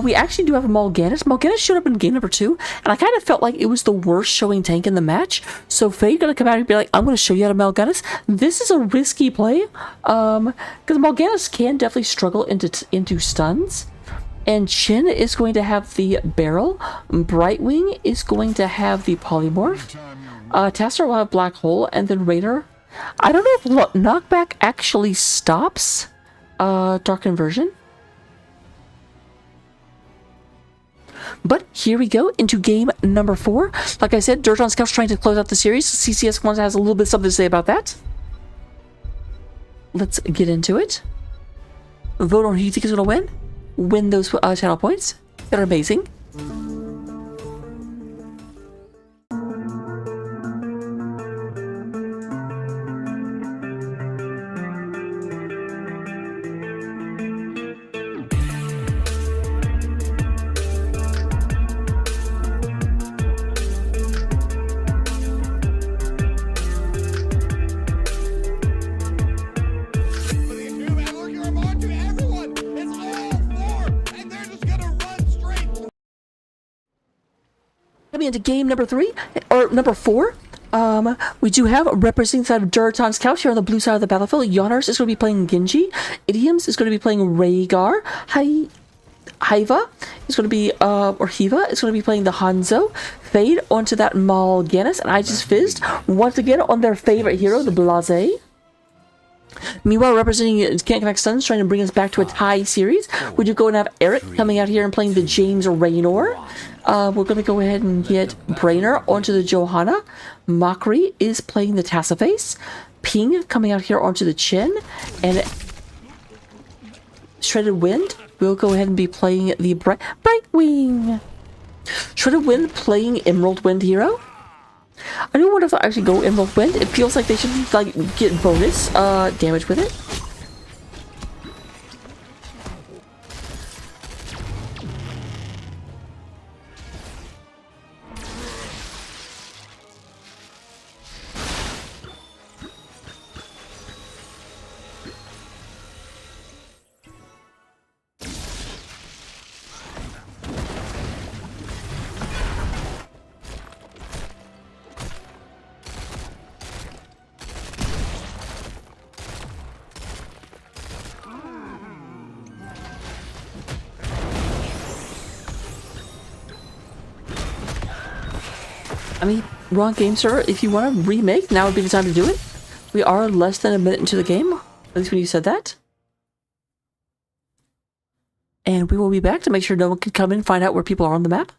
We actually do have a Mal'Ganis. Mal'Ganis showed up in game number 2, and I kind of felt like it was the worst showing tank in the match. So Faye gonna come out and be like, I'm gonna show you how to Mal'Ganis. This is a risky play. Because Mal'Ganis can definitely struggle into stuns. And Chin is going to have the barrel. Brightwing is going to have the polymorph. Tassadar will have Black Hole, and then Raider. I don't know if knockback actually stops Dark Conversion. But here we go into game number 4. Like I said, Duraton's Couch trying to close out the series. CCS wants has a little bit something to say about that. Let's get into it. Vote on who you think is going to win. Win those channel points. They're amazing. Coming into game number 3, or number 4, we do have representing the side of Duraton's Couch here on the blue side of the battlefield. Yoners is going to be playing Genji. Idioms is going to be playing Rhaegar. Hiva is going to be, or Hiva is going to be playing the Hanzo. Fade onto that Mal'Ganis, and I just fizzed once again on their favorite hero, the Blase. Meanwhile, representing Can't Connect Suns, trying to bring us back to a tie series. We do go and have Eric coming out here and playing the James Raynor. We're going to go ahead and get Brainer onto the Johanna. Mockery is playing the Tassaface. Ping coming out here onto the Chin. And Shredded Wind will go ahead and be playing the Brightwing. Shredded Wind playing Emerald Wind Hero. I don't wonder if I actually go Emerald Wind. It feels like they should like get bonus damage with it. I mean, wrong game server. If you want to remake, now would be the time to do it. We are less than a minute into the game, at least when you said that. And we will be back to make sure no one can come in and find out where people are on the map.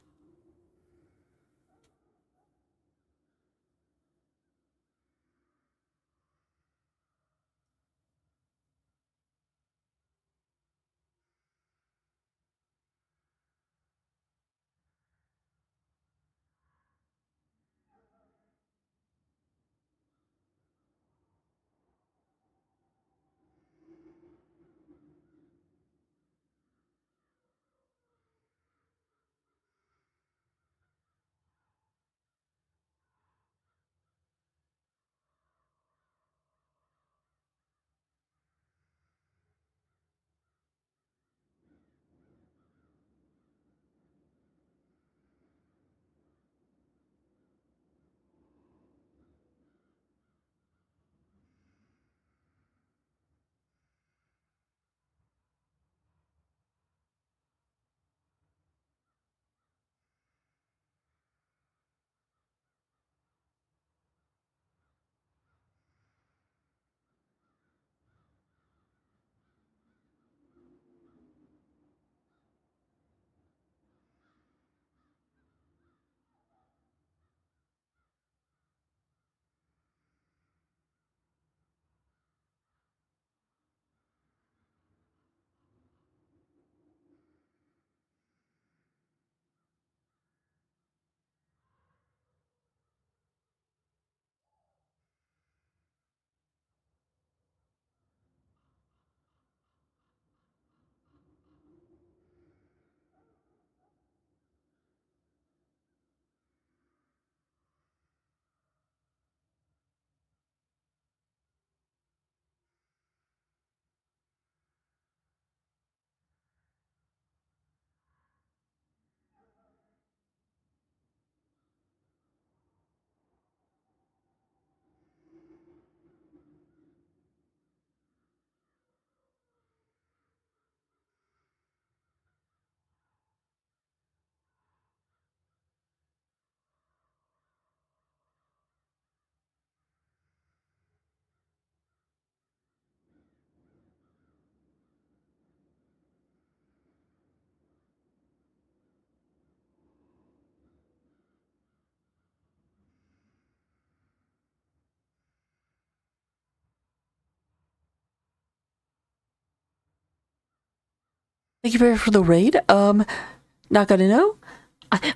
Thank you very much for the raid. Not gonna know.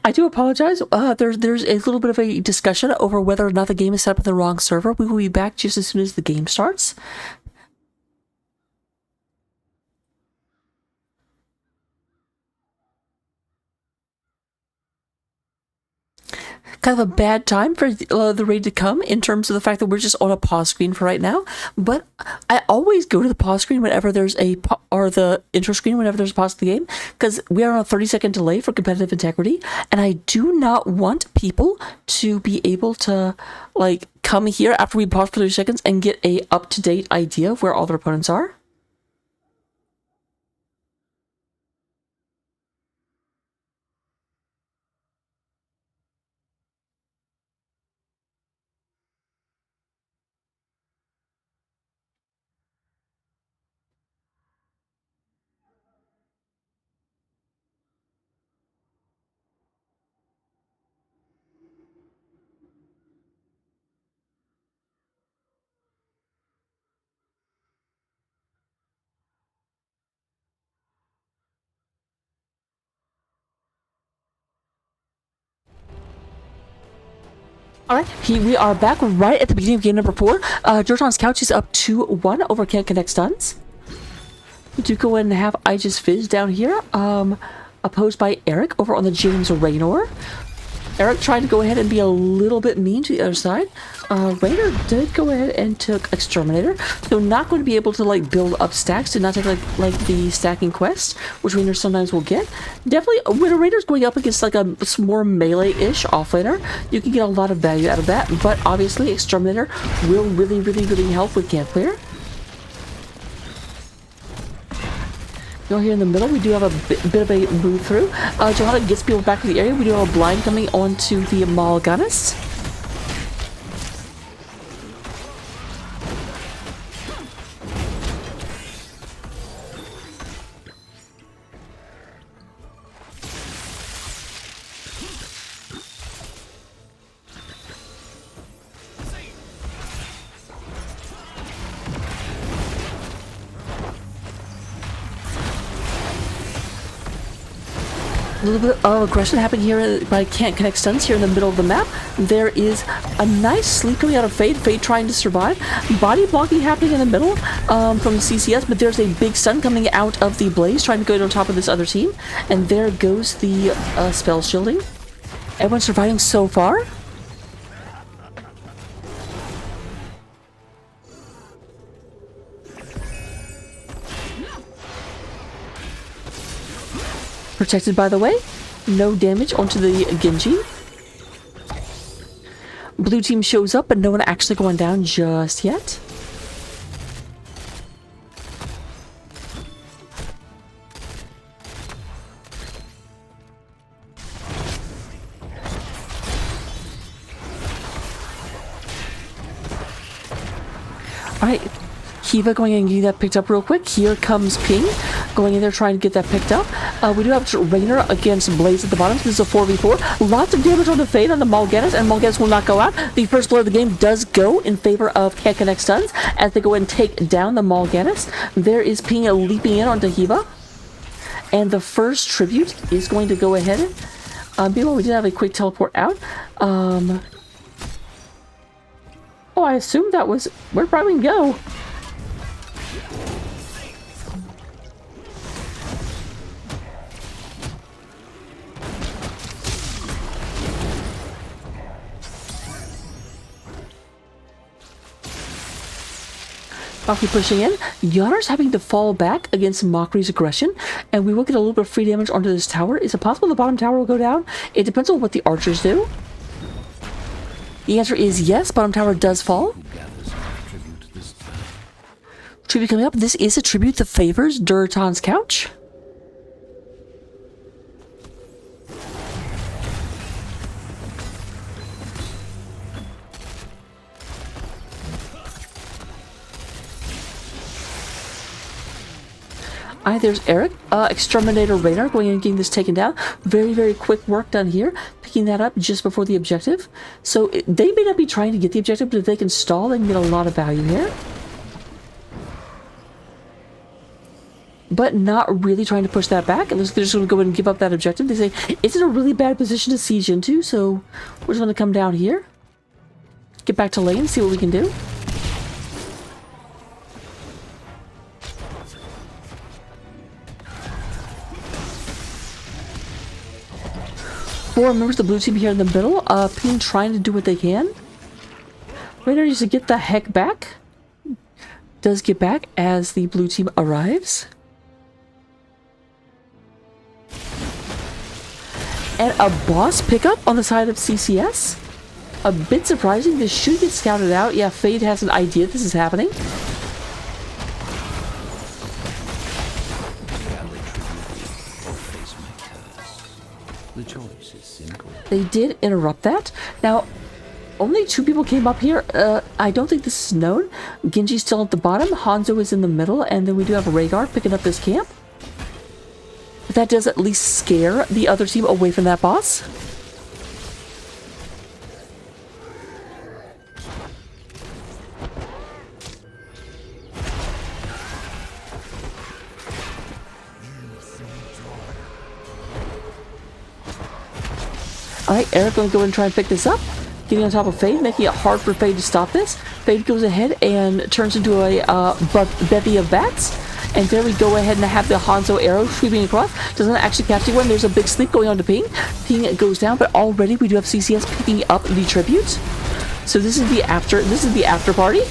I do apologize. There's a little bit of a discussion over whether or not the game is set up in the wrong server. We will be back just as soon as the game starts. kind of a bad time for the raid to come in terms of the fact that we're just on a pause screen for right now. But I always go to the pause screen whenever there's or the intro screen whenever there's a pause to the game, because we are on a 30-second delay for competitive integrity, and I do not want people to be able to like come here after we pause for 30 seconds and get a up-to-date idea of where all their opponents are. Alright, we are back right at the beginning of game number 4. Jordan's Couch is up 2-1 over Can't Connect Stuns. We do go ahead and have I Just Fizz down here, opposed by Eric over on the James Raynor. Eric tried to go ahead and be a little bit mean to the other side. Raynor did go ahead and took Exterminator, so not going to be able to like build up stacks. Did not take like the stacking quest, which Raynor sometimes will get. Definitely, when a Rainer's going up against like a more melee-ish offlaner, you can get a lot of value out of that. But obviously, Exterminator will really help with camp clear. Here in the middle, we do have a bit of a move through. Johanna gets people back to the area. We do have a blind coming onto the Mal'Ganis. A little bit of aggression happening here by Can't Connect Stuns here in the middle of the map. There is a nice sleep coming out of Fade. Fade trying to survive. Body blocking happening in the middle from CCS, but there's a big stun coming out of the Blaze trying to go on top of this other team. And there goes the spell shielding. Everyone's surviving so far. Protected, by the way. No damage onto the Genji. Blue team shows up, but no one actually going down just yet. Alright, Kiva going in and getting that picked up real quick. Here comes Ping going in there trying to get that picked up. We do have Raynor against Blaze at the bottom. So this is a 4v4. Lots of damage on the Fade on the Mal'Ganis, and Mal'Ganis will not go out. The first blood of the game does go in favor of Can't Connect Stuns as they go and take down the Mal'Ganis. There is Ping leaping in onto Hiva. And the first tribute is going to go ahead. Meanwhile, we did have a quick teleport out. Oh, I assumed that was where probably can go. Mockery pushing in. Yonner's having to fall back against Mockery's aggression, and we will get a little bit of free damage onto this tower. Is it possible the bottom tower will go down? It depends on what the archers do. The answer is yes, bottom tower does fall. Tribute coming up. This is a tribute that favors Duratan's Couch. There's Eric, Exterminator Raynor going in and getting this taken down. Very quick work done here, picking that up just before the objective. So they may not be trying to get the objective, but if they can stall, they can get a lot of value here. But not really trying to push that back. It looks like they're just going to go ahead and give up that objective. They say, it's in a really bad position to siege into, so we're just going to come down here. Get back to lane, see what we can do. 4 members of the blue team here in the middle. Ping trying to do what they can. Raider needs to get the heck back. Does get back as the blue team arrives. And a boss pickup on the side of CCS. A bit surprising. This should get scouted out. Yeah, Fade has an idea this is happening. They did interrupt that. Now, only 2 people came up here. I don't think this is known. Genji's still at the bottom. Hanzo is in the middle. And then we do have Rhaegar picking up this camp. But that does at least scare the other team away from that boss. Alright, Eric going to go and try and pick this up. Getting on top of Fade, making it hard for Fade to stop this. Fade goes ahead and turns into a bevy of bats. And there we go ahead and have the Hanzo arrow sweeping across. Doesn't actually catch anyone. There's a big sleep going on to Ping. Ping goes down, but already we do have CCS picking up the tribute. So this is the after party.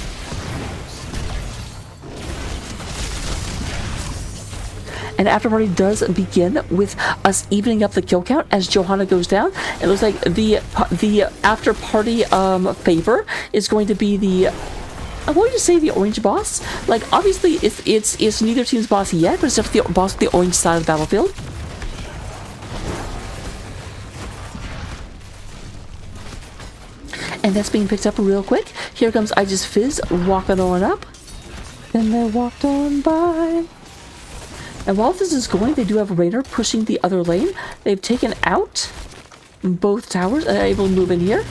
And after party does begin with us evening up the kill count as Johanna goes down. It looks like the after party favor is going to be the, I'm going to say the orange boss. Like, obviously it's neither team's boss yet, but it's just the boss of the orange side of the battlefield. And that's being picked up real quick. Here comes I Just Fizz walking on up. Then they walked on by. And while this is going, they do have Rainer pushing the other lane. They've taken out both towers and are able to move in here.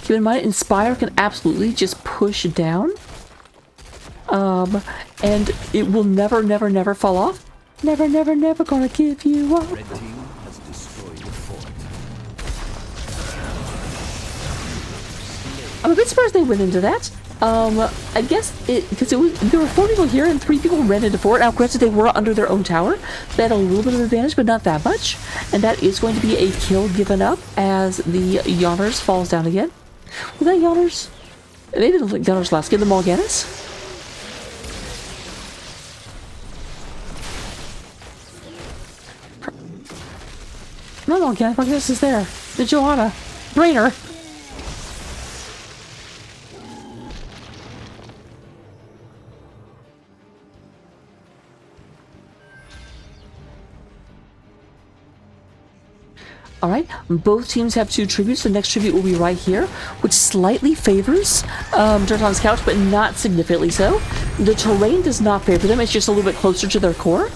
Keep in mind, Inspire can absolutely just push down. And it will never, never, never fall off. Never, never, never gonna give you up. Red team has destroyed the fort. I'm a bit surprised they went into that. I guess because there were 4 people here and 3 people ran into fort. Now, granted, they were under their own tower. They had a little bit of advantage, but not that much. And that is going to be a kill given up as the Yawners falls down again. Was that Yawners? Maybe the Yawners last. Give them all Ganis. No, Ganis. Ganis is there. The Johanna. Brainer. Alright, both teams have 2 tributes. The next tribute will be right here, which slightly favors Dirton's Couch, but not significantly so. The terrain does not favor them, it's just a little bit closer to their core.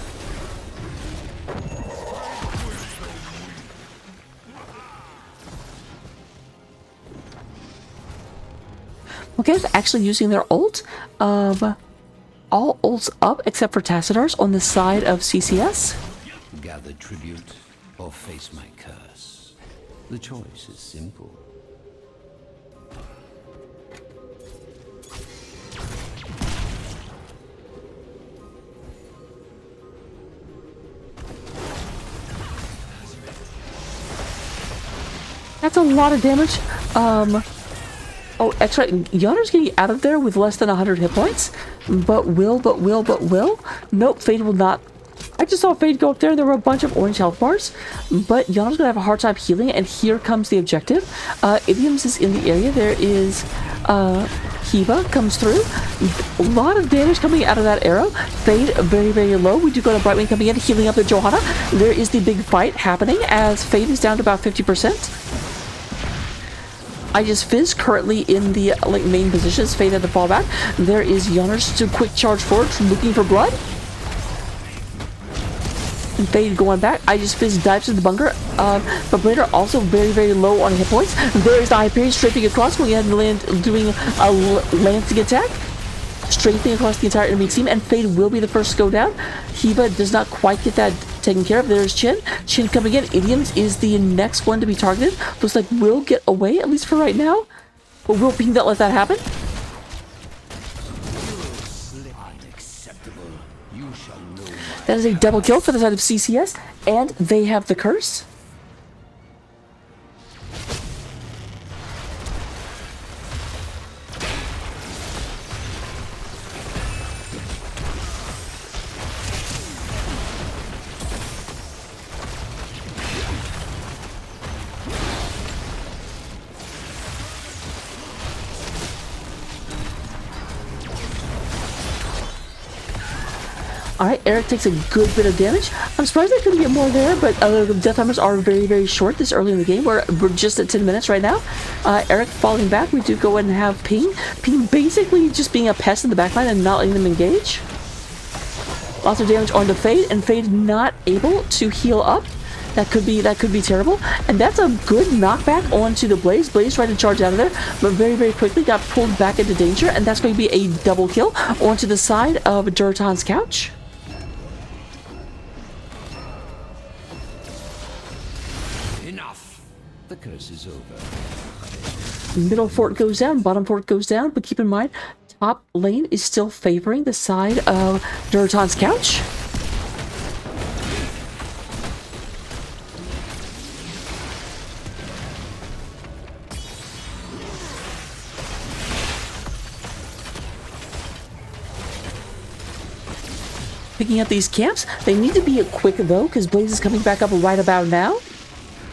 Okay, actually using their ult. All ults up except for Tacidar's on the side of CCS. Gather tribute or face my curse. The choice is simple. That's a lot of damage. Oh, that's right. Yawner's getting out of there with less than 100 hit points. But will. Nope, Fade will not. I just saw Fade go up there and there were a bunch of orange health bars. But Yawner's gonna have a hard time healing, and here comes the objective. Idioms is in the area. There is Kiva comes through. A lot of damage coming out of that arrow. Fade very, very low. We do go to Brightwing coming in, healing up the Johanna. There is the big fight happening as Fade is down to about 50%. I Just Fizz currently in the main positions. Fade had to fall back. There is Yawner's to quick charge forward, looking for blood. And Fade going back. I Just Fizz dives to the bunker. But Blader also very, very low on hit points. There is the Hyperion strafing across, going ahead and doing a lancing attack. Strafing across the entire enemy team, and Fade will be the first to go down. Kiva does not quite get that taken care of. There's Chin. Chin coming in. Idioms is the next one to be targeted. Looks like we'll get away, at least for right now. But will Ping not let that happen? That is a double kill for the side of CCS, and they have the curse. Alright, Eric takes a good bit of damage. I'm surprised I couldn't get more there, but the death timers are very, very short this early in the game. We're just at 10 minutes right now. Eric falling back. We do go ahead and have Ping. Ping basically just being a pest in the backline and not letting them engage. Lots of damage onto Fade, and Fade not able to heal up. That could be terrible. And that's a good knockback onto the Blaze. Blaze tried to charge out of there, but very, very quickly got pulled back into danger, and that's going to be a double kill onto the side of Duraton's couch. The curse is over. Middle fort goes down, bottom fort goes down, but keep in mind, top lane is still favoring the side of Duraton's couch. Picking up these camps, they need to be quick though, because Blaze is coming back up right about now.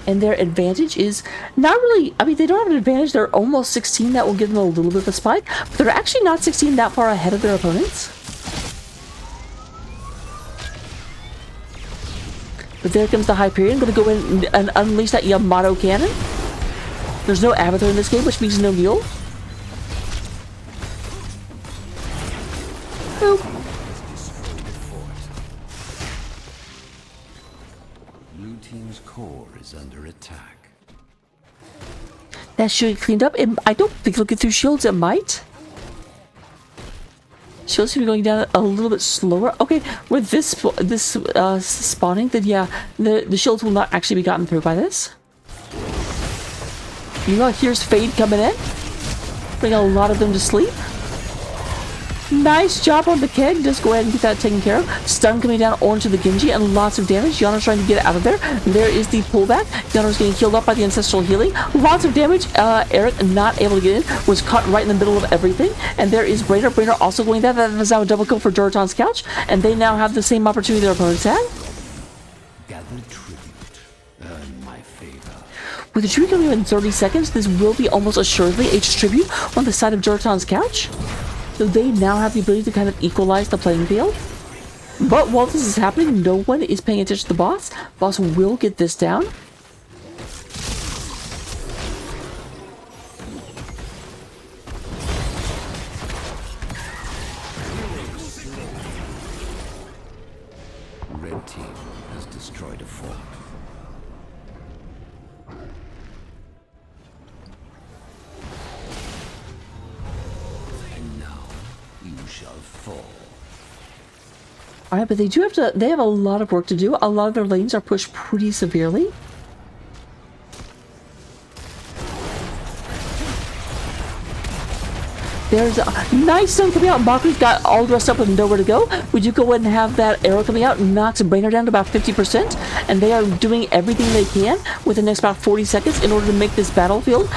And their advantage is not really, I mean, they don't have an advantage. They're almost 16. That will give them a little bit of a spike. But they're actually not 16 that far ahead of their opponents. But there comes the Hyperion. Going to go in and unleash that Yamato cannon. There's no Avatar in this game, which means no mule. Boop. Blue team's core is under attack. That should get cleaned up. I don't think it'll get through shields. It might. Shields seem to be going down a little bit slower. Okay, with this spawning, then yeah, the shields will not actually be gotten through by this. You know, here's Fade coming in. Bring a lot of them to sleep. Nice job on the keg. Just go ahead and get that taken care of. Stun coming down onto the Genji and lots of damage. Yana's trying to get out of there. There is the pullback. Yana's getting healed up by the ancestral healing. Lots of damage. Eric not able to get in. Was caught right in the middle of everything. And there is Brainer. Brainer also going down. That is now a double kill for Duraton's couch. And they now have the same opportunity their opponents had. Gather tribute. Earn my favor. With the tribute coming in 30 seconds, this will be almost assuredly a tribute on the side of Duraton's couch. So they now have the ability to kind of equalize the playing field. But while this is happening, no one is paying attention to the boss. Boss will get this down. Red team has destroyed a fort. Alright, but they have a lot of work to do. A lot of their lanes are pushed pretty severely. There's a nice stun coming out. Mockery's got all dressed up with nowhere to go. We do go ahead and have that arrow coming out, knocks Brainer down to about 50%, and they are doing everything they can with the next about 40 seconds in order to make this battlefield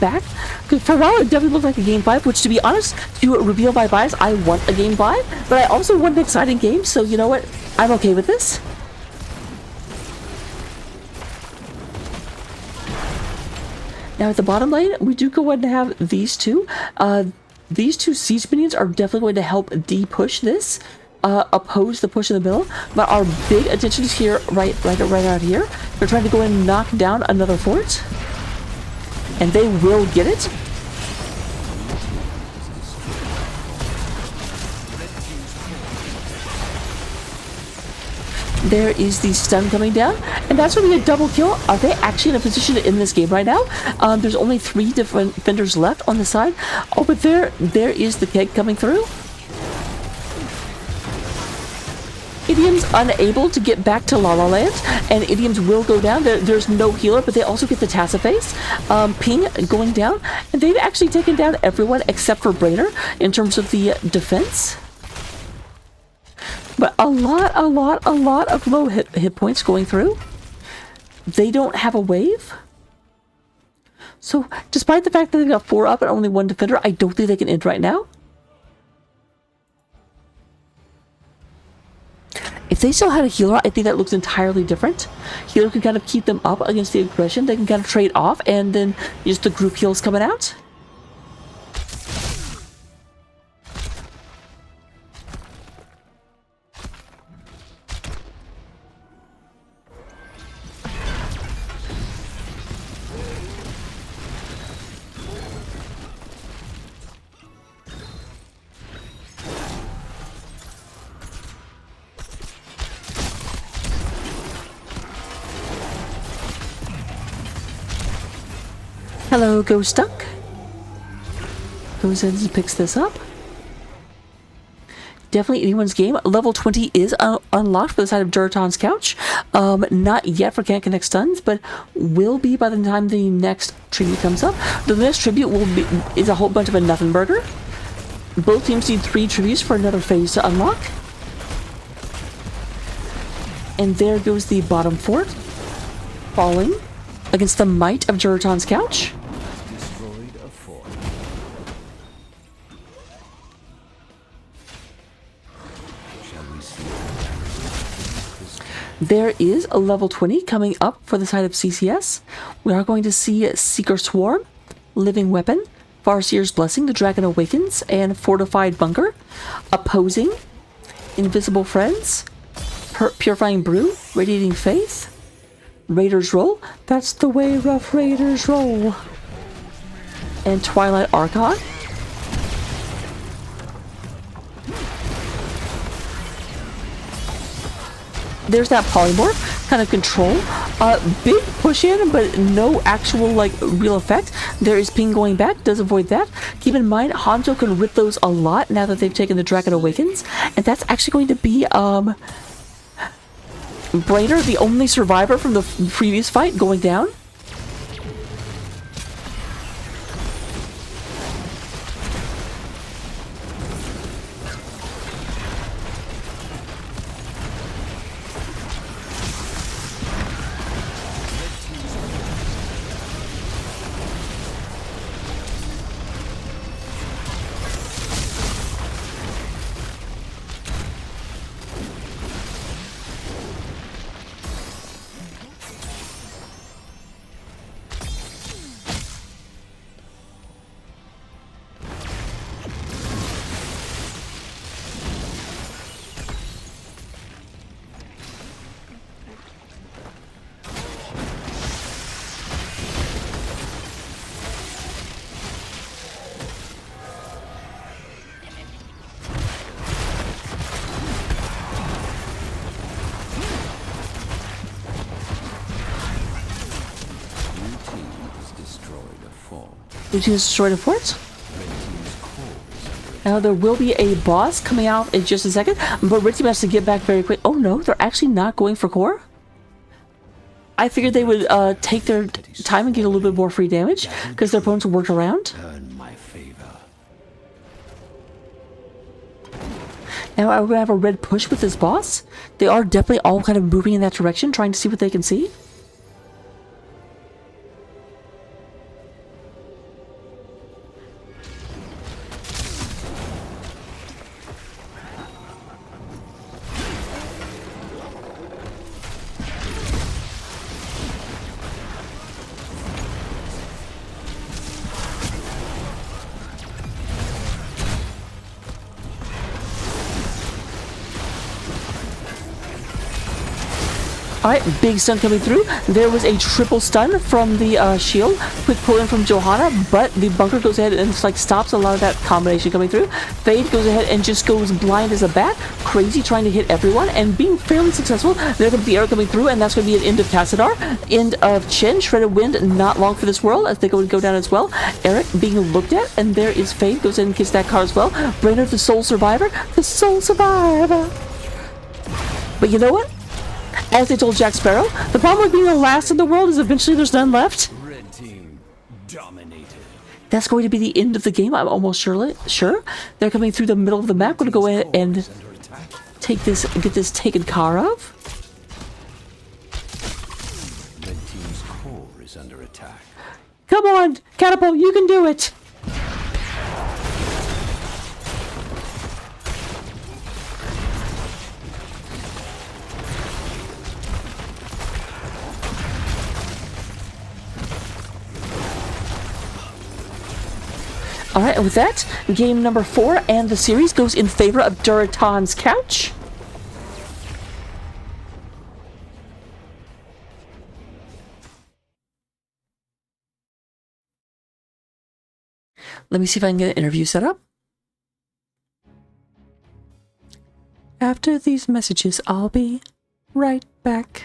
back. For a while, it definitely looked like a game 5, which, to be honest, to reveal my bias, I want a game 5, but I also want an exciting game, so you know what? I'm okay with this. Now at the bottom lane, we do go ahead and have these two. These two siege minions are definitely going to help de-push this, oppose the push in the middle. But our big attention is here, right out here. They're trying to go in and knock down another fort, and they will get it. There is the stun coming down, and that's going to be a double kill. Are they actually in a position to end this game right now? There's only 3 different defenders left on the side. Oh, but there is the keg coming through. Idiom's unable to get back to La La Land, and Idiom's will go down. There's no healer, but they also get the Tassiface. Ping going down, and they've actually taken down everyone except for Brainer in terms of the defense. But a lot of low hit points going through. They don't have a wave. So, despite the fact that they've got 4 up and only 1 defender, I don't think they can end right now. If they still had a healer, I think that looks entirely different. Healer can kind of keep them up against the aggression. They can kind of trade off, and then just the group heals coming out. Hello, Ghost Duck. Goes in and picks this up. Definitely anyone's game. Level 20 is unlocked for the side of Duraton's Couch. Not yet for Can't Connect Stuns, but will be by the time the next tribute comes up. The next tribute is a whole bunch of a nothing burger. Both teams need 3 tributes for another phase to unlock. And there goes the bottom fort, falling against the might of Duraton's Couch. There is a level 20 coming up for the side of CCS. We are going to see Seeker Swarm, Living Weapon, Farseer's Blessing, the Dragon Awakens, and Fortified Bunker. Opposing Invisible Friends, Purifying Brew, Radiating Faith, Raiders Roll. That's the way rough Raiders roll. And Twilight Archon. There's that polymorph, kind of control. Big push in, but no actual, like, real effect. There is ping going back, does avoid that. Keep in mind, Hanzo can rip those a lot now that they've taken the Dragon Awakens. And that's actually going to be, Brainer, the only survivor from the previous fight, going down. Blue team has destroyed a fort. Now there will be a boss coming out in just a second, but red team has to get back very quick. Oh no, they're actually not going for core. I figured they would take their time and get a little bit more free damage because their opponents worked around. Now we're gonna have a red push with this boss. They are definitely all kind of moving in that direction, trying to see what they can see. Alright, big stun coming through. There was a triple stun from the shield. Quick pull in from Johanna, but the bunker goes ahead and like stops a lot of that combination coming through. Fade goes ahead and just goes blind as a bat. Crazy trying to hit everyone and being fairly successful. There comes the arrow coming through, and that's going to be an end of Tassadar. End of Chen. Shredded Wind, not long for this world as they go down as well. Eric being looked at, and there is Fade. Goes in and gets that card as well. Brainer, the sole survivor. The sole survivor. But you know what? As they told Jack Sparrow, the problem with being the last in the world is eventually there's none left. Red team dominated. That's going to be the end of the game, I'm almost sure. They're coming through the middle of the map. Going to go ahead and get this taken care of. Red team's core is under attack. Come on, Catapult, you can do it. All right, and with that, game number 4 and the series goes in favor of Duraton's Couch. Let me see if I can get an interview set up. After these messages, I'll be right back.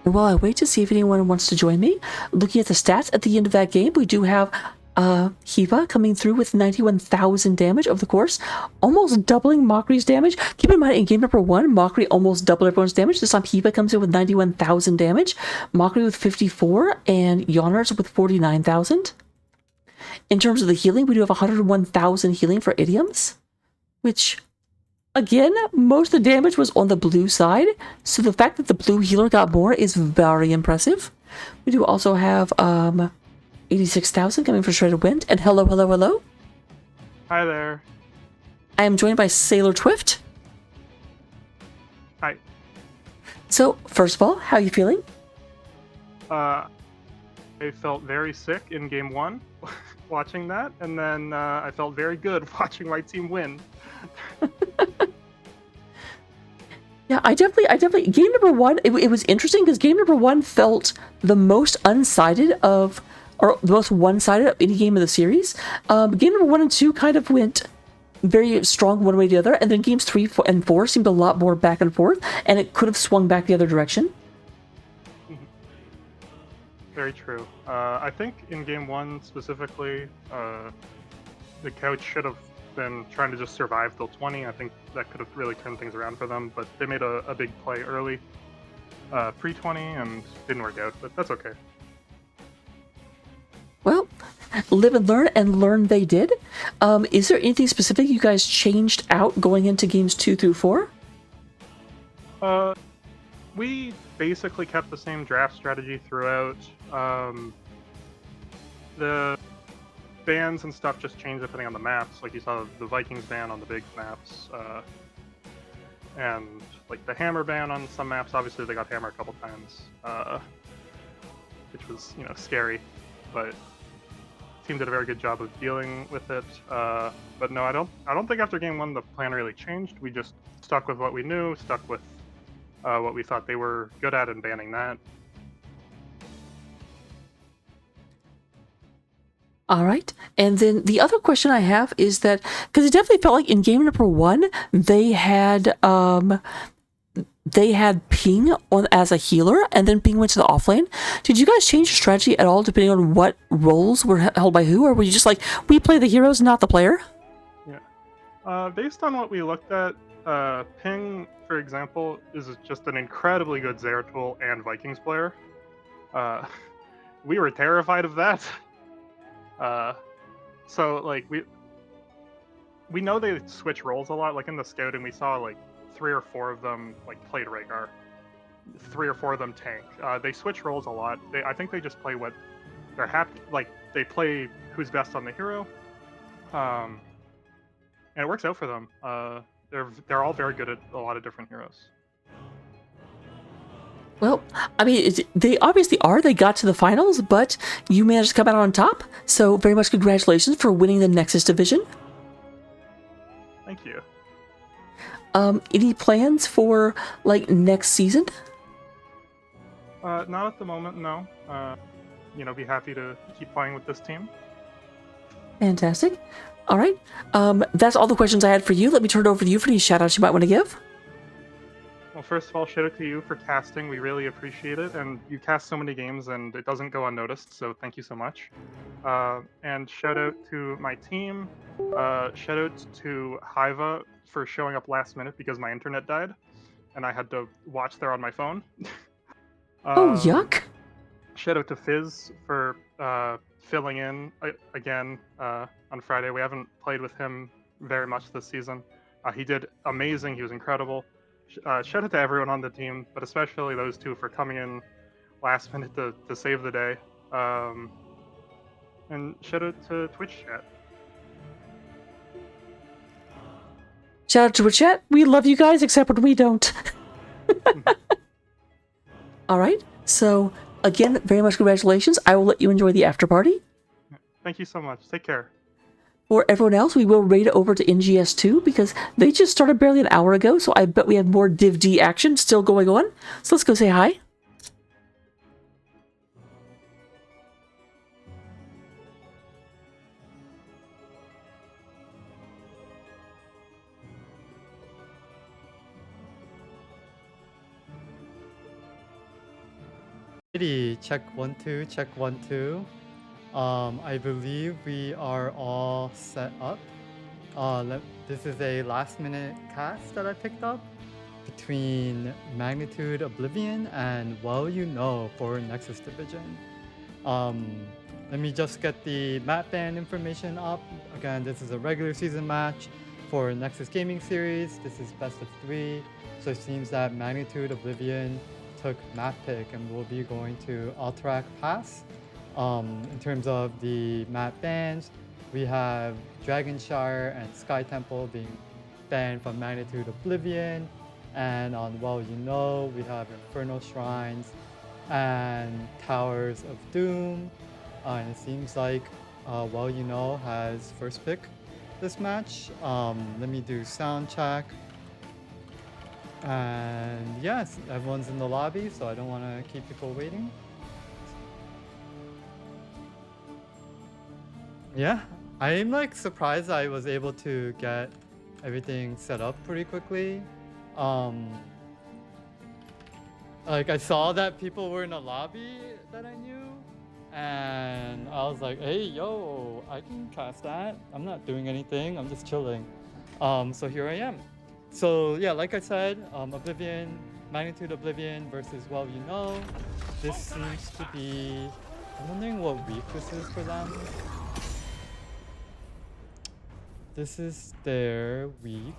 While I wait to see if anyone wants to join me, looking at the stats at the end of that game, we do have Hiva coming through with 91,000 damage over the course, almost doubling Mockery's damage. Keep in mind, in game number 1, Mockery almost doubled everyone's damage. This time, Hiva comes in with 91,000 damage, Mockery with 54, and Yawners with 49,000. In terms of the healing, we do have 101,000 healing for Idioms, which... Again, most of the damage was on the blue side, so the fact that the blue healer got more is very impressive. We do also have 86,000 coming for Shredded Wind, and hello. Hi there. I am joined by Sailor Twift. Hi. So, first of all, how are you feeling? I felt very sick in game 1 watching that, and then I felt very good watching my team win. Yeah, I definitely, game number 1, it was interesting because game number 1 felt the most unsided of, or the most one-sided of any game of the series. Game number 1 and 2 kind of went very strong one way or the other, and then games 3 and 4 seemed a lot more back and forth, and it could have swung back the other direction. Very true. I think in game 1 specifically, the couch should have been trying to just survive till 20. I think that could have really turned things around for them, but they made a big play early, pre-20, and didn't work out, but that's okay. Well, live and learn they did. Is there anything specific you guys changed out going into games 2 through 4? We basically kept the same draft strategy throughout. The bans and stuff just changed depending on the maps. Like you saw the Vikings ban on the big maps, and like the hammer ban on some maps. Obviously, they got hammer a couple times, which was scary, but team did a very good job of dealing with it. But no, I don't think after game 1 the plan really changed. We just stuck with what we knew, stuck with what we thought they were good at, and banning that. All right. And then the other question I have is that, because it definitely felt like in game number 1, they had Ping on as a healer, and then Ping went to the offlane. Did you guys change your strategy at all depending on what roles were held by who, or were you just like, we play the heroes, not the player? Yeah. Based on what we looked at, Ping, for example, is just an incredibly good Zeratul and Vikings player. We were terrified of that. So like we know they switch roles a lot. Like in the scouting, we saw like 3 or 4 of them like played Rhaegar, 3 or 4 of them tank. They switch roles a lot. I think they just play what they're happy. Like they play who's best on the hero, and it works out for them. They're all very good at a lot of different heroes. Well, I mean, they obviously are. They got to the finals, but you managed to come out on top. So very much congratulations for winning the Nexus division. Thank you. Any plans for like next season? Not at the moment, no. Be happy to keep playing with this team. Fantastic. All right. That's all the questions I had for you. Let me turn it over to you for any shout outs you might want to give. Well, first of all, shout out to you for casting. We really appreciate it. And you cast so many games and it doesn't go unnoticed, so thank you so much. And shout out to my team. Shout out to Hiva for showing up last minute because my internet died and I had to watch there on my phone. Oh, yuck. Shout out to Fizz for filling in again on Friday. We haven't played with him very much this season. He did amazing. He was incredible. Shout out to everyone on the team, but especially those two for coming in last minute to save the day. And shout out to Twitch chat. Shout out to Twitch chat. We love you guys, except when we don't. All right. So, again, very much congratulations. I will let you enjoy the after party. Thank you so much. Take care. For everyone else, we will raid it over to NGS 2 because they just started barely an hour ago, so I bet we have more Div D action still going on. So let's go say hi. Check 1 2, check 1 2. I believe we are all set up. This is a last minute cast that I picked up between Magnitude Oblivion and Well You Know for Nexus Division. Let me just get the map ban information up. Again, this is a regular season match for Nexus Gaming Series. This is best of 3. So it seems that Magnitude Oblivion took map pick and will be going to Alterac Pass. In terms of the map bans, we have Dragonshire and Sky Temple being banned from Magnitude Oblivion, and on Well You Know we have Infernal Shrines and Towers of Doom, and it seems like Well You Know has first pick this match. Let me do sound check. And yes, everyone's in the lobby, so I don't want to keep people waiting. Yeah, I'm like surprised I was able to get everything set up pretty quickly. Like I saw that people were in a lobby that I knew, and I was like, hey, yo, I can cast that. I'm not doing anything, I'm just chilling. So here I am. So yeah, like I said, Oblivion, Magnitude Oblivion versus Well You Know. This seems to be, I'm wondering what week this is for them. This is their week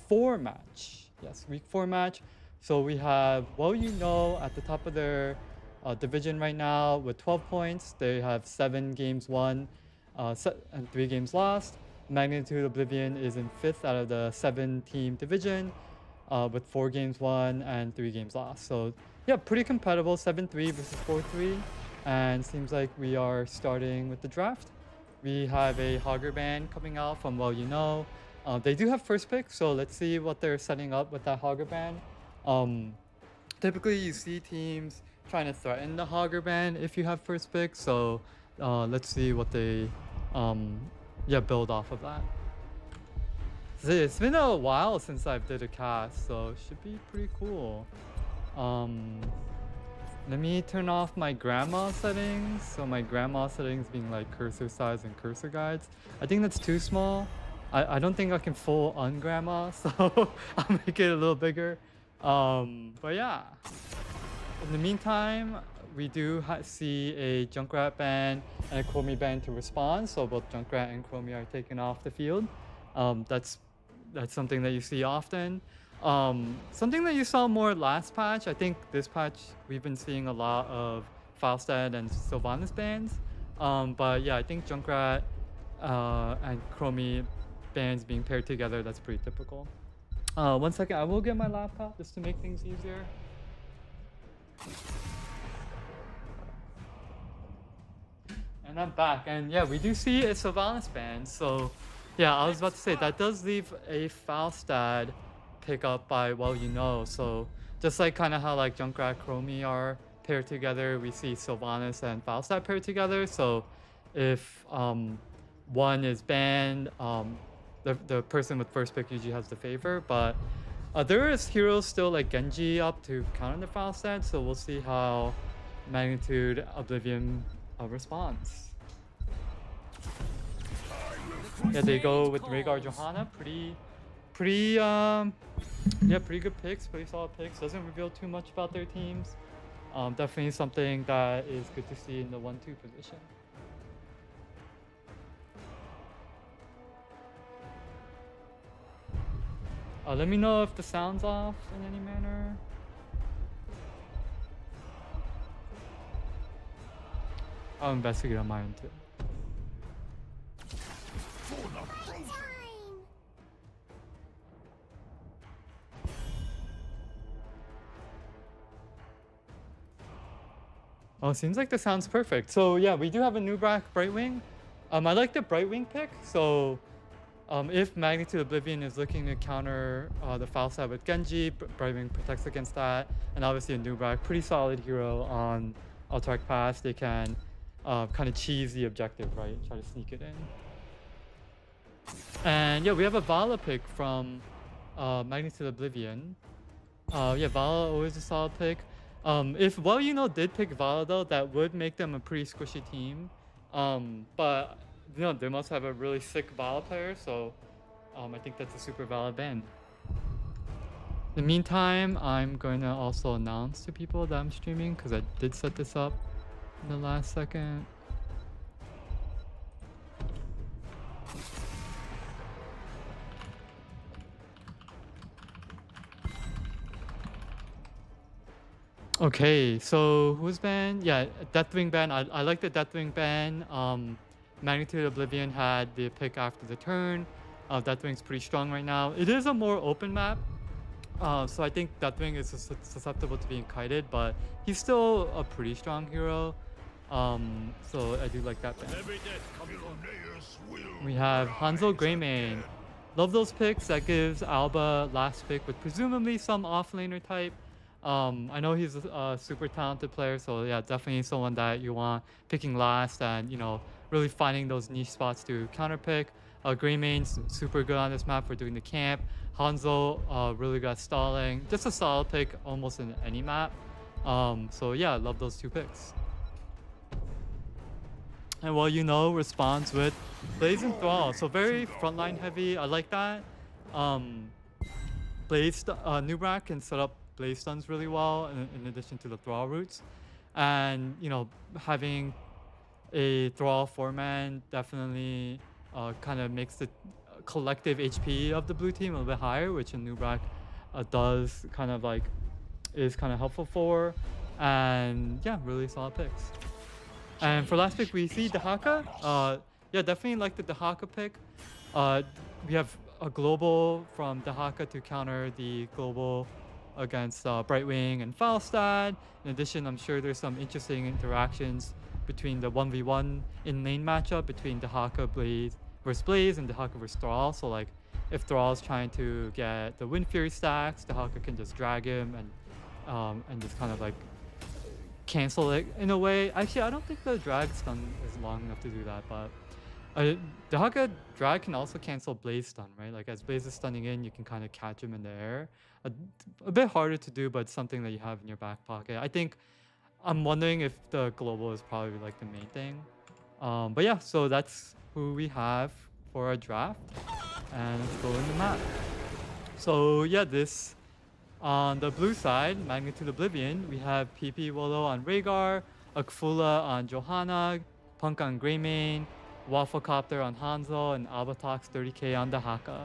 4 match. Yes, week 4 match. So we have Well You Know at the top of their division right now with 12 points. They have 7 games won and 3 games lost. Magnitude Oblivion is in 5th out of the 7-team division with 4 games won and 3 games lost. So yeah, pretty compatible, 7-3 versus 4-3. And seems like we are starting with the draft. We have a Hogger ban coming out from Well You Know. They do have first pick, so let's see what they're setting up with that Hogger ban. Typically you see teams trying to threaten the Hogger ban if you have first pick, so let's see what they build off of that. It's been a while since I've did a cast, so it should be pretty cool. Let me turn off my grandma settings. So my grandma settings being like cursor size and cursor guides. I think that's too small. I don't think I can full ungrandma, so I'll make it a little bigger. But yeah. In the meantime, we do see a Junkrat ban and a Chromie ban to respond. So both Junkrat and Chromie are taken off the field. That's something that you see often. Something that you saw more last patch, I think this patch we've been seeing a lot of Falstad and Sylvanas bans. But yeah, I think Junkrat and Chromie bans being paired together, that's pretty typical. 1 second, I will get my laptop just to make things easier. And I'm back, and yeah, we do see a Sylvanas ban, so yeah, I was about to say that does leave a Falstad pick up by Well You Know. So just like kind of how like Junkrat Chromie are paired together, we see Sylvanas and Falstad paired together. So if one is banned, the person with first pick usually has the favor. But there is heroes still like Genji up to counter the Falstad, so we'll see how Magnitude Oblivion responds. Yeah, they go with Rhaegar Johanna. Pretty good picks, pretty solid picks. Doesn't reveal too much about their teams. Definitely something that is good to see in the 1-2 position. Let me know if the sound's off in any manner. I'll investigate on my own too. Oh, seems like the sound's perfect. So yeah, we do have a new Brightwing. I like the Brightwing pick. So if Magnitude Oblivion is looking to counter the Falstad with Genji, Brightwing protects against that. And obviously a Nubrak, pretty solid hero on Alterac Pass. They can kind of cheese the objective, right? Try to sneak it in. And yeah, we have a Vala pick from Magnitude Oblivion. Yeah, Vala always a solid pick. If Well You Know did pick Vala though, that would make them a pretty squishy team. But you know, they must have a really sick Vala player, so I think that's a super valid ban. In the meantime, I'm going to also announce to people that I'm streaming because I did set this up in the last second. Okay, so who's banned? Yeah, Deathwing ban. I like the Deathwing ban. Magnitude Oblivion had the pick after the turn. Deathwing's pretty strong right now. It is a more open map, so I think Deathwing is susceptible to being kited, but he's still a pretty strong hero. So I do like that ban. We have Hanzo Greymane. Love those picks. That gives Alba last pick with presumably some offlaner type. I know he's a super talented player, so yeah, definitely someone that you want picking last and, you know, really finding those niche spots to counterpick. Greymane's super good on this map for doing the camp. Hanzo really good at stalling. Just a solid pick almost in any map. So yeah, I love those two picks. And Well You Know responds with Blaze and Thrall. So very frontline heavy. I like that. Blaze, Nubrak can set up Blaze stuns really well in addition to the Thrall roots. And, you know, having a Thrall 4-man definitely kind of makes the collective HP of the blue team a little bit higher, which a Nubrak does kind of like, is kind of helpful for. And yeah, really solid picks. And for last pick, we see Dahaka. Yeah, definitely like the Dahaka pick. We have a global from Dahaka to counter the global against Brightwing and Falstad. In addition, I'm sure there's some interesting interactions between the 1v1 in lane matchup between Dahaka versus Blaze and Dahaka versus Thrall. So like, if Thrall's trying to get the Wind Fury stacks, Dahaka can just drag him and just kind of like cancel it in a way. Actually, I don't think the drag stun is long enough to do that, but Dahaka drag can also cancel Blaze stun, right? Like as Blaze is stunning in, you can kind of catch him in the air. A bit harder to do, but something that you have in your back pocket. I think I'm wondering if the global is probably like the main thing. But yeah, so that's who we have for our draft. And let's go in the map. So yeah, this on the blue side, Magnitude Oblivion, we have PP Wolo on Rhaegar, Akfula on Johanna, Punk on Greymane, Wafflecopter on Hanzo, and Albatox 30k on Dahaka.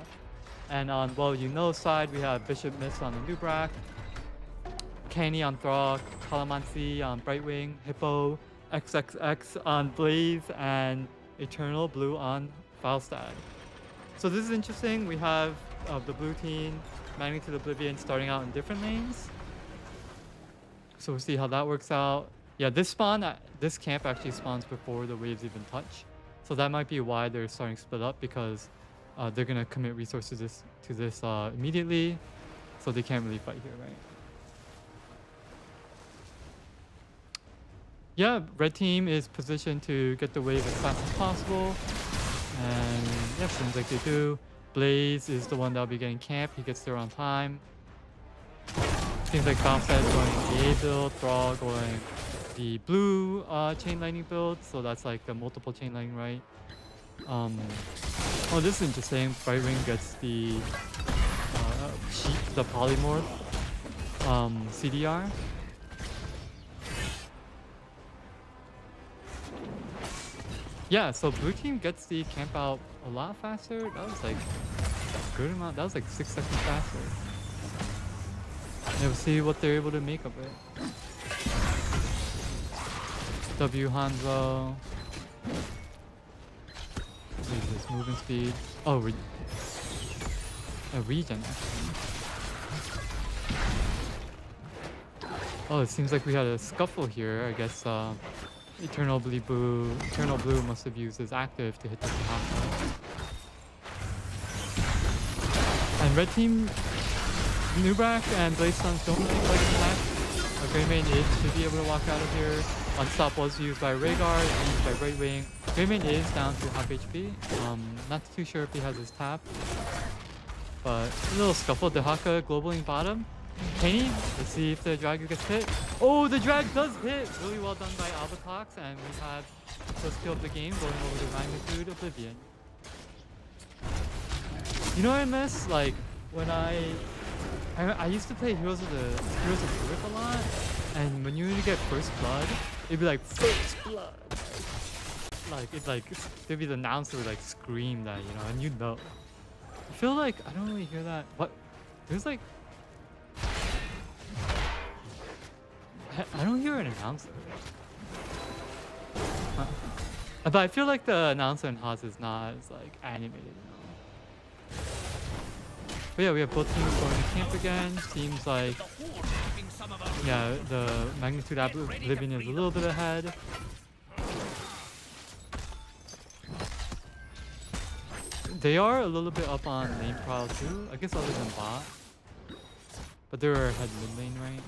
And on Well You Know side, we have Bishop Miss on the Nubrak, Kenny on Thrall, Calamansi on Brightwing, Hippo, XXX on Blaze, and Eternal Blue on Falstad. So this is interesting. We have the blue team, Magnitude Oblivion, starting out in different lanes. So we'll see how that works out. Yeah, this camp actually spawns before the waves even touch. So that might be why they're starting to split up, because they're going to commit resources to this immediately. so they can't really fight here, right? Yeah, red team is positioned to get the wave as fast as possible. And yeah, seems like they do. Blaze is the one that'll be getting camped. He gets there on time. Seems like Falstad is going the A build, Thrall going the blue chain lightning build. So that's like the multiple chain lightning, right? Oh, this is interesting. Brightwing gets the the polymorph CDR. Yeah, so blue team gets the camp out a lot faster. That was like a good amount. That was like 6 seconds faster. Yeah, we'll see what they're able to make of it. W Hanzo. What is this? Movement speed. Oh, a regen actually. Oh, it seems like we had a scuffle here. I guess Eternal Blue must have used his active to hit the Kahaka. And red team, Nubrak and Blaze Suns don't really like attack. Greymane should be able to walk out of here. Unstop was used by Rhaegar, used by Brightwing. Greymane is down to half HP. Not too sure if he has his tap. But a little scuffle. Dehaka globaling bottom. Kenny, let's see if the drag gets hit. Oh, the drag does hit! Really well done by Albatox, and we have the first kill of the game going over the magnitude Oblivion. You know what I miss? Like, when I used to play Heroes of Earth a lot, and when you would get First Blood, it'd be like, First Blood! There'd be the announcer would like scream that, you know, and you know. I feel like I don't really hear that. What? There's like, I don't hear an announcer. But I feel like the announcer in Haas is not as like animated, you know. But yeah, we have both teams going to camp again. Seems like, yeah, the magnitude Oblivion is a little bit ahead. They are a little bit up on lane prowl too, I guess other than bot. But they're ahead mid lane, right?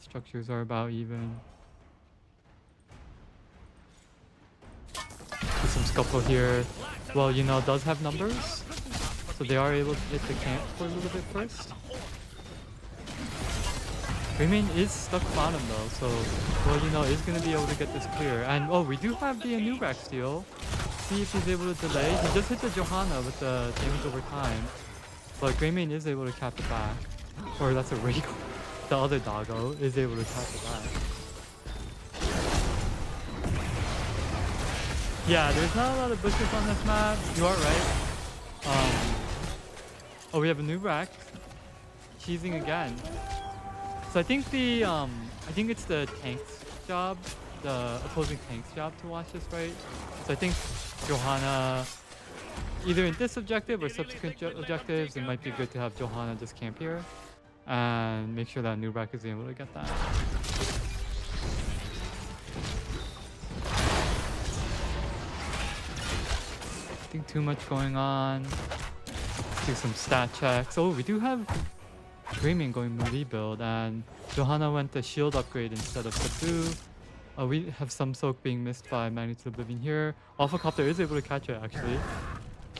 Structures are about even. Some scuffle here. Well, you know, does have numbers, so they are able to hit the camp for a little bit first. Greymane is stuck bottom though, so well, you know, is gonna be able to get this clear. And oh, we do have the Nubrak steal. See if he's able to delay. He just hit the Johanna with the damage over time, but Greymane is able to cap it back. Or that's a Rhaegar. The other doggo is able to cap it back. Yeah, there's not a lot of bushes on this map. You are right. Oh, we have a new rack. Cheesing again. So I think the I think it's the tank's job, the opposing tank's job to watch this, right? So I think Johanna, either in this objective or subsequent objectives, it might be good to have Johanna just camp here and make sure that Nubrak is able to get that. I think too much going on. Let's do some stat checks. Oh, we do have Greymane going melee build, and Johanna went the shield upgrade instead of Subdue. We have some soak being missed by Magnitude Oblivion here. Alpha Copter is able to catch it actually.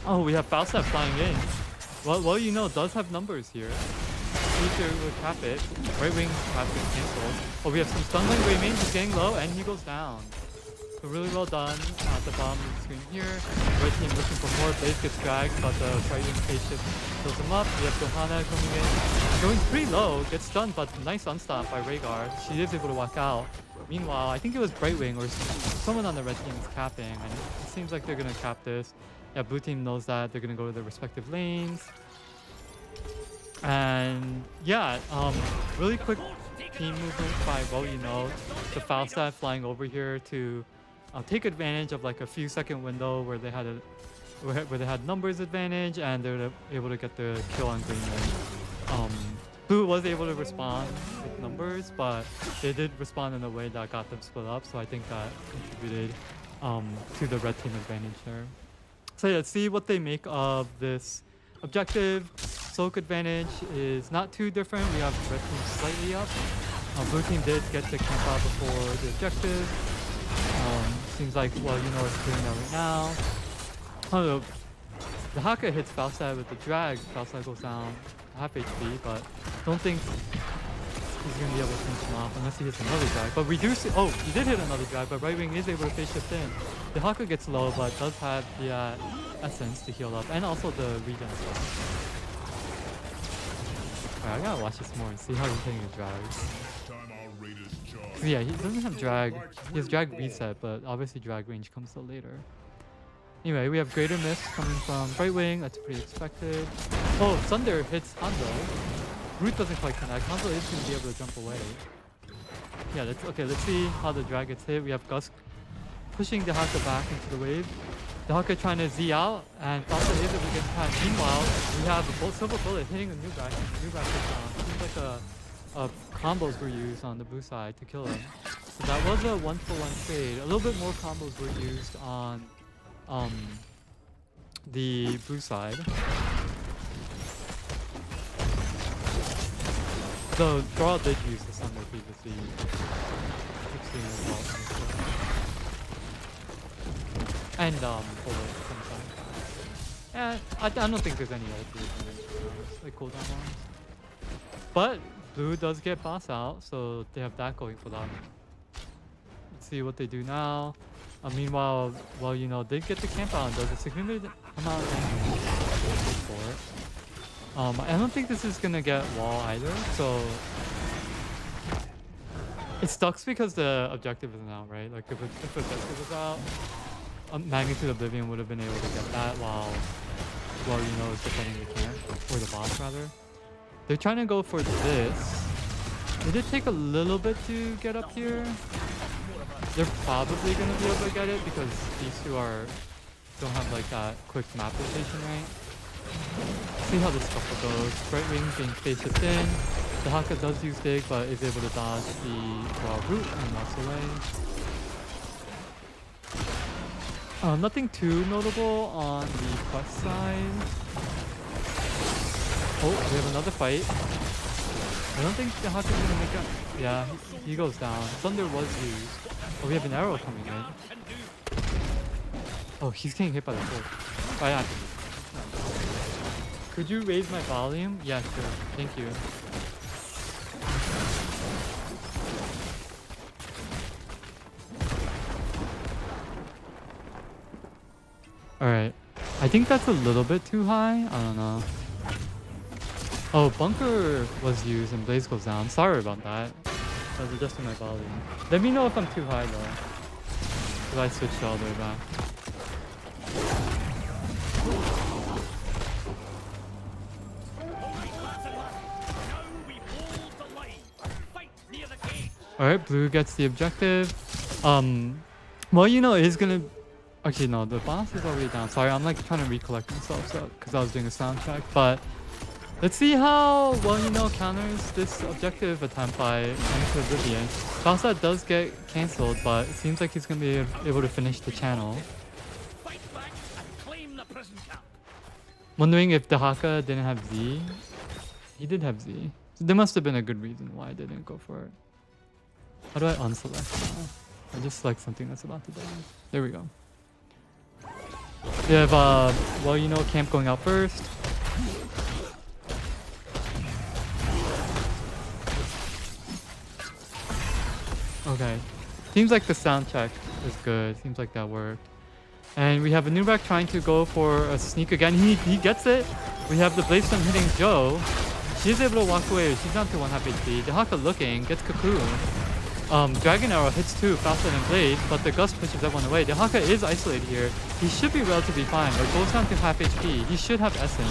Oh, we have Falstad flying in. Well, you know, does have numbers here. Future will cap it. Right wing cap is cancelled. Oh, we have some stun line Greymane. He's getting low and he goes down. So really well done at the bottom of the screen here. Red team looking for more. Blaze gets dragged, but the right wing spaceship fills him up. We have Johanna coming in. Going pretty low, gets stunned, but nice unstop by Rhaegar. She is able to walk out. Meanwhile, I think it was Brightwing or someone on the red team is capping, and it seems like they're gonna cap this. Yeah, blue team knows that. They're gonna go to their respective lanes. And yeah, really quick team movement by, well, you know, the Falstad flying over here to take advantage of like a few second window where they had where they had numbers advantage, and they're able to get the kill on Greymane. Blue was able to respond with numbers, but they did respond in a way that got them split up, so I think that contributed to the red team advantage there. So yeah, let's see what they make of this objective. Soak advantage is not too different. We have red team slightly up. Blue team did get the camp out before the objective. Seems like, well, you know, it's doing that right now. Oh, the Haka hits Falstad with the drag. Falstad goes down half HP, but don't think he's going to be able to finish him off unless he hits another drag. But we do see, oh, he did hit another drag, but right wing is able to phase shift in. The Haka gets low, but does have the essence to heal up, and also the regen as well. Alright, I gotta watch this more and see how he's hitting his drags. Yeah, he doesn't have drag. He has drag reset, but obviously drag range comes till later. Anyway, we have greater miss coming from right wing. That's pretty expected. Oh, Thunder hits Hanzo. Root doesn't quite connect. Hanzo is going to be able to jump away. Yeah, let's see how the drag gets hit. We have Gus pushing the Haka back into the wave. The Haka trying to Z out, and Falsa is able to get time. Meanwhile, we have a silver bullet hitting the new back, and the new back is down. Seems like combos were used on the blue side to kill him. So that was a 1-for-1 trade. A little bit more combos were used on the blue side. Though Draw did use the Thunder previously. And bullet sometimes. Yeah, I don't think there's any ultimate like cooldown ones. But blue does get boss out, so they have that going for them. Let's see what they do now. Meanwhile, well, you know, they get the camp out and does a significant amount of damage for it. I don't think this is gonna get wall either, so it sucks because the objective isn't out, right? Like if the objective was out, Magnitude Oblivion would have been able to get that while you know, it's defending the camp, or the boss rather. They're trying to go for this. It did take a little bit to get up here. They're probably gonna be able to get it because these two don't have like that quick map rotation, right? See how this scuffle goes. Right wing being phase shift in. The Haka does use dig, but is able to dodge the raw root and walks away. Nothing too notable on the quest side. Oh, we have another fight. I don't think the Haka's gonna make it. Yeah, he goes down. Thunder was used. Oh, we have an arrow coming in. Oh, he's getting hit by the sword. Oh, yeah. Could you raise my volume? Yeah, sure. Thank you. Alright. I think that's a little bit too high. I don't know. Oh, Bunker was used and Blaze goes down. Sorry about that. I was adjusting my volume. Let me know if I'm too high though. Because I switched all the way back. Alright, blue gets the objective. Well, you know, it is gonna... Actually, no, the boss is already down. Sorry, I'm like trying to recollect myself because I was doing a sound check. But let's see how, well, you know, counters this objective attempt by Nexus Oblivion. Falstad does get cancelled, but it seems like he's gonna be able to finish the channel. Wondering if the Haka didn't have Z. He did have Z. So there must have been a good reason why I didn't go for it. How do I unselect now? I just select something that's about to die. There we go. We have, well, you know, camp going out first. Okay. Seems like the sound check is good. Seems like that worked. And we have a Nubrak trying to go for a sneak again. He gets it. We have the Bladestone hitting Joe. She's able to walk away. She's down to 1 half HP. The Haka looking, gets Cocoon. Dragon Arrow hits 2 faster than Blade, but the Gust pushes everyone away. The Haka is isolated here. He should be relatively fine, but goes down to half HP. He should have Essence.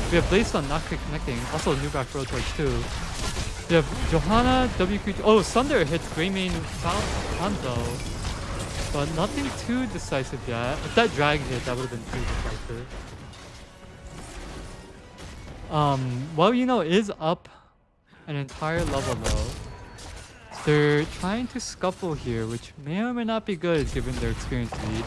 We have Bladestone not connecting. Also Nubrak Road Torch too. We have Johanna, WQ... Oh, Sunder hits Greymane Hanzo. But nothing too decisive yet. If that drag hit, that would have been too decisive. Well, you know, it is up an entire level though. They're trying to scuffle here, which may or may not be good given their experience lead.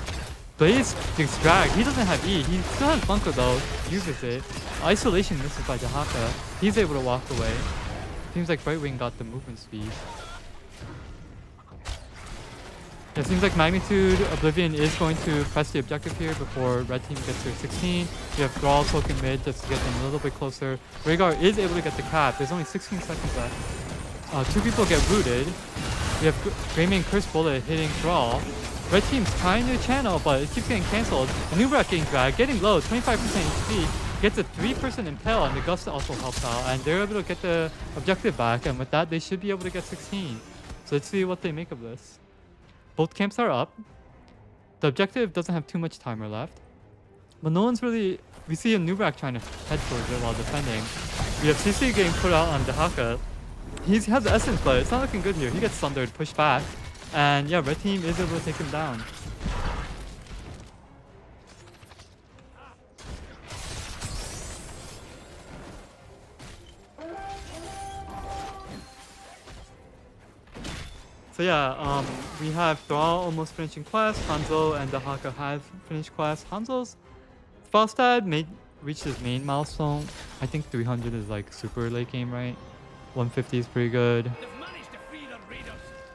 Blaze gets dragged. He doesn't have E. He still has Bunker though. Uses it. Isolation misses by Dahaka. He's able to walk away. Seems like Right Wing got the movement speed. It seems like Magnitude Oblivion is going to press the objective here before Red Team gets to 16. You have Thrall poking mid just to get them a little bit closer. Rhaegar is able to get the cap. There's only 16 seconds left. 2 people get rooted. We have Greymane Curse Bullet hitting Thrall. Red Team's trying to channel, but it keeps getting cancelled. Anubrak getting dragged, getting low, 25% HP. Gets a 3-person impale, and the Gust also helps out. And they're able to get the objective back, and with that, they should be able to get 16. So let's see what they make of this. Both camps are up. The objective doesn't have too much timer left. But no one's really... We see a Nubrak trying to head towards it while defending. We have CC getting put out on Dahaka. He has the essence, but it's not looking good here. He gets thundered, pushed back. And yeah, Red Team is able to take him down. So yeah, we have Thrall almost finishing quest. Hanzo and Dahaka have finished quest. Hanzo's Falstad reached his main milestone. I think 300 is like super late game, right? 150 is pretty good.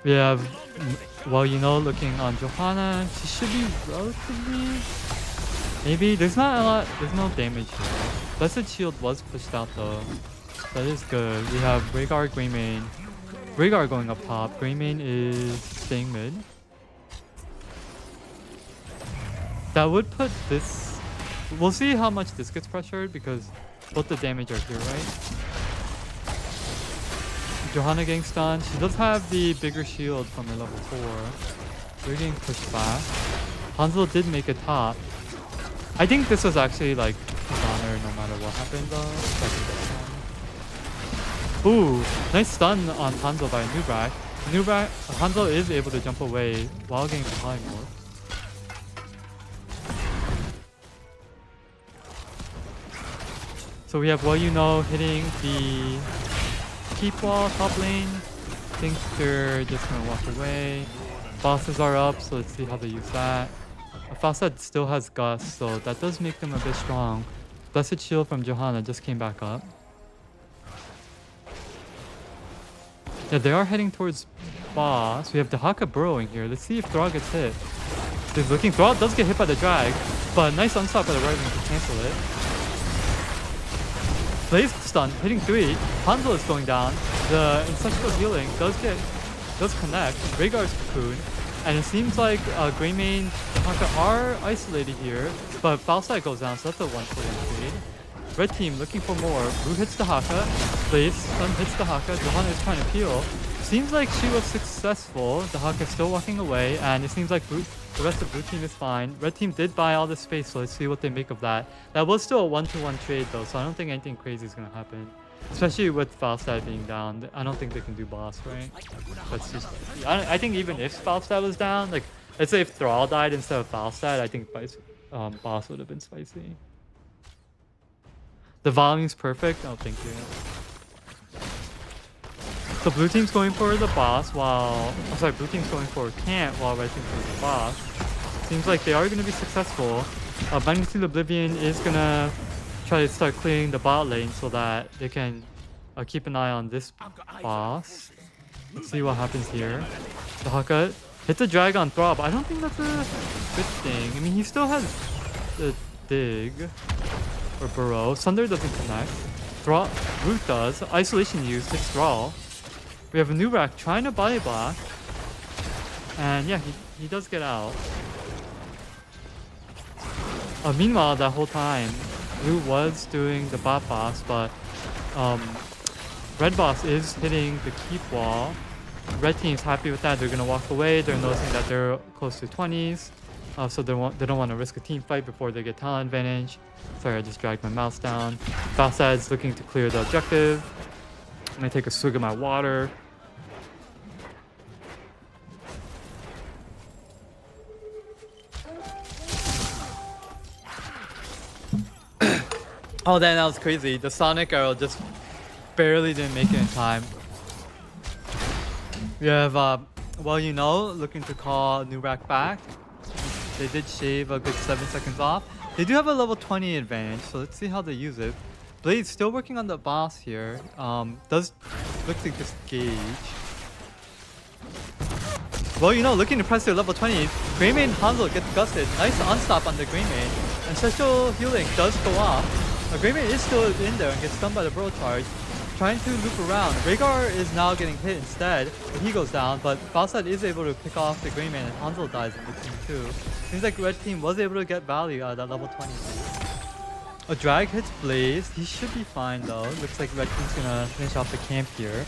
We have, well, you know, looking on Johanna. She should be relatively... Maybe. There's not a lot. There's no damage here. Blessed Shield was pushed out though. That is good. We have Rhaegar, Greymane. Rhaegar going up top. Greymane is staying mid. That would put this... We'll see how much this gets pressured because both the damage are here, right? Johanna getting stunned. She does have the bigger shield from her level 4. They're getting pushed back. Hanzo did make it top. I think this was actually like his honor no matter what happened though. Ooh, nice stun on Hanzo by Nubrak. Hanzo is able to jump away while getting the polymorph. So we have Well You Know hitting the keep wall top lane. I think they're just gonna walk away. Bosses are up, so let's see how they use that. Falstad still has Gust, so that does make them a bit strong. Blessed Shield from Johanna just came back up. Yeah, they are heading towards boss. We have Dahaka burrowing here. Let's see if Thrall gets hit. He's looking. Thrall does get hit by the drag, but nice unstop by the right wing to cancel it. Blaze stun, hitting 3. Hanzo is going down. The Incestual Healing does connect. Rhaegar's cocoon. And it seems like Greymane and Dahaka are isolated here. But Falstad goes down, so that's a 1-for-1 trade. Red Team looking for more. Blue hits Dahaka. Blaze stun hits Dahaka. Johanna is trying to peel. Seems like she was successful. Dahaka is still walking away. And it seems like the rest of Blue Team is fine. Red Team did buy all the space, so let's see what they make of that. That was still a 1-to-1 trade though, so I don't think anything crazy is going to happen. Especially with Falstad being down. I don't think they can do boss, right? Let's just... I think even if Falstad was down, like, let's say if Thrall died instead of Falstad, I think boss would have been spicy. The volume's perfect. Oh, thank you. So Blue Team's going for the boss while... I'm sorry, Blue Team's going for camp while Red Team's for the boss. Seems like they are going to be successful. Magnitude Oblivion is going to try to start clearing the bot lane so that they can keep an eye on this boss. Let's see what happens here. Dahaka hits a drag on Thrall, but I don't think that's a good thing. I mean, he still has the dig or burrow. Sunder doesn't connect. Thrall, Root does. Isolation use hits Thrall. We have a Nubrak trying to body block. And yeah, he does get out. Meanwhile, that whole time, Blue was doing the bot boss, but Red boss is hitting the keep wall. Red team's happy with that. They're gonna walk away. They're noticing that they're close to 20s, so they don't want to risk a team fight before they get talent advantage. Sorry, I just dragged my mouse down. Falstad's looking to clear the objective. I'm gonna take a swig of my water. Oh, then that was crazy. The Sonic Arrow just barely didn't make it in time. We have, well, you know, looking to call Nubrak back. They did shave a good 7 seconds off. They do have a level 20 advantage, so let's see how they use it. Blade's still working on the boss here. Does look like this gauge. Well, you know, looking to press their level 20, Greymane Hanzo gets gusted. Nice unstop on the Greymane. Ancestral healing does go off. Greymane is still in there and gets stunned by the Burrow Charge. Trying to loop around. Rhaegar is now getting hit instead, but he goes down, but Falstad is able to pick off the Greymane and Hanzo dies in between too. Seems like Red Team was able to get value out of that level 20. A drag hits Blaze. He should be fine though. Looks like Red Team's gonna finish off the camp here.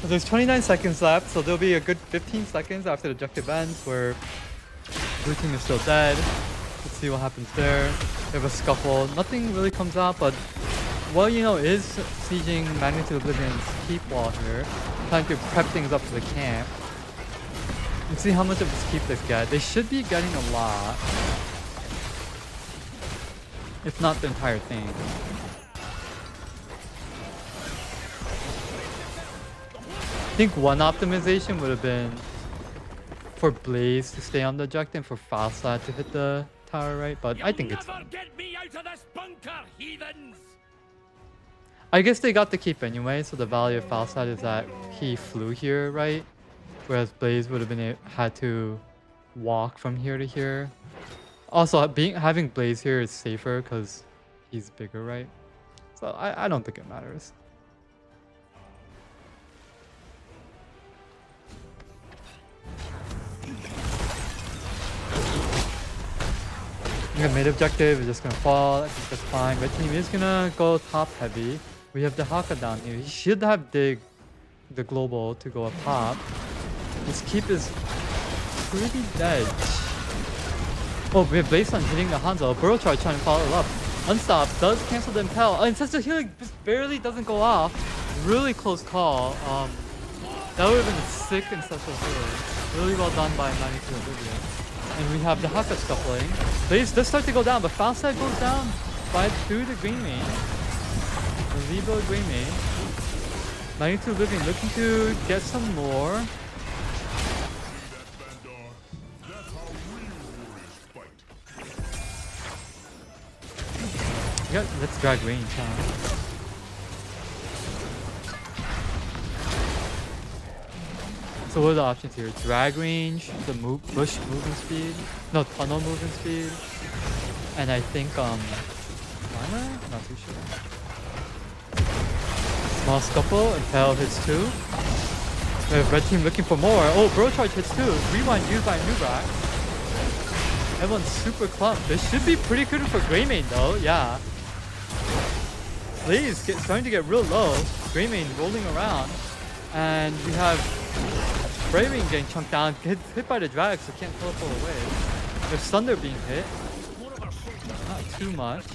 So there's 29 seconds left, so there'll be a good 15 seconds after the objective ends where Blue Team is still dead. Let's see what happens there. We have a scuffle. Nothing really comes out, but well, you know, is sieging Magnitude Oblivion's keep wall here. Trying to prep things up for the camp. Let's see how much of this keep they get. They should be getting a lot. If not the entire thing. I think one optimization would have been for Blaze to stay on the objective, for Falstad to hit the tower, right? But I think it's fine. I guess they got the keep anyway, so the value of Falstad is that he flew here, right? Whereas Blaze would have been had to walk from here to here. Also, having Blaze here is safer because he's bigger, right? So I don't think it matters. Mid objective is just gonna fall. I think that's fine. Red team is gonna go top heavy. We have the Haka down here. He should have the global to go up top. This keep is pretty dead. Oh, we have Blaze on hitting the Hanzo. Burrow Charge trying to follow up. Unstop does cancel the impel. Oh, Ancestral Healing just barely doesn't go off. Really close call. That would have been a sick Ancestral Healing. Really well done by Magnitude Oblivion. And we have the Haka scuffling. Blaze does start to go down, but Falstad goes down through the Greymane. The Libro Greymane. Magnitude Oblivion looking to get some more. Yeah, let's drag range, huh? So what are the options here? Drag range, the bush movement speed, no, tunnel movement speed, and I think mana? Not too sure. Small scuffle, impel hits 2. We have red team looking for more. Oh, Burrow Charge hits 2. Rewind used by Nubrak. Everyone's super clumped. This should be pretty good for Greymane though, yeah. Blaze starting to get real low. Greymane rolling around. And we have Braving getting chunked down, hit by the drag, so can't teleport away. There's Thunder being hit. Not too much.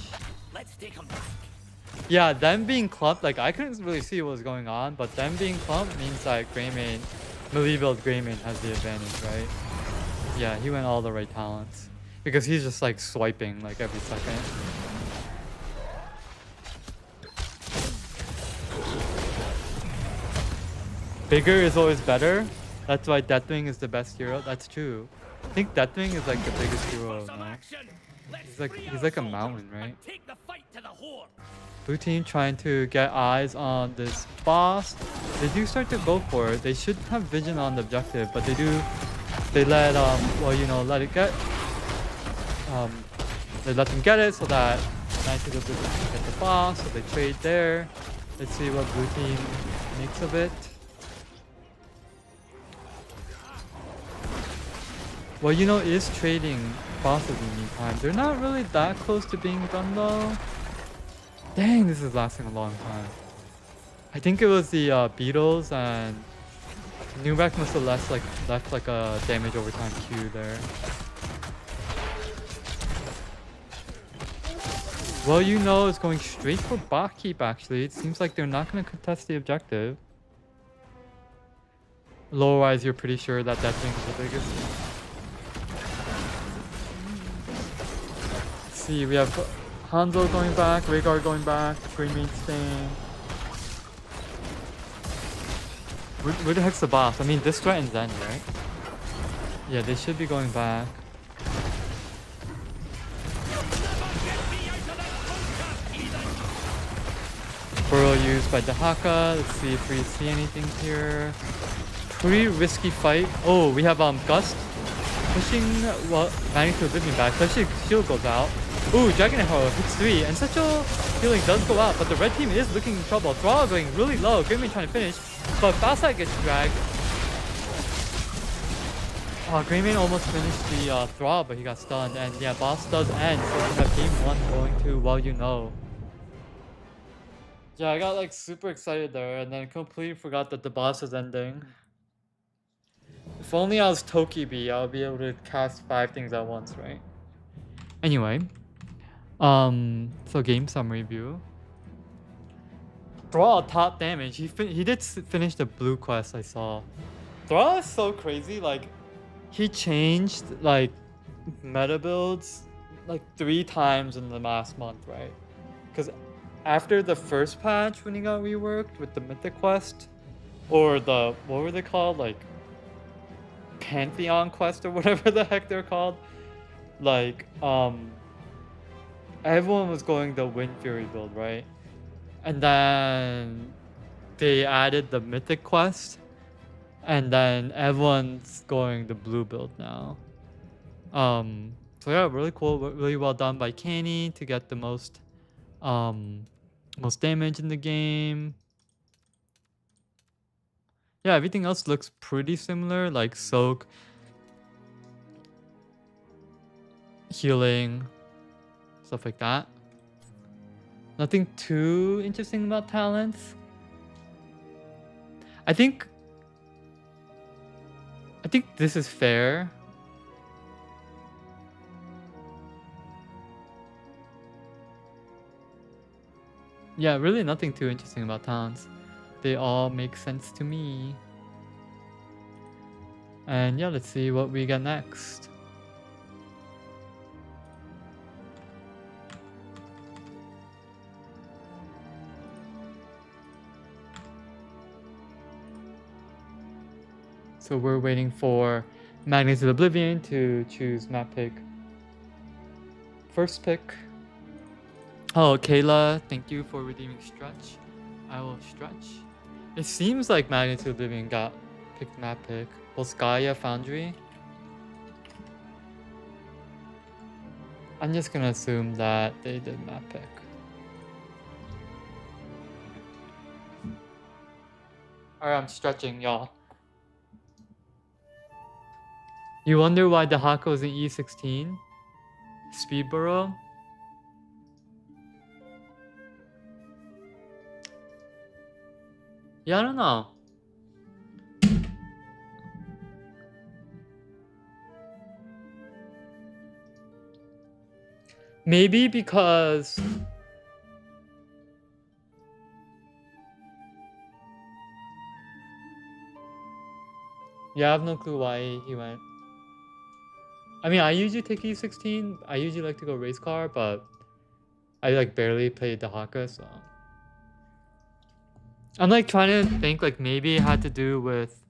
Yeah, them being clumped, like I couldn't really see what was going on, but them being clumped means that Greymane, Melee-build Greymane has the advantage, right? Yeah, he went all the right talents. Because he's just like swiping like every second. Bigger is always better. That's why Deathwing is the best hero. That's true. I think Deathwing is like the biggest hero now. He's like a mountain, right? Blue team trying to get eyes on this boss. They do start to go for it. They should have vision on the objective, but they let well, you know, let it get they let them get it so that Knights of the Blue team can get the boss, so they trade there. Let's see what blue team makes of it. Well, you know, is trading bosses in the meantime. They're not really that close to being done though. Dang, this is lasting a long time. I think it was the beetles and Nubrak must have left like a damage over time queue there. Well, you know, it's going straight for bot keep actually. It seems like they're not going to contest the objective. Low-wise, you're pretty sure that that thing is the biggest. See, we have Hanzo going back, Rhaegar going back, Greymane staying. Where the heck's the boss? I mean, this threatens end, right? Yeah, they should be going back. Burrow used by the Haka. Let's see if we see anything here. Pretty risky fight. Oh, we have Gust pushing Magnitude Living back. Especially shield goes out. Ooh, Dragon Arrow hits 3, and Satchel healing does go out, but the red team is looking in trouble. Thrall going really low. Grimmy trying to finish, but Balsite gets dragged. Greymane almost finished the Thrall, but he got stunned, and yeah, boss does end, so we have game 1 going to Well You Know. Yeah, I got like super excited there, and then completely forgot that the boss was ending. If only I was Tokibi, I would be able to cast 5 things at once, right? Anyway, so game summary view. Thrall top damage. He did finish the blue quest I saw. Thrall is so crazy. Like, he changed like meta builds like 3 times in the last month, right? Because after the first patch when he got reworked with the Mythic quest, or the what were they called, like Pantheon quest or whatever the heck they're called, like everyone was going the Wind Fury build, right? And then they added the Mythic quest, and then everyone's going the blue build now. So yeah, really cool, really well done by Kenny to get the most damage in the game. Yeah, everything else looks pretty similar, like soak, healing, stuff like that. Nothing too interesting about talents. I think this is fair. Yeah, really nothing too interesting about talents. They all make sense to me. And yeah, let's see what we get next. So we're waiting for Magnitude Oblivion to choose map pick. First pick. Oh, Kayla, thank you for redeeming Stretch. I will stretch. It seems like Magnitude Oblivion got picked map pick. Volskaya Foundry. I'm just gonna assume that they did map pick. Alright, I'm stretching, y'all. You wonder why the Haka was in E16? Speed Burrow? Yeah, I don't know. Maybe because yeah, I have no clue why he went. I mean, I usually take E16. I usually like to go race car, but I like barely played the Haka, so I'm like trying to think, like maybe it had to do with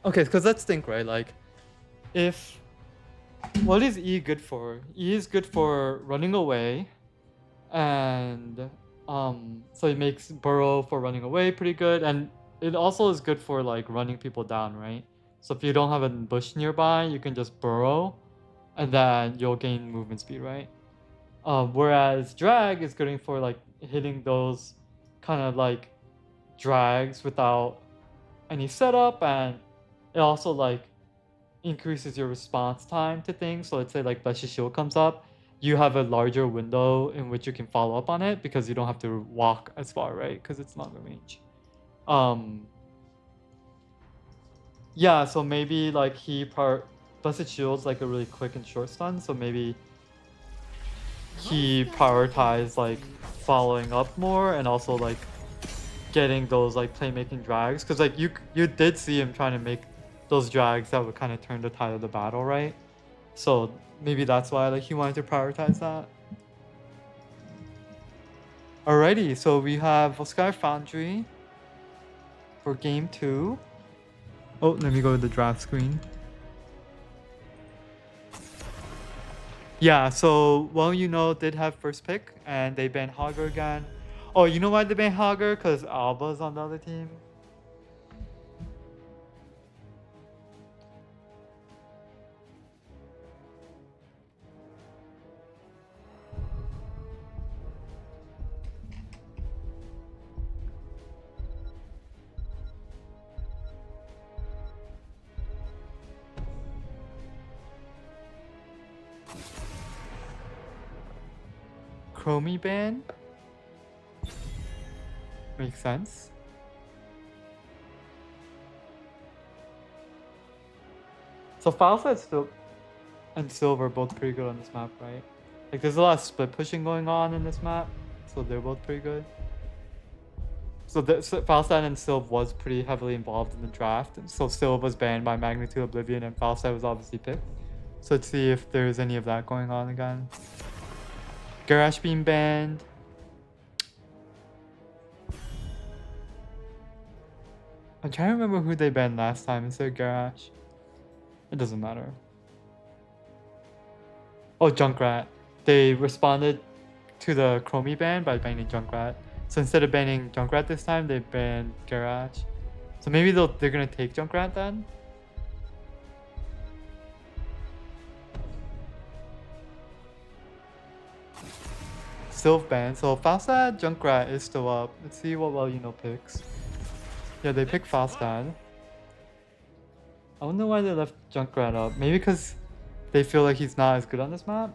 okay, because let's think, right? Like, if what is E good for? E is good for running away, and so it makes Burrow for running away pretty good, and it also is good for like running people down, right? So if you don't have a bush nearby, you can just burrow, and then you'll gain movement speed, right? Whereas drag is good for like hitting those kind of like drags without any setup, and it also like increases your response time to things. So let's say like Blessed Shield comes up, you have a larger window in which you can follow up on it because you don't have to walk as far, right? Because it's longer range. Yeah, so maybe like Blessed Shield's like a really quick and short stun, so maybe he prioritized like following up more and also like getting those like playmaking drags, because like you did see him trying to make those drags that would kind of turn the tide of the battle, right? So maybe that's why like he wanted to prioritize that. Alrighty, so we have Volskaya Foundry for game 2. Oh, let me go to the draft screen. Yeah, so well, you know, did have first pick and they banned Hogger again. Oh, you know why they banned Hogger? Because Alba's on the other team. Chromie ban? Makes sense. So Falset still and Silver both pretty good on this map, right? Like there's a lot of split pushing going on in this map, so they're both pretty good. So Falstad and Sylv was pretty heavily involved in the draft. So Sylv was banned by Magnitude Oblivion and Falstad was obviously picked. So let's see if there's any of that going on again. Garage being banned. I'm trying to remember who they banned last time instead of Garage. It doesn't matter. Oh, Junkrat. They responded to the Chromie ban by banning Junkrat. So instead of banning Junkrat this time, they banned Garage. So maybe they're gonna take Junkrat then? Sylv ban. So Falstad Junkrat is still up. Let's see what well you know picks. Yeah, they picked Falstad. I wonder why they left Junkrat up. Maybe because they feel like he's not as good on this map?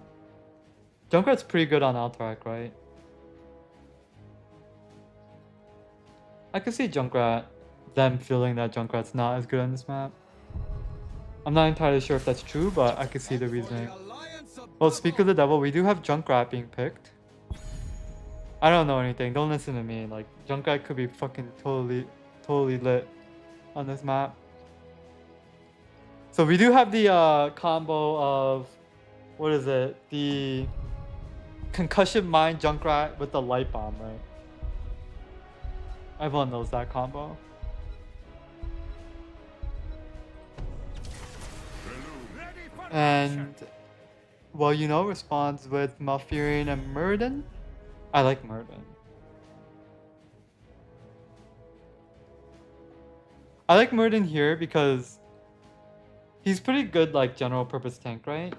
Junkrat's pretty good on Alterac, right? I could see Junkrat, them feeling that Junkrat's not as good on this map. I'm not entirely sure if that's true, but I could see the reasoning. Well, speak of the devil, we do have Junkrat being picked. I don't know anything, don't listen to me. Like, Junkrat could be fucking totally lit on this map. So we do have the combo of, what is it? The Concussion Mine Junkrat with the Light Bomb, right? Everyone knows that combo. And, well, you know, responds with Malfurion and Murden. I like Murden. I like Murden here because he's pretty good, like, general purpose tank, right?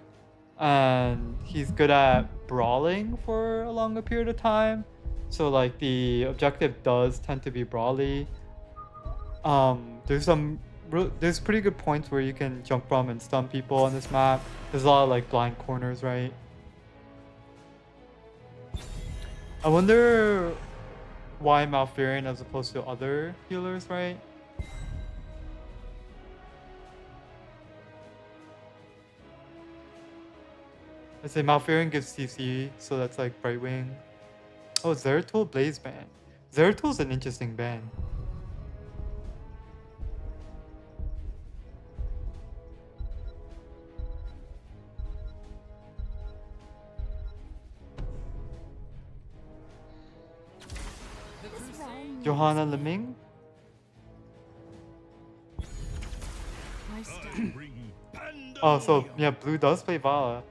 And he's good at brawling for a longer period of time. So, like, the objective does tend to be brawly. There's pretty good points where you can jump from and stun people on this map. There's a lot of, like, blind corners, right? I wonder why Malfurion as opposed to other healers, right? I say Malfurion gives CC, so that's like Brightwing. Oh, Zeratul Blaze ban. Zeratul's an interesting ban. Johanna Leming? Oh, so yeah, blue does play Vala.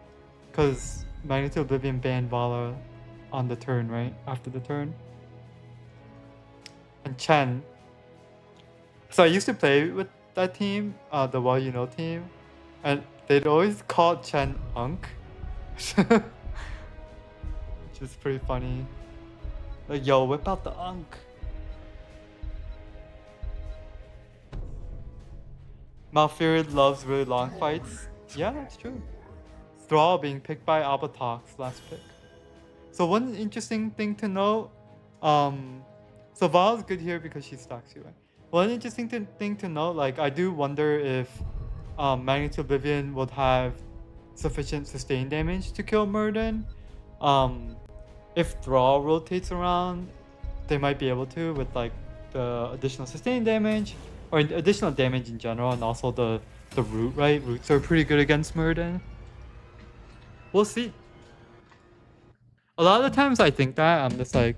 Because Magnitude Oblivion banned Vala on the turn, right? After the turn. And Chen. So I used to play with that team, the Well You Know team. And they'd always call Chen Unk. Which is pretty funny. Like, yo, whip out the Unk. Malfurion loves really long fights. Yeah, that's true. Thrall being picked by Albatox last pick. So one interesting thing to note, so Val's good here because she stacks you, right? One interesting thing to note, like I do wonder if Magnitude Oblivion would have sufficient sustain damage to kill Murden. If Thrall rotates around, they might be able to with like the additional sustain damage, or additional damage in general, and also the root, right? Roots are pretty good against Murden. We'll see. A lot of the times I think that, I'm just like,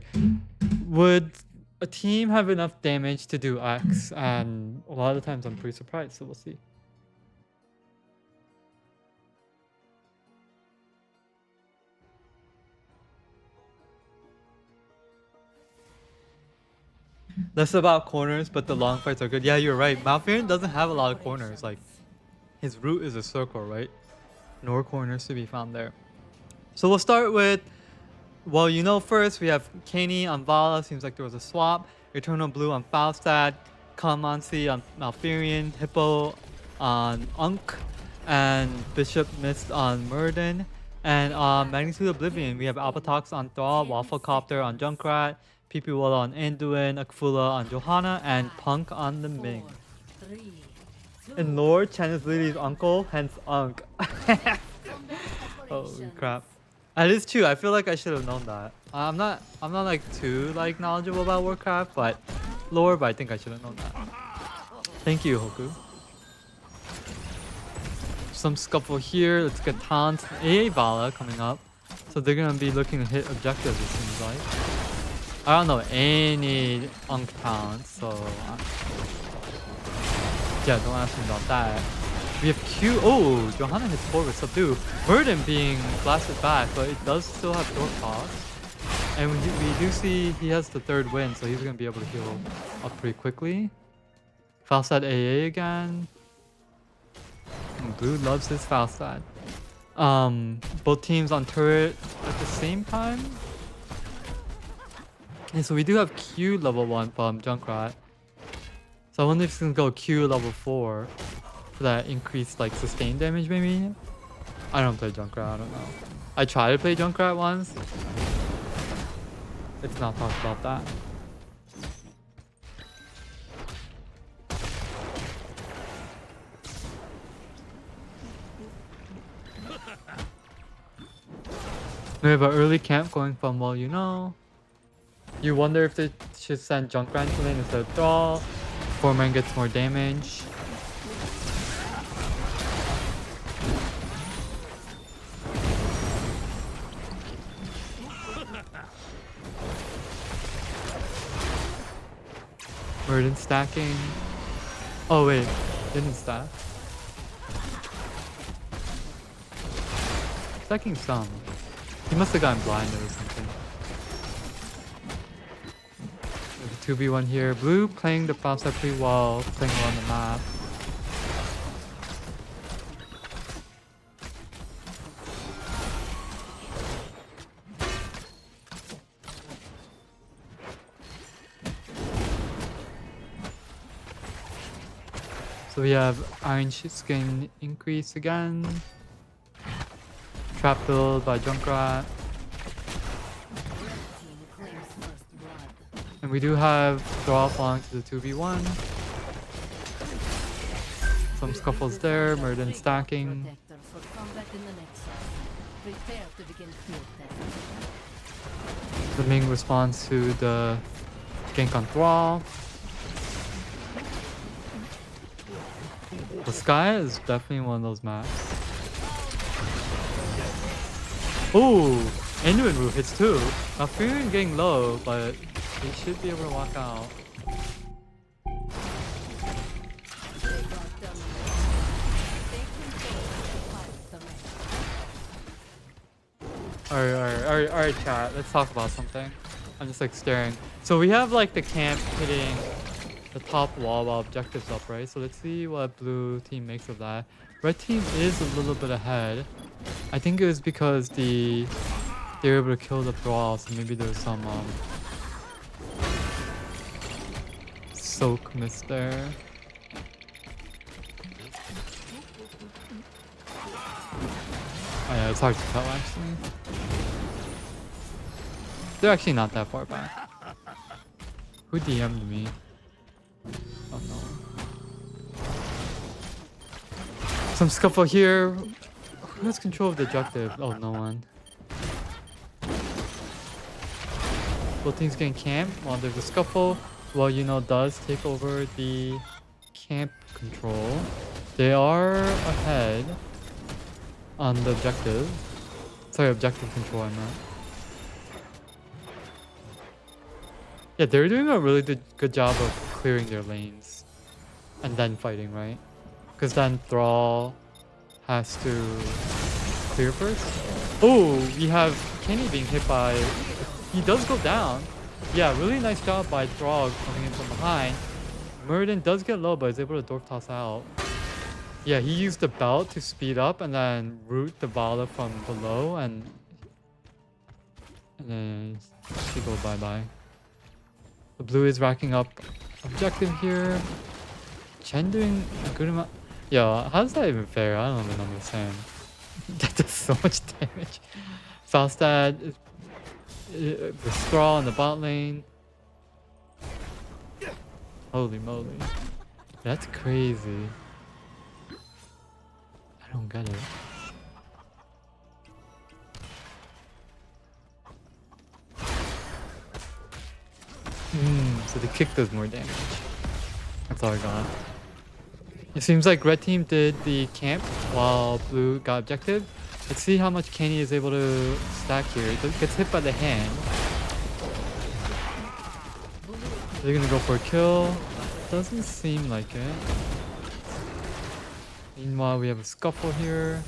would a team have enough damage to do X? And a lot of the times I'm pretty surprised, so we'll see. Less about corners, but the long fights are good. Yeah, you're right. Malfurion doesn't have a lot of corners. Like, his route is a circle, right? No corners to be found there. So we'll start with, well, you know, first we have Kaney on Vala. Seems like there was a swap. Eternal Blue on Falstad. Kalamansi on Malfurion. Hippo on Unk. And Bishop Mist on Murden. And Magnitude Oblivion, we have Alpatox on Thrall. Waffle Copter on Junkrat. PP Walla on Anduin, Akfula on Johanna, and Punk on the Ming. And Lord Chen is Lily's uncle, hence Unk. Holy crap. That is true. I feel like I should have known that. I'm not like too like knowledgeable about Warcraft, but lore, but I think I should have known that. Thank you, Hoku. Some scuffle here. Let's get Taunt. AA Vala coming up. So they're gonna be looking to hit objectives, it seems like. I don't know any Unk talents, so yeah, don't ask me about that. We have Q. Oh, Johanna hits 4 with Subdue. Burden being blasted back, but it does still have door cost. And we do see he has the 3rd win, so he's gonna be able to heal up pretty quickly. Falstad AA again. And Blue loves his Falstad. Both teams on turret at the same time. And so we do have Q level 1 from Junkrat. So I wonder if it's gonna go Q level 4 for that increased like sustained damage maybe? I don't play Junkrat, I don't know. I tried to play Junkrat once. Let's not talk about that. We have an early camp going from, well, you know. You wonder if they should send Junkrat to lane instead of Thrall. 4-man gets more damage. Burden stacking. Oh wait, didn't stack. Stacking some. He must have gotten blinded or something. 2v1 here. Blue playing the Falstad pretty well, playing well on the map. So we have Iron Skin increase again. Trap build by Junkrat. And we do have draw falling to the 2v1. Some scuffles there, Murden stacking. The Ming responds to the gank on Thrall. The Sky is definitely one of those maps. Ooh, Anduin Root hits too. Now Fury getting low, but he should be able to walk out. Alright, chat. Let's talk about something. I'm just like staring. So we have like the camp hitting the top wall while objectives up, right? So let's see what blue team makes of that. Red team is a little bit ahead. I think it was because they were able to kill the Thrall, so maybe there's some soak miss there. Oh yeah, it's hard to tell actually. They're actually not that far back. Who DM'd me? Oh no. Some scuffle here. Who has control of the objective? Oh, no one. Both teams getting camped while there's a scuffle. well, you know, does take over the camp control. They are ahead on the objective. Sorry, objective control, I meant. Yeah, they're doing a really good job of clearing their lanes and then fighting, right? Because then Thrall has to clear first. Oh, we have Kenny being hit by... He does go down. Yeah, really nice job by Thrall coming in from behind. Muradin does get low, but is able to Dwarf Toss out. Yeah, he used the belt to speed up and then root the Vala from below, and then she go bye-bye. The blue is racking up objective here. Chen doing a good amount. Yo, how's that even fair? I don't even understand. That does so much damage. Falstad with Straw in the bot lane. Holy moly. That's crazy. I don't get it. So the kick does more damage. That's all I got. It seems like red team did the camp while blue got objective. Let's see how much Kenny is able to stack here. It gets hit by the hand. They're gonna go for a kill. Doesn't seem like it. Meanwhile, we have a scuffle here.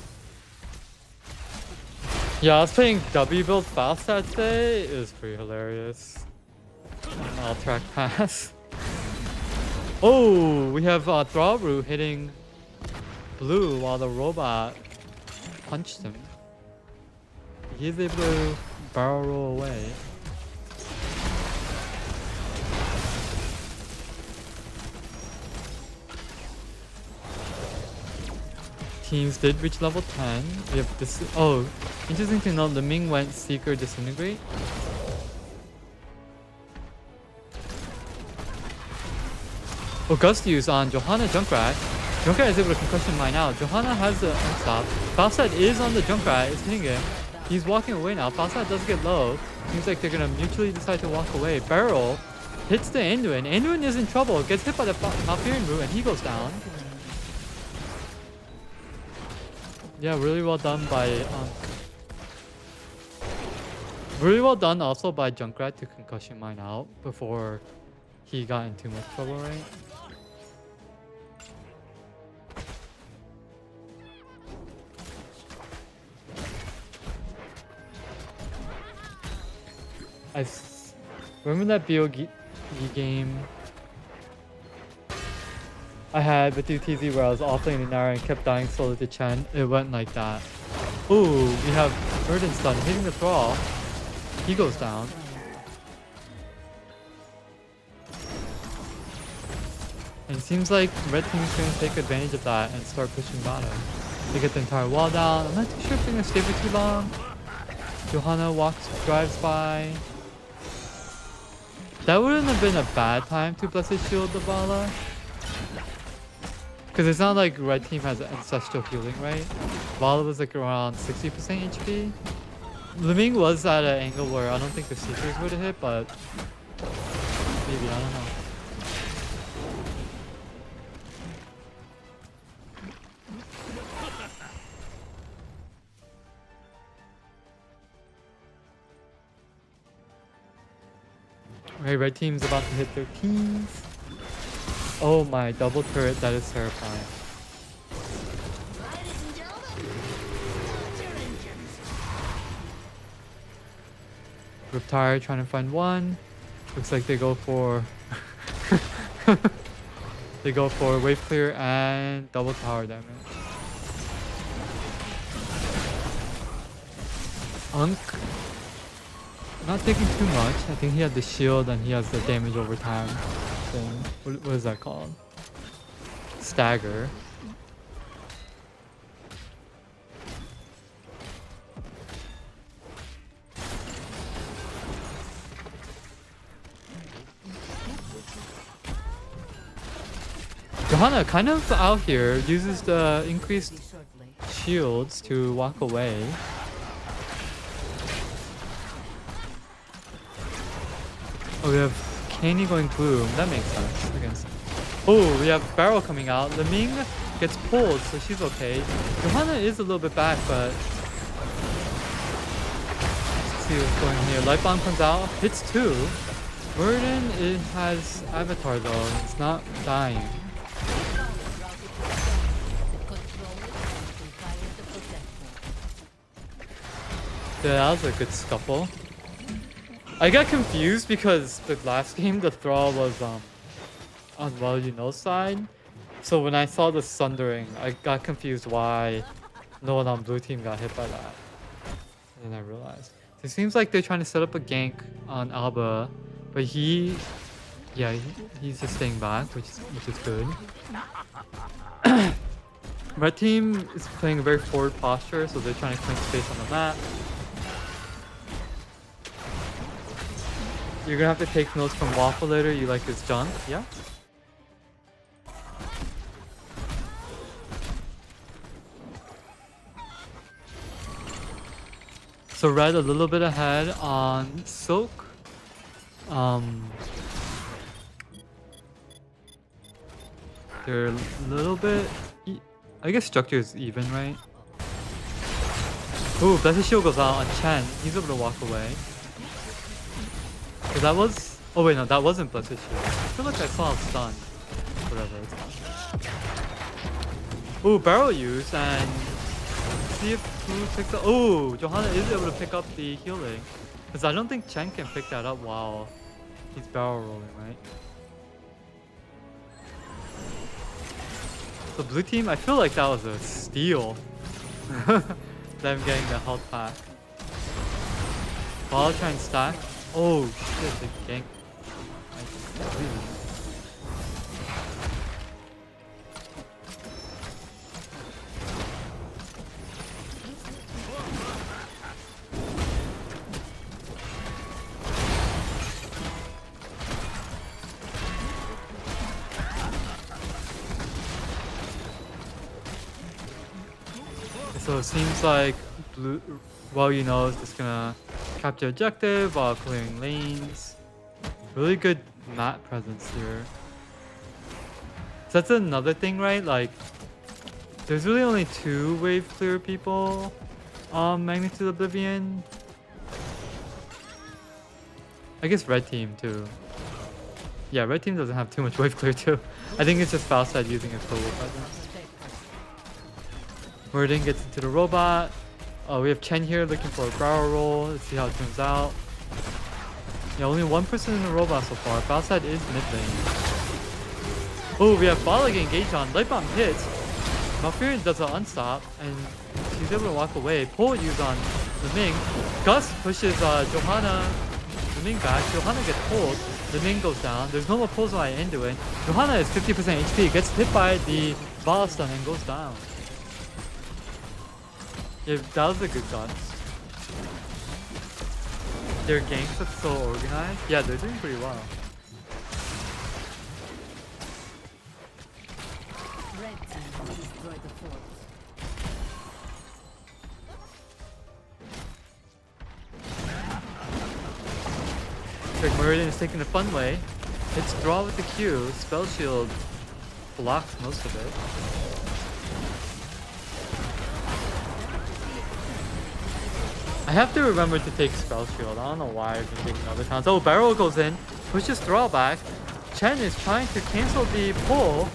Yeah, I was playing W build Falstad today. It was pretty hilarious. I'll track pass. Oh, we have Thrallroot hitting blue while the robot punched him. He's able to barrel roll away. Teams did reach level 10. We have this. Oh, interesting to note, the Ming went Seeker Disintegrate. Augustius on Johanna Junkrat. Junkrat is able to concussion mine out. Johanna has the unstop. Falstad is on the Junkrat, is hitting him. He's walking away now. Falstad does get low. Seems like they're gonna mutually decide to walk away. Barrel hits the Anduin. Anduin is in trouble. Gets hit by the Malfurion root and he goes down. Yeah, really well done by really well done also by Junkrat to concussion mine out before he got in too much trouble, right? Remember that BOG game I had with UTZ where I was offlaning Nara and kept dying slowly to Chen? It went like that. Ooh, we have Burden stun hitting the Thrall. He goes down. And it seems like red team's gonna take advantage of that and start pushing bottom. They get the entire wall down. I'm not too sure if they're gonna stay for too long. Johanna drives by. That wouldn't have been a bad time to Blessed Shield the Bala. Because it's not like red team has ancestral healing, right? Bala was like around 60% HP. Liming was at an angle where I don't think the Seekers would have hit, but maybe, I don't know. Alright, red team's about to hit 13s. Oh my, double turret, that is terrifying. Riptide trying to find one. Looks like they go for they go for wave clear and double tower damage. Unk not taking too much. I think he had the shield and he has the damage over time thing. What is that called? Stagger. Johanna kind of out here uses the increased shields to walk away. Oh, we have Caney going boom. That makes sense against. Oh, we have Barrel coming out. Leming gets pulled, so she's okay. Johanna is a little bit back, but let's see what's going here. Light Bomb comes out, hits 2. Burden has Avatar though. It's not dying. Yeah, that was a good scuffle. I got confused because the last game the Thrall was on side. So when I saw the Sundering, I got confused why no one on blue team got hit by that. And then I realized. It seems like they're trying to set up a gank on Alba, but he's just staying back, which is good. Red team is playing a very forward posture, so they're trying to clean space on the map. You're gonna have to take notes from Waffle later. You like his junk, yeah? So Red a little bit ahead on Silk. They're a little bit. I guess structure is even, right? Ooh, Blessed Shield goes out on Chen. He's able to walk away. So that was. Oh wait, no, that wasn't Blessed Shield. I feel like I saw a stun. Whatever. It's fine. Ooh, barrel use and see if who picks up. Oh, Johanna is able to pick up the healing, because I don't think Chen can pick that up while he's barrel rolling, right? So blue team, I feel like that was a steal. Them getting the health pack. While try and stack. Oh shit, the gank. So it seems like blue, well, you know, is just gonna capture objective while clearing lanes. Really good mat presence here. So that's another thing, right? Like, there's really only 2 wave clear people on Magnitude Oblivion. I guess red team too. Yeah, red team doesn't have too much wave clear too. I think it's just Falstad using his total presence. Murden gets into the robot. We have Chen here looking for a barrel roll. Let's see how it turns out. Yeah, only 1 person in the robot so far. Falstad is mid lane. Oh, we have Bala getting engaged on. Light Bomb hits. Malfurion does an unstop, and she's able to walk away. Pull use on Leming. Gus pushes Johanna Leming back. Johanna gets pulled. Leming goes down. There's no more pulls by Anduin. Johanna is 50% HP. Gets hit by the Bala stun and goes down. Yeah, that was a good gun. Their ganks are so organized. Yeah, they're doing pretty well. Red team will destroy the fort. Like Meridian is taking the fun way. It's draw with the Q. Spell shield blocks most of it. I have to remember to take Spell Shield. I don't know why I've been taking other times. Oh, Barrel goes in, pushes Thrall back. Chen is trying to cancel the pull.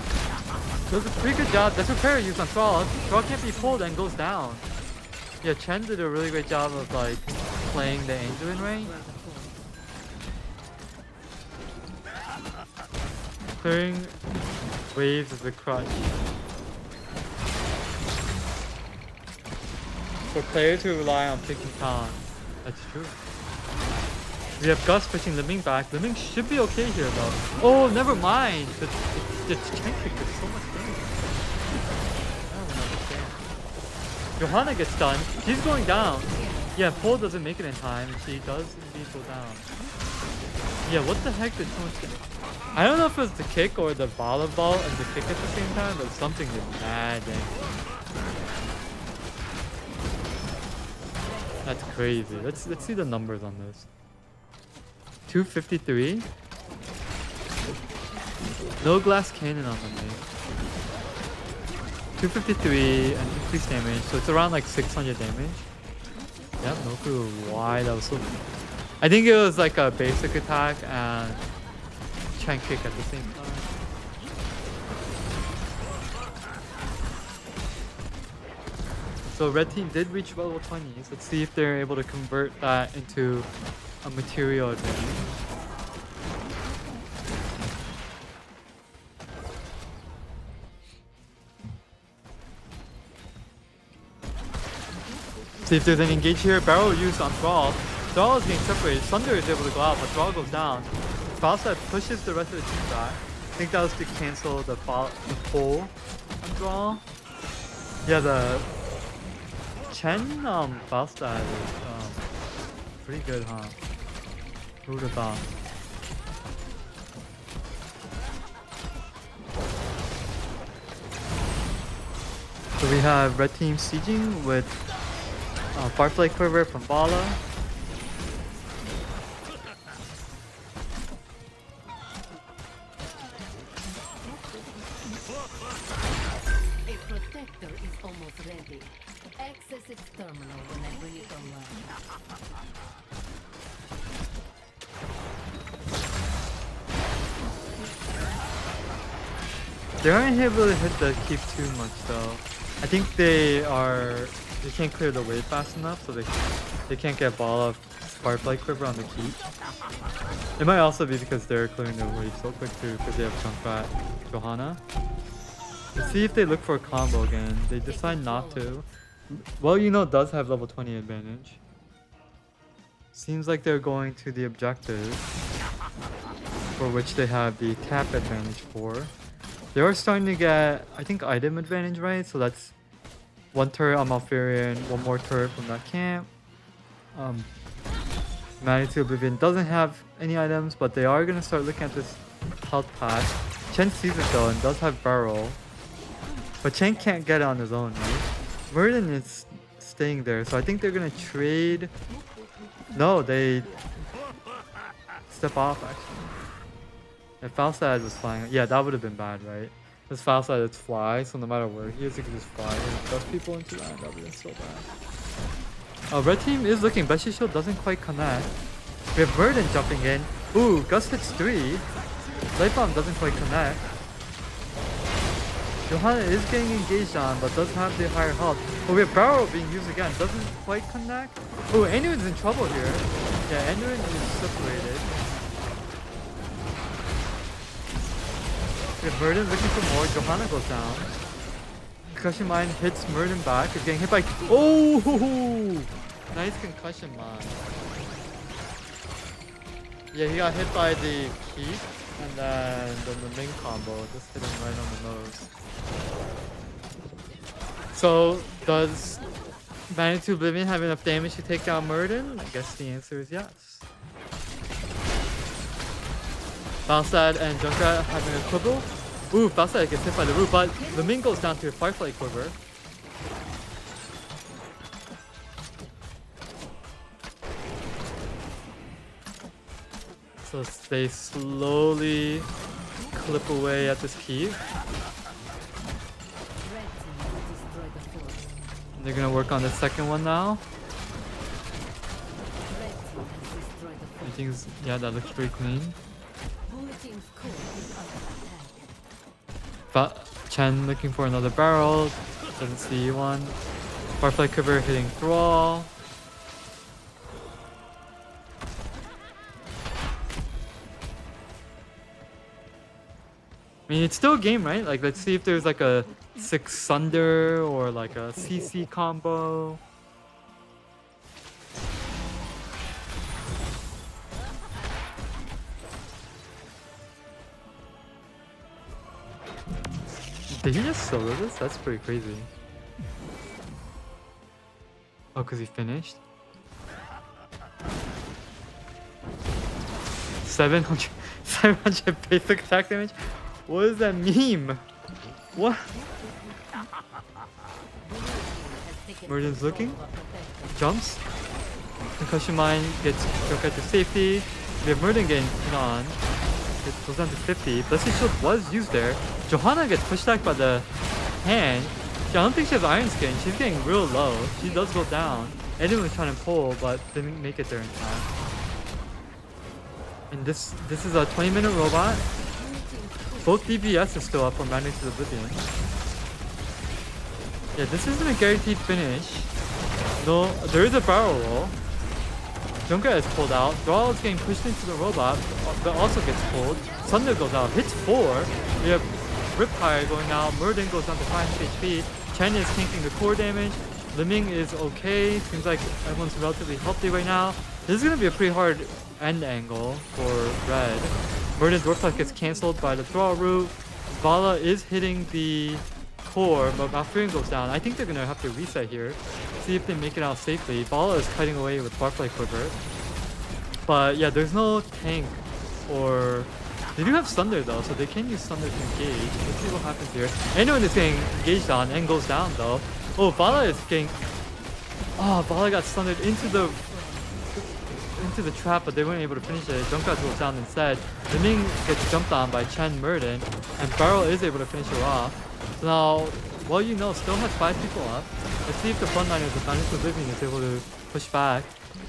Does a pretty good job. That's repair use on Thrall. Thrall can't be pulled and goes down. Yeah, Chen did a really great job of like playing the Anduin right. Clearing waves is the crutch. For players who rely on picking Khan. That's true. We have Gus pushing Leming back. Leming should be okay here though. Oh, never mind. The Chen kick did so much damage. I don't understand. Johanna gets stunned. She's going down. Yeah, Paul doesn't make it in time. And she does indeed go down. Yeah, what the heck did so much damage? I don't know if it was the kick or the volleyball and the kick at the same time, but something did mad damage. That's crazy. Let's see the numbers on this. 253. No glass cannon on the main. 253 and increased damage, so it's around like 600 damage. Yep, no clue why that was so. I think it was like a basic attack and chain kick at the same time. So red team did reach level 20. So let's see if they're able to convert that into a material advantage. See if there's an engage here. Barrel used on Thrall. Thrall is getting separated. Thunder is able to go out, but Thrall goes down. Falstad pushes the rest of the team back. I think that was to cancel the pull on Thrall. Yeah, the Chen Falstad is pretty good, huh? Who would have thought? So we have red team sieging with Firefly Quiver from Bala. A protector is almost ready. Access its terminal when I bring it online. They aren't able to hit the keep too much though. I think they can't clear the wave fast enough, so they can't get ball of Firefly Quiver on the keep. It might also be because they're clearing the wave so quick too, because they have Junkrat Johanna. Let's see if they look for a combo again. They decide not to. Well, you know, does have level 20 advantage. Seems like they're going to the objective, for which they have the tap advantage for. They are starting to get, I think, item advantage, right? So that's one turret on Malfurion, one more turret from that camp. Manatee Oblivion doesn't have any items, but they are going to start looking at this health pack. Chen sees it though and does have barrel. But Chen can't get it on his own, right? Murden is staying there, so I think they're going to trade. No, they step off actually. If Falstad was flying, yeah, that would have been bad, right? Because Falstad is fly, so no matter where he is, he can just fly and dust people into that. That would have been so bad. Red team is looking. Bessie Shield doesn't quite connect. We have Burden jumping in. Ooh, Gust hits 3. Light Bomb doesn't quite connect. Johanna is getting engaged on, but does have the higher health. Oh, we have Barrow being used again. Doesn't quite connect. Oh, Anduin's in trouble here. Yeah, Anduin is separated. We have Murden looking for more. Johanna goes down. Concussion Mine hits Murden back. He's getting hit by... Oh! Nice Concussion Mine. Yeah, he got hit by the Keep. And then the Ming combo just hit him right on the nose. So, does Manatee Oblivion have enough damage to take down Murden? I guess the answer is yes. Falstad and Junkrat having a quibble. Ooh, Falstad gets hit by the roof, but the Ming goes down to a Firefly Quiver. So they slowly clip away at this keep. And they're gonna work on the second one now. I think, yeah, that looks pretty clean. Chen looking for another barrel. Doesn't see one. Firefly Quiver hitting Thrall. I mean, it's still a game, right? Like, let's see if there's like a 6 Sunder or like a CC combo. Did he just solo this? That's pretty crazy. Oh, because he finished? 700 basic attack damage? What is that meme? What? Murden's looking. Jumps. Concussion Mine gets Joker to safety. We have Murden getting hit on. Hit goes down to 50. Blessed Shield was used there. Johanna gets pushed back by the hand. I don't think she has Iron Skin. She's getting real low. She does go down. Eden was trying to pull, but didn't make it there in time. And this is a 20-minute robot. Both DPS is still up for Magnitude Oblivion. Yeah, this isn't a guaranteed finish. No, there is a barrel roll. Junkrat is pulled out. Thrall is getting pushed into the robot, but also gets pulled. Thunder goes out, hits 4. We have Riptire going out. Murden goes down to 5 HP. Chen is tanking the core damage. Liming is okay. Seems like everyone's relatively healthy right now. This is going to be a pretty hard end angle for Red. Murden's Dwarf gets cancelled by the Thrall root. Vala is hitting the core, but Malfurion goes down. I think they're going to have to reset here. See if they make it out safely. Vala is cutting away with Barfly Quiver. But yeah, there's no tank or... They do have Thunder though, so they can use Thunder to engage. Let's see what happens here. Anyone is getting engaged on and goes down though. Oh, Vala is getting... Oh, Vala got Thundered into the trap, but they weren't able to finish it. Junkrat goes down instead. Liming gets jumped on by Chen Murden, and Barrel is able to finish her off. So now, well, you know, still has 5 people up. Let's see if the frontliners of Dynasty Oblivion is able to push back.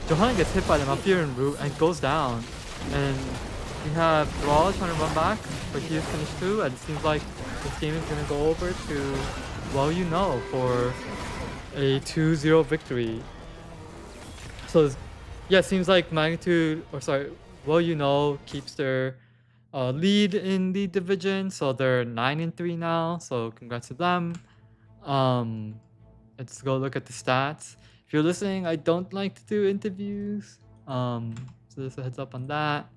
Johanna gets hit by the Malfurion root and goes down. And we have Thrall trying to run back, but he is finished too, and it seems like this game is going to go over to, well, you know, for a 2-0 victory. So, yeah, it seems like Magnitude, or sorry, well, you know, keeps their lead in the division, so they're 9-3 now. So congrats to them. Let's go look at the stats. If you're listening, I don't like to do interviews, so just a heads up on that.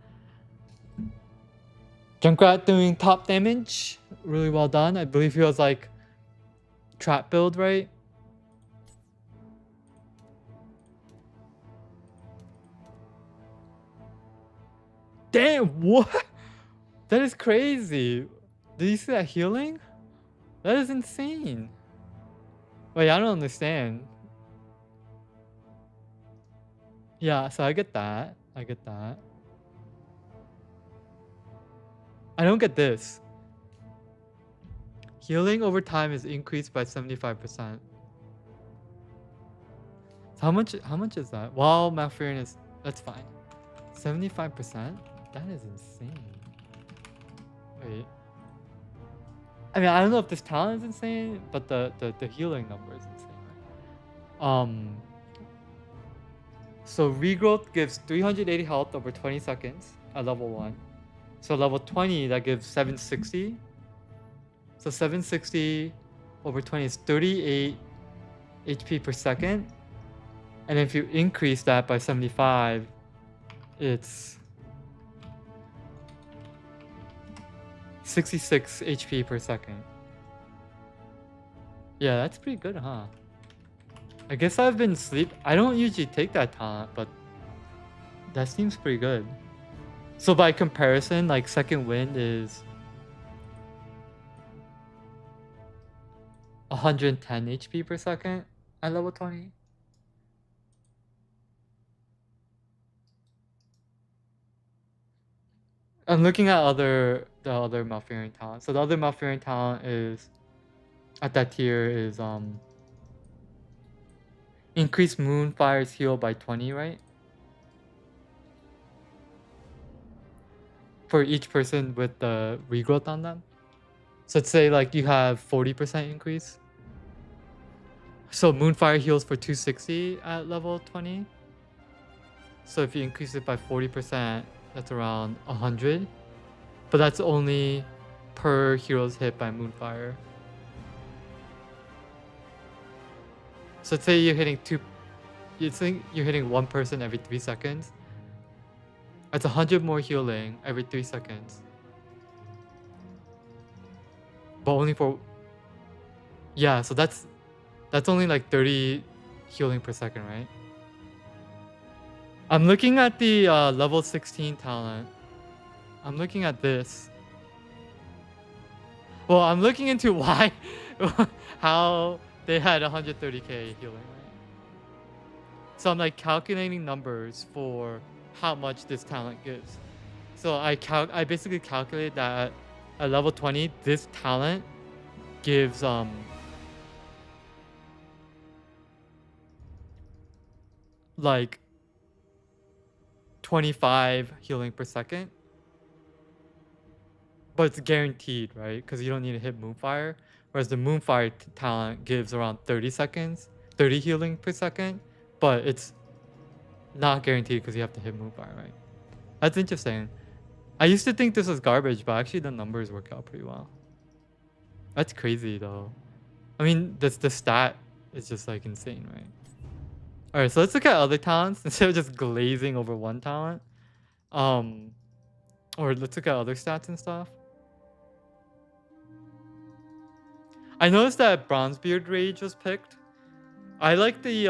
Junkrat doing top damage, really well done. I believe he was like trap build, right? Damn, what? That is crazy. Did you see that healing? That is insane. Wait, I don't understand. Yeah, so I get that. I get that. I don't get this. Healing over time is increased by 75%. So how much is that? Wow, Malfurion is... That's fine. 75%? That is insane. Wait. I mean, I don't know if this talent is insane, but the healing number is insane. So regrowth gives 380 health over 20 seconds at level 1. So level 20, that gives 760. So 760 over 20 is 38 HP per second. And if you increase that by 75, it's 66 HP per second. Yeah, that's pretty good, huh? I guess I've been I don't usually take that talent, but that seems pretty good. So by comparison, like Second Wind is 110 HP per second at level 20. I'm looking at the other Malfurion talent. So the other Malfurion talent is at that tier is increase Moonfire's heal by 20, right? For each person with the regrowth on them. So let's say like you have 40% increase. So Moonfire heals for 260 at level 20. So if you increase it by 40%, that's around 100. But that's only per hero's hit by Moonfire. So let's say you're hitting you're hitting one person every 3 seconds. That's 100 more healing every 3 seconds. But only for... Yeah, so that's only like 30 healing per second, right? I'm looking at the level 16 talent. I'm looking at this. Well, I'm looking into why... how they had 130k healing, right? So I'm like calculating numbers for how much this talent gives. So I basically calculated that at level 20, this talent gives like 25 healing per second. But it's guaranteed, right? Because you don't need to hit Moonfire. Whereas the Moonfire talent gives around 30 seconds, 30 healing per second. But it's not guaranteed because you have to hit Moonfire, right? That's interesting. I used to think this was garbage, but actually the numbers work out pretty well. That's crazy though. I mean, the stat is just like insane, right? Alright, so let's look at other talents instead of just glazing over one talent. Or let's look at other stats and stuff. I noticed that Bronzebeard Rage was picked. I like the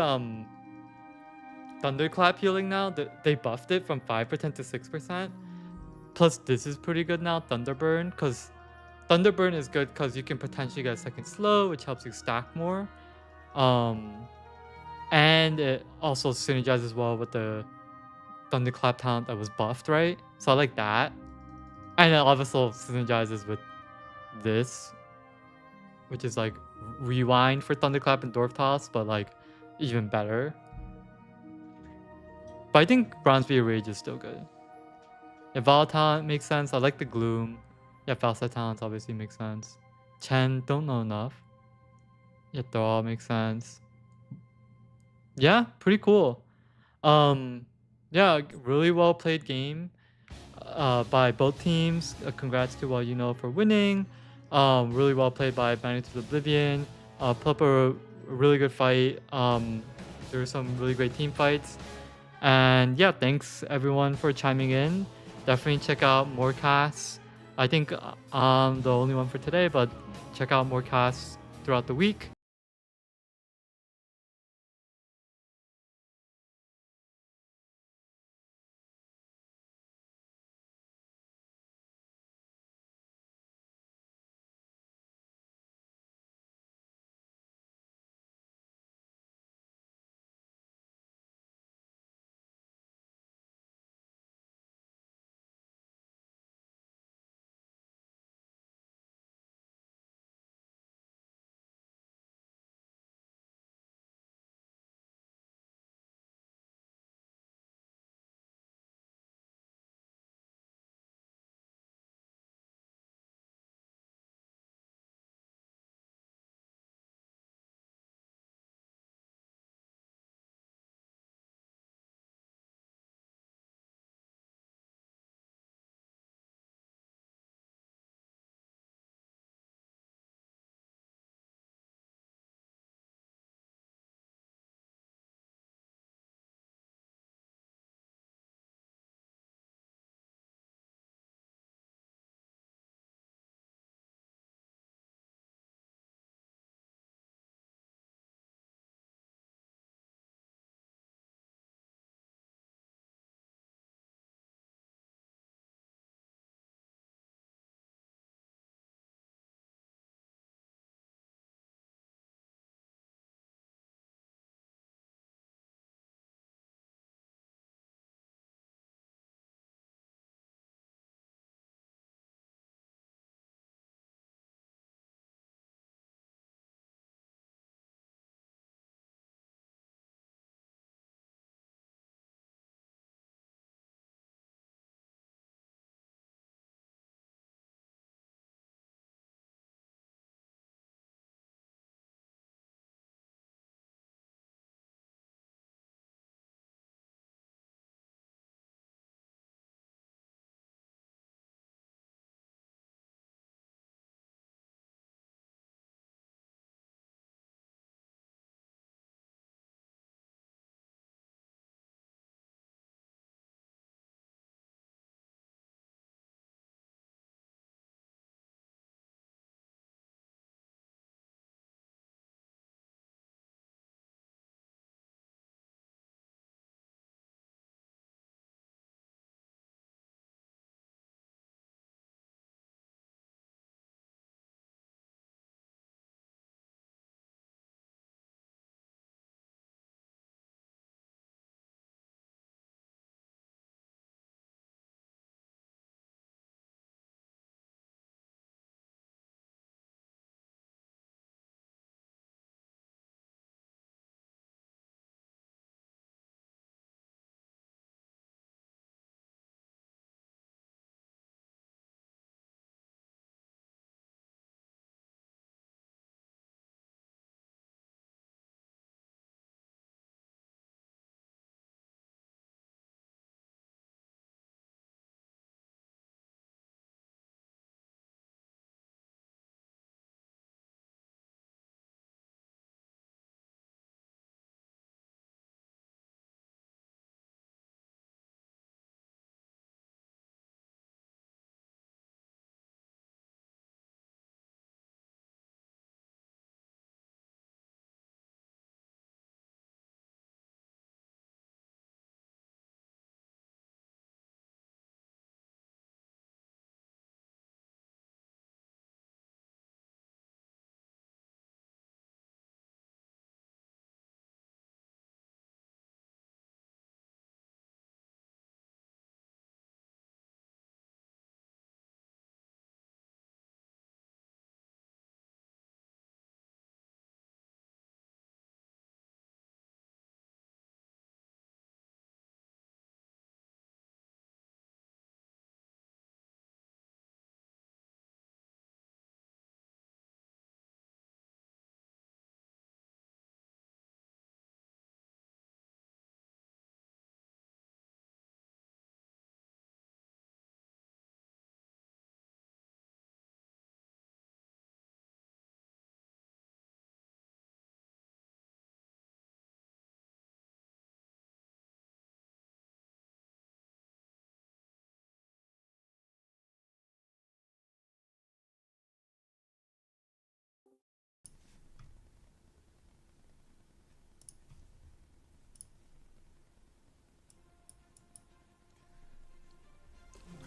Thunderclap healing now. They buffed it from 5% to 6%. Plus, this is pretty good now, Thunderburn, because Thunderburn is good because you can potentially get a second slow, which helps you stack more. And it also synergizes well with the Thunderclap talent that was buffed, right? So I like that. And it also synergizes with this, which is like Rewind for Thunderclap and Dwarf Toss, but like even better. But I think Bronzebeard Rage is still good. Yeah, Vala talent makes sense. I like the Gloom. Yeah, Falsight talents obviously makes sense. Chen, don't know enough. Yeah, Thrall makes sense. Yeah, pretty cool. Yeah, really well played game by both teams. Congrats to for winning. Really well played by Magnitude Oblivion. Put up a really good fight. There were some really great team fights. And yeah, thanks everyone for chiming in. Definitely check out more casts. I think I'm the only one for today, but check out more casts throughout the week.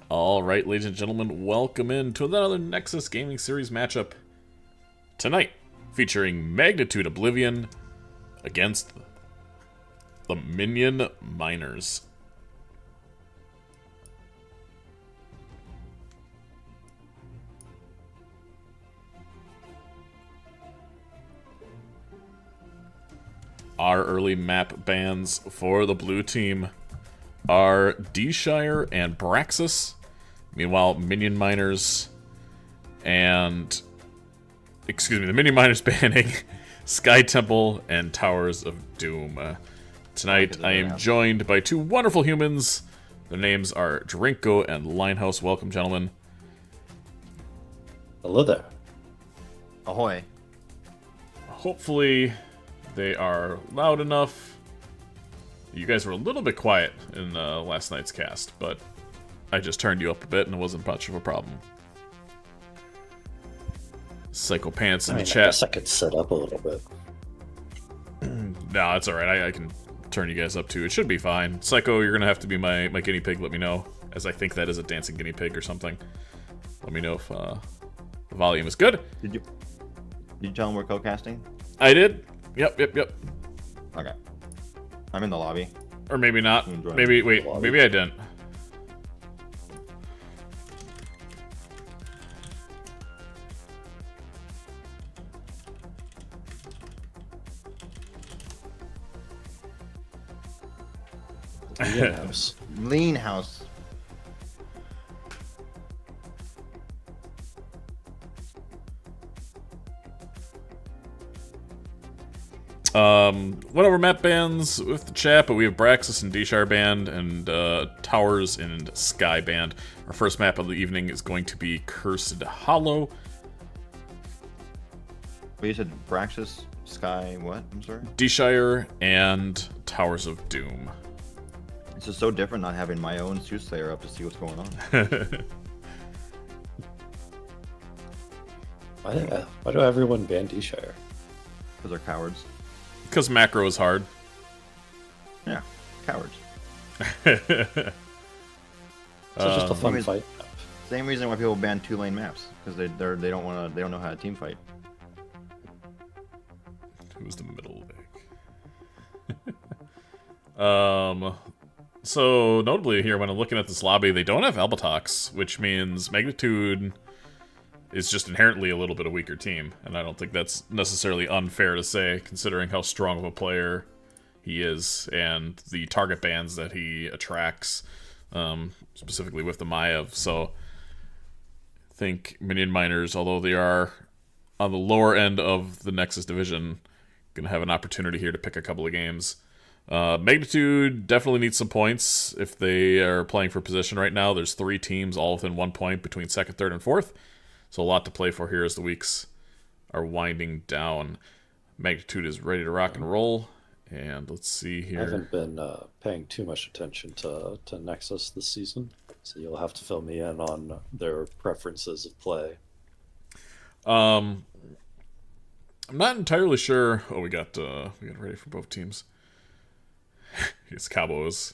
Alright, ladies and gentlemen, welcome in to another Nexus Gaming Series matchup. Tonight, featuring Magnitude Oblivion against the Minion Miners. Our early map bans for the blue team are D-Shire and Braxis. Meanwhile, Minion Miners and... Excuse me, the Minion Miners banning Sky Temple and Towers of Doom. Tonight, I am joined by two wonderful humans. Their names are Drinko and Linehouse. Welcome, gentlemen. Hello there. Ahoy. Hopefully, they are loud enough. You guys were a little bit quiet in last night's cast, but I just turned you up a bit and it wasn't much of a problem. Psycho Pants in the chat. I guess I could set up a little bit. No, that's alright. I can turn you guys up too. It should be fine. Psycho, you're going to have to be my guinea pig. Let me know, as I think that is a dancing guinea pig or something. Let me know if the volume is good. Did you tell him we're co-casting? I did. Yep. Okay. I'm in the lobby. Or maybe not. Maybe, wait, maybe I didn't. Lean house. Lean house. Went over map bans with the chat, but we have Braxis and D-Shire band and Towers and Sky band. Our first map of the evening is going to be Cursed Hollow. But you said Braxis, Sky, what? I'm sorry? D-Shire and Towers of Doom. It's just so different not having my own Soothsayer up to see what's going on. Why do everyone ban D-Shire? Because they're cowards. Because macro is hard. Yeah, cowards. It's just a fun fight. Same reason why people ban 2-lane maps, because they don't know how to team fight. Who's the middle leg? So notably here, when I'm looking at this lobby, they don't have Albatox, which means Magnitude is just inherently a little bit a weaker team, and I don't think that's necessarily unfair to say, considering how strong of a player he is and the target bans that he attracts, specifically with the Maiev. So I think Minion Miners, although they are on the lower end of the Nexus division, gonna have an opportunity here to pick a couple of games. Magnitude definitely needs some points if they are playing for position right now. There's 3 teams all within 1 point between 2nd, 3rd, and 4th. So a lot to play for here as the weeks are winding down. Magnitude is ready to rock and roll. And let's see here. I haven't been paying too much attention to Nexus this season, so you'll have to fill me in on their preferences of play. I'm not entirely sure. Oh, we got ready for both teams. It's Cabos.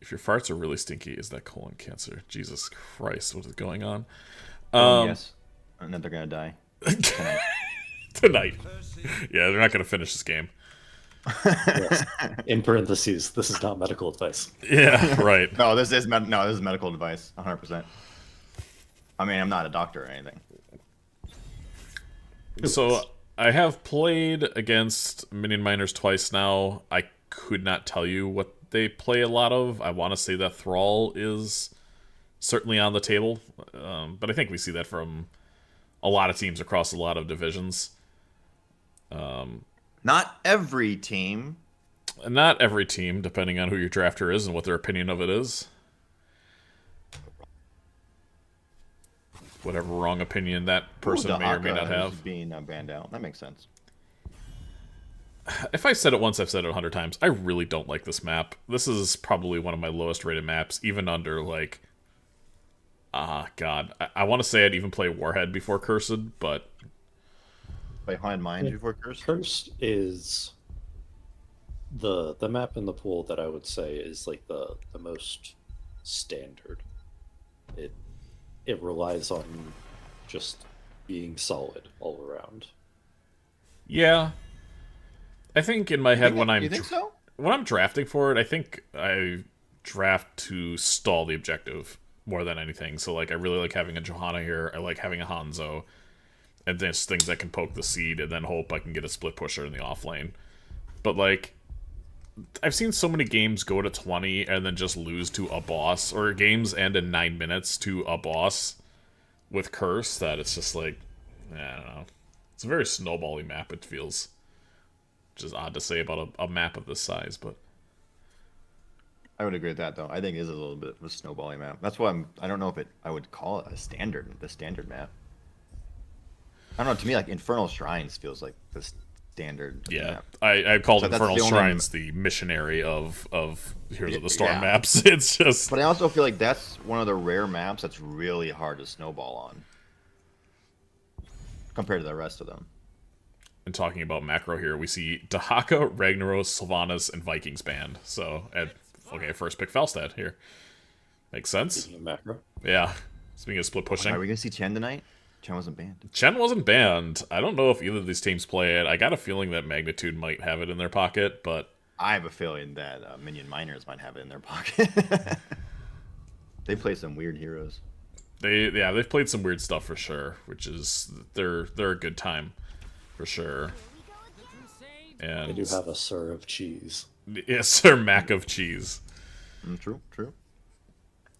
If your farts are really stinky, is that colon cancer? Jesus Christ, what is going on? Yes. And then they're gonna die. Tonight. Yeah, they're not gonna finish this game. Yes. In parentheses, this is not medical advice. Yeah, right. No, this is medical advice, 100%. I mean, I'm not a doctor or anything. So I have played against Minion Miners twice now. I could not tell you what they play a lot of. I want to say that Thrall is certainly on the table, but I think we see that from a lot of teams across a lot of divisions. Not every team. Not every team, depending on who your drafter is and what their opinion of it is. Whatever wrong opinion that person may or may not have. Being banned out. That makes sense. If I said it once, I've said it 100 times. I really don't like this map. This is probably one of my lowest rated maps, even under, like... God. I want to say I'd even play Warhead before Cursed, but... Play Haunted Mines before Cursed? Cursed is the map in the pool that I would say is like the most standard. it relies on just being solid all around. Yeah. I think in my head when You think so? when I'm drafting for it, I think I draft to stall the objective more than anything. So like I really like having a Johanna here. I like having a Hanzo. And just things that can poke the seed and then hope I can get a split pusher in the off lane. But like I've seen so many games go to 20 and then just lose to a boss, or games end in 9 minutes to a boss with Curse, that it's just like, I don't know. It's a very snowbally map, it feels. Which is odd to say about a map of this size, but... I would agree with that, though. I think it is a little bit of a snowballing map. That's why I don't know if I would call it the standard map. I don't know, to me, like, Infernal Shrines feels like the standard map. I called So Infernal that's the Shrines only... the missionary of Heroes of the Storm Yeah. maps. It's just... But I also feel like that's one of the rare maps that's really hard to snowball on. Compared to the rest of them. And talking about macro here, we see Dahaka, Ragnaros, Sylvanas, and Vikings banned. So, okay, first pick Falstad here. Makes sense? Speaking of macro. Yeah. Speaking of split pushing. Are we going to see Chen tonight? Chen wasn't banned. Chen wasn't banned. I don't know if either of these teams play it. I got a feeling that Magnitude might have it in their pocket, but... I have a feeling that Minion Miners might have it in their pocket. They play some weird heroes. They've played some weird stuff for sure, which is... They're a good time. For sure. And They do have a Sir of Cheese. Yes, Sir Mac of Cheese. True.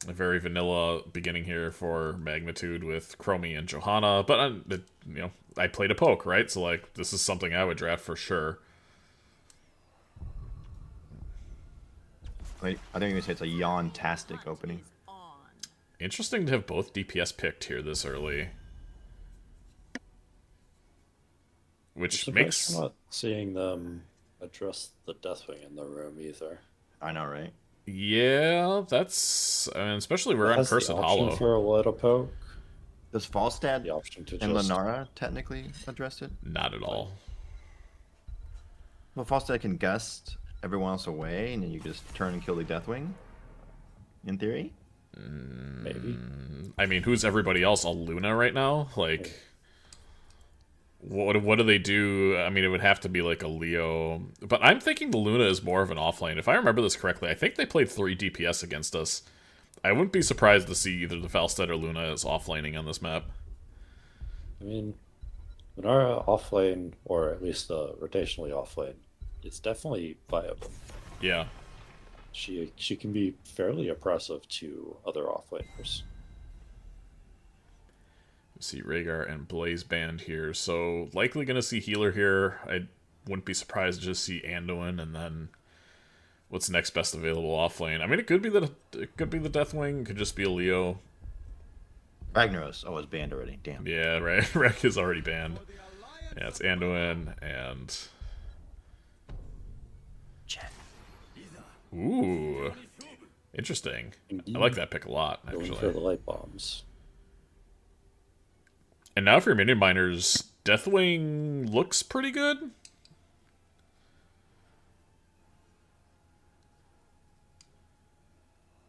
A very vanilla beginning here for Magnitude with Chromie and Johanna, but I played a poke, right? So like this is something I would draft for sure. I think you're going to say it's a yawn-tastic opening. Interesting to have both DPS picked here this early. Which makes... I'm not seeing them address the Deathwing in the room either. I know, right? Yeah, that's... I mean, especially we're on Cursed Hollow. For a little poke. Does Falstad The option to and just... Lenara technically address it? Not at all. Well, Falstad can gust everyone else away, and then you just turn and kill the Deathwing? In theory? Maybe. I mean, who's everybody else? A Luna right now? Like... What do they do? I mean, it would have to be like a Leo. But I'm thinking the Luna is more of an offlane. If I remember this correctly, I think they played 3 DPS against us. I wouldn't be surprised to see either the Falstad or Luna as offlaning on this map. I mean, Lunara offlane, or at least rotationally offlane, is definitely viable. Yeah. She can be fairly oppressive to other offlaners. See Rhaegar and Blaze banned here, so likely gonna see healer here. I wouldn't be surprised to just see Anduin, and then what's next best available offlane. I mean, it could be the Deathwing, could just be a Leo. Ragnaros. Oh, it's banned already. Damn. Yeah, right. Rek is already banned. Yeah, it's Anduin and... Ooh. Interesting. I like that pick a lot, Going actually. for the light bombs. And now for your Minion Miners, Deathwing looks pretty good.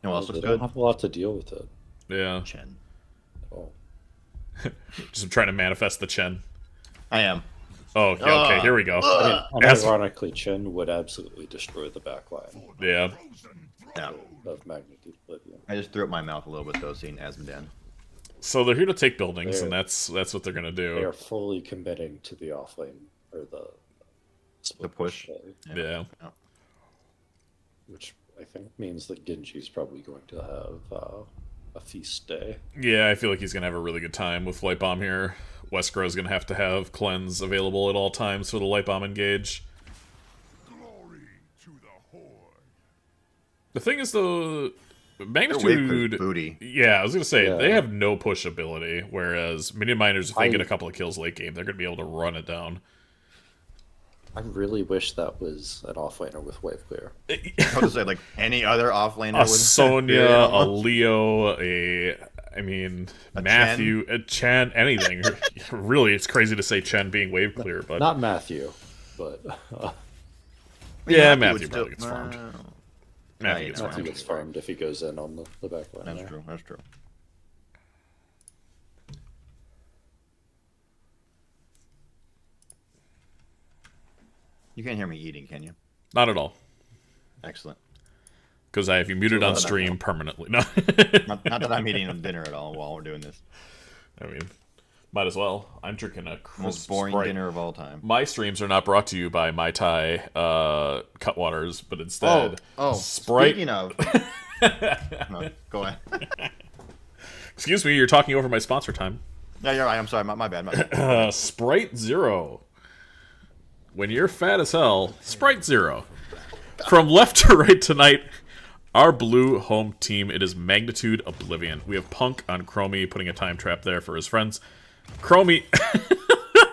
No, else They looks don't good. have a lot to deal with it. Yeah. Chen. Oh. Just trying to manifest the Chen. I am. Oh, yeah, okay, here we go. I mean, As- ironically, Chen would absolutely destroy the backline Yeah. Yeah. of Magnitude Oblivion. I just threw up my mouth a little bit though, seeing Asmodan. So they're here to take buildings, They're- and that's what they're gonna They do. are fully committing to the offlane, or the split push. play, Yeah. which I think means that Genji's probably going to have a feast day. Yeah, I feel like he's gonna have a really good time with Light Bomb here. Westro's gonna have to have Cleanse available at all times for the Light Bomb engage. The thing is, though, Magnitude... booty. Yeah, I was gonna say, Yeah. they have no push ability, whereas Minion Miners, if they I- get a couple of kills late game, they're gonna be able to run it down. I really wish that was an offlaner with wave clear. I was gonna say, like any other offlaner. A would- Sonya, Yeah. a Leo, Matthew, a Chen, anything. Really, it's crazy to say Chen being wave clear, but... Not Matthew, but Yeah, Matthew Matthew would probably still- gets farmed. Well, Matthew yeah, gets Matthew farmed. gets farmed if he goes in on the back line. That's there. true. That's true. You can't hear me eating, can you? Not at all. Excellent. Because I have you muted on stream permanently. No. not that I'm eating dinner at all while we're doing this. I mean, might as well. I'm drinking a most boring Sprite. dinner of all time. My streams are not brought to you by Mai Tai Cutwaters, but instead Sprite. Speaking of, no, go ahead. Excuse me, you're talking over my sponsor time. Yeah, you're right. I'm sorry. My bad. Sprite Zero. When you're fat as hell, Sprite Zero. From left to right tonight, our blue home team, it is Magnitude Oblivion. We have Punk on Chromie, putting a time trap there for his friends. Chromie...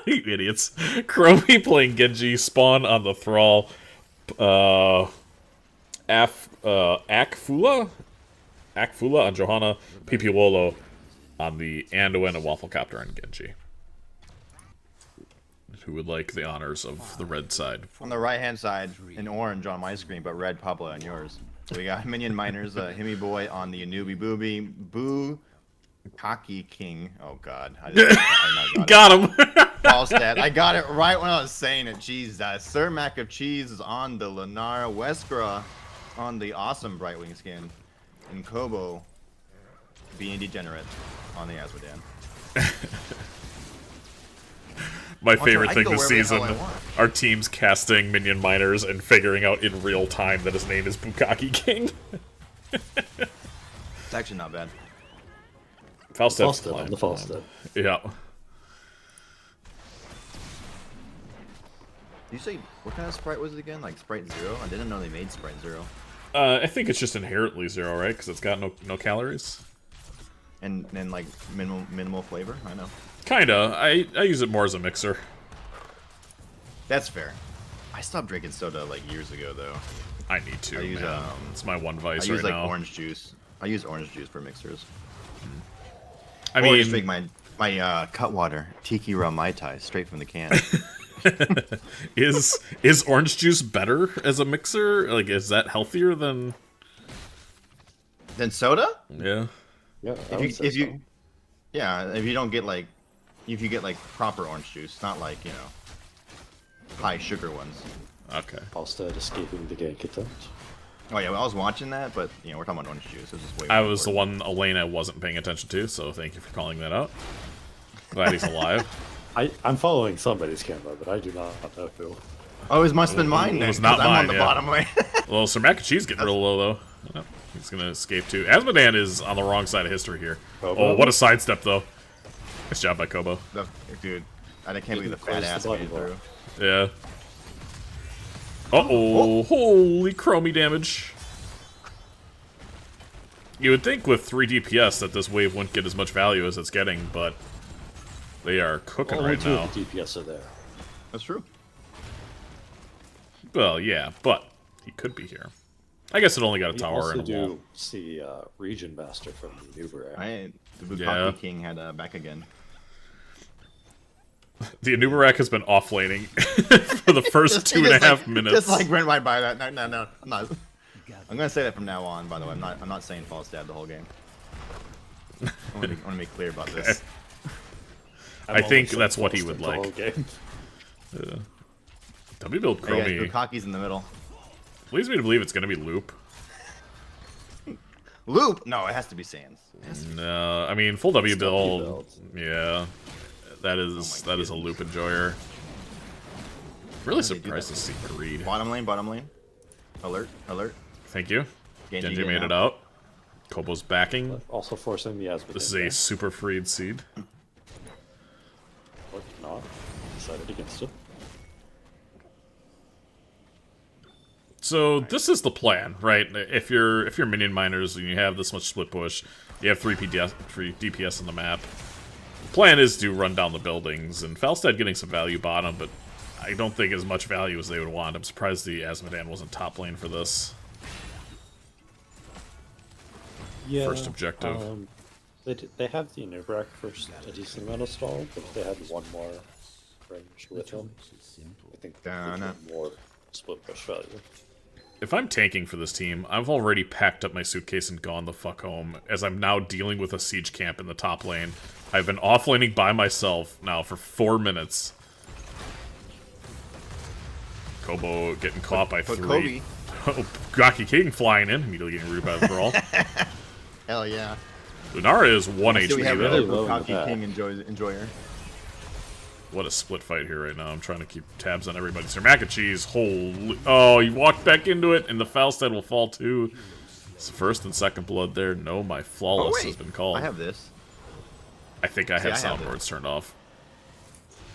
you idiots. Chromie playing Genji, Spawn on the Thrall, Akfula on Johanna, Pipiwolo on the Anduin and Wafflecopter on Genji. Who would like the honors of the red side? On the right-hand side, in orange on my screen, but red Pablo on yours. We got Minion Miners, Himmy Boy on the Anubi Booby, Boo, Cocky King. Oh God, I got him. False stat. I got it right when I was saying it. Jesus. Sir Mac of Cheese is on the Lenara, Westgra on the awesome Brightwing skin, and Kobo being degenerate on the Asmodan. My favorite thing this season, our team's casting Minion Miners and figuring out in real time that his name is Bukaki King. It's actually not bad. Falstad's on the Falstad. Yeah. Did you say, what kind of Sprite was it again? Like Sprite Zero? I didn't know they made Sprite Zero. I think it's just inherently zero, right? Because it's got no calories. And like minimal flavor? I know. Kinda. I use it more as a mixer. That's fair. I stopped drinking soda like years ago, though. I need to. I use, man. It's my one vice I use right like now. orange juice. I use orange juice for mixers. I or mean, just make my Cutwater Tiki Rum Mai Tai straight from the can. is orange juice better as a mixer? Like, is that healthier than soda? Yeah. Yeah. If you don't get like, if you get like proper orange juice, not like, you know, high sugar ones. Okay. Falstad escaping the gank attempt. Oh yeah, well, I was watching that, but you know, we're talking about orange juice. This is way. I was the one Elena wasn't paying attention to, so thank you for calling that out. Glad he's alive. I'm following somebody's camera, but I do not know who. Oh, it must have been mine. It Then, was not I'm mine. on the yeah. bottom way. Well, Sir Mac and Cheese getting real low though. Oh, he's gonna escape too. Asmodan is on the wrong side of history here. Oh, what a sidestep though. Nice job by Kobo. Dude, I can't believe the fat ass made it through. Yeah. Uh-oh. Holy chromie damage. You would think with 3 DPS that this wave wouldn't get as much value as it's getting, but they are cooking Only right two now. of the DPS are there. That's true. Well, yeah, but he could be here. I guess it only got a We tower also and a do wall. see Region Master from the Uber. The Bukaki Yeah. King had back again. The Anubarak has been offlaning for the first 2.5 minutes. Just like went right by that. No, I'm not. I'm gonna say that from now on. By the way, I'm not saying false dad the whole game. I want to make clear about this. I think that's what he would like. Game. W build Chromie. Bukaki's in the middle. Leads me to believe it's going to be Loop. Loop? No, it has to be Sans. No, I mean full W build. build. Yeah, that is a Loop enjoyer. Really surprised to see Creed. Bottom lane. Alert. Thank you. Genji made it out. Kobo's backing. Also forcing the Asmodan. This is a super freed seed. Or not. Decided against it. So this is the plan, right? If you're minion miners and you have this much split push, you have 3 DPS on the map. The plan is to run down the buildings, and Falstad getting some value bottom, but I don't think as much value as they would want. I'm surprised the Asmodan wasn't top lane for this. Yeah, First objective. They have the Nubrak for a decent amount of stall, but if they had one more range with him, I think they could more split push value. If I'm tanking for this team, I've already packed up my suitcase and gone the fuck home, as I'm now dealing with a siege camp in the top lane. I've been offlaning by myself now for 4 minutes. Kobo getting caught by But 3. Oh, Gaki King flying in, immediately getting rooted by the Thrall. Hell yeah. Lunara is 1 So we HP have though. another Bukaki King enjoyer. What a split fight here right now. I'm trying to keep tabs on everybody. Sir Mac and Cheese, holy... Oh, he walked back into it, and the Falstad will fall too. It's first and second blood there. No, my Flawless has been called. I have this. I think I have I have soundboards turned off.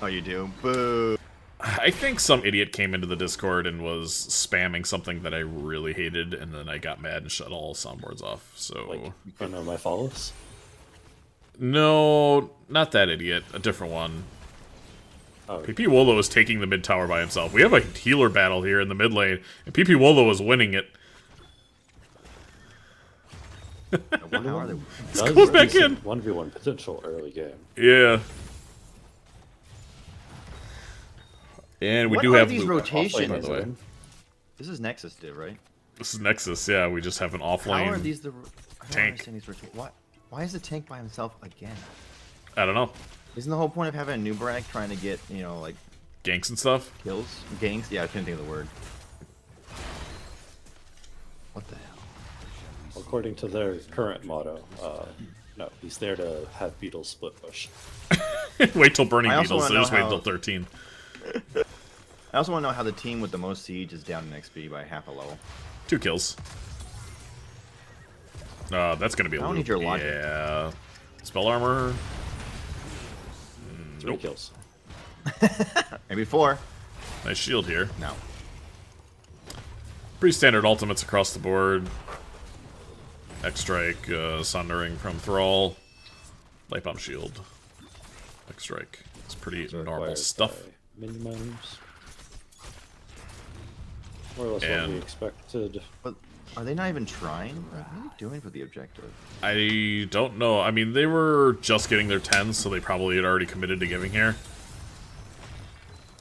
Oh, you do? Boo. I think some idiot came into the Discord and was spamming something that I really hated, and then I got mad and shut all soundboards off, so... Like, you couldn't know my Flawless? No, not that idiot. A different one. Oh. PP Wolo is taking the mid tower by himself. We have a healer battle here in the mid lane, and PP Wolo is winning it. Let's go back in. 1v1 potential early game. Yeah. And we What do are have these Luke rotations? by the way. This is Nexus div, right? This is Nexus, yeah. We just have an How offlane are these the tank. Why is the tank by himself again? I don't know. Isn't the whole point of having a new brag trying to get, you know, like... Ganks and stuff? Kills? Ganks? Yeah, I couldn't think of the word. What the hell? According to their current motto, no, he's there to have Beetles split push. Wait till Burning I also Beetles, so wanna just know wait how- until 13. I also want to know how the team with the most siege is down in XP by half a level. 2 kills. That's gonna be a I don't loop. need your logic. Yeah. Spell armor. 3 kills. Maybe 4. Nice shield here. No. Pretty standard ultimates across the board. X-Strike, Sundering from Thrall. Light Bomb Shield. X-Strike. It's pretty normal stuff. Minimums. More or less what And- we expected. But are they not even trying? What are they doing for the objective? I don't know. I mean, they were just getting their 10s, so they probably had already committed to giving here.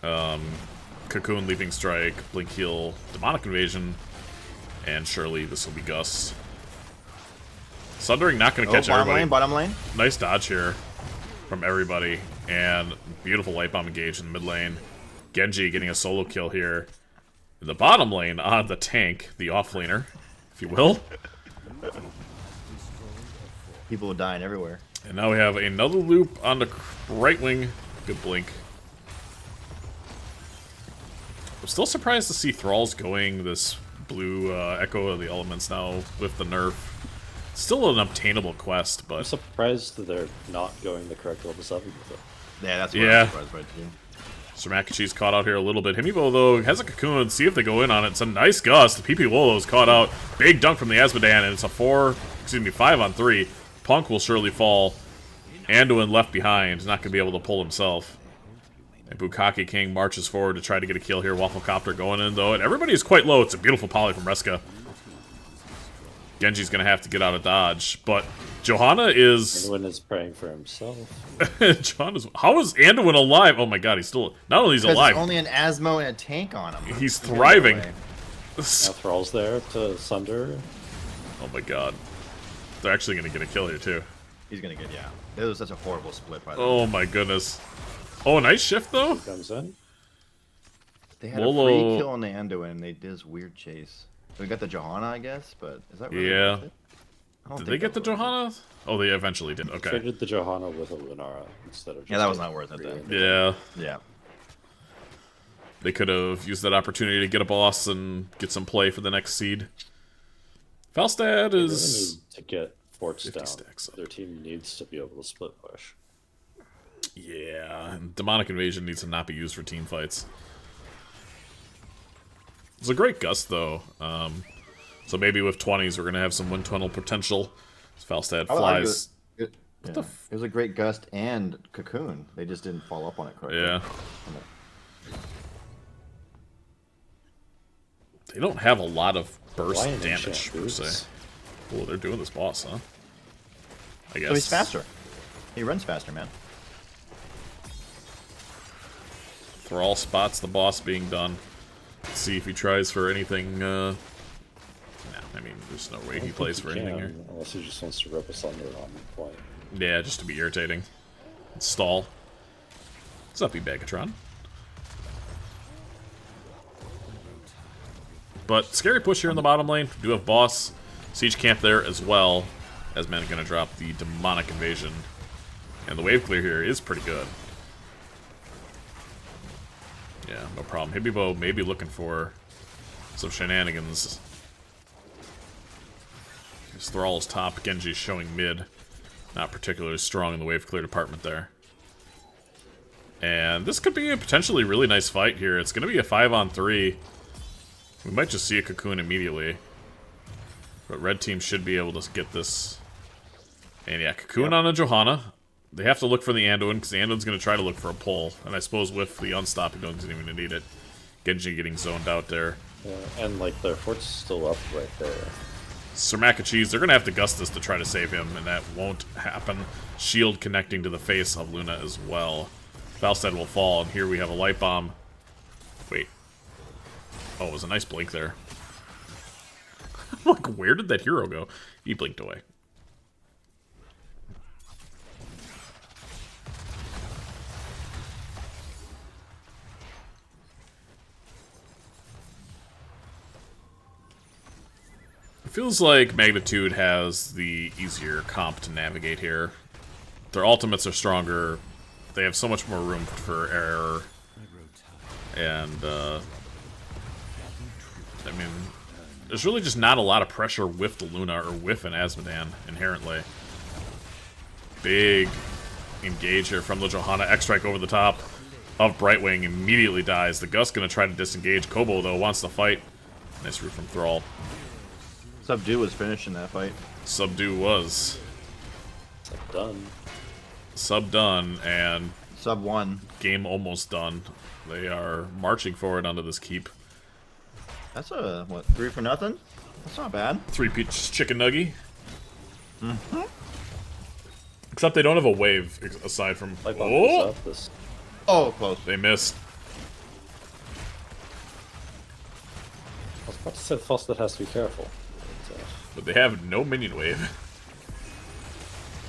Cocoon, Leaping Strike, Blink Heal, Demonic Invasion, and surely this will be Gus. Sundering not going to catch everybody. Bottom lane. Nice dodge here from everybody, and beautiful Light Bomb engage in the mid lane. Genji getting a solo kill here. In the bottom lane on the tank, the offlaner, if you will. People are dying everywhere. And now we have another loop on the right wing. Good blink. I'm still surprised to see Thralls going this blue Echo of the Elements now with the nerf. Still an obtainable quest, but... I'm surprised that they're not going the correct level 7 with it. Yeah, that's what I'm surprised by too. Sir Makachi's caught out here a little bit. Himibo, though, has a cocoon. See if they go in on it. It's a nice gust. PP Wolo's caught out. Big dunk from the Azmodan, and it's a 5 on 3. Punk will surely fall. Anduin left behind. Not going to be able to pull himself. And Bukaki King marches forward to try to get a kill here. Wafflecopter going in, though. And everybody is quite low. It's a beautiful poly from Reska. Genji's going to have to get out of dodge. But Johanna is... Anduin is praying for himself. Johanna's... How is Anduin alive? Oh my god, he's still... Not only is he alive... There's only an Asmo and a tank on him. He's thriving. Now Thrall's there to Sunder. Oh my god. They're actually going to get a kill here, too. He's going to get, yeah. That was such a horrible split, by the way. Oh my goodness. Oh, a nice shift, though? Comes in. They had a free kill on the Anduin. They did this weird chase. So we got the Johanna, I guess, but is that really yeah. worth it? Did they get the Johanna? Oh, they eventually did. Okay. Traded the Johanna with a Lunara instead of just... Yeah, that was not worth it, then. Yeah. Yeah. They could have used that opportunity to get a boss and get some play for the next seed. Falstad They is... really need to get forts down. Stacks up. Their team needs to be able to split push. Yeah, and Demonic Invasion needs to not be used for team fights. It's a great gust, though. So maybe with 20s, we're going to have some wind tunnel potential. Falstad flies. It was a great gust and cocoon. They just didn't follow up on it correctly. Yeah. They don't have a lot of burst Lion damage, per se. Oh, they're doing this boss, huh? I guess. So he's faster. He runs faster, man. Thrall spots the boss being done. Let's see if he tries for anything. Nah, I mean, there's no way he plays for anything here. Unless he just wants to rip us under on point. Yeah, just to be irritating. Stall. What's up, you Bagatron? But scary push here in the bottom lane. We do have boss siege camp there as well, as men are going to drop the demonic invasion. And the wave clear here is pretty good. Yeah, no problem. Hibbibo may be looking for some shenanigans. His Thrall's top, Genji's showing mid. Not particularly strong in the wave clear department there. And this could be a potentially really nice fight here. It's going to be a 5-on-3. We might just see a cocoon immediately. But red team should be able to get this. And yeah, cocoon on a Johanna. They have to look for the Anduin, because the Anduin's going to try to look for a pull. And I suppose with the unstop, he doesn't even need it. Genji getting zoned out there. Yeah, and like their fort's still up right there. Sir Cheese, they're going to have to gust this to try to save him, and that won't happen. Shield connecting to the face of Luna as well. Falstad will fall, and here we have a light bomb. Wait. Oh, it was a nice blink there. Like, where did that hero go? He blinked away. It feels like Magnitude has the easier comp to navigate here. Their ultimates are stronger. They have so much more room for error. And, I mean, there's really just not a lot of pressure with the Luna or with an Asmodan inherently. Big engage here from the Johanna. X-Strike over the top of Brightwing immediately dies. The Gust gonna try to disengage. Kobo, though, wants to fight. Nice root from Thrall. Subdue was finishing that fight. Subdue was. Sub done. Sub done, and... Sub 1. Game almost done. They are marching forward onto this keep. That's a, what, 3-0? That's not bad. 3-peach chicken nuggy. Mm-hmm. Except they don't have a wave, aside from... Oh! Oh, close. They missed. I was about to say Falstad has to be careful. But they have no minion wave.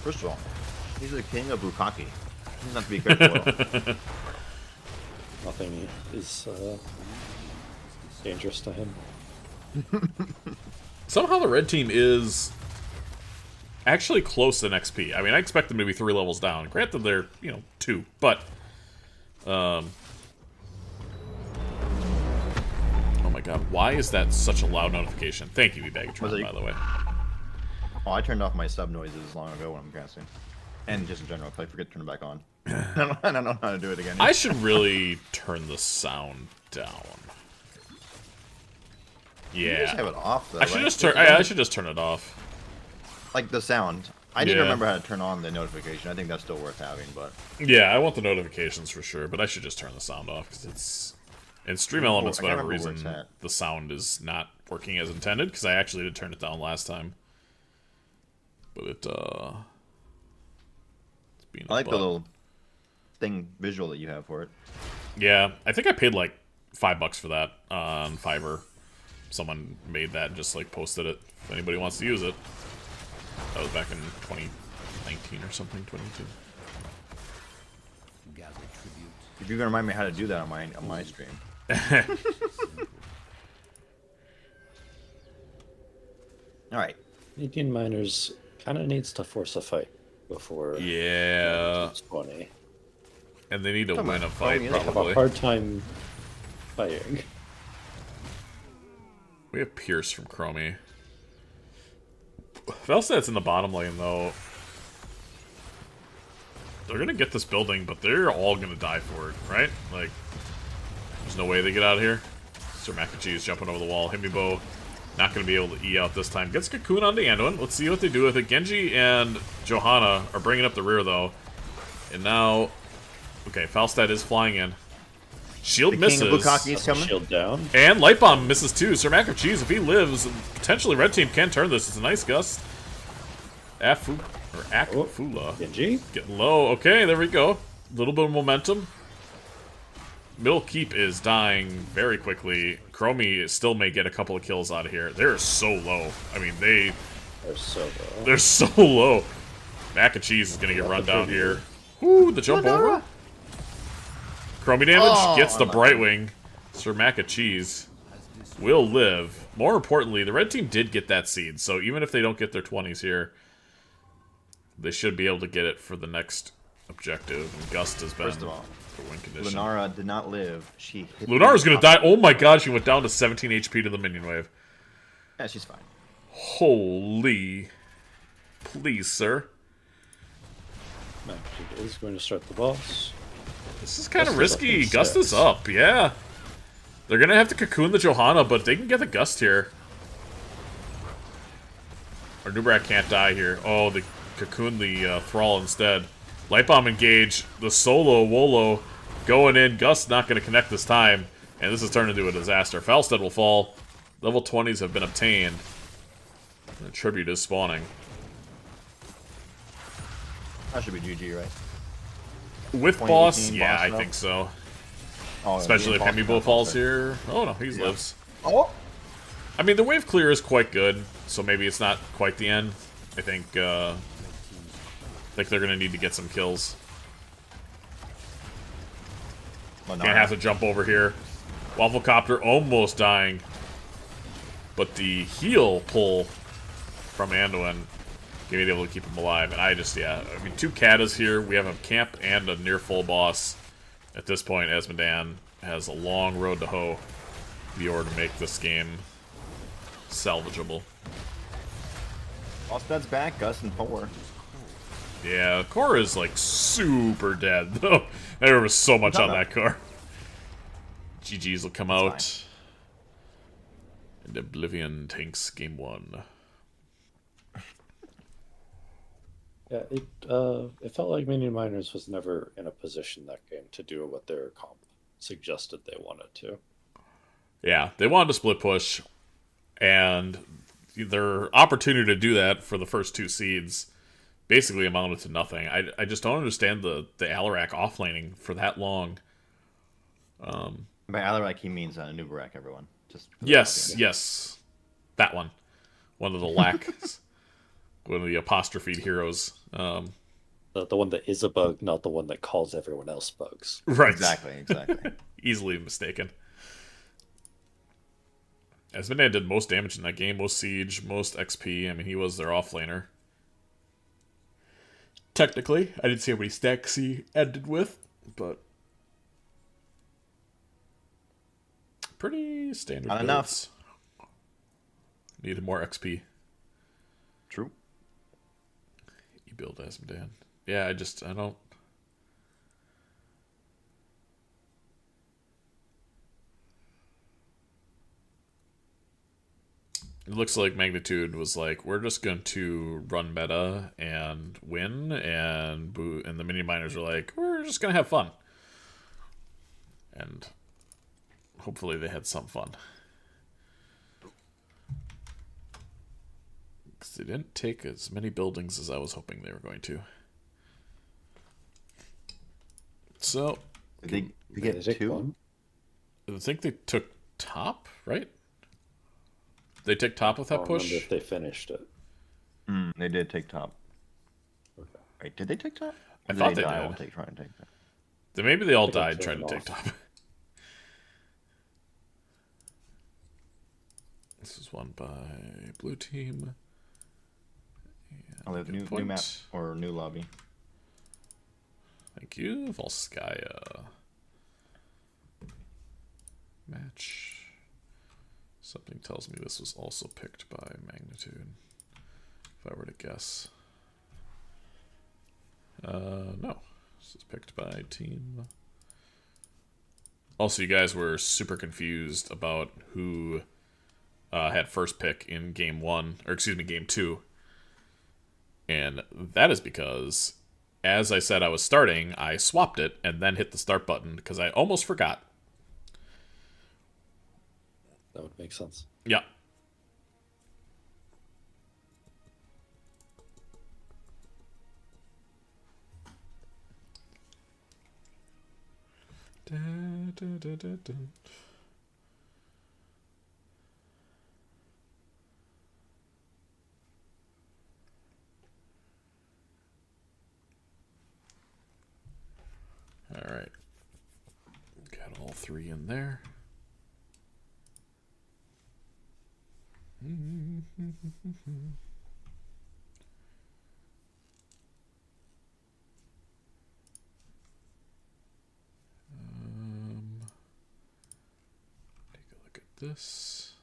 First of all, he's the king of Bukaki. He doesn't have to be careful. Nothing is dangerous to him. Somehow the red team is actually close in XP. I mean, I expect them to be 3 levels down. Granted, they're, 2, but... Oh my god, why is that such a loud notification? Thank you, Ebagatron, by the way. Oh, I turned off my sub noises long ago when I'm casting. And just in general, if I forget to turn it back on. I don't know how to do it again. I should really turn the sound down. Yeah. You just have it off, though. I should just turn it off. Like the sound. I need to remember how to turn on the notification. I think that's still worth having, but... Yeah, I want the notifications for sure, but I should just turn the sound off, because it's... In Stream Elements, for whatever reason, the sound is not working as intended, because I actually did turn it down last time. But it's being I like the little thing visual that you have for it. Yeah, I think I paid like $5 for that on Fiverr. Someone made that and just like posted it. If anybody wants to use it. That was back in 2019 or something, 22. If you're gonna remind me how to do that on my stream. Alright. Indian Miners kind of needs to force a fight before... Yeah. It's 20. And they need to win a fight, They probably. have a hard time fighting. We have Pierce from Chromie. Velstad's in the bottom lane, though. They're gonna get this building, but they're all gonna die for it, right? Like, there's no way they get out of here. Sir Mac and Cheese jumping over the wall. Himibo not gonna be able to E out this time. Gets Cocoon onto Anduin. Let's see what they do with it. Genji and Johanna are bringing up the rear, though. And now... Okay, Falstad is flying in. Shield misses. King of Bukaki's coming. Shield down. And Light Bomb misses too. Sir Mac of Cheese, if he lives, potentially Red Team can turn this. It's a nice gust. Akfula. Genji? Getting low. Okay, there we go. A little bit of momentum. Middle Keep is dying very quickly. Chromie still may get a couple of kills out of here. They're so low. I mean, they're so low. They're so low. Mac and Cheese is going to get run down here. Ooh, the jump over. Chromie damage gets the Brightwing. Sir Mac and Cheese. will live. More importantly, the red team did get that seed, so even if they don't get their 20s here, they should be able to get it for the next objective. And Gust has been First of all, for win condition. Lunara did not live. She hit Lunara's gonna die. Oh my god, she went down to 17 HP to the minion wave. Yeah, she's fine. Holy. Please, sir. Magic is going to start the boss. This is kind of risky. Gust is up, yeah. They're gonna have to cocoon the Johanna, but they can get the Gust here. Or Nubrak can't die here. Oh, they cocoon the Thrall instead. Light Bomb engage. The solo Wolo going in. Gust not going to connect this time. And this has turned into a disaster. Falstead will fall. Level 20s have been obtained. And the Tribute is spawning. That should be GG, right? With boss? Yeah, I think so. Oh, especially if boss Hemibo falls here. Oh no, he lives. Oh! I mean, the wave clear is quite good, so maybe it's not quite the end. I think they're gonna need to get some kills. Can't have to jump over here. Wafflecopter almost dying. But the heal pull from Anduin gonna be able to keep him alive. And I just, yeah, I mean, 2 Katas here. We have a camp and a near full boss. At this point, Esmedan has a long road to hoe in order to make this game salvageable. Falstead's back, Gus and 4. Yeah, core is like super dead though. There was so much on that core. GG's will come out. And Oblivion tanks game 1. Yeah, it felt like Minion Miners was never in a position that game to do what their comp suggested they wanted to. Yeah, they wanted to split push, and their opportunity to do that for the first 2 seeds basically amounted to nothing. I just don't understand the Alarak offlaning for that long. By Alarak, he means Nubarak, everyone. Just yes. That one. One of the lacks. One of the apostrophe heroes. The one that is a bug, not the one that calls everyone else bugs. Right. Exactly. Easily mistaken. Esmedan did most damage in that game, most siege, most XP. I mean, he was their offlaner. Technically, I didn't see how many stacks he ended with, but pretty standard. Not builds. Needed more XP. True. You build Esmedan. Yeah, I don't. It looks like Magnitude was like, we're just going to run meta and win, and the mini miners are like, we're just going to have fun. And hopefully they had some fun. Because they didn't take as many buildings as I was hoping they were going to. So, Did they get 2? I think they took top, right? They took top with that push? If they finished it. They did take top. Okay. Wait, did they take top? I thought they did. Trying to take top. Then maybe they all died trying to take top. This is won by blue team. I'll have new map or new lobby. Thank you, Volskaya. Match. Something tells me this was also picked by Magnitude. If I were to guess. No. This is picked by team. Also, you guys were super confused about who had first pick in game 1, or excuse me, game 2. And that is because, as I said I was starting, I swapped it and then hit the start button because I almost forgot. That would make sense. Yeah. Da, da, da, da, da. All right. Got all 3 in there. Take a look at this.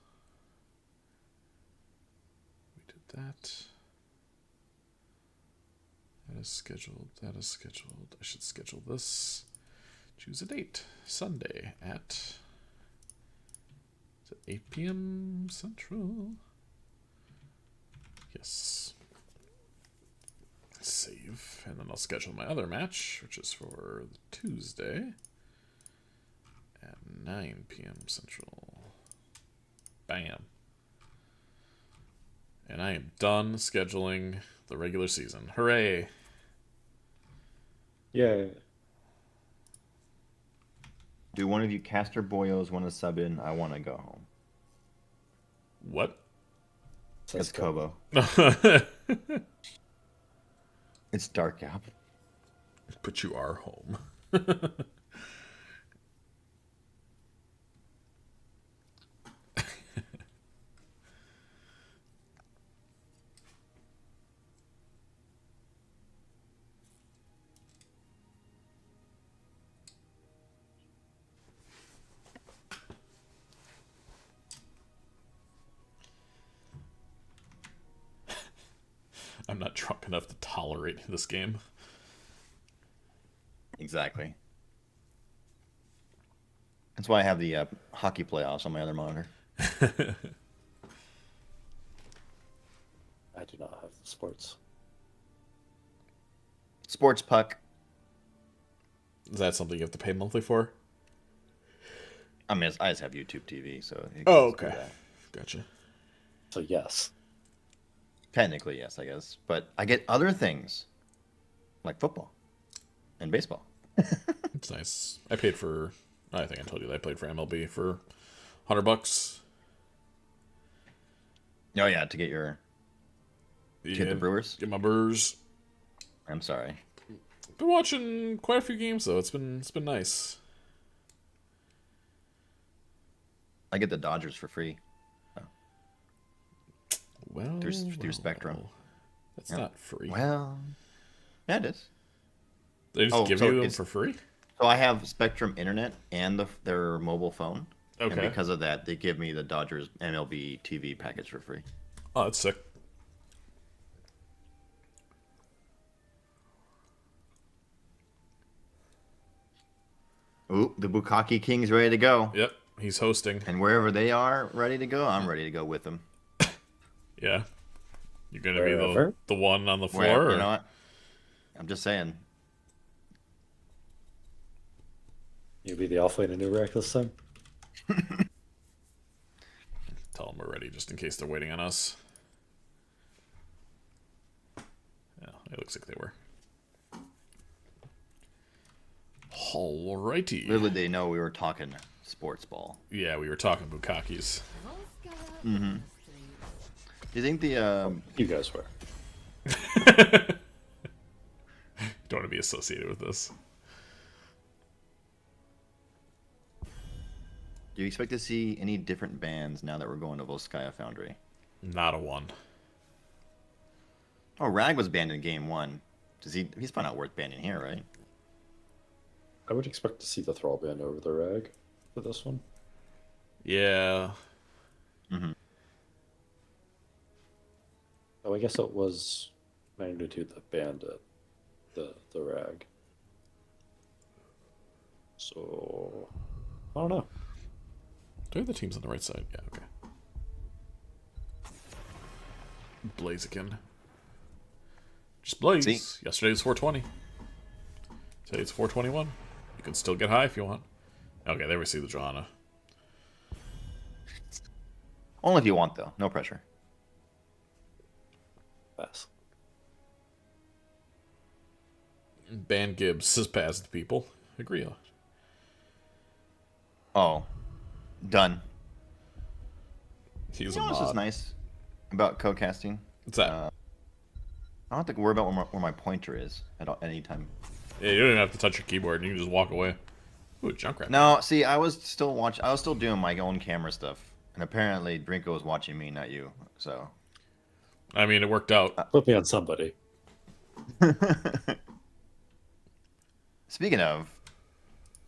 We did that. That is scheduled. That is scheduled. I should schedule this. Choose a date. Sunday at... Is it 8 p.m. Central? Yes. Save. And then I'll schedule my other match, which is for Tuesday at 9 p.m. Central. Bam. And I am done scheduling the regular season. Hooray! Yeah. Do one of you caster boyos want to sub in? I want to go home. What? It's Kobo. It's dark out. But you are home. I'm not drunk enough to tolerate this game. Exactly. That's why I have the hockey playoffs on my other monitor. I do not have the sports. Sports puck. Is that something you have to pay monthly for? I mean, I just have YouTube TV, so... Oh, okay. Gotcha. So, yes. Technically, yes, I guess. But I get other things, like football and baseball. It's nice. I paid for... I think I told you that I played for MLB for $100. Oh, yeah, to get your... Get the Brewers? Get my Brewers. I'm sorry. Been watching quite a few games, though. It's been nice. I get the Dodgers for free. Well, through Spectrum. That's not free. Well, yeah, it is. They just give you them for free? So I have Spectrum Internet and their mobile phone. Okay. And because of that, they give me the Dodgers MLB TV package for free. Oh, that's sick. Ooh, the Bukkake King's ready to go. Yep, he's hosting. And wherever they are ready to go, I'm ready to go with them. Yeah. You're going to be the one on the floor? Wherever, you know what? I'm just saying. You'll be the alpha in a new rack this time? Tell them we're ready just in case they're waiting on us. Yeah, it looks like they were. Alrighty. Little did they know we were talking sports ball. Yeah, we were talking Bukkakes. Mm-hmm. Do you think the you guys were? Don't want to be associated with this. Do you expect to see any different bands now that we're going to Volskaya Foundry? Not a one. Oh, Rag was banned in game 1. He's probably not worth banning here, right? I would expect to see the Thrall band over the Rag for this one. Yeah. Mm-hmm. Oh, I guess it was Magnitude that banned it, the Rag. So, I don't know. Do we have the teams on the right side? Yeah, okay. Blaziken. Just Blaze. See? Yesterday was 420. Today it's 421. You can still get high if you want. Okay, there we see the Johanna. Only if you want, though. No pressure. Pass. Ban Gibbs has passed people. Agree on. Oh. Done. He's you a know mod. what's just nice about co-casting? What's that? I don't have to worry about where my pointer is at any time. Yeah, you don't even have to touch your keyboard and you can just walk away. Ooh, Junkrat. No, see, I was still doing my own camera stuff. And apparently Drinko was watching me, not you. So I mean, it worked out. Put me on somebody. Speaking of,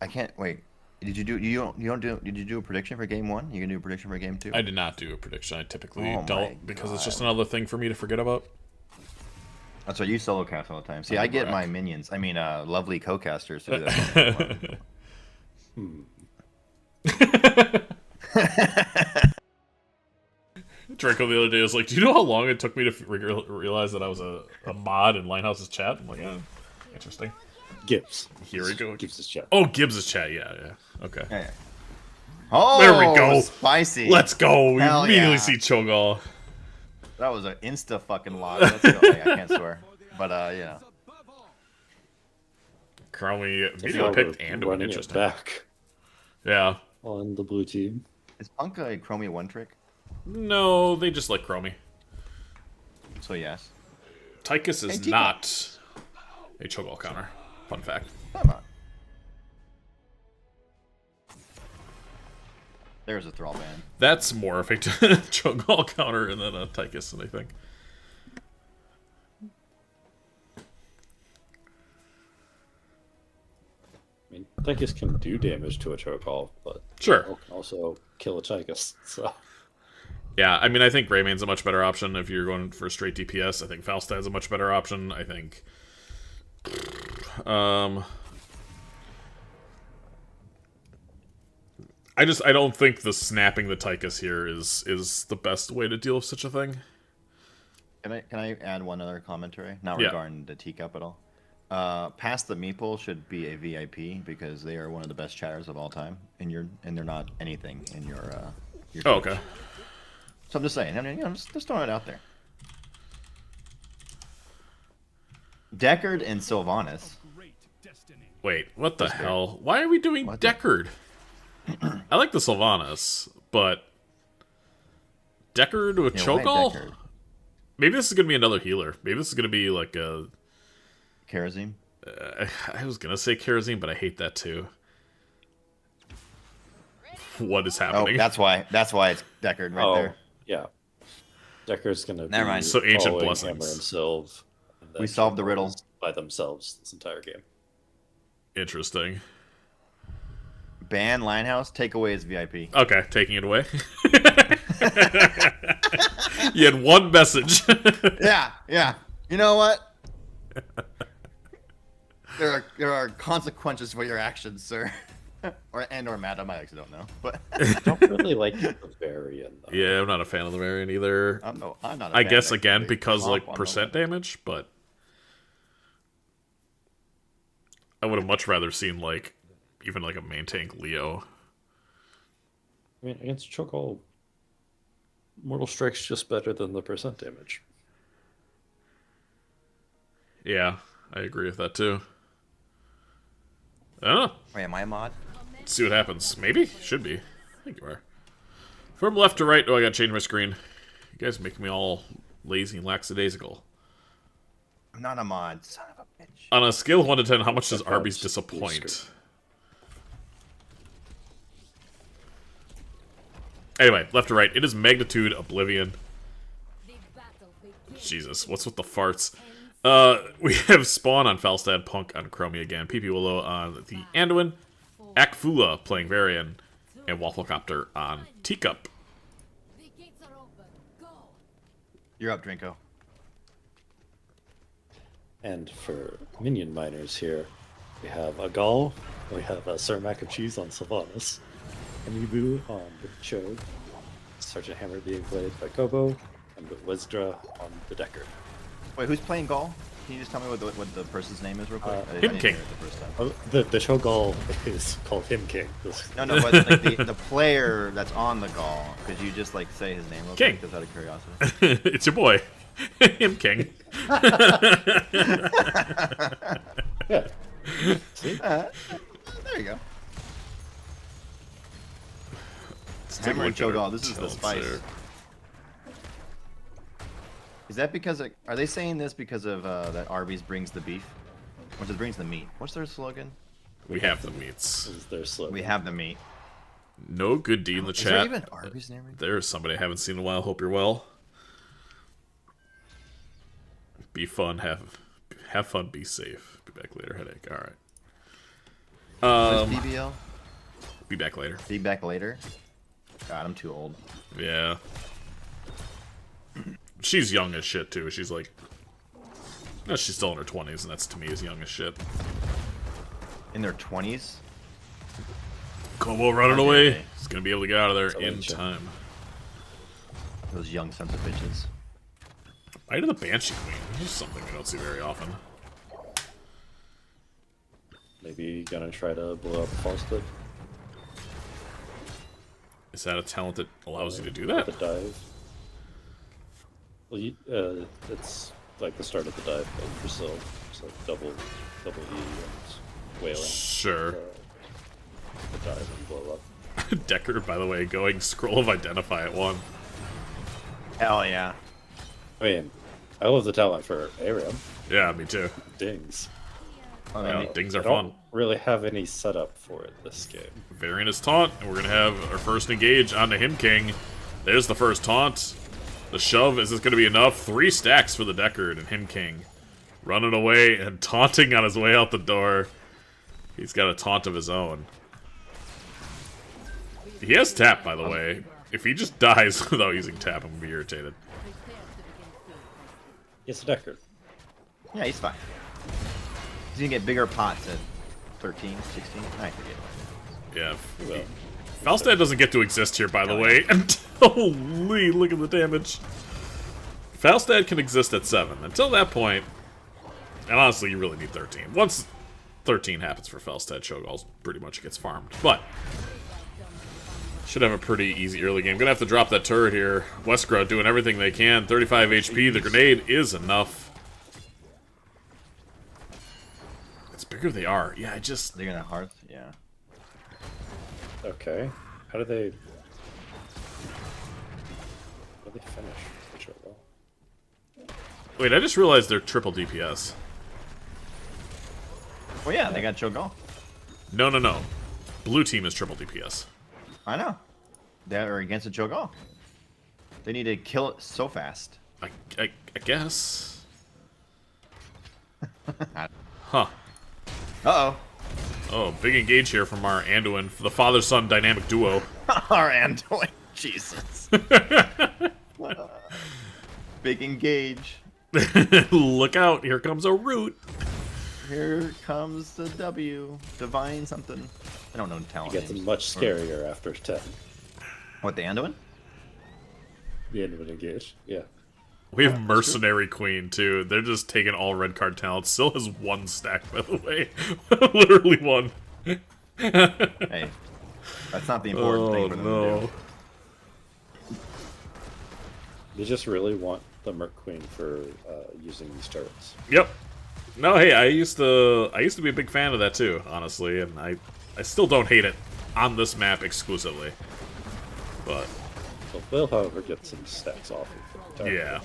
I can't wait. Did you do a prediction for game 1? You gonna do a prediction for game 2? I did not do a prediction. I typically Oh my don't because it's God. just another thing for me to forget about. That's why you solo cast all the time. See, I get my minions. I mean, lovely co-casters to do that. Draco the other day was like, "Do you know how long it took me to realize that I was a mod in Linehouse's chat?" I'm like, "Yeah, interesting." Gibbs. Here we go. Gibbs' chat. Oh, Gibbs' chat. Yeah. Okay. Yeah. Oh, there we go. Spicy. Let's go. We Hell immediately yeah. see Cho'Gall. That was an insta fucking lock. Let's go. I can't swear, but yeah. Crowley immediately picked Anduin. Running it Interesting. back. Yeah. On the blue team. Is Punk a Chromie one trick? No, they just like Chromie. So yes. Tychus is not a Cho'Gall counter. Fun fact. Come on. There's a Thrall band. That's more of a Cho'Gall counter than a Tychus, I think. I mean, Tychus can do damage to a Cho'Gall, but Sure. can also kill a Tychus. So Yeah, I mean, I think Greymaine's a much better option if you're going for straight DPS. I think Falstad's a much better option. I think... I don't think the snapping the Tychus here is the best way to deal with such a thing. Can I add one other commentary? Not Yeah. regarding the teacup at all. Past the Meeple should be a VIP because they are one of the best chatters of all time, and they're not anything in your Oh, okay. So I'm just saying. I mean, I'm just throwing it out there. Deckard and Sylvanas. Wait, what the hell? Why are we doing Deckard? I like the Sylvanas, but Deckard with Yeah, why Cho'Gall? Deckard? Maybe this is gonna be another healer. Maybe this is gonna be like a Kerosene. I was gonna say Kerosene, but I hate that too. What is happening? Oh, that's why it's Deckard right there. Yeah. Decker's gonna Never mind. So Ancient following Blessings. Hammer and Sylve. And then We solved the riddle. by themselves this entire game. Interesting. Ban Linehouse, take away his VIP. Okay, taking it away. You had one message. Yeah. You know what? There are consequences for your actions, sir. or madam, I actually don't know. But I don't really like the Bavarian though. Yeah, I'm not a fan of the variant either. I'm not a I fan guess of again the because comp like on percent damage, but I would have much rather seen like even like a main tank Leo. I mean, against Cho'Gall, Mortal Strike's just better than the percent damage. Yeah, I agree with that too. I don't know. Wait, am I a mod? Let's see what happens. Maybe? Should be. I think you are. From left to right. Oh, I gotta change my screen. You guys make me all lazy and lackadaisical. I'm not a mod, son of a bitch. On a scale of 1 to 10, how much does Arby's disappoint? Anyway, left to right. It is Magnitude Oblivion. Jesus, what's with the farts? We have Spawn on Falstad, Punk on Chromie again, PP Willow on the Anduin, Akfula playing Varian, and Wafflecopter on Teacup. You're up, Drinko. And for minion miners here, we have a Gaul, we have a Sir Mac and Cheese on Sylvanas, an Ibu on the Chode, Sergeant Hammer being played by Kobo, and the Wizdra on the Deckard. Wait, who's playing Gaul? Can you just tell me what the person's name is real quick? I Him didn't King. hear it the first time. Oh, the Cho'Gall is called Him King. No, but like the player that's on the Gaul, could you just like say his name real King. quick, just out of curiosity? It's your boy. Him King. Yeah. See? There you go. Take a Hammer and look at Cho'Gall, our this is the talents spice. there. Is that because are they saying this because of that Arby's brings the beef? Or it brings the meat? What's their slogan? We have the meats. Is their slogan. We have the meat. No good deed in the Is chat. there even Arby's name? There's somebody I haven't seen in a while. Hope you're well. Be fun, have fun, be safe. Be back later, headache. Alright. What's BBL? Be back later. Be back later? God, I'm too old. Yeah. She's young as shit, too. She's like... No, she's still in her 20s, and that's, to me, as young as shit. In their 20s? Kobo running away. He's gonna be able to get out of there in time. Those young sons of bitches. Bite of the Banshee Queen. This is something we don't see very often. Maybe gonna try to blow up a falsehood. Is that a talent that allows you to do that? The dive. Well, it's like the start of the dive for Sil. It's like double E and whaling. Sure. The dive and blow up. Decker, by the way, going Scroll of Identify at 1. Hell yeah. I mean, I love the talent for Aram. Yeah, me too. Dings. Yeah, dings are I don't fun. really have any setup for it this game. Variant is taunt, and we're gonna have our first engage onto Him King. There's the first taunt. The shove, is this gonna be enough? 3 stacks for the Deckard and Him King. Running away and taunting on his way out the door. He's got a taunt of his own. He has tap, by the way. If he just dies without using tap, I'm gonna be irritated. It's a Deckard. Yeah, he's fine. He's gonna get bigger pots at 13, 16. I forget. Yeah. Falstad doesn't get to exist here, by the way. Holy, look at the damage. Falstad can exist at 7. Until that point, and honestly, you really need 13. Once 13 happens for Falstad, Cho'Gall pretty much gets farmed. But should have a pretty easy early game. Gonna have to drop that turret here. Westgrud doing everything they can. 35 HP. The grenade is enough. It's bigger they are. Yeah, I just... They're gonna hearth? Yeah. Okay. How do they finish the Cho'Gall? Wait, I just realized they're triple DPS. Well, yeah, they got Cho'Gall. No. Blue team is triple DPS. I know. They are against the Cho'Gall. They need to kill it so fast. I guess. Huh. Uh-oh. Oh, big engage here from our Anduin, the father-son dynamic duo. Our Anduin. Jesus. Big engage. Look out, here comes a root. Here comes the W. Divine something. I don't know talent It gets names. much scarier after 10. What, the Anduin? The Anduin engage, yeah. We have Mercenary Queen, too. They're just taking all red card talents. Still has 1 stack, by the way. Literally 1. Hey, that's not the important thing for them to do. They just really want the Merc Queen for using these turrets. Yep. No, hey, I used to be a big fan of that too, honestly, and I still don't hate it on this map exclusively. But they'll, however, get some stacks off of it. Yeah.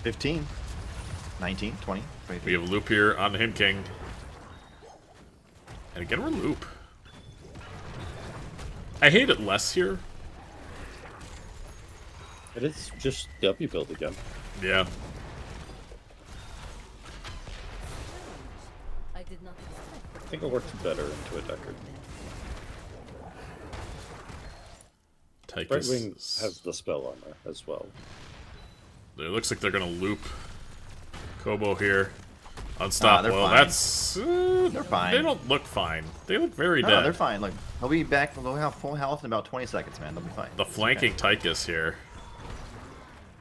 15, 19, 20, 23. We have loop here on the Him King. And again, we're loop. I hate it less here. It is just W build again. Yeah. I did not I think it works better into a Deckard. Brightwing has the spell armor as well. It looks like they're gonna loop Kobo here. Unstoppable. Fine. That's they're fine. They don't look fine. They look very No, dead. they're fine. Like they'll be back. They'll have full health in about 20 seconds, man. They'll be fine. The flanking Tychus here.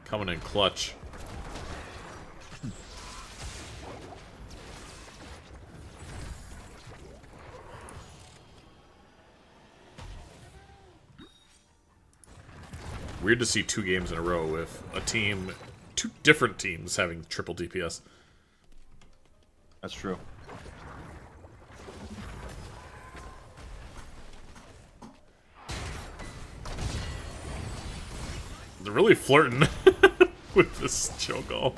Coming in clutch. Weird to see 2 games in a row with a team, 2 different teams having triple DPS. That's true. They're really flirting with this Cho'Gall.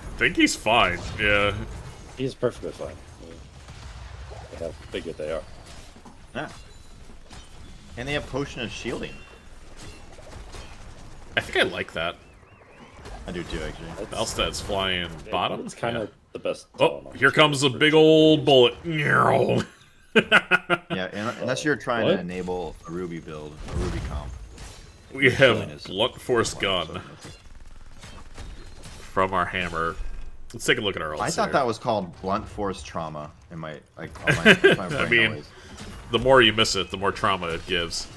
I think he's fine, yeah. He's perfectly fine. Look how big they are. Yeah. And they have Potion of Shielding. I think I like that. I do too, actually. Falstad's flying bottom. It's kind of the best. Oh, here comes a big old bullet. Yeah, unless you're trying to enable a Ruby build, a Ruby comp. We have blunt force gun from our hammer. Let's take a look at our ults. I thought here. that was called blunt force trauma in my like. On my I mean, always. the more you miss it, the more trauma it gives.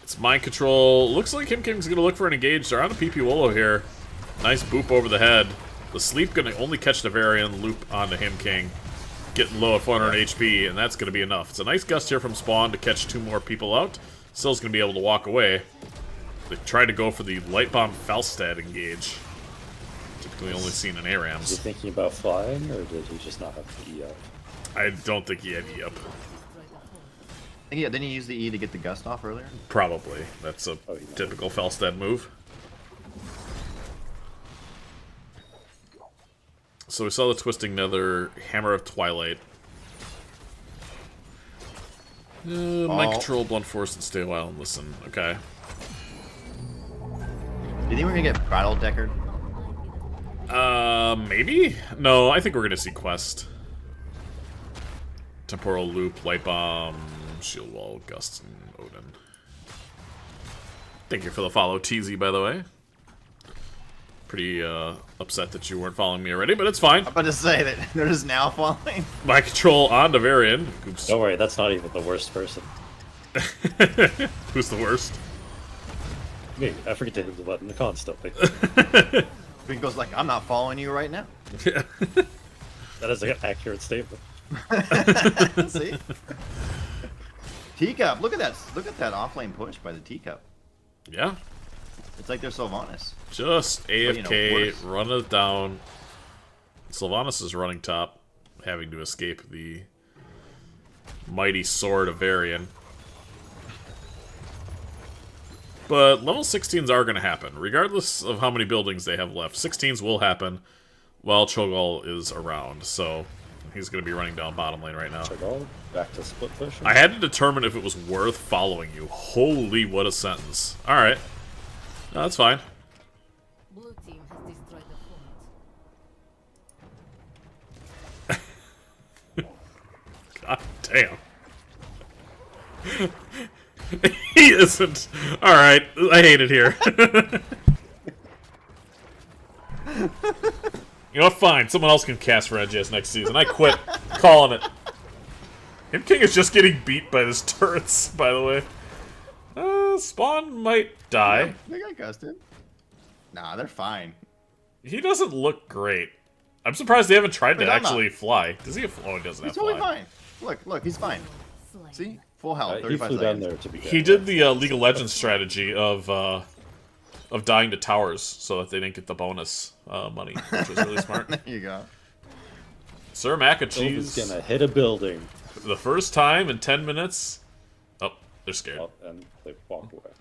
It's mind control. Looks like Him King's gonna look for an engage. They're on a PP Wolo here. Nice boop over the head. The sleep gonna only catch the Varian, loop onto Him King. Getting low at 400 HP, and that's gonna be enough. It's a nice gust here from Spawn to catch 2 more people out. Still's gonna be able to walk away. They tried to go for the Light Bomb Falstad engage. Typically only seen in ARAMs. Was he thinking about flying, or did he just not have the E up? I don't think he had E up. Yeah, didn't he use the E to get the gust off earlier? Probably. That's a typical Falstad move. So we saw the Twisting Nether, Hammer of Twilight. Mind control, blunt force, and stay a while and listen. Okay. Do you think we're gonna get battle deckered? Maybe? No, I think we're gonna see Quest. Temporal Loop, Light Bomb, Shield Wall, Gust, and Odin. Thank you for the follow, TZ, by the way. Pretty upset that you weren't following me already, but it's fine. I'm about to say that they're just now following. My control on to Varian. Oops. Don't worry, that's not even the worst person. Who's the worst? Me. I forget to hit the button constantly. He goes like, I'm not following you right now. Yeah. That is an accurate statement. See? Teacup, look at that offlane push by the Teacup. Yeah. It's like they're Sylvanas. Just AFK, But, you know, run it down. Sylvanas is running top, having to escape the mighty sword of Varian. But level 16s are going to happen, regardless of how many buildings they have left. 16s will happen while Cho'Gall is around, so he's going to be running down bottom lane right now. Cho'Gall, back to split push. I had to determine if it was worth following you. Holy, what a sentence. Alright. No, that's fine. Blue team has destroyed the fort. God damn. He isn't. Alright, I hate it here. You know what? Fine. Someone else can cast for NGS next season. I quit calling it. Him King is just getting beat by his turrets, by the way. Spawn might die. They got gusted. Nah, they're fine. He doesn't look great. I'm surprised they haven't tried Wait, to I'm actually fly. Does he have... Oh, he doesn't He's have totally fly. fine. Look, he's fine. See? Full health, He 35 flew seconds. down there to be He did the League of Legends strategy of dying to towers so that they didn't get the bonus money, which was really smart. There you go. Sir Mac and Cheese. Is gonna hit a building. The first time in 10 minutes. Oh, they're scared. Oh, and they walk away.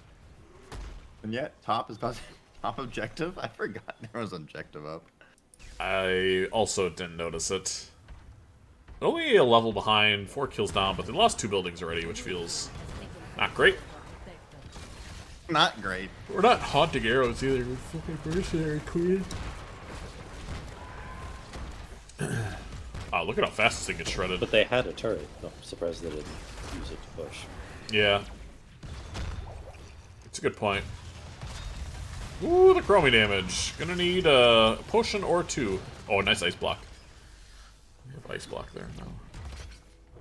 And yet, top is about to, top objective? I forgot there was objective up. I also didn't notice it. Only a level behind, 4 kills down, but they lost 2 buildings already, which feels not great. Not great. We're not haunting arrows either. We're fucking mercenary queen. Oh, look at how fast this thing gets shredded. But they had a turret. No, I'm surprised they didn't use it to push. Yeah. It's a good point. Ooh, the chromie damage. Gonna need a potion or 2. Oh, nice ice block. We have ice block there now.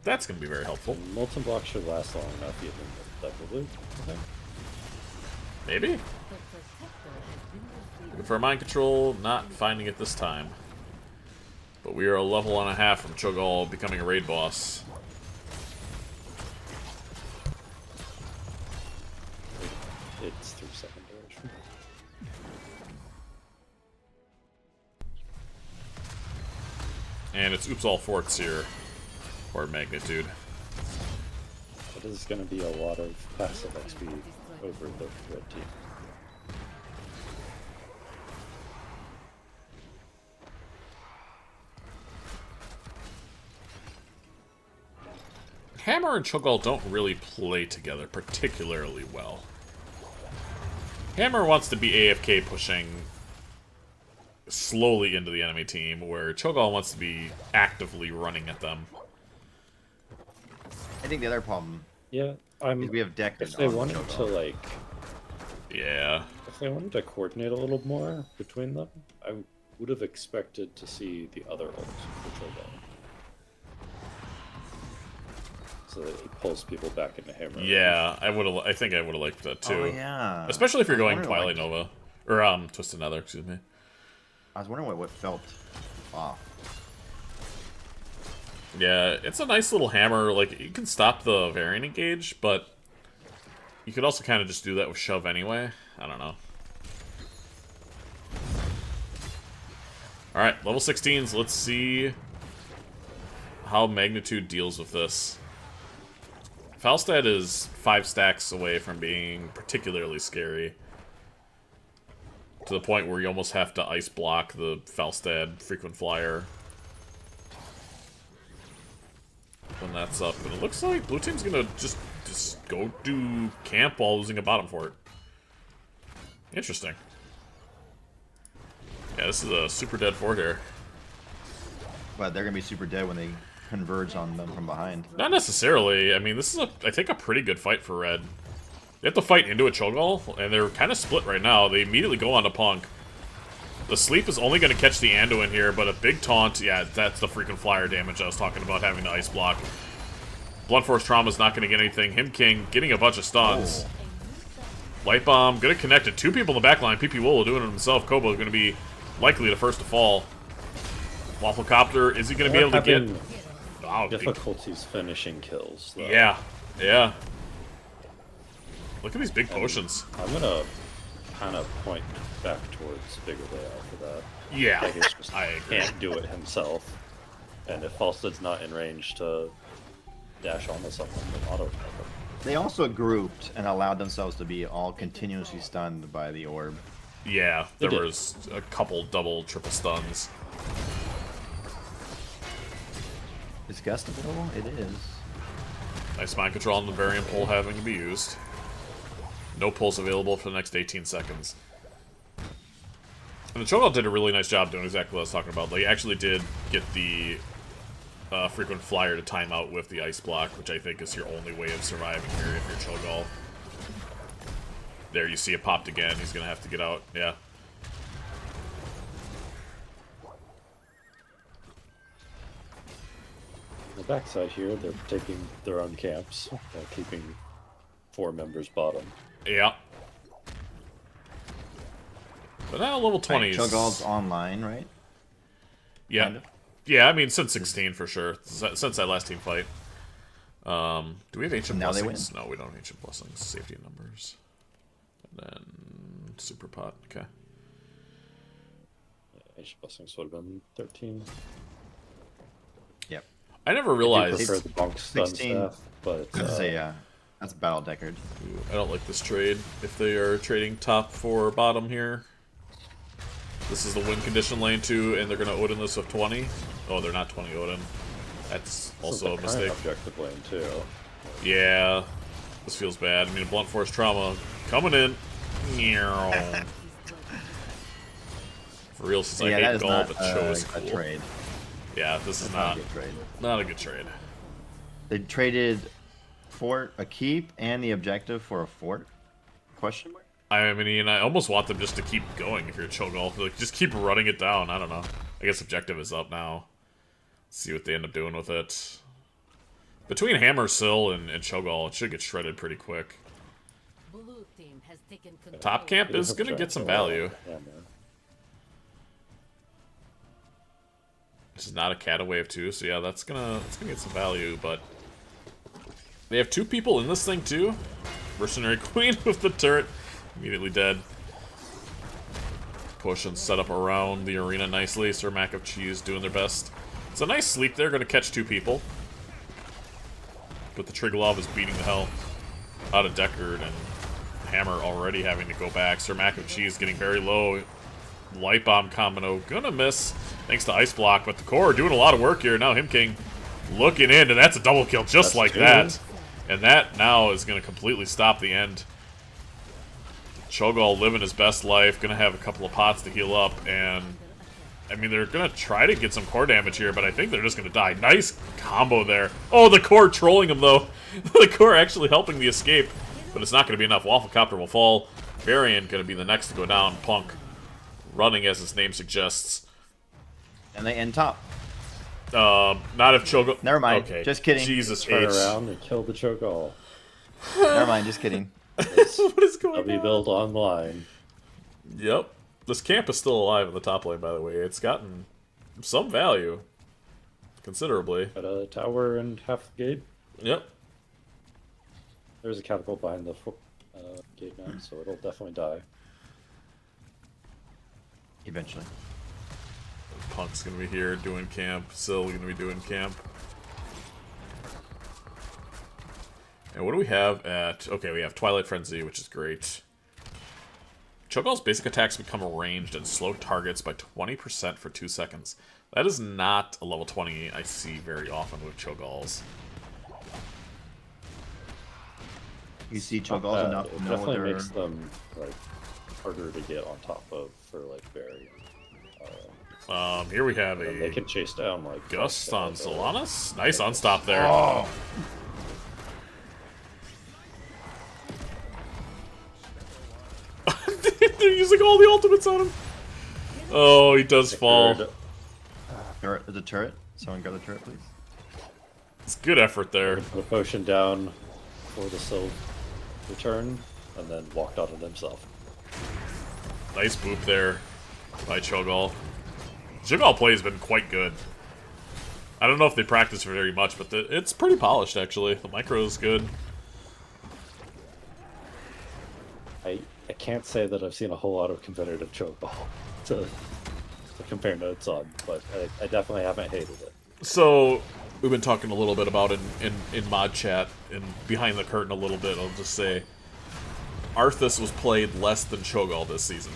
That's gonna be very helpful. Molten block should last long enough, even probably, I think. Maybe? Looking for mind control, not finding it this time. But we are a level and a half from Cho'Gall becoming a raid boss. It's through second direction. And it's oops all forts here. Or magnitude. It is going to be a lot of passive XP over the red team. Hammer and Cho'Gall don't really play together particularly well. Hammer wants to be AFK pushing slowly into the enemy team, where Cho'Gall wants to be actively running at them. I think the other problem. Yeah, is we have Deckard. If they on wanted Cho'Gall. to like, yeah, if they wanted to coordinate a little more between them, I would have expected to see the other ult for Cho'Gall, so that he pulls people back into Hammer. Yeah, I think I would have liked that too. Oh, yeah. Especially if you're I was going wondering, Twilight like- Nova or Twisted Nether. Excuse me. I was wondering what felt off. Yeah, it's a nice little hammer. Like, you can stop the variant engage, but you could also kind of just do that with shove anyway. I don't know. Alright, level 16s. Let's see how Magnitude deals with this. Falstad is 5 stacks away from being particularly scary. To the point where you almost have to ice block the Falstad frequent flyer. When that's up. And it looks like blue team's gonna just go do camp while losing a bottom fort. Interesting. Yeah, this is a super dead fort here. But they're gonna be super dead when they converge on them from behind. Not necessarily. I mean, this is, I think, a pretty good fight for red. They have to fight into a Cho'Gall, and they're kind of split right now. They immediately go on to Punk. The sleep is only going to catch the Anduin here, but a big taunt, yeah, that's the freaking flyer damage I was talking about, having to ice block. Blunt Force Trauma's not going to get anything. Him King getting a bunch of stuns. Light Bomb, going to connect to 2 people in the backline. PP Willow doing it himself. Kobo is going to be likely the first to fall. Waffle Copter, is he going to be able to get... Oh, difficulties finishing kills, though. yeah, yeah. Look at these big potions. I'm gonna kind of point back towards Bigger Layout for that. Yeah, Like, just I agree. can't do it himself. And if Falstad's not in range to dash onto someone, then auto cover. They also grouped and allowed themselves to be all continuously stunned by the orb. Yeah, They there did. was a couple double, triple stuns. Is Gust available? It is. Nice mind control on the variant pull having to be used. No pulls available for the next 18 seconds. And the Cho'Gall did a really nice job doing exactly what I was talking about. They actually did get the frequent flyer to time out with the ice block, which I think is your only way of surviving here if you're Cho'Gall. There, you see it popped again. He's going to have to get out. Yeah. On the backside here, they're taking their own camps while keeping 4 members bottom. Yeah. But now level 20s. Cho'Gall's online, right? Yeah. Kind of. Yeah, I mean, since 16 for sure. Since that last team fight. Do we have Ancient Now they Blessings? No, we don't have Ancient Blessings. Safety in numbers. And then Super Pot. Okay. Ancient Blessings would have been 13. Yep. I never I do realized... prefer the bonk stun 16. staff, but That's Battle Deckard. Ooh, I don't like this trade. If they are trading top for bottom here. This is the win condition lane 2, and they're going to Odin this with 20. Oh, they're not 20 Odin. That's also a mistake. Objective lane too. Yeah. This feels bad. I mean, Blunt Force Trauma coming in. Meow. For real, since I Yeah, that hate is Gaul, not but Cho is a cool. trade. Yeah, this is not a good trade. not a good trade. They traded fort, a keep, and the objective for a fort? Question mark? I mean, I almost want them just to keep going if you're Cho'Gall. Like, just keep running it down. I don't know. I guess objective is up now. Let's see what they end up doing with it. Between Hammer, Syl, and Cho'Gall, it should get shredded pretty quick. Blue team has taken control. Top camp is going to get some value. This is not a Cata wave too, so yeah, that's gonna get some value, but they have 2 people in this thing too. Mercenary Queen with the turret. Immediately dead. Potion set up around the arena nicely. Sir Mac of Cheese doing their best. It's a nice sleep there, gonna catch 2 people. But the Triglav is beating the hell out of Deckard, and Hammer already having to go back. Sir Mac of Cheese getting very low. Light Bomb Combino gonna miss thanks to Ice Block, but the core doing a lot of work here. Now Him King looking in, and that's a double kill just like that. And that now is gonna completely stop the end. Cho'Gall living his best life, gonna have a couple of pots to heal up, and I mean, they're gonna try to get some core damage here, but I think they're just gonna die. Nice combo there. Oh, the core trolling him, though. The core actually helping the escape, but it's not gonna be enough. Waffle Copter will fall. Varian gonna be the next to go down. Punk running as his name suggests. And they end top. Not if Cho'Gall... Never mind. Okay. Just kidding. Jesus Turn H. around and kill the Cho'Gall. Never mind. Just kidding. What is going I'll be on? built online. Yep. This camp is still alive in the top lane, by the way. It's gotten some value. Considerably. Got a tower and half the gate. Yep. There's a catapult behind the gate now, so it'll definitely die. Eventually. Punk's gonna be here doing camp. Syl gonna be doing camp. And what do we have at... Okay, we have Twilight Frenzy, which is great. Cho'Gall's basic attacks become ranged and slow targets by 20% for 2 seconds. That is not a level 20 I see very often with Cho'Galls. You see Cho'Galls enough It to know definitely they're... makes them like harder to get on top of for like Barry. Here we have they can chase down like Gust on Solanas. Nice unstop there. Oh. They're using all the ultimates on him. Oh, he does fall. Turret, is a turret? Someone grab the turret, please. It's good effort there. Put a potion down for the Syl return, and then walked on it himself. Nice boop there by Cho'Gall. Cho'Gall play has been quite good. I don't know if they practice very much, but it's pretty polished, actually. The micro is good. I can't say that I've seen a whole lot of competitive Cho'Gall to compare notes on, but I definitely haven't hated it. So, we've been talking a little bit about in mod chat, and behind the curtain a little bit, I'll just say, Arthas was played less than Cho'Gall this season.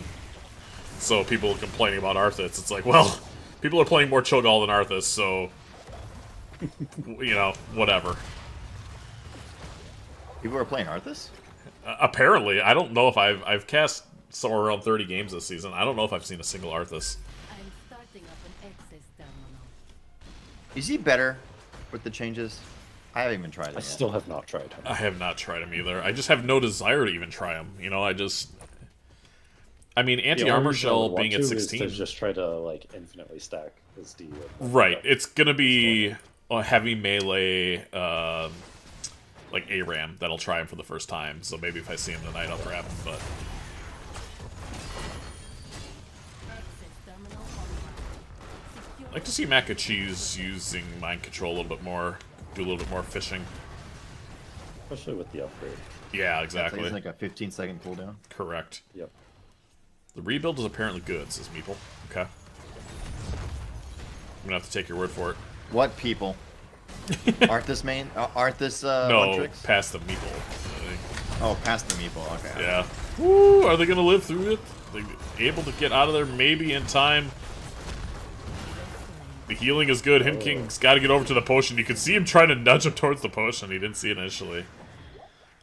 So people complaining about Arthas, it's like, well, people are playing more Cho'Gall than Arthas, so, you know, whatever. People are playing Arthas? Apparently, I don't know if I've cast somewhere around 30 games this season. I don't know if I've seen a single Arthas. I'm starting up an access terminal. Is he better with the changes? I haven't even tried it I yet. still have not tried him. I have not tried him either. I just have no desire to even try him. You know, I mean, anti-armor shell being at 16. To just try to like infinitely stack his D. Right. It's gonna be a heavy melee, like ARAM that'll try him for the first time. So maybe if I see him tonight, I'll grab him. But I'd like to see Mac and Cheese using mind control a little bit more, do a little bit more fishing. Especially with the upgrade. Yeah, exactly. It's like a 15-second cooldown. Correct. Yep. The rebuild is apparently good, says Meeple. Okay. I'm gonna have to take your word for it. What people? Arthas main? Arthas no, tricks? past the Meeple. I think. Oh, past the meeple, okay. Yeah. Woo, are they gonna live through it? Are they able to get out of there maybe in time? The healing is good. Him King's got to get over to the potion. You can see him trying to nudge him towards the potion. He didn't see it initially.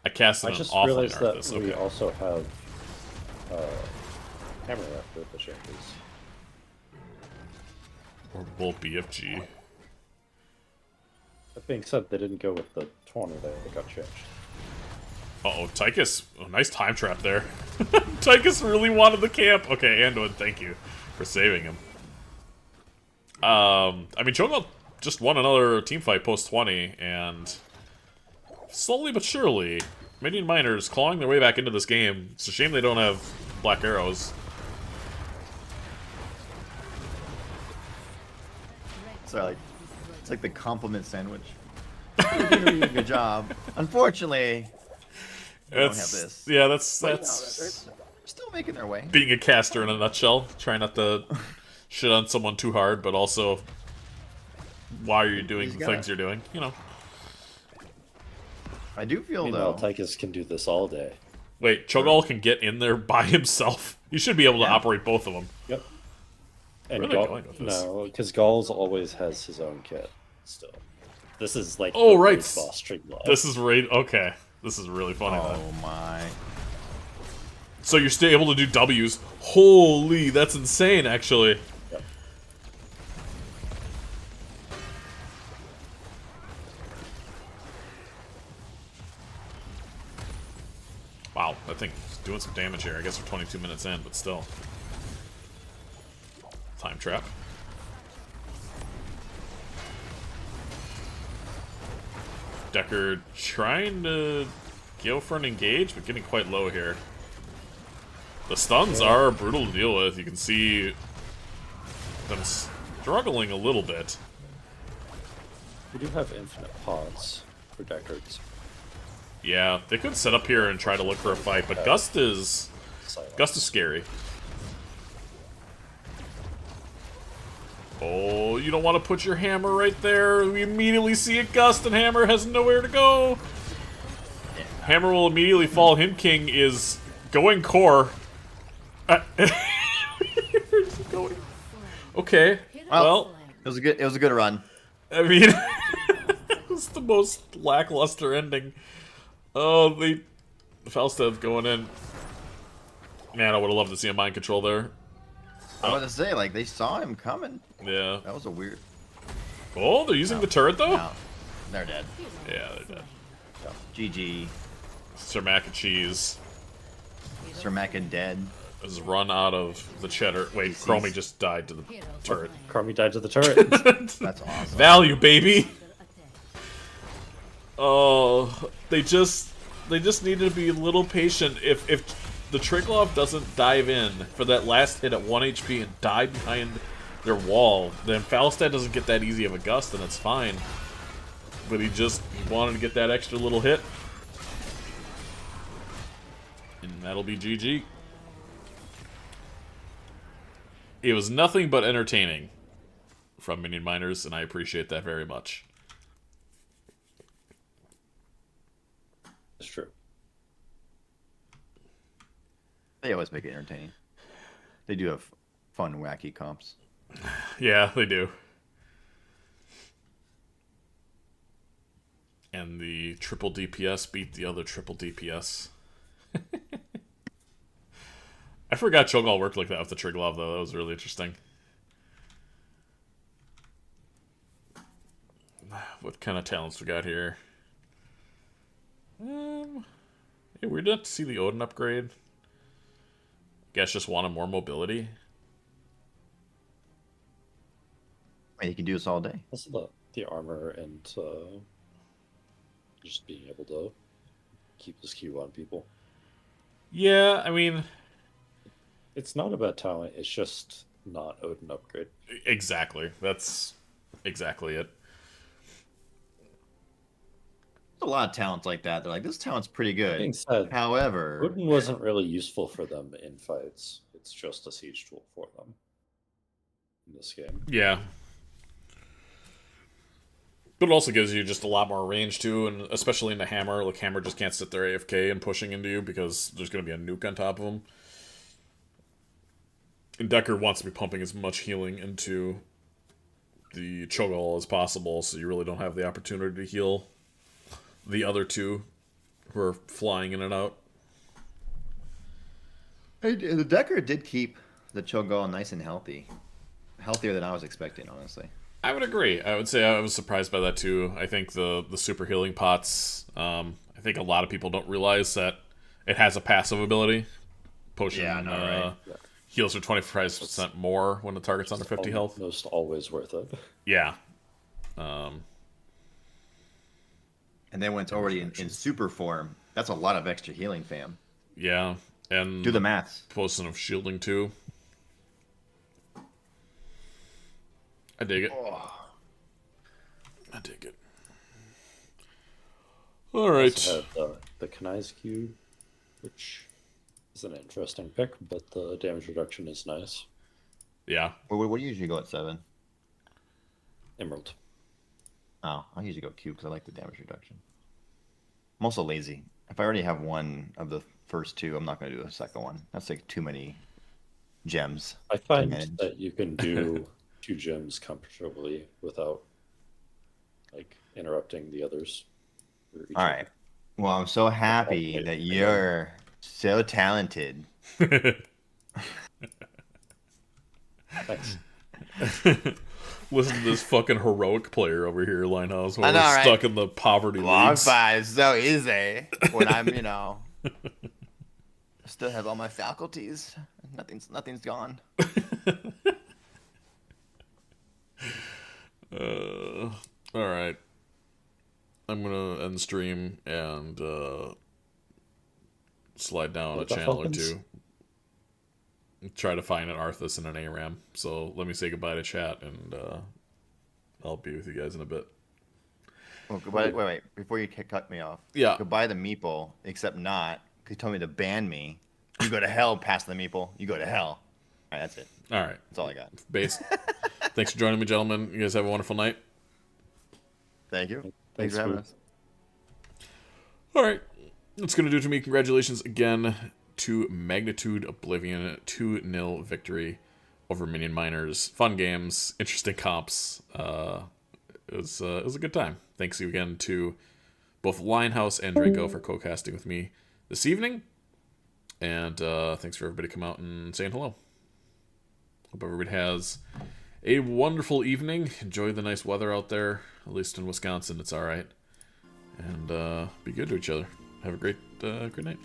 I cast it I just offline realized that Arthas. we Okay. also have Hammer after the Shanties. Or Bull BFG. That being said, they didn't go with the 20 that got changed. Uh-oh, Tychus. Oh, nice time trap there. Tychus really wanted the camp. Okay, Anduin, thank you for saving him. I mean, Cho'Gall just won another team fight post-20, and slowly but surely, Minion Miners clawing their way back into this game. It's a shame they don't have black arrows. Sorry, it's like the compliment sandwich. You're doing a good job. Unfortunately, we don't have this. Yeah, that's But, no, they're still making their way. being a caster in a nutshell. Trying not to shit on someone too hard, but also why are you doing the things you're doing? You know. I do feel Meanwhile, though. Tychus can do this all day. Wait, Cho'Gall can get in there by himself. You should be able to operate both of them. Yep. And Where are they going with this? No, because Gauls always has his own kit. Still, this is like Oh, the right. boss stream live. This is right. Okay, this is really funny. Oh my! So you're still able to do W's. Holy, that's insane, actually. Yep. Wow, that thing's doing some damage here. I guess we're 22 minutes in, but still. Time trap. Decker trying to go for an engage, but getting quite low here. The stuns are brutal to deal with. You can see them struggling a little bit. We do have infinite pods for Deckard's. Yeah, they could set up here and try to look for a fight, but Gust is scary. Oh, you don't want to put your hammer right there. We immediately see a Gust, and Hammer has nowhere to go. Hammer will immediately fall. Him King is going core. Okay. Well, it was a good run. I mean, it was the most lackluster ending. Oh, Falstad's going in. Man, I would have loved to see a mind control there. I was about to say, like, they saw him coming. Yeah. That was a weird... Oh, they're using the turret, though? No. They're dead. Yeah, they're dead. GG. Sir Mac and Cheese. Sir Mac and dead. Has run out of the cheddar. Wait, Chromie just died to the turret. Chromie died to the turret. That's awesome. Value, baby! Oh, they just needed to be a little patient. If the Triglav doesn't dive in for that last hit at 1 HP and die behind their wall, then Falstad doesn't get that easy of a Gust, and it's fine. But he wanted to get that extra little hit. And that'll be GG. It was nothing but entertaining from Minion Miners, and I appreciate that very much. It's true. They always make it entertaining. They do have fun, wacky comps. Yeah, they do. And the triple DPS beat the other triple DPS. I forgot Cho'Gall worked like that with the Triglav, though. That was really interesting. What kind of talents we got here? Yeah, weird not to see the Odin upgrade. Guess just wanted more mobility. You can do this all day. Also the armor and just being able to keep this Q on people. Yeah, I mean... It's not about talent, it's just not Odin upgrade. Exactly. That's exactly it. There's a lot of talents like that. They're like, this talent's pretty good. Being said, however... Odin wasn't really useful for them in fights. It's just a siege tool for them in this game. Yeah. But it also gives you just a lot more range, too, and especially in the Hammer. Like, Hammer just can't sit there AFK and pushing into you because there's going to be a nuke on top of him. And Decker wants to be pumping as much healing into the Cho'Gall as possible, so you really don't have the opportunity to heal the other two who are flying in and out. Hey, the Decker did keep the Cho'Gall nice and healthy. Healthier than I was expecting, honestly. I would agree. I would say I was surprised by that, too. I think the super healing pots, I think a lot of people don't realize that it has a passive ability. Potion right? heals for 25% more when the target's under 50 health. Almost always worth it. Yeah. And then when it's already in super form, that's a lot of extra healing, fam. Yeah. And do the maths. Potion of shielding, too. I dig it. Oh. I dig it. All right. Have, the Kanai's Cube, which is an interesting pick, but the damage reduction is nice. Yeah. What do you usually go at 7? Emerald. Oh, I usually go cube because I like the damage reduction. I'm also lazy. If I already have one of the first two, I'm not going to do a second one. That's like too many gems. I find that you can do 2 gems comfortably without like interrupting the others. All right. Well, I'm so happy that you're So talented. Thanks. Listen to this fucking heroic player over here, Linehouse, while I know, we're right? stuck in the poverty Well, I'm leagues. fine. It's so easy when I'm, still have all my faculties. Nothing's gone. All right. I'm gonna end the stream and slide down What a the channel or Falcons? two. Try to find an Arthas and an ARAM. So let me say goodbye to chat, and I'll be with you guys in a bit. Well, goodbye. Wait. Before you cut me off. Yeah. Goodbye the meeple, except not. Because he told me to ban me. You go to hell past the meeple. You go to hell. All right, that's it. All right. That's all I got. Base. Thanks for joining me, gentlemen. You guys have a wonderful night. Thank you. Thanks for having for- us. All right. That's going to do it to me. Congratulations again to Magnitude Oblivion. 2-0 victory over Minion Miners. Fun games. Interesting comps. It was a good time. Thanks again to both Linehouse and Draco for co-casting with me this evening. And thanks for everybody coming out and saying hello. Hope everybody has a wonderful evening. Enjoy the nice weather out there. At least in Wisconsin, it's all right. And be good to each other. Have a great night.